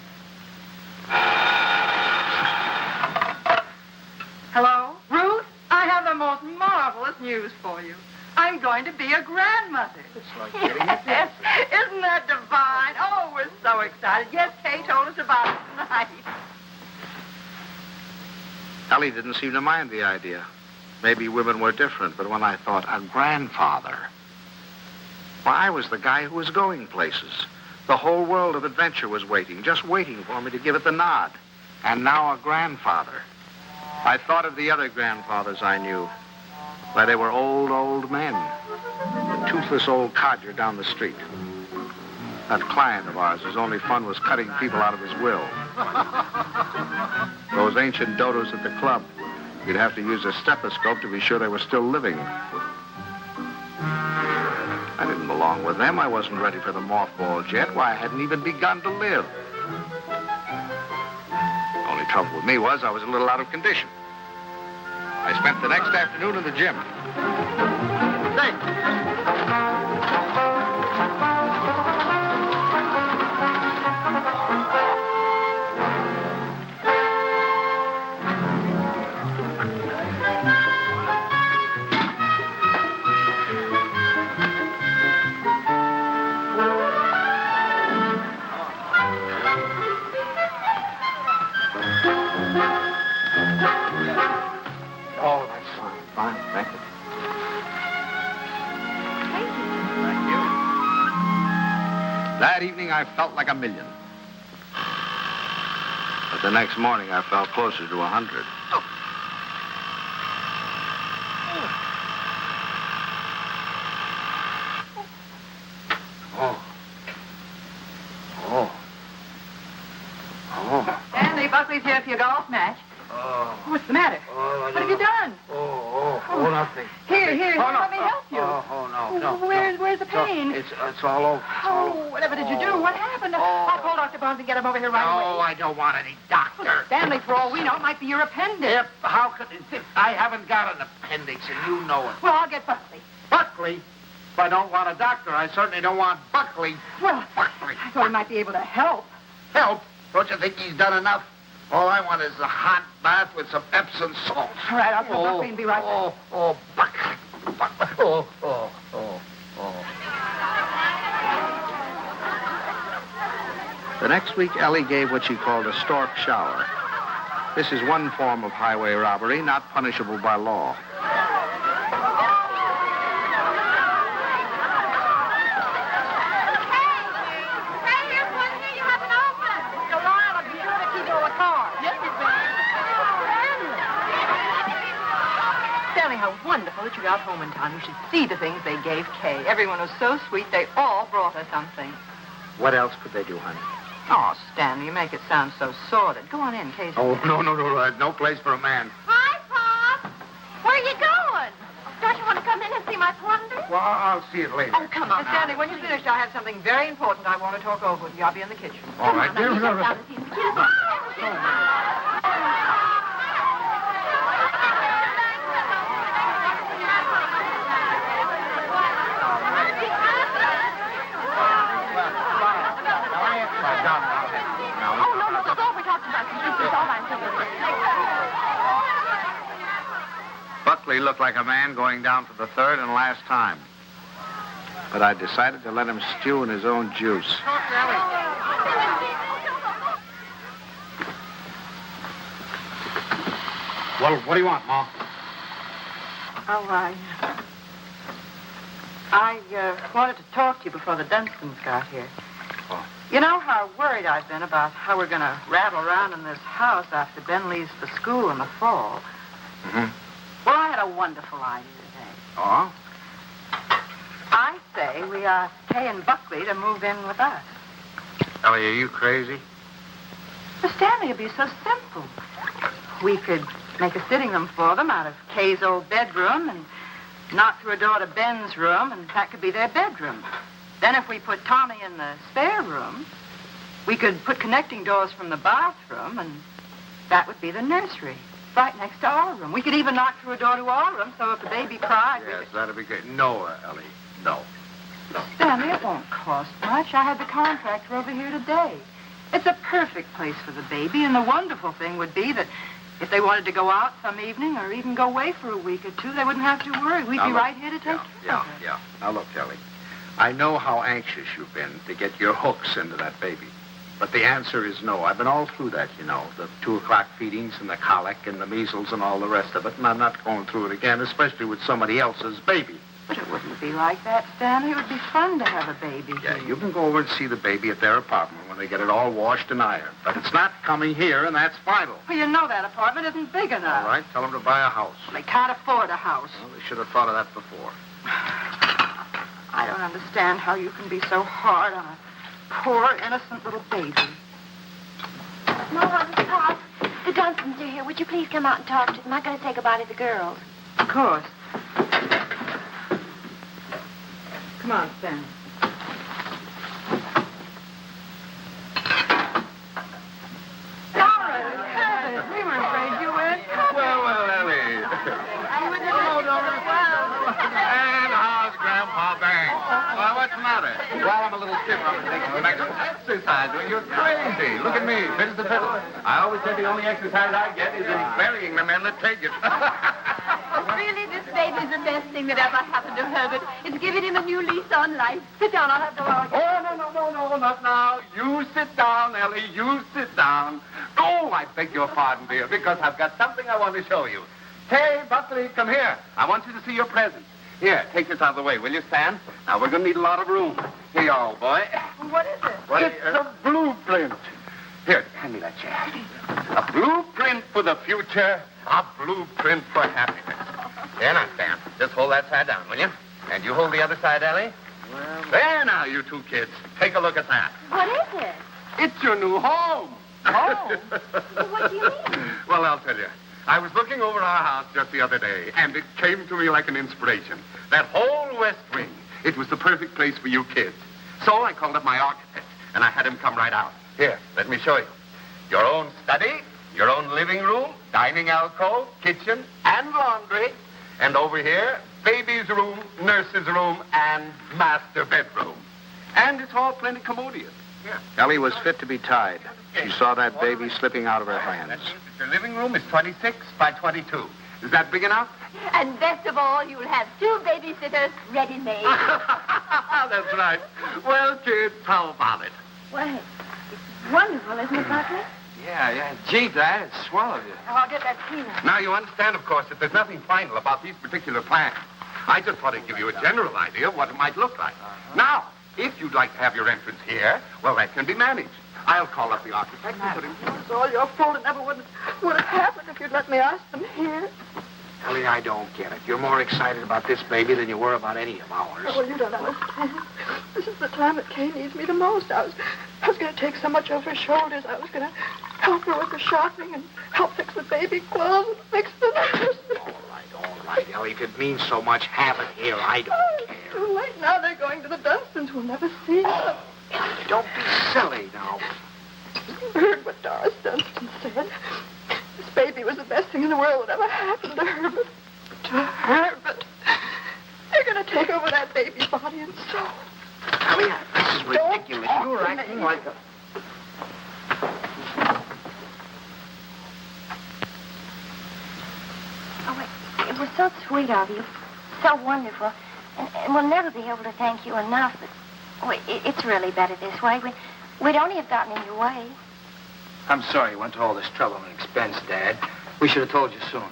Hello? Ruth, I have the most marvelous news for you. I'm going to be a grandmother. It's like getting a dividend. Isn't that divine? Oh, we're so excited. Yes, Kay told us about it tonight. Ellie didn't seem to mind the idea. Maybe women were different, but when I thought a grandfather, why, I was the guy who was going places. The whole world of adventure was waiting, just waiting for me to give it the nod. And now a grandfather. I thought of the other grandfathers I knew. Why, they were old men. A toothless old codger down the street. That client of ours, whose only fun was cutting people out of his will. Those ancient dodos at the club. You'd have to use a stethoscope to be sure they were still living. I didn't belong with them. I wasn't ready for the mothballs yet. Why, I hadn't even begun to live. The only trouble with me was I was a little out of condition. I spent the next afternoon in the gym. Oh, that's fine. Fine. Thank you. Thank you. That evening, I felt like $1 million. But the next morning, I felt closer to 100. Stanley, Buckley's here for your golf match. What's the matter? What have you done? Nothing. Here, Oh, no. let me help you. No. Where's the pain? It's all over. Whatever did you do? What happened? I'll call Dr. Barnes and get him over here right away. No, I don't want any doctor. Stanley, for all we know, it might be your appendix. How could it? I haven't got an appendix, and you know it. Well, I'll get Buckley. Buckley? If I don't want a doctor, I certainly don't want Buckley. Well, Buckley. I thought he might be able to help. Help? Don't you think he's done enough? All I want is a hot bath with some Epsom salt. All right, I'll call Buckley and be right back. Buckley. The next week, Ellie gave what she called a stork shower. This is one form of highway robbery not punishable by law. How wonderful that you got home in time. You should see the things they gave Kay. Everyone was so sweet, they all brought her something. What else could they do, honey? Oh, Stanley, you make it sound so sordid. Go on in, Kay's No. No place for a man. Hi, Pop. Where are you going? Don't you want to come in and see my plunder? Well, I'll see it later. Oh, come on. Stanley, when you're finished, I have something very important I want to talk over with you. I'll be in the kitchen. All right. Buckley looked like a man going down for the third and last time. But I decided to let him stew in his own juice. Well, what do you want, Mom? Oh, I wanted to talk to you before the Dunstons got here. Oh. You know how worried I've been about how we're going to rattle around in this house after Ben leaves for school in the fall. Mm-hmm. Well, I had a wonderful idea today. Oh? I say we ask Kay and Buckley to move in with us. Ellie, are you crazy? Well, Stanley, it'd be so simple. We could make a sitting room for them out of Kay's old bedroom and knock through a door to Ben's room, and that could be their bedroom. Then if we put Tommy in the spare room, we could put connecting doors from the bathroom, and that would be the nursery, right next to our room. We could even knock through a door to our room, so if the baby cried... Yes, that'd be great. No, Ellie, no. No. Stanley, it won't cost much. I had the contractor over here today. It's a perfect place for the baby, and the wonderful thing would be that if they wanted to go out some evening or even go away for a week or two, they wouldn't have to worry. We'd be right here to take care of it. Yeah. Now, look, Ellie, I know how anxious you've been to get your hooks into that baby. But the answer is no. I've been all through that, you know, the 2 o'clock feedings and the colic and the measles and all the rest of it, and I'm not going through it again, especially with somebody else's baby. But it wouldn't be like that, Stanley. It would be fun to have a baby Yeah, here. you can go over and see the baby at their apartment when they get it all washed and ironed. But it's not coming here, and that's final. Well, you know that apartment isn't big enough. All right, tell them to buy a house. They can't afford a house. Well, they should have thought of that before. I don't understand how you can be so hard on a poor, innocent little baby. Mom, Pop, the Dunstons are here. Would you please come out and talk to them? I'm going to say goodbye to the girls. Of course. Come on, Stan. We were afraid you went. Well, Ellie. And how's Grandpa Bang? Well, what's the matter? Well, I'm a little stiff. I'm taking some exercise. Well, you're crazy. Look at me, fit as the fiddle. I always said the only exercise I get is in burying the men that take it. Really, this baby's the best thing that ever happened to Herbert. It's giving him a new lease on life. Sit down, I'll have to argue. Oh, no, not now. You sit down, Ellie. You sit down. Oh, I beg your pardon, dear, because I've got something I want to show you. Hey, Buckley, come here. I want you to see your present. Here, take this out of the way, will you, Stan? Now, we're going to need a lot of room. Here you are, old boy. What is it? It's a blueprint. Here, hand me that chair. A blueprint for the future. A blueprint for happiness. Here now, Stan. Just hold that side down, will you? And you hold the other side, Ellie. Well, there now, you two kids. Take a look at that. What is it? It's your new home. Home? What do you mean? Well, I'll tell you. I was looking over our house just the other day, and it came to me like an inspiration. That whole west wing, it was the perfect place for you kids. So I called up my architect, and I had him come right out. Here, let me show you. Your own study, your own living room, dining alcove, kitchen, and laundry. And over here, baby's room, nurse's room, and master bedroom. And it's all plenty commodious. Yeah. Ellie was fit to be tied. She saw that baby slipping out of her hands. Your living room is 26 by 22. Is that big enough? And best of all, you'll have 2 babysitters ready-made. That's right. Well, kids, how about it? Well, it's wonderful, isn't it, Buckley? Yeah. Gee, Dad, it's swell of you. Oh, I'll get that peanut. Now, you understand, of course, that there's nothing final about these particular plans. I just thought I'd give you a general idea of what it might look like. Now, if you'd like to have your entrance here, well, that can be managed. I'll call up the architect and put him... It's all your fault. It never would have happened if you'd let me ask them here. Ellie, I don't get it. You're more excited about this baby than you were about any of ours. Oh, well, you don't understand. This is the time that Kay needs me the most. I was going to take so much off her shoulders. I was going to help her with the shopping and help fix the baby clothes and fix the nurse. All right, Ellie. If it means so much, have it here. I don't care. It's too late now. They're going to the Dunstons. We'll never see them. Don't be silly now. You heard what Doris Dunstan said. This baby was the best thing in the world that ever happened to Herbert. To Herbert. They're going to take over that baby's body and soul. Ellie, this is ridiculous. You're acting like a... Oh, it was so sweet of you. So wonderful. And we'll never be able to thank you enough, but... it's really better this way. We'd only have gotten in your way. I'm sorry you went to all this trouble and expense, Dad. We should have told you sooner.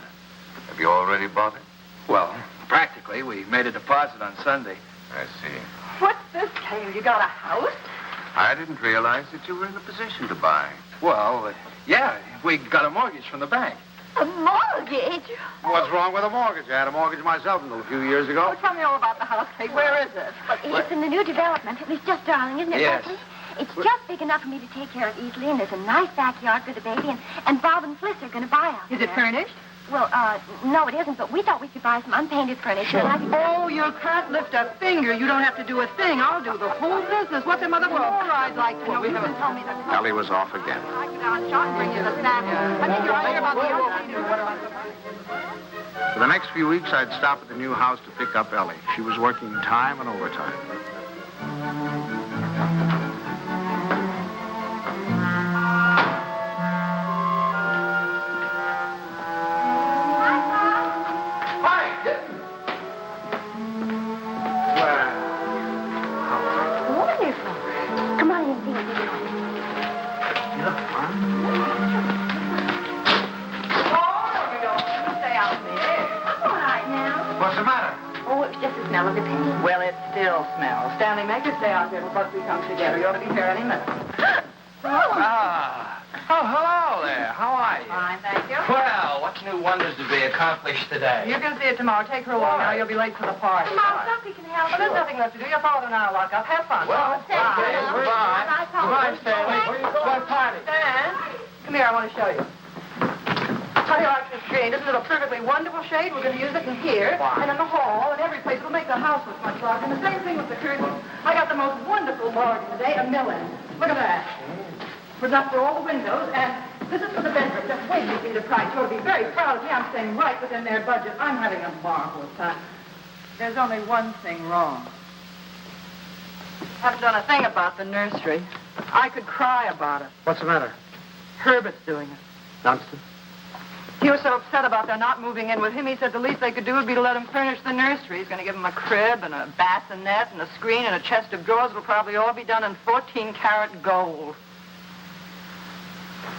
Have you already bought it? Well, practically. We made a deposit on Sunday. I see. What's this, Kay? You got a house? I didn't realize that you were in a position to buy. Well, yeah, we got a mortgage from the bank. A mortgage? What's wrong with a mortgage? I had a mortgage myself until a few years ago. Oh, tell me all about the house, Kay. Where is it? It's in the new development. It was just darling, isn't it, Yes. Buckley? It's just big enough for me to take care of easily, and there's a nice backyard for the baby, and Bob and Fliss are going to buy out Is there. it furnished? Well, no, it isn't, but we thought we could buy some unpainted furniture. And I could... Oh, you can't lift a finger. You don't have to do a thing. I'll do the whole business. What them other I'd like to know. You haven't told me that. Ellie was off again. I could go down and shop and bring you the snack. I think you're right about the For the next few weeks, I'd stop at the new house to pick up Ellie. She was working time and overtime. Well, it still smells. Stanley, make her stay out there till Bugsy comes together. You ought to be here any minute. Hello there. How are you? Fine, thank you. Well, what's new wonders to be accomplished today? You can see it tomorrow. Take her along now. You'll be late for the party. Mom, Duffy can help Well, there's nothing left to do. Your father and I will lock up. Have fun. Well, Goodbye. Goodbye, Stanley. Where you going? What party? Stan, come here. I want to show you. How do you like this green? Isn't it a perfectly wonderful shade? We're going to use it in here and in the hall and every place. It'll make the house look much larger. And the same thing with the curtains. I got the most wonderful bargain today, a million. Look at that. It's enough for all the windows, and this is for the bedroom. Just wait till you see the price. You ought to be very proud of me. I'm staying right within their budget. I'm having a marvelous time. There's only one thing wrong. Haven't done a thing about the nursery. I could cry about it. What's the matter? Herbert's doing it. Dunstan? He was so upset about their not moving in with him, he said the least they could do would be to let him furnish the nursery. He's going to give him a crib and a bassinet and a screen and a chest of drawers. It'll probably all be done in 14-karat gold.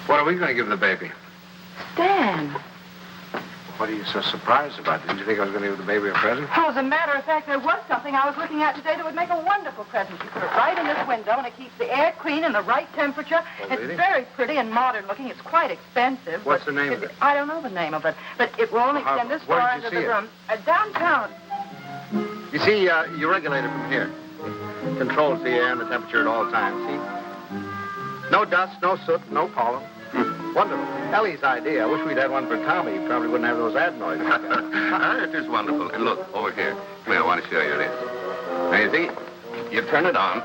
What are we going to give the baby? Stan. What are you so surprised about? Didn't you think I was going to give the baby a present? Well, as a matter of fact, there was something I was looking at today that would make a wonderful present. You put it right in this window, and it keeps the air clean and the right temperature. Oh, it's really? very pretty and modern looking. It's quite expensive. What's the name of it? I don't know the name of it, but it will only extend this where far did you into the see it? room. Downtown. You see, you regulate it from here. It controls the air and the temperature at all times, see? No dust, no soot, no pollen. Wonderful. Ellie's idea. I wish we'd had one for Tommy. He probably wouldn't have those ad noises. It is wonderful. And look, over here. Come here, I want to show you this. Now, you see, you turn it on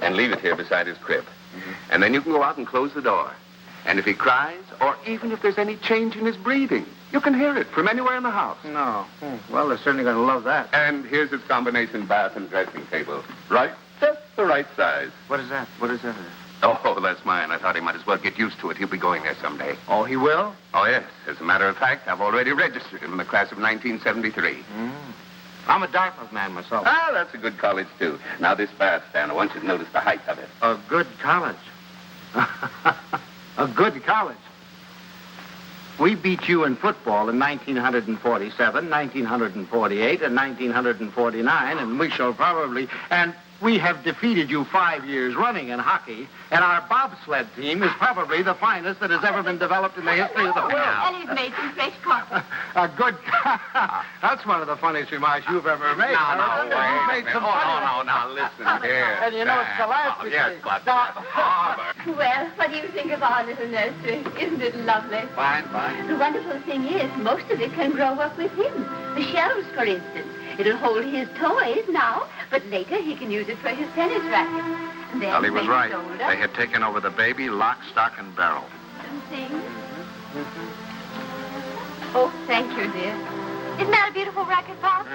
and leave it here beside his crib. And then you can go out and close the door. And if he cries, or even if there's any change in his breathing, you can hear it from anywhere in the house. No. Well, they're certainly going to love that. And here's its combination bath and dressing table. Right? Just the right size. What is that? What is that? Oh, that's mine. I thought he might as well get used to it. He'll be going there someday. Oh, he will? Oh, yes. As a matter of fact, I've already registered him in the class of 1973. I'm a Dartmouth man myself. Ah, that's a good college, too. Now, this bath stand, I want you to notice the height of it. A good college. A good college. We beat you in football in 1947, 1948, and 1949, and we shall probably... And we have defeated you 5 years running in hockey, and our bobsled team is probably the finest that has ever been developed in the history of the world. Ellie's made some fresh coffee. A good... That's one of the funniest remarks you've ever made. No, wait. Now, listen here. And you know, it's the last mistake. Yes, but Harbor. Well, what do you think of our little nursery? Isn't it lovely? Fine. The wonderful thing is, most of it can grow up with him. The shelves, for instance. It'll hold his toys now, but later he can use it for his tennis racket. Then Ellie was when right. he's older, They had taken over the baby, lock, stock, and barrel. some things. Oh, thank you, dear. Isn't that a beautiful racket, Pop?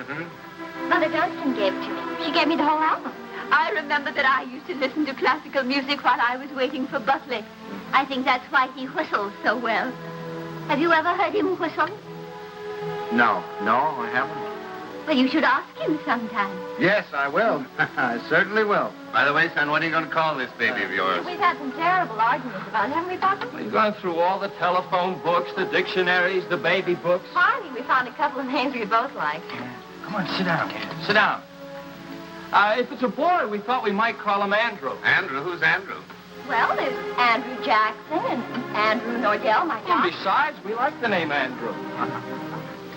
Mother Dunstan gave it to me. She gave me the whole album. I remember that I used to listen to classical music while I was waiting for Buckley. I think that's why he whistles so well. Have you ever heard him whistle? No, I haven't. Well, you should ask him sometime. Yes, I will. I certainly will. By the way, son, what are you going to call this baby of yours? We've had some terrible arguments about it, haven't we, Papa? We've gone through all the telephone books, the dictionaries, the baby books. Finally, we found a couple of names we both liked. Come on, sit down, kid. Sit down. If it's a boy, we thought we might call him Andrew. Andrew? Who's Andrew? Well, there's Andrew Jackson and Andrew Nordell, my And dad. besides, we like the name Andrew.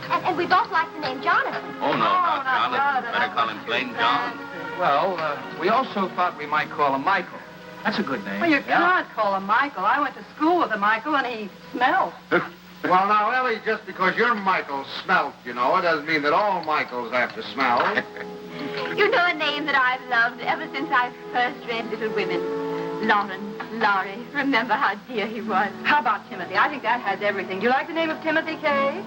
And we both like the name Jonathan. Oh, no, not Jonathan. Better call him plain John. Well, we also thought we might call him Michael. That's a good name. Well, you can't call him Michael. I went to school with a Michael, and he smells. Well, now, Ellie, just because you're Michael Smelt, you know, it doesn't mean that all Michaels have to smell. You know a name that I've loved ever since I first read Little Women. Laurie. Remember how dear he was. How about Timothy? I think that has everything. Do you like the name of Timothy, Kay?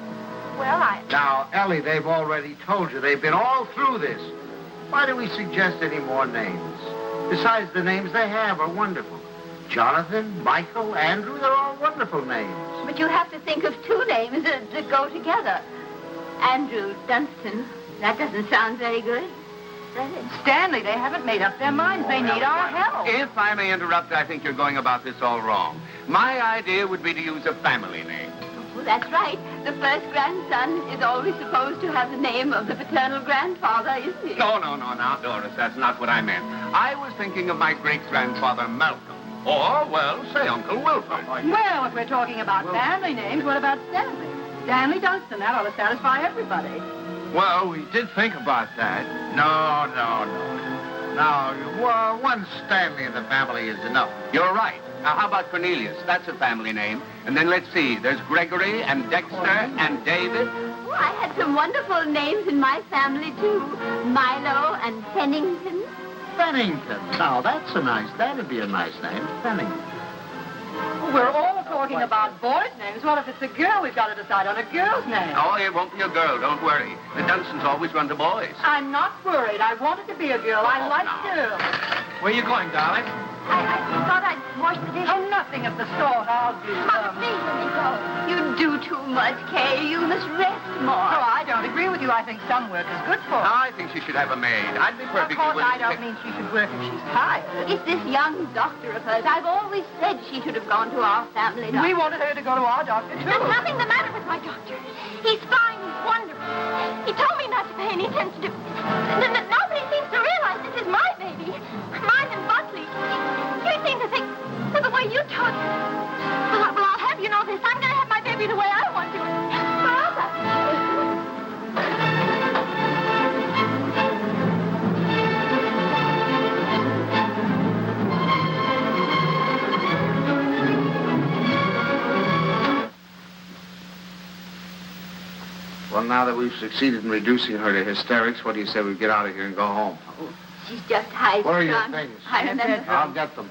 Well, Now, Ellie, they've already told you. They've been all through this. Why do we suggest any more names? Besides, the names they have are wonderful. Jonathan, Michael, Andrew, they're all wonderful names. But you have to think of two names that go together. Andrew Dunstan. That doesn't sound very good. Does it? Stanley, they haven't made up their minds. They need our help. If I may interrupt, I think you're going about this all wrong. My idea would be to use a family name. Well, that's right. The first grandson is always supposed to have the name of the paternal grandfather, isn't he? No, now, Doris, that's not what I meant. I was thinking of my great-grandfather Malcolm. Or, well, say Uncle Wilford. Well, if we're talking about family names, what about Stanley? Stanley Dunstan. That ought to satisfy everybody. Well, we did think about that. No. Now, one Stanley in the family is enough. You're right. Now, how about Cornelius? That's a family name. And then let's see. There's Gregory and Dexter and David. Oh, I had some wonderful names in my family, too. Milo and Pennington. Pennington. Now, that'd be a nice name, Pennington. We're all talking about boys' names. What if it's a girl? We've got to decide on a girl's name. Oh, it won't be a girl. Don't worry. The Dunstans always run to boys. I'm not worried. I wanted to be a girl. I like girls. Where are you going, darling? I thought I'd wash the dishes. Oh, nothing of the sort. I'll do Mother, some. please let me go. You do too much, Kay. You must rest more. Oh, I don't agree with you. I think some work is good for her. I think she should have a maid. I'd be perfectly Of course, willing I don't mean she should work if she's tired. It's this young doctor of hers. I've always said she should have gone to our family doctor. We wanted her to go to our doctor, too. There's nothing the matter with my doctor. He's fine. He's wonderful. He told me not to pay any attention to... Nobody seems to realize this is my baby. Mine and Buckley. You seem to think that the way you talk... Well, I'll have you know this. I'm going to have my baby the way I want to. Well, now that we've succeeded in reducing her to hysterics, what do you say we get out of here and go home? Oh, she's just high. Where are your things? I remember. I'll get them.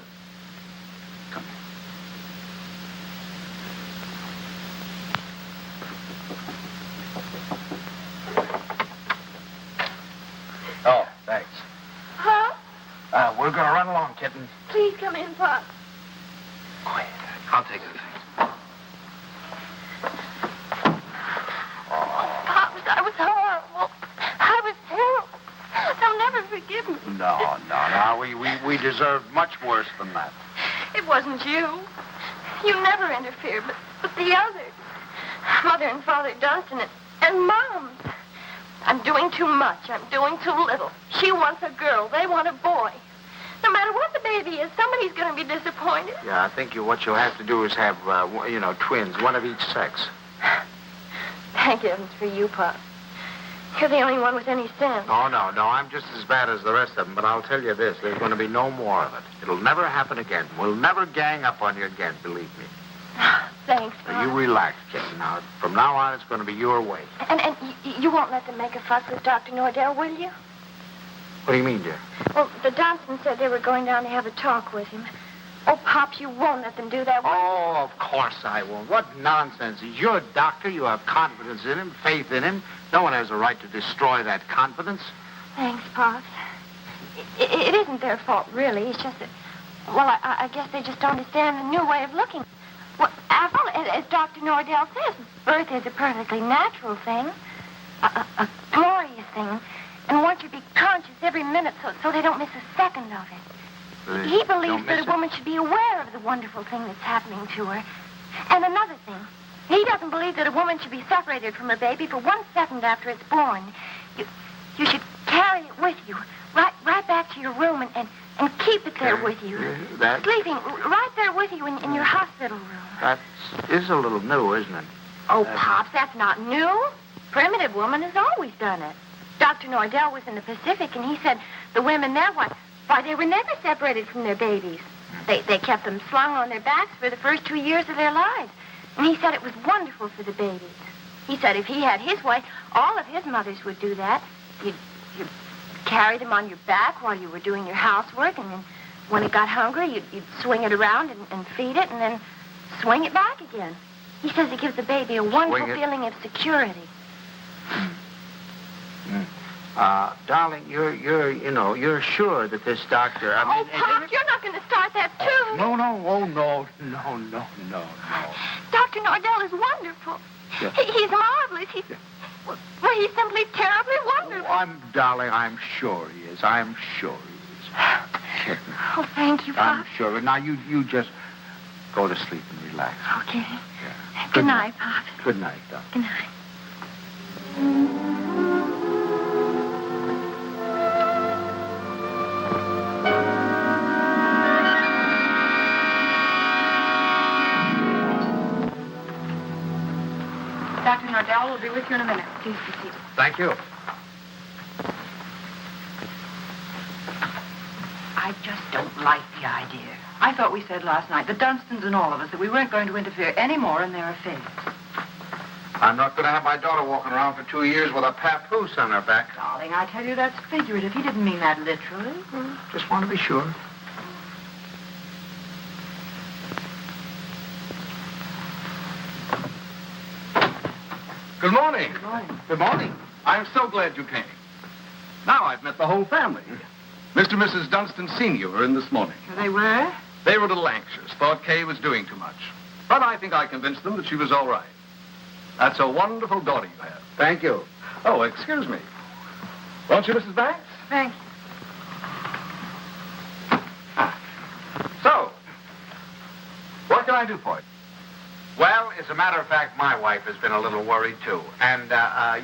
Oh, thanks. Huh? We're going to run along, kitten. Please come in, Pop. Quiet. I'll take the things. Pops, I was horrible. I was terrible. They'll never forgive me. No. We deserved much worse than that. It wasn't you. You never interfered, but the others. Mother and Father Dunstan and Mom. I'm doing too much. I'm doing too little. She wants a girl. They want a boy. No matter what the baby is, somebody's going to be disappointed. Yeah, I think what you'll have to do is have, twins, one of each sex. Thank heavens for you, Pop. You're the only one with any sense. Oh, no. I'm just as bad as the rest of them, but I'll tell you this. There's going to be no more of it. It'll never happen again. We'll never gang up on you again, believe me. Thanks, Pop. So you relax, kitten. Now, from now on, it's going to be your way. And you won't let them make a fuss with Dr. Nordell, will you? What do you mean, dear? Well, the Dunstan said they were going down to have a talk with him. Oh, Pops, you won't let them do that, will you? Oh, of course I won't. What nonsense. He's your doctor. You have confidence in him, faith in him. No one has a right to destroy that confidence. Thanks, Pops. It isn't their fault, really. It's just that, well, I guess they just don't understand the new way of looking. Well, after all, as Dr. Nordell says, birth is a perfectly natural thing, a glorious thing, and one should be conscious every minute so they don't miss a second of it. He believes that a woman should be aware of the wonderful thing that's happening to her. And another thing, he doesn't believe that a woman should be separated from her baby for 1 second after it's born. You should carry it with you, right back to your room and keep it there with you. Sleeping right there with you in your hospital room. That is a little new, isn't it? Oh, Pops, that's not new. Primitive woman has always done it. Dr. Nordell was in the Pacific, and he said the women there, why, they were never separated from their babies. They kept them slung on their backs for the first 2 years of their lives. And he said it was wonderful for the babies. He said if he had his way, all of his mothers would do that. You'd carry them on your back while you were doing your housework, and then when it got hungry, you'd swing it around and feed it, and then swing it back again. He says it gives the baby a wonderful feeling of security. Darling, you're sure that this doctor... Pop, you're not going to start that, too. No. Dr. Nordell is wonderful. Yeah. He's marvelous. He's simply terribly wonderful. Darling, I'm sure he is. I'm sure he is. Oh, thank you, Pop. I'm sure. Now, you just go to sleep and relax. Okay. Yeah. Good night, Pop. Good night, darling. Good night. Dr. Nordell will be with you in a minute. Please be seated. Thank you. I just don't like the idea. I thought we said last night, the Dunstons and all of us, that we weren't going to interfere any more in their affairs. I'm not going to have my daughter walking around for 2 years with a papoose on her back. Darling, I tell you, that's figurative. He didn't mean that literally. Just want to be sure. Good morning. Good morning. Good morning. I'm so glad you came. Now I've met the whole family. Mr. and Mrs. Dunstan Sr. were in this morning. They were? They were a little anxious, thought Kay was doing too much. But I think I convinced them that she was all right. That's a wonderful daughter you have. Thank you. Oh, excuse me. Won't you, Mrs. Banks? Thank you. So, what can I do for you? Well, as a matter of fact, my wife has been a little worried, too. And,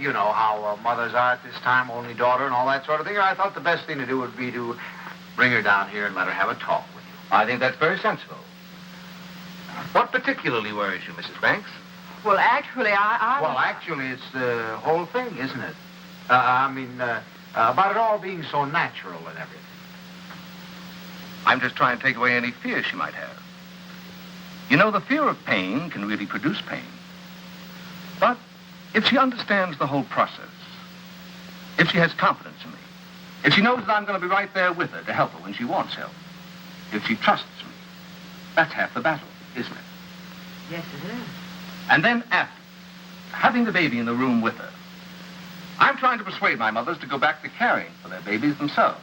you know how mothers are at this time, only daughter and all that sort of thing. I thought the best thing to do would be to bring her down here and let her have a talk with you. I think that's very sensible. What particularly worries you, Mrs. Banks? Well, actually, Well, actually, it's the whole thing, isn't it? About it all being so natural and everything. I'm just trying to take away any fear she might have. You know, the fear of pain can really produce pain. But if she understands the whole process, if she has confidence in me, if she knows that I'm going to be right there with her to help her when she wants help, if she trusts me, that's half the battle, isn't it? Yes, it is. And then after, having the baby in the room with her, I'm trying to persuade my mothers to go back to caring for their babies themselves,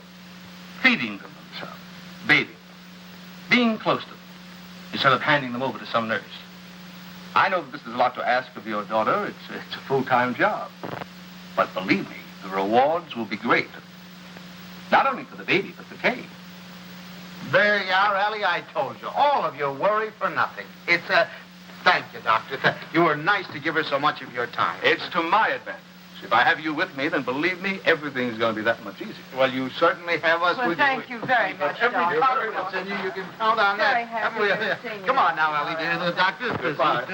feeding them themselves, bathing them, being close to them, instead of handing them over to some nurse. I know that this is a lot to ask of your daughter. It's a full-time job. But believe me, the rewards will be great. Not only for the baby, but for Kay. There you are, Ellie. I told you. All of your worry for nothing. It's Thank you, Doctor. You were nice to give her so much of your time. It's to my advantage. If I have you with me, then believe me, everything's going to be that much easier. Well, you certainly have us Well, with thank you very much, Every Doctor. confidence in you, you can count on Very that. happy Come on now, Ellie, dear. The doctor's goodbye.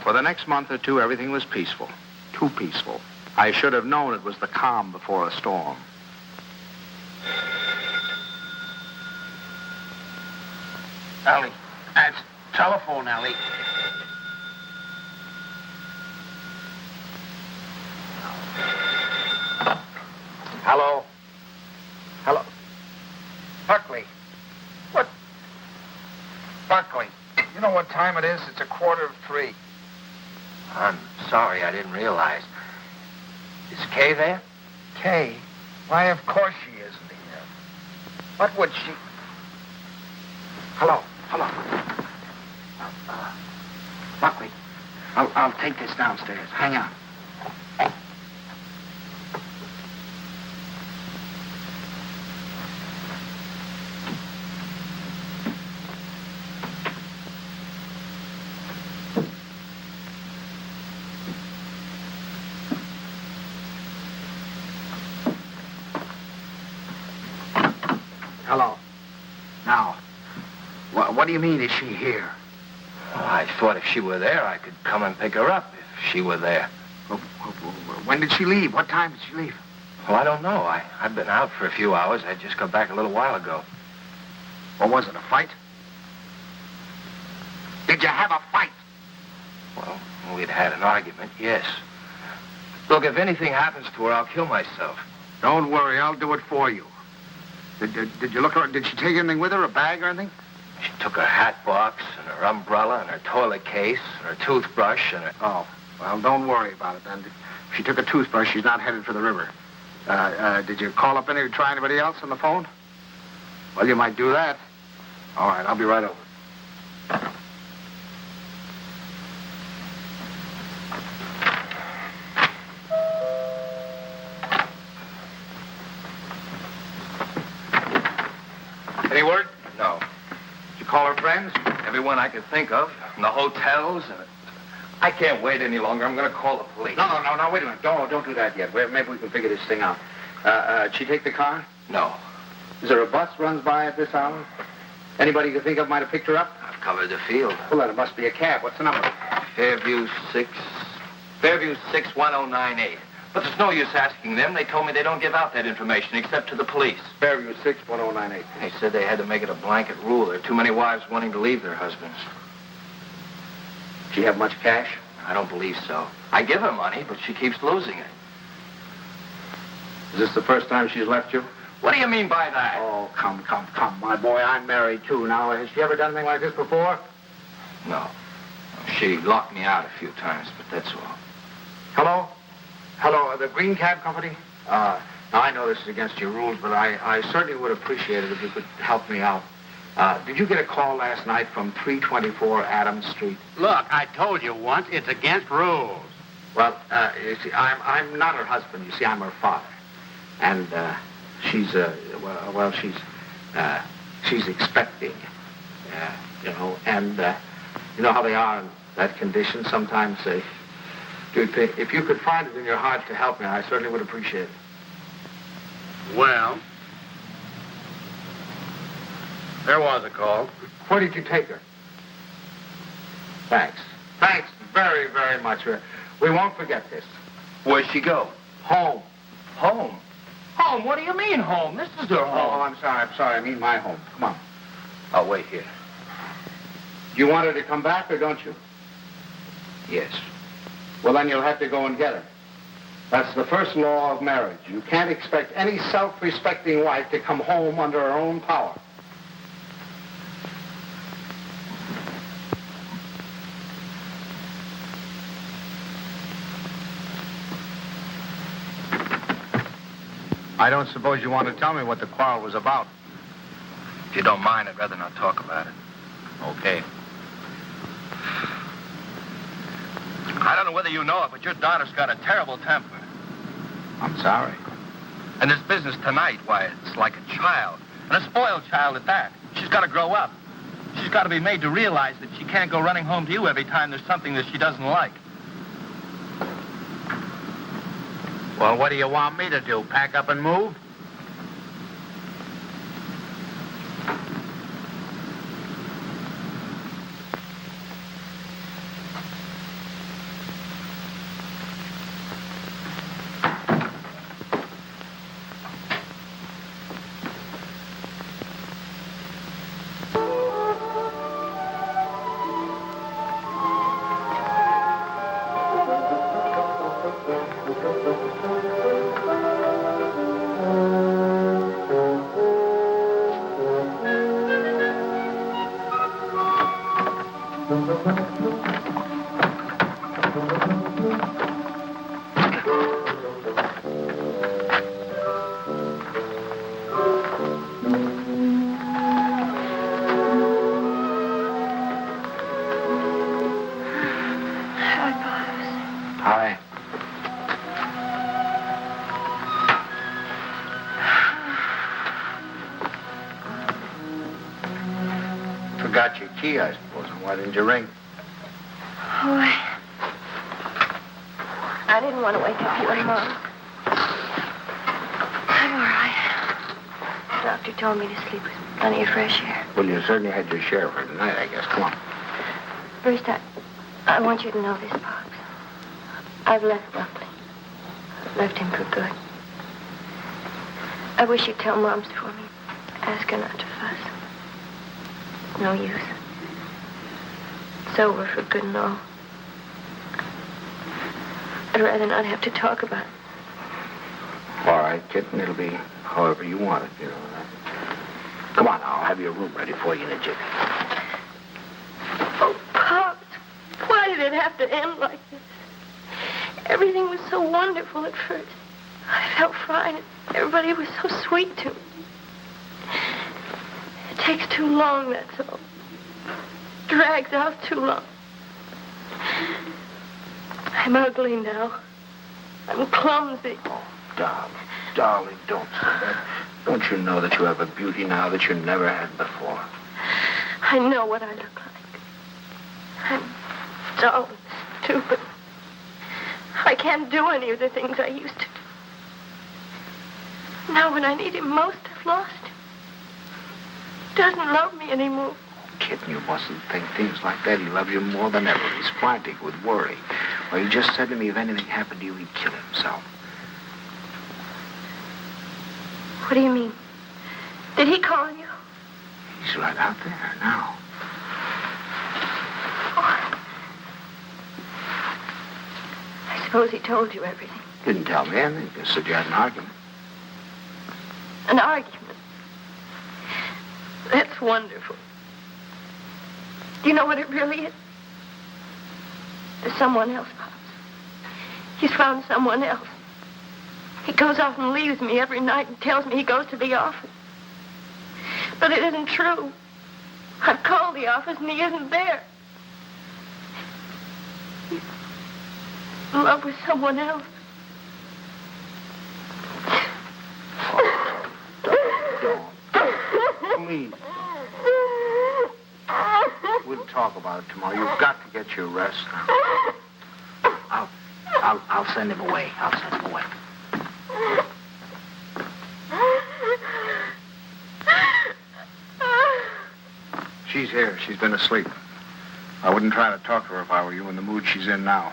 For the next month or two, everything was peaceful. Too peaceful. I should have known it was the calm before a storm. Ellie, that's telephone, Ellie. Hello? Hello? Buckley. What? Buckley, you know what time it is? It's 2:45. I'm sorry, I didn't realize. Is Kay there? Kay? Why, of course she isn't here. What would she... Hello? Buckley, I'll take this downstairs. Hang on. Hello. Now, what do you mean, is she here? Well, I thought if she were there, I could come and pick her up if she were there. When did she leave? What time did she leave? Well, I don't know. I've been out for a few hours. I just got back a little while ago. What was it, a fight? Did you have a fight? Well, we'd had an argument, yes. Look, if anything happens to her, I'll kill myself. Don't worry, I'll do it for you. Did you look her? Did she take anything with her, a bag or anything? She took her hat box and her umbrella and her toilet case and her toothbrush and her... Oh, well, don't worry about it then. If she took a toothbrush, she's not headed for the river. Did you call up try anybody else on the phone? Well, you might do that. All right, I'll be right over. Any word? No. Did you call her friends? Everyone I could think of. And the hotels. And I can't wait any longer. I'm going to call the police. No, wait a minute. Don't do that yet. Maybe we can figure this thing out. Did she take the car? No. Is there a bus runs by at this hour? Anybody you can think of might have picked her up? I've covered the field. Well, then it must be a cab. What's the number? Fairview 61098. But there's no use asking them. They told me they don't give out that information except to the police. Fairview 61098. They said they had to make it a blanket rule. There are too many wives wanting to leave their husbands. Does she have much cash? I don't believe so. I give her money, but she keeps losing it. Is this the first time she's left you? What do you mean by that? Oh, come, my boy. I'm married, too. Now, has she ever done anything like this before? No. She locked me out a few times, but that's all. Hello, the Green Cab Company? Now, I know this is against your rules, but I certainly would appreciate it if you could help me out. Did you get a call last night from 324 Adams Street? Look, I told you once, it's against rules. Well, you see, I'm not her husband. You see, I'm her father. And, she's expecting, and you know how they are in that condition. Sometimes they do think, if you could find it in your heart to help me, I certainly would appreciate it. Well, there was a call. Where did you take her? Thanks very, very much. We won't forget this. Where'd she go? Home. Home? Home? What do you mean, home? This is her home. Oh, I'm sorry. I mean my home. Come on. I'll wait here. You want her to come back, or don't you? Yes. Well, then you'll have to go and get her. That's the first law of marriage. You can't expect any self-respecting wife to come home under her own power. I don't suppose you want to tell me what the quarrel was about. If you don't mind, I'd rather not talk about it. Okay. I don't know whether you know it, but your daughter's got a terrible temper. I'm sorry. And this business tonight, why, it's like a child. And a spoiled child at that. She's got to grow up. She's got to be made to realize that she can't go running home to you every time there's something that she doesn't like. Well, what do you want me to do? Pack up and move? Forgot your key, I suppose. And why didn't you ring? Oh, I didn't want to wake up you and Mom. I'm all right. The doctor told me to sleep with plenty of fresh air. Well, you certainly had your share for tonight, I guess. Come on. First, I want you to know this, Pops. I've left Buckley. I've left him for good. I wish you'd tell Moms for me. Ask her not to fuss. No use. it's over for good and all. I'd rather not have to talk about it. All right, kitten, it'll be however you want it, you know. Come on now, I'll have your room ready for you in a jiffy. Oh, Pops, why did it have to end like this? Everything was so wonderful at first. I felt fine. Everybody was so sweet to me. It takes too long, that's all. Drags out too long. I'm ugly now. I'm clumsy. Oh, darling, don't say that. Don't you know that you have a beauty now that you never had before? I know what I look like. I'm dull and stupid. I can't do any of the things I used to do. Now when I need him most, I've lost him. He doesn't love me anymore. Kitten, you mustn't think things like that. He loves you more than ever. He's frantic with worry. Well, he just said to me if anything happened to you, he'd kill himself. What do you mean? Did he call you? He's right out there now. I suppose he told you everything. Didn't tell me anything. Just said you had an argument. An argument? That's wonderful. Do you know what it really is? There's someone else, Pops. He's found someone else. He goes off and leaves me every night and tells me he goes to the office. But it isn't true. I've called the office and he isn't there. He's in love with someone else. Please. We'll talk about it tomorrow. You've got to get your rest now. I'll send him away. I'll send him away. She's here. She's been asleep. I wouldn't try to talk to her if I were you in the mood she's in now.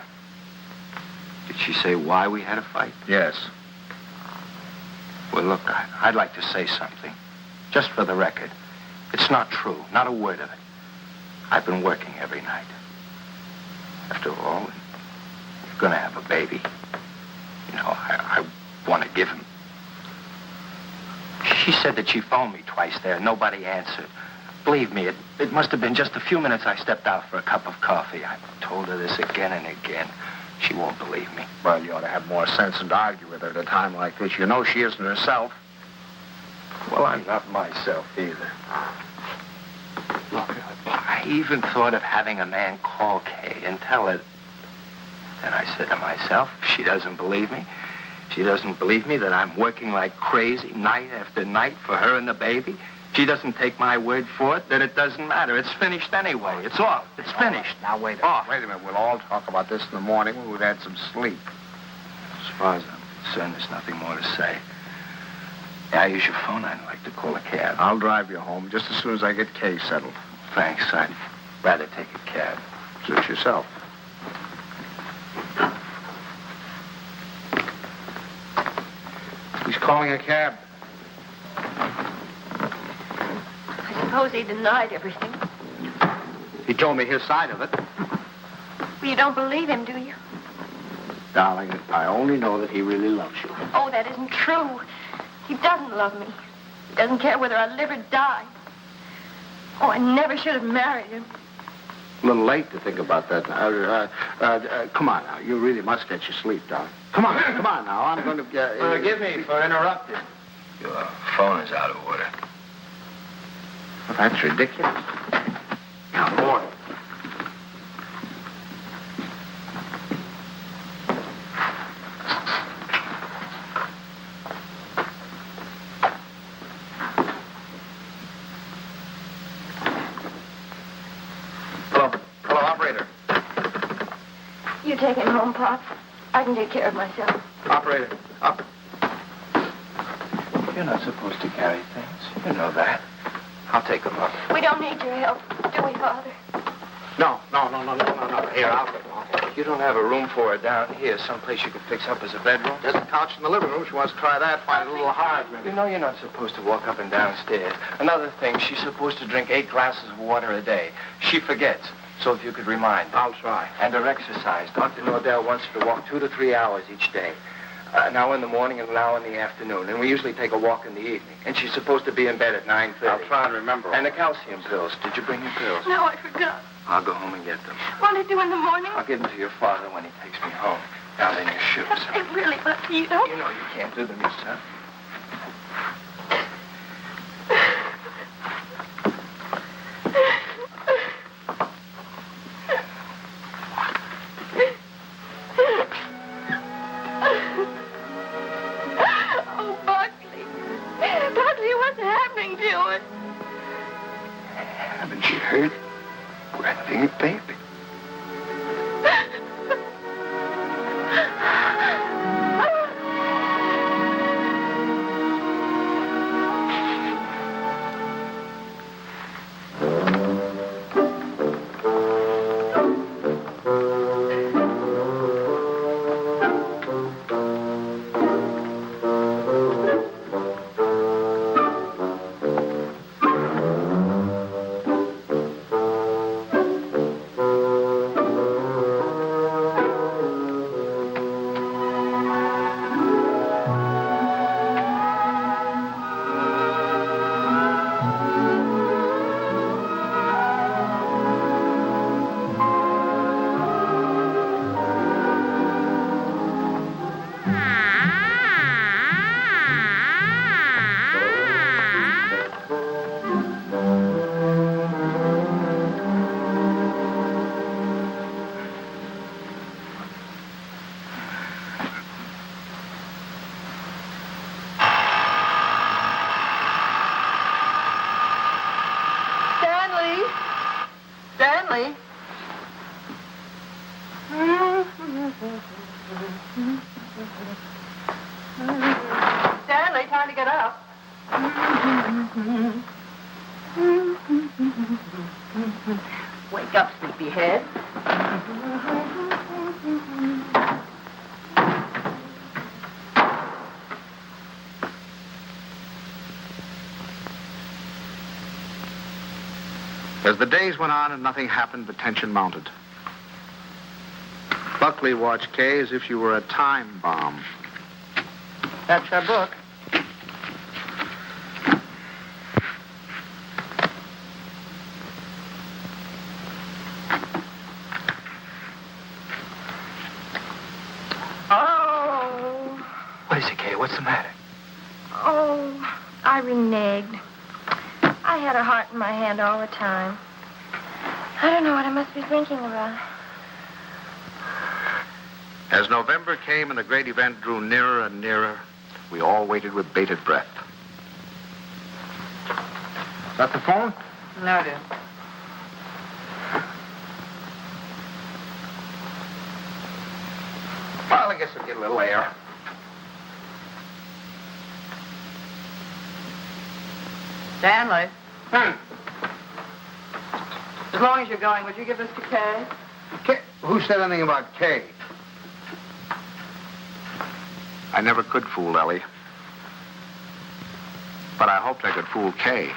Did she say why we had a fight? Yes. Well, look, I'd like to say something. Just for the record. It's not true. Not a word of it. I've been working every night. After all, you're going to have a baby. You know, I want to give him. She said that she phoned me twice there. Nobody answered. Believe me, it must have been just a few minutes I stepped out for a cup of coffee. I've told her this again and again. She won't believe me. Well, you ought to have more sense than to argue with her at a time like this. You know she isn't herself. Well, I'm not myself either. Look, I even thought of having a man call Kay and tell her. And I said to myself, if she doesn't believe me, she doesn't believe me that I'm working like crazy night after night for her and the baby. She doesn't take my word for it, then it doesn't matter. It's finished anyway. It's off. It's finished. Now, wait a minute. We'll all talk about this in the morning when we've had some sleep. As far as I'm concerned, there's nothing more to say. Yeah, I use your phone. I'd like to call a cab. I'll drive you home just as soon as I get Kay settled. Thanks. I'd rather take a cab. Suit yourself. He's calling a cab. I suppose he denied everything. He told me his side of it. Well, you don't believe him, do you? Darling, I only know that he really loves you. Oh, that isn't true. He doesn't love me. He doesn't care whether I live or die. Oh, I never should have married him. A little late to think about that. Come on now. You really must get your sleep, darling. Come on now. I'm going to get... Forgive me for interrupting. Your phone is out of order. Well, that's ridiculous. Now, morning. Hello, operator. You take him home, Pop. I can take care of myself. Operator, up. You're not supposed to carry things. You know that. I'll take them up. We don't need your help, do we, Father? No. Here, I'll go. You don't have a room for her down here, someplace you could fix up as a bedroom? There's a couch in the living room. She wants to try that. Find it a little hard, maybe. You know you're not supposed to walk up and down stairs. Another thing, she's supposed to drink 8 glasses of water a day. She forgets. So if you could remind her. I'll try. And her exercise. Dr. Nordell wants her to walk 2 to 3 hours each day. An hour in the morning and an hour in the afternoon. And we usually take a walk in the evening. And she's supposed to be in bed at 9:30. I'll try and remember. And the calcium pills. Did you bring your pills? No, I forgot. I'll go home and get them. What to do in the morning? I'll give them to your father when he takes me home. Down in your shoes. I really love you, don't You know you can't do them yourself. Oh, Buckley. Buckley, what's happening to it? Haven't you heard? We're having a baby. Stanley? Stanley, time to get up. Wake up, sleepyhead. As the days went on and nothing happened, the tension mounted. Buckley watched Kay as if she were a time bomb. That's our book. Oh. What is it, Kay? What's the matter? Oh, I reneged. I had a heart in my hand all the time. I don't know what I must be thinking about. As November came and the great event drew nearer and nearer, we all waited with bated breath. Is that the phone? No, dear. Well, I guess we'll get a little air. Stanley. As long as you're going, would you give this to Kay? Kay? Who said anything about Kay? I never could fool Ellie. But I hoped I could fool Kay.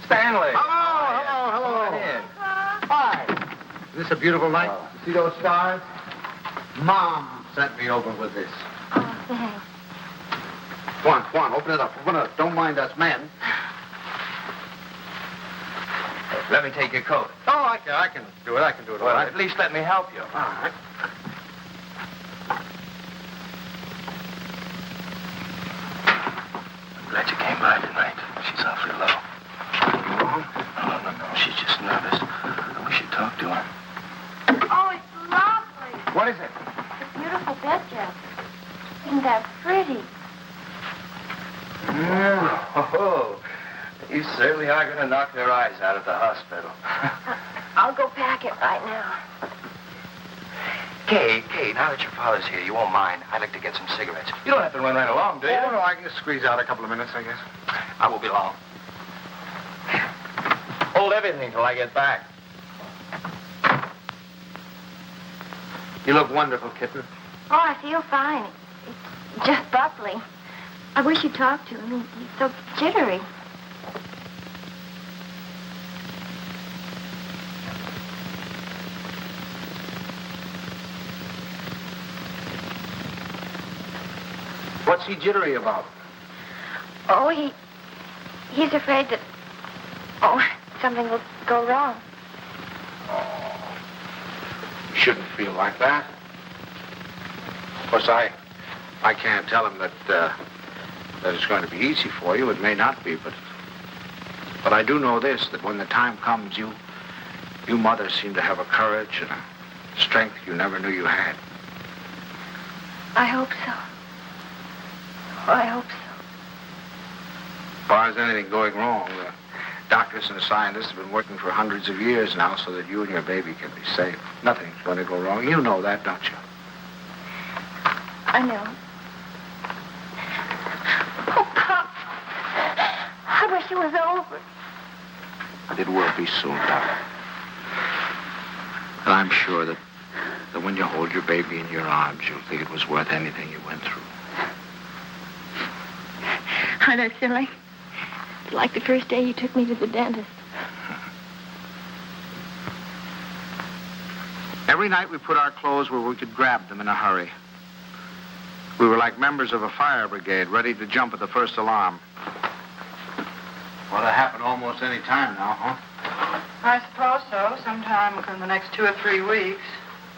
Stanley. Hello. Come in. Hi. Is this a beautiful night? You see those stars? Mom sent me over with this. Oh, thanks. Come on, open it up. Don't mind us men. Let me take your coat. Oh, I can do it. I can do it all Well, right. at least let me help you. All right. I'm glad you came by tonight. She's awfully low. No. She's just nervous. I wish you'd talk to her. Oh, it's lovely. What is it? It's a beautiful bed, Jeff. Isn't that pretty? Oh, you certainly are going to knock their eyes out at the hospital. I'll go pack it right now. Kay, now that your father's here, you won't mind. I'd like to get some cigarettes. You don't have to run right along, do you? Oh, no, I can just squeeze out a couple of minutes, I guess. I won't be long. Hold everything till I get back. You look wonderful, kitten. Oh, I feel fine. It's just Buckley. I wish you'd talk to him. He's so jittery. What's he jittery about? Oh, he's afraid that, something will go wrong. You shouldn't feel like that. Of course, I can't tell him that it's going to be easy for you. It may not be, but I do know this, that when the time comes, you mothers seem to have a courage and a strength you never knew you had. I hope so. Oh, I hope so. As far as anything going wrong, the doctors and the scientists have been working for hundreds of years now so that you and your baby can be safe. Nothing's going to go wrong. You know that, don't you? I know. Oh, Pop. I wish it was over. But it will be soon, darling. And I'm sure that when you hold your baby in your arms, you'll think it was worth anything you went through. I know, silly. It's like the first day you took me to the dentist. Every night we put our clothes where we could grab them in a hurry. We were like members of a fire brigade, ready to jump at the first alarm. Ought to happen almost any time now, huh? I suppose so. Sometime within the next 2 or 3 weeks.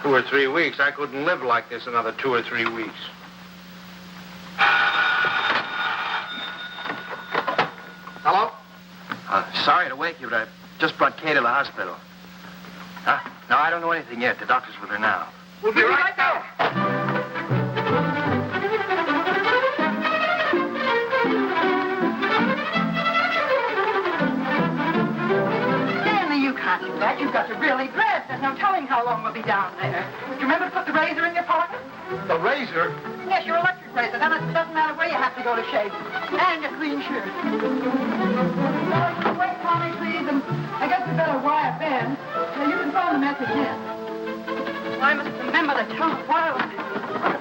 2 or 3 weeks? I couldn't live like this another 2 or 3 weeks. Hello? Sorry to wake you, but I just brought Kay to the hospital. Huh? No, I don't know anything yet. The doctor's with her now. We'll be right there. Stanley, you can't do that. You've got to really dress. There's no telling how long we'll be down there. Do you remember to put the razor in your pocket? The razor? Yes, your electric razor. Then it doesn't matter where you have to go to shave. And a clean shirt. Well, wait, Tommy, please, and I guess we better wire Ben. Now, you can phone the message in. I must remember to tell the wireless.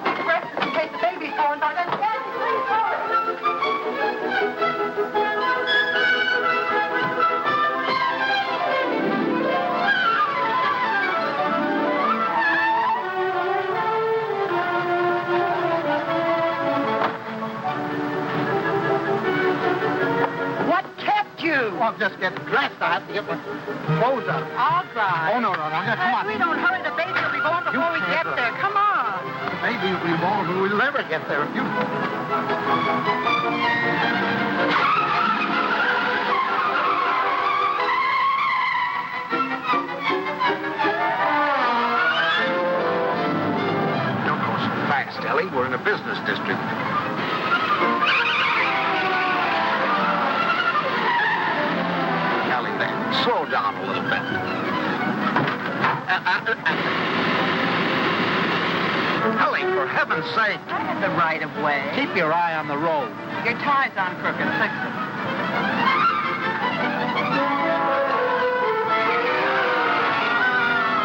Big breakfast in case the baby's born by then. Stanley, please, hurry. I'll just get dressed. I have to get my clothes on. I'll drive. Oh, no. Come on. We don't hurry. The baby will be born before we get there. Come on. The baby will be born, but we'll never get there if you... Don't go so fast, Ellie. We're in a business district. Slow down a little bit. Ellie, for heaven's sake. I had the right of way. Keep your eye on the road. Your tie's on crooked. Fix it.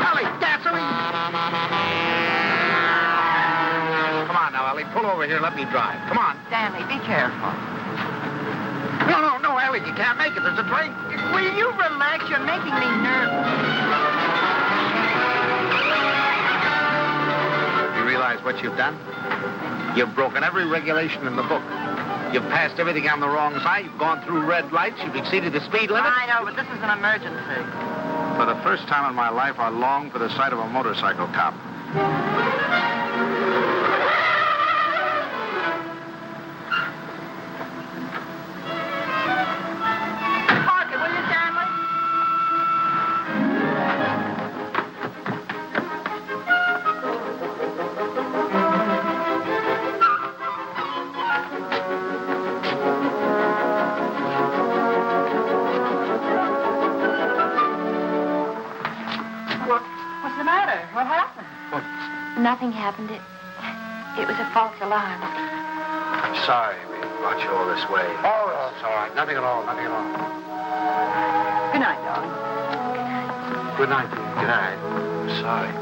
Ellie, gasoline! Come on now, Ellie. Pull over here. Let me drive. Come on. Stanley, be careful. No, Ellie, you can't make it. There's a train. Will you relax? You're making me nervous. You realize what you've done? You've broken every regulation in the book. You've passed everything on the wrong side. You've gone through red lights. You've exceeded the speed limit. I know, but this is an emergency. For the first time in my life, I long for the sight of a motorcycle cop. Nothing happened. It was a false alarm. I'm sorry we brought you all this way. Oh, it's all right. Nothing at all. Good night, darling. Good night, dear. Good night. I'm sorry.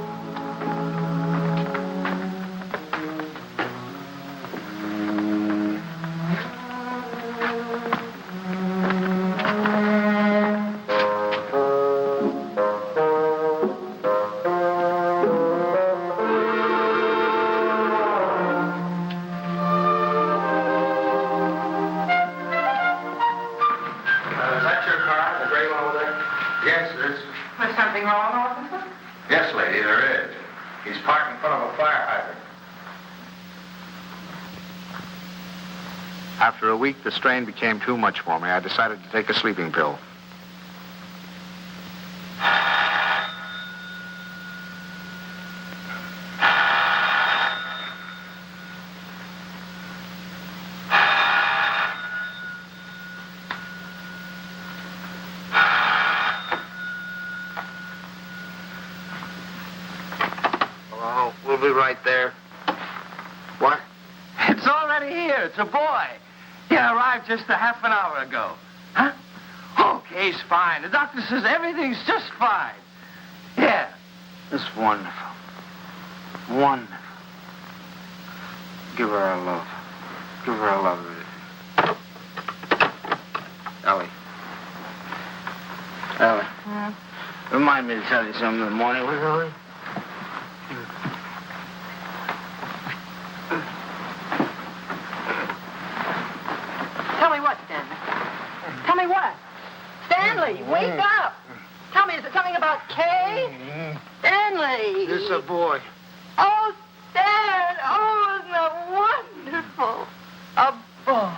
something wrong, officer? Yes, lady, there is. He's parked in front of a fire hydrant. After a week, the strain became too much for me. I decided to take a sleeping pill. Hello, we'll be right there. What? It's already here. It's a boy. He arrived just a half an hour ago. Huh? Okay, he's fine. The doctor says everything's just fine. Yeah. It's wonderful. Wonderful. Give her a love. Give her a love. Ellie. Ellie. Remind me to tell you something in the morning, will you, Ellie? Tell me what, Stanley? Tell me what? Stanley, wake up! Tell me, is it something about Kay? Stanley! It's a boy. Oh, Stan! Oh, isn't that wonderful? A boy.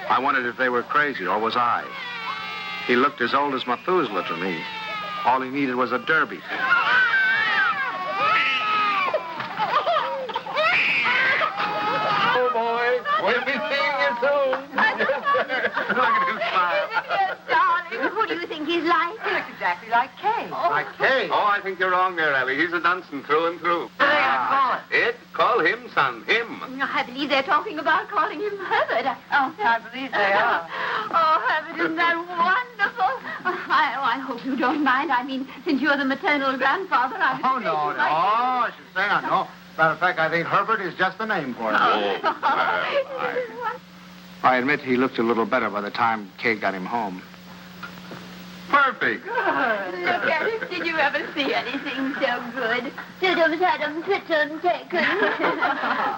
I wondered if they were crazy, or was I? He looked as old as Methuselah to me. All he needed was a derby. Oh, boy. We'll be seeing you soon. Yes, sir. Look at him smile. Darling, who do you think he's like? He looks exactly like Kay. Like Kay? Oh, I think you're wrong there, Ellie. He's a Dunstan through and through. What are they going to call it? It? Call him, son. Him. I believe they're talking about calling him Herbert. Oh, I believe they are. Oh, Herbert, isn't that wonderful? I hope you don't mind. I mean, since you're the maternal grandfather, I was Oh, no. I should say I know. Matter of fact, I think Herbert is just the name for him. I admit he looked a little better by the time Kay got him home. Perfect. Look at him. Did you ever see anything so good? Tiddum, taddum, tittum, taken.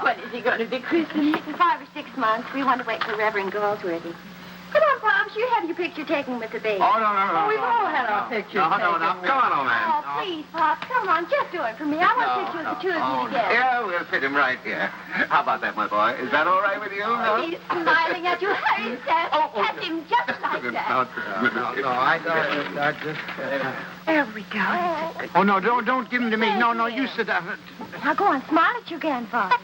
When is he going to be christened? In 5 or 6 months. We want to wait for Reverend Galsworthy. Come on, Pops. You have your picture taken with the baby. Oh, no. Oh, we've all had our pictures taken. Come on, old man. Oh, please, Pop. Come on. Just do it for me. I want a picture of the two of you together. Yeah, we'll fit him right here. How about that, my boy? Is that all right with you? Huh? He's smiling at you. Hurry, Seth. Pat him just like that. No, I just... There we go. Oh, no, don't give him to me. No, you sit down. Now go on. Smile at your grandfather.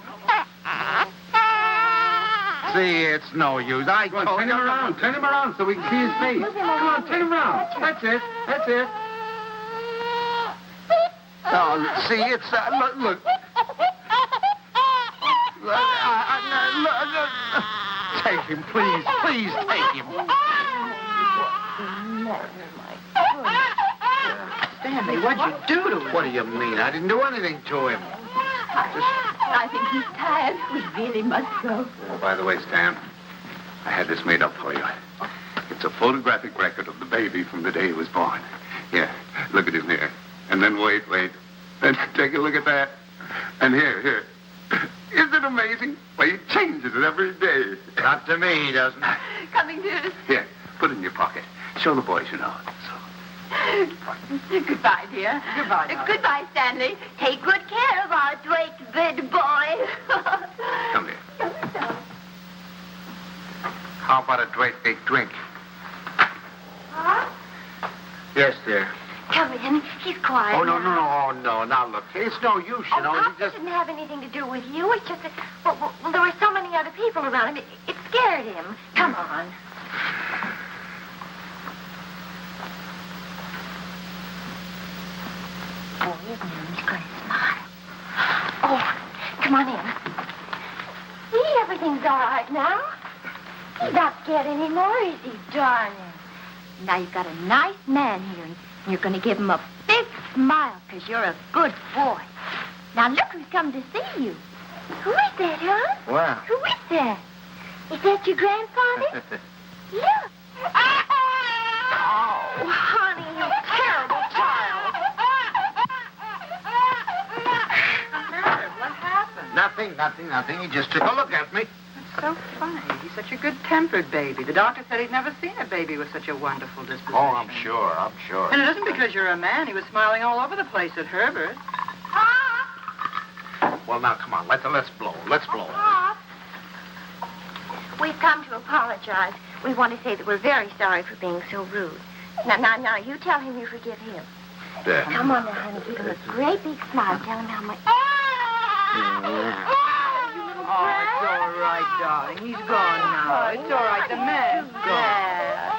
See, it's no use. I Go on, turn him around. Turn him around so we can see his face. Come on, turn him around. That's it. No, see, it's... look. Take him, please. Please take him. Stanley, what'd you do to him? What do you mean? I didn't do anything to him. I think he's tired. We really must go. Oh, by the way, Stan, I had this made up for you. It's a photographic record of the baby from the day he was born. Here, look at him here. And then wait. And take a look at that. And here. Isn't it amazing? Well, he changes it every day. Not to me, he doesn't. Coming to us. Here, put it in your pocket. Show the boys you know. Goodbye, dear. Goodbye, Stanley. Take good care of our Dragnet boy. Come here. How about a great big drink? Huh? Yes, dear. Come in. He's quiet. Oh, no. Now, look, it's no use, you know. Pop didn't have anything to do with you. It's just that, well, there were so many other people around him. It scared him. Come on. Oh, isn't he? He's going to smile. Oh, come on in. See, everything's all right now. scared anymore, is he, darling? Now you've got a nice man here, and you're going to give him a big smile because you're a good boy. Now look who's come to see you. Who is that, huh? Wow. Who is that? Is that your grandfather? Look. Oh, honey, you terrible child. What happened? Nothing. He just took a look at me. It's so funny. He's such a good-tempered baby. The doctor said he'd never seen a baby with such a wonderful disposition. Oh, I'm sure. And it isn't because you're a man. He was smiling all over the place at Herbert. Well, now, come on. Let's blow. Pop. We've come to apologize. We want to say that we're very sorry for being so rude. Now, you tell him you forgive him. Yeah. Come on now, honey. Give him a great big smile. Tell him how much... Oh, it's all right, darling. He's gone now. It's all right. The man's gone.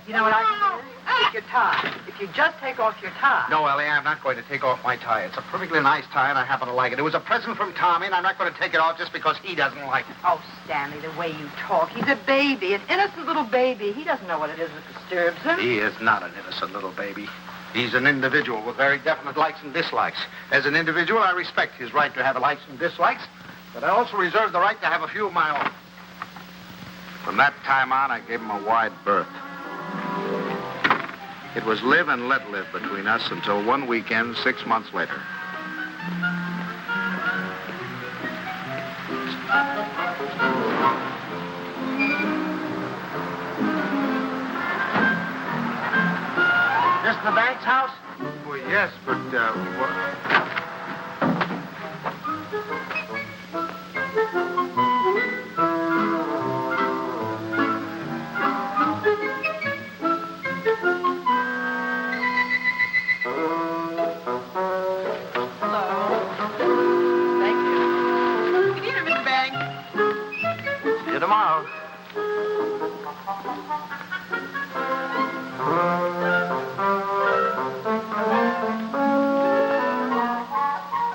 You know what I can do? Take your tie. If you just take off your tie. No, Ellie, I'm not going to take off my tie. It's a perfectly nice tie, and I happen to like it. It was a present from Tommy, and I'm not going to take it off just because he doesn't like it. Oh, Stanley, the way you talk. He's a baby, an innocent little baby. He doesn't know what it is that disturbs him. He is not an innocent little baby. He's an individual with very definite likes and dislikes. As an individual, I respect his right to have likes and dislikes, but I also reserve the right to have a few of my own. From that time on, I gave him a wide berth. It was live and let live between us until one weekend 6 months later. This the bank's house? Well, yes, but, See you tomorrow.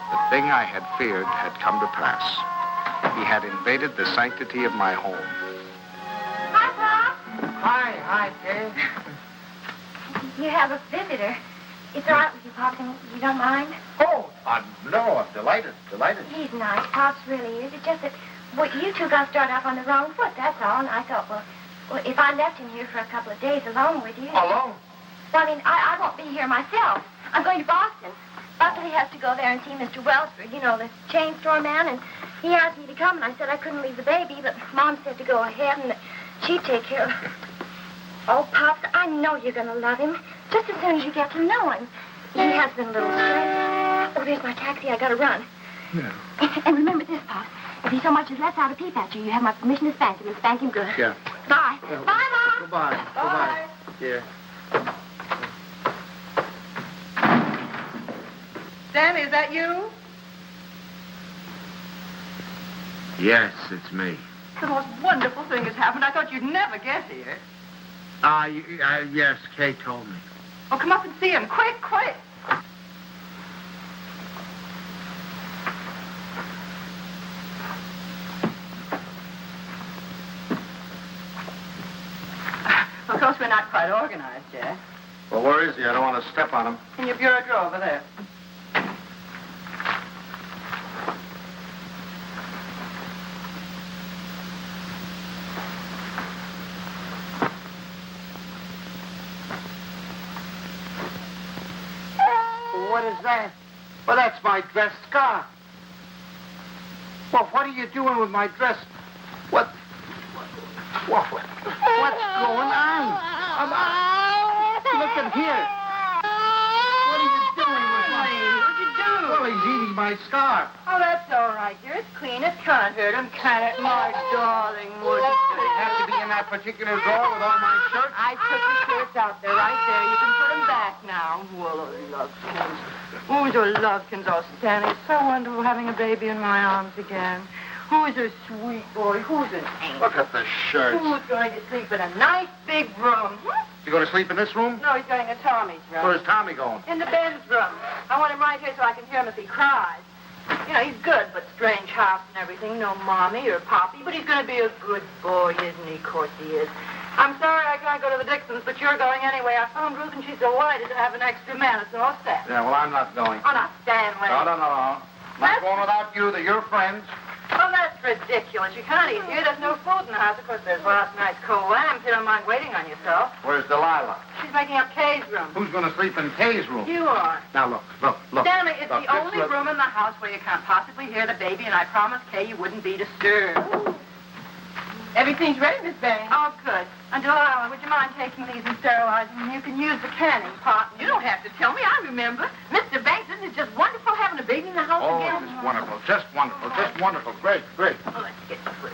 The thing I had feared had come to pass. He had invaded the sanctity of my home. Hi, Kay. You have a visitor. It's all right with you, Pops, and you don't mind? Oh, no, I'm delighted. He's nice. Pops really is. It's just that, you two got started off on the wrong foot, that's all. And I thought, well, if I left him here for a couple of days alone with you... Alone? Well, I mean, I won't be here myself. I'm going to Boston. Buckley has to go there and see Mr. Wellsford, the chain store man, and he asked me to come, and I said I couldn't leave the baby, but Mom said to go ahead and that she'd take care of it. Oh, Pops, I know you're going to love him, just as soon as you get to know him. He has been a little stressed. Oh, there's my taxi. I got to run. Yeah. And remember this, Pops. If he so much as lets out a peep at you, you have my permission to spank him, and spank him good. Yeah. Bye. Yeah. Bye, Mom. Goodbye. Bye. Yeah. Stanley, is that you? Yes, it's me. The most wonderful thing has happened. I thought you'd never get here. Yes, Kay told me. Oh, come up and see him. Quick. Of course, we're not quite organized yet. Well, where is he? I don't want to step on him. In your bureau drawer over there. What is that? Well, that's my dress scarf. Well, what are you doing with my dress? What's going on? Look at here. What are you doing with me? What'd you do? Well, he's eating my scarf. Oh, that's all right, dear. It's clean. It can't hurt him, can it, my darling? Would it? They have to be in that particular drawer with all my shirts? I took the shirts out there, right there. You can put them back now. Well, lovekins. Oh, your lovekins. Oh, Stanley, it's so wonderful having a baby in my arms again. Who's a sweet boy? Who's an angel? Look at the shirts. Who's going to sleep in a nice big room? You going to sleep in this room? No, he's going to Tommy's room. Where's Tommy going? In the Ben's room. I want him right here so I can hear him if he cries. You know, he's good, but strange house and everything. No mommy or poppy, but he's going to be a good boy, isn't he? Of course he is. I'm sorry I can't go to the Dixons, but you're going anyway. I phoned Ruth, and she's delighted to have an extra man. It's all set. Yeah, well, I'm not going. Oh, not Stanley. No. Not going without you. They're your friends. Oh, that's ridiculous. You can't eat here. There's no food in the house. Of course, there's last night's cold lamb. If you don't mind waiting on yourself. Where's Delilah? She's making up Kay's room. Who's going to sleep in Kay's room? You are. Now, look. Stanley, it's Look, the only room in the house where you can't possibly hear the baby, and I promised Kay you wouldn't be disturbed. Everything's ready, Miss Banks. Oh, good. And Delilah, would you mind taking these and sterilizing them? You can use the canning pot. You don't have to tell me. I remember. Mr. Banks, isn't it just wonderful having a baby in the house again? Oh, just wonderful. Just wonderful. Great. Oh, let's get to it.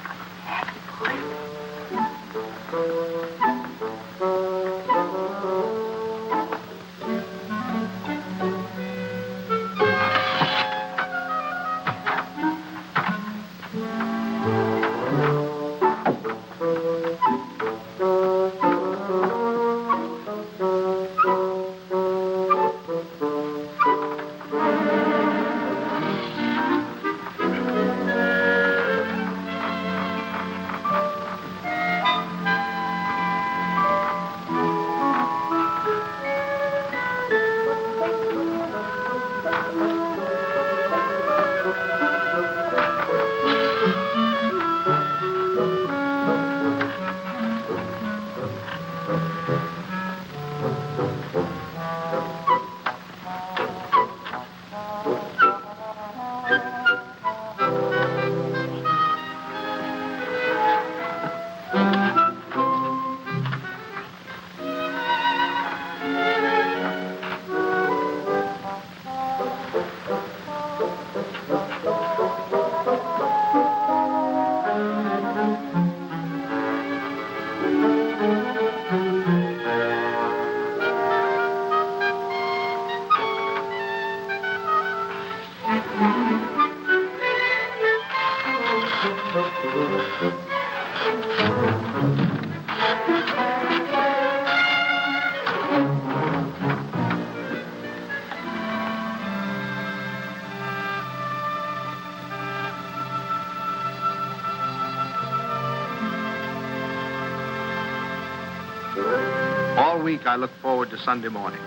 All week I look forward to Sunday morning.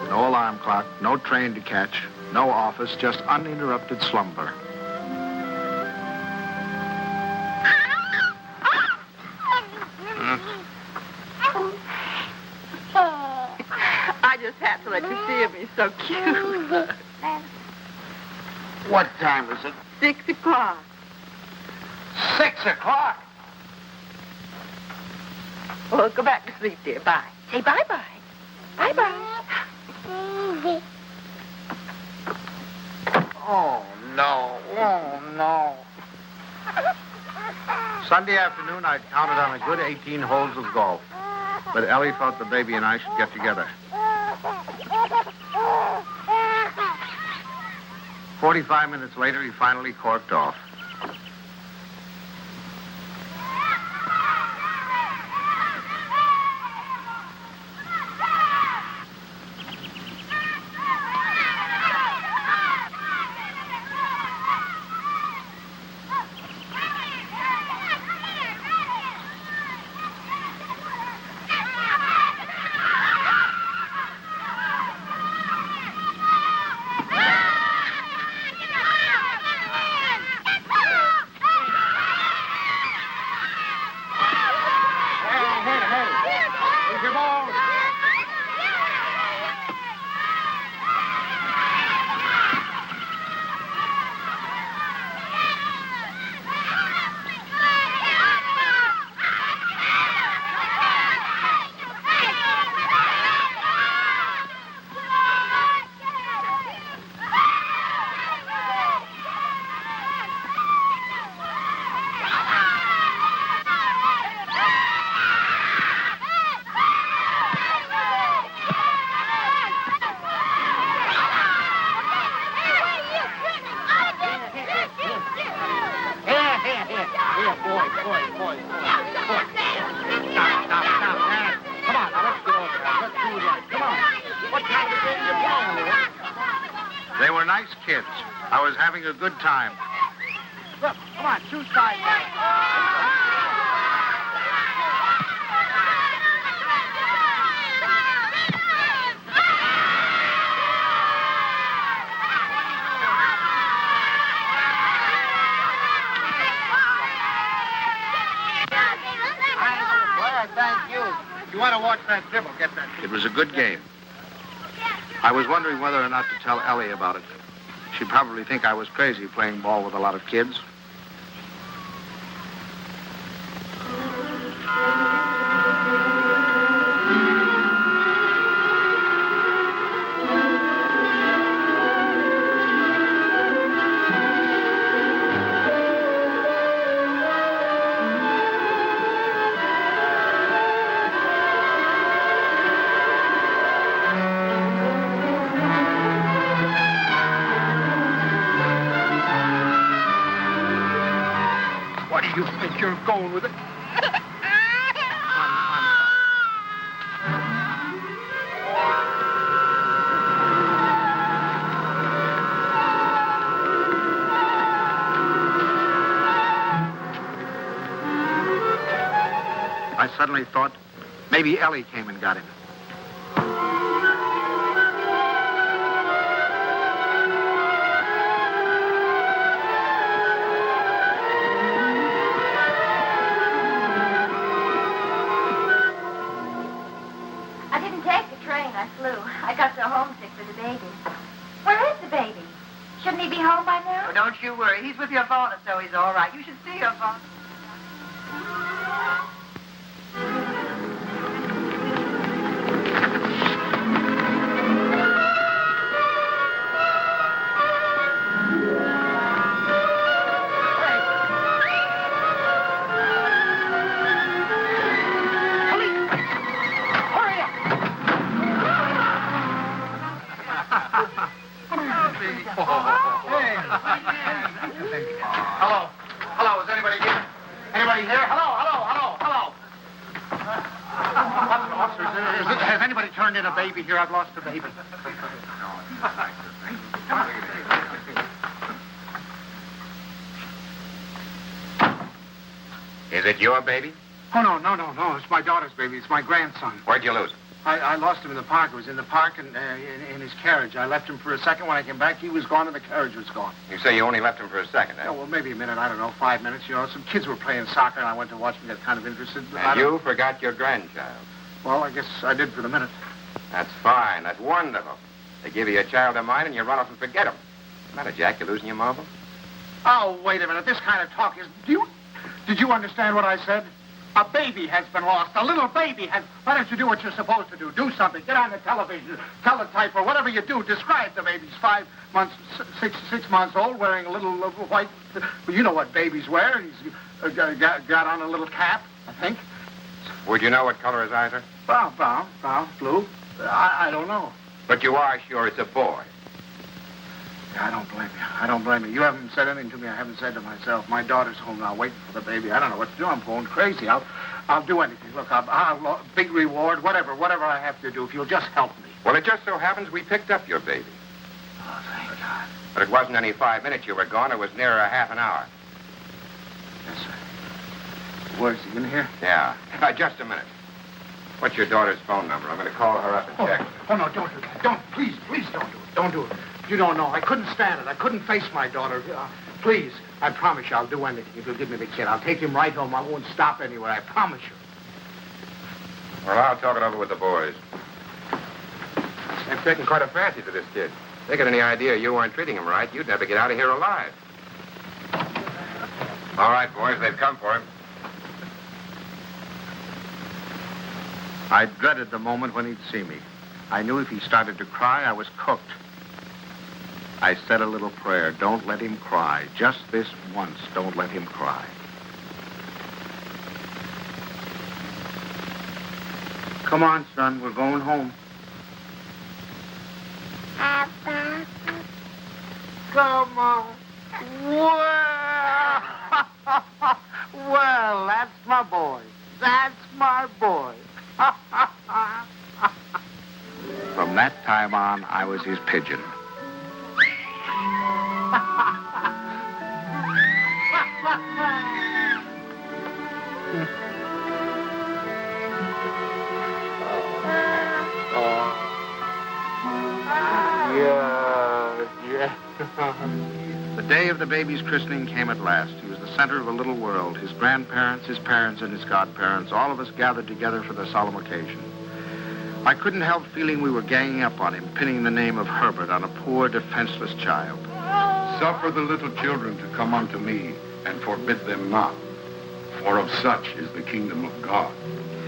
No alarm clock, no train to catch, no office, just uninterrupted slumber. I just had to let you see him. He's so cute. What time is it? 6 o'clock. 6 o'clock? Well, go back to sleep, dear. Bye. Say bye-bye. Bye-bye. Oh, no. Sunday afternoon, I counted on a good 18 holes of golf. But Ellie thought the baby and I should get together. 45 minutes later, he finally corked off. They were nice kids, I was having a good time. Look, come on, choose sides. Thank you. If you want to watch that dribble, get that. It was a good game. I was wondering whether or not to tell Ellie about it. She'd probably think I was crazy playing ball with a lot of kids. You think you're going with it? I suddenly thought maybe Ellie came and got him. I didn't take the train. I flew. I got so homesick for the baby. Where is the baby? Shouldn't he be home by now? Oh, don't you worry. He's with your father, so he's all right. You should see your father. Hello. Hello, is anybody here? Anybody here? Hello. Officers, has anybody turned in a baby here? I've lost a baby. Is it your baby? Oh, no. It's my daughter's baby. It's my grandson. Where'd you lose him? I lost him in the park. It was in the park and in his carriage. I left him for a second. When I came back, he was gone and the carriage was gone. You say you only left him for a second, eh? Oh, well, maybe a minute. I don't know, 5 minutes. You know, some kids were playing soccer, and I went to watch them, get kind of interested. And you forgot your grandchild. Well, I guess I did for the minute. That's fine. That's wonderful. They give you a child of mine, and you run off and forget him. What's the matter, Jack? You losing your marbles? Oh, wait a minute. This kind of talk is... Did you understand what I said? A baby has been lost. A little baby has... Why don't you do what you're supposed to do? Do something. Get on the television. Teletype or whatever you do. Describe the baby. He's 5 months, 6 months old, wearing a little white... Well, you know what babies wear. He's got on a little cap, I think. Would you know what color his eyes are? Brown, blue. I don't know. But you are sure it's a boy. Yeah, I don't blame you. You haven't said anything to me I haven't said to myself. My daughter's home now waiting for the baby. I don't know what to do. I'm going crazy. I'll do anything. Look, I'll big reward, whatever I have to do, if you'll just help me. Well, it just so happens we picked up your baby. Oh, thank God. But it wasn't any 5 minutes you were gone. It was nearer a half an hour. Yes, sir. Where's he, in here? Yeah. Just a minute. What's your daughter's phone number? I'm going to call her up and check. Oh, no, don't do that. Please don't do it. Don't do it. You don't know. I couldn't stand it. I couldn't face my daughter. Please, I promise you I'll do anything if you'll give me the kid. I'll take him right home. I won't stop anywhere. I promise you. Well, I'll talk it over with the boys. They've taken quite a fancy to this kid. If they got any idea you weren't treating him right, you'd never get out of here alive. All right, boys, they've come for him. I dreaded the moment when he'd see me. I knew if he started to cry, I was cooked. I said a little prayer. Don't let him cry. Just this once, don't let him cry. Come on, son. We're going home. Papa. Come on. Well, that's my boy. That's my boy. From that time on, I was his pigeon. The day of the baby's christening came at last. He was the center of a little world. His grandparents, his parents, and his godparents, all of us gathered together for the solemn occasion. I couldn't help feeling we were ganging up on him, pinning the name of Herbert on a poor, defenseless child. Suffer the little children to come unto me, and forbid them not, for of such is the kingdom of God.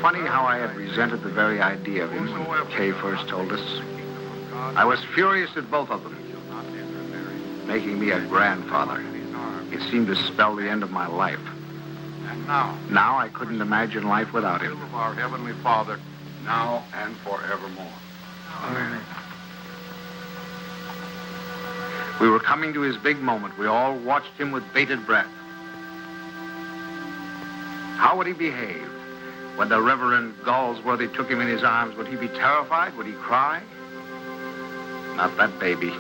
Funny how I had resented the very idea of him when Kay first told us. I was furious at both of them, making me a grandfather. It seemed to spell the end of my life. And now I couldn't imagine life without him. of our Heavenly Father, now and forevermore. We were coming to his big moment. We all watched him with bated breath. How would he behave? When the Reverend Galsworthy took him in his arms, would he be terrified? Would he cry? Not that baby.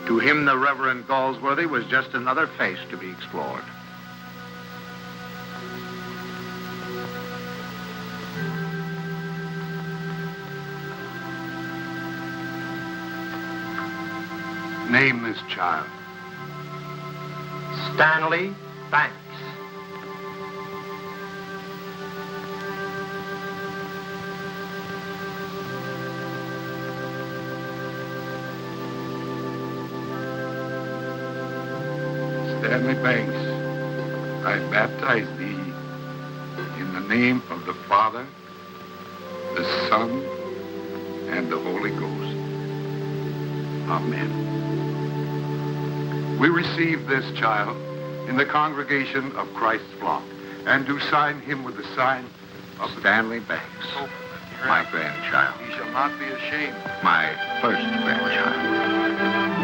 To him, the Reverend Galsworthy was just another face to be explored. Name this child. Stanley Banks. Stanley Banks, I baptize thee in the name of the Father, the Son, and the Holy Ghost. Amen. We receive this child in the congregation of Christ's flock, and do sign him with the sign of Stanley Banks, my grandchild. He shall not be ashamed. My first grandchild.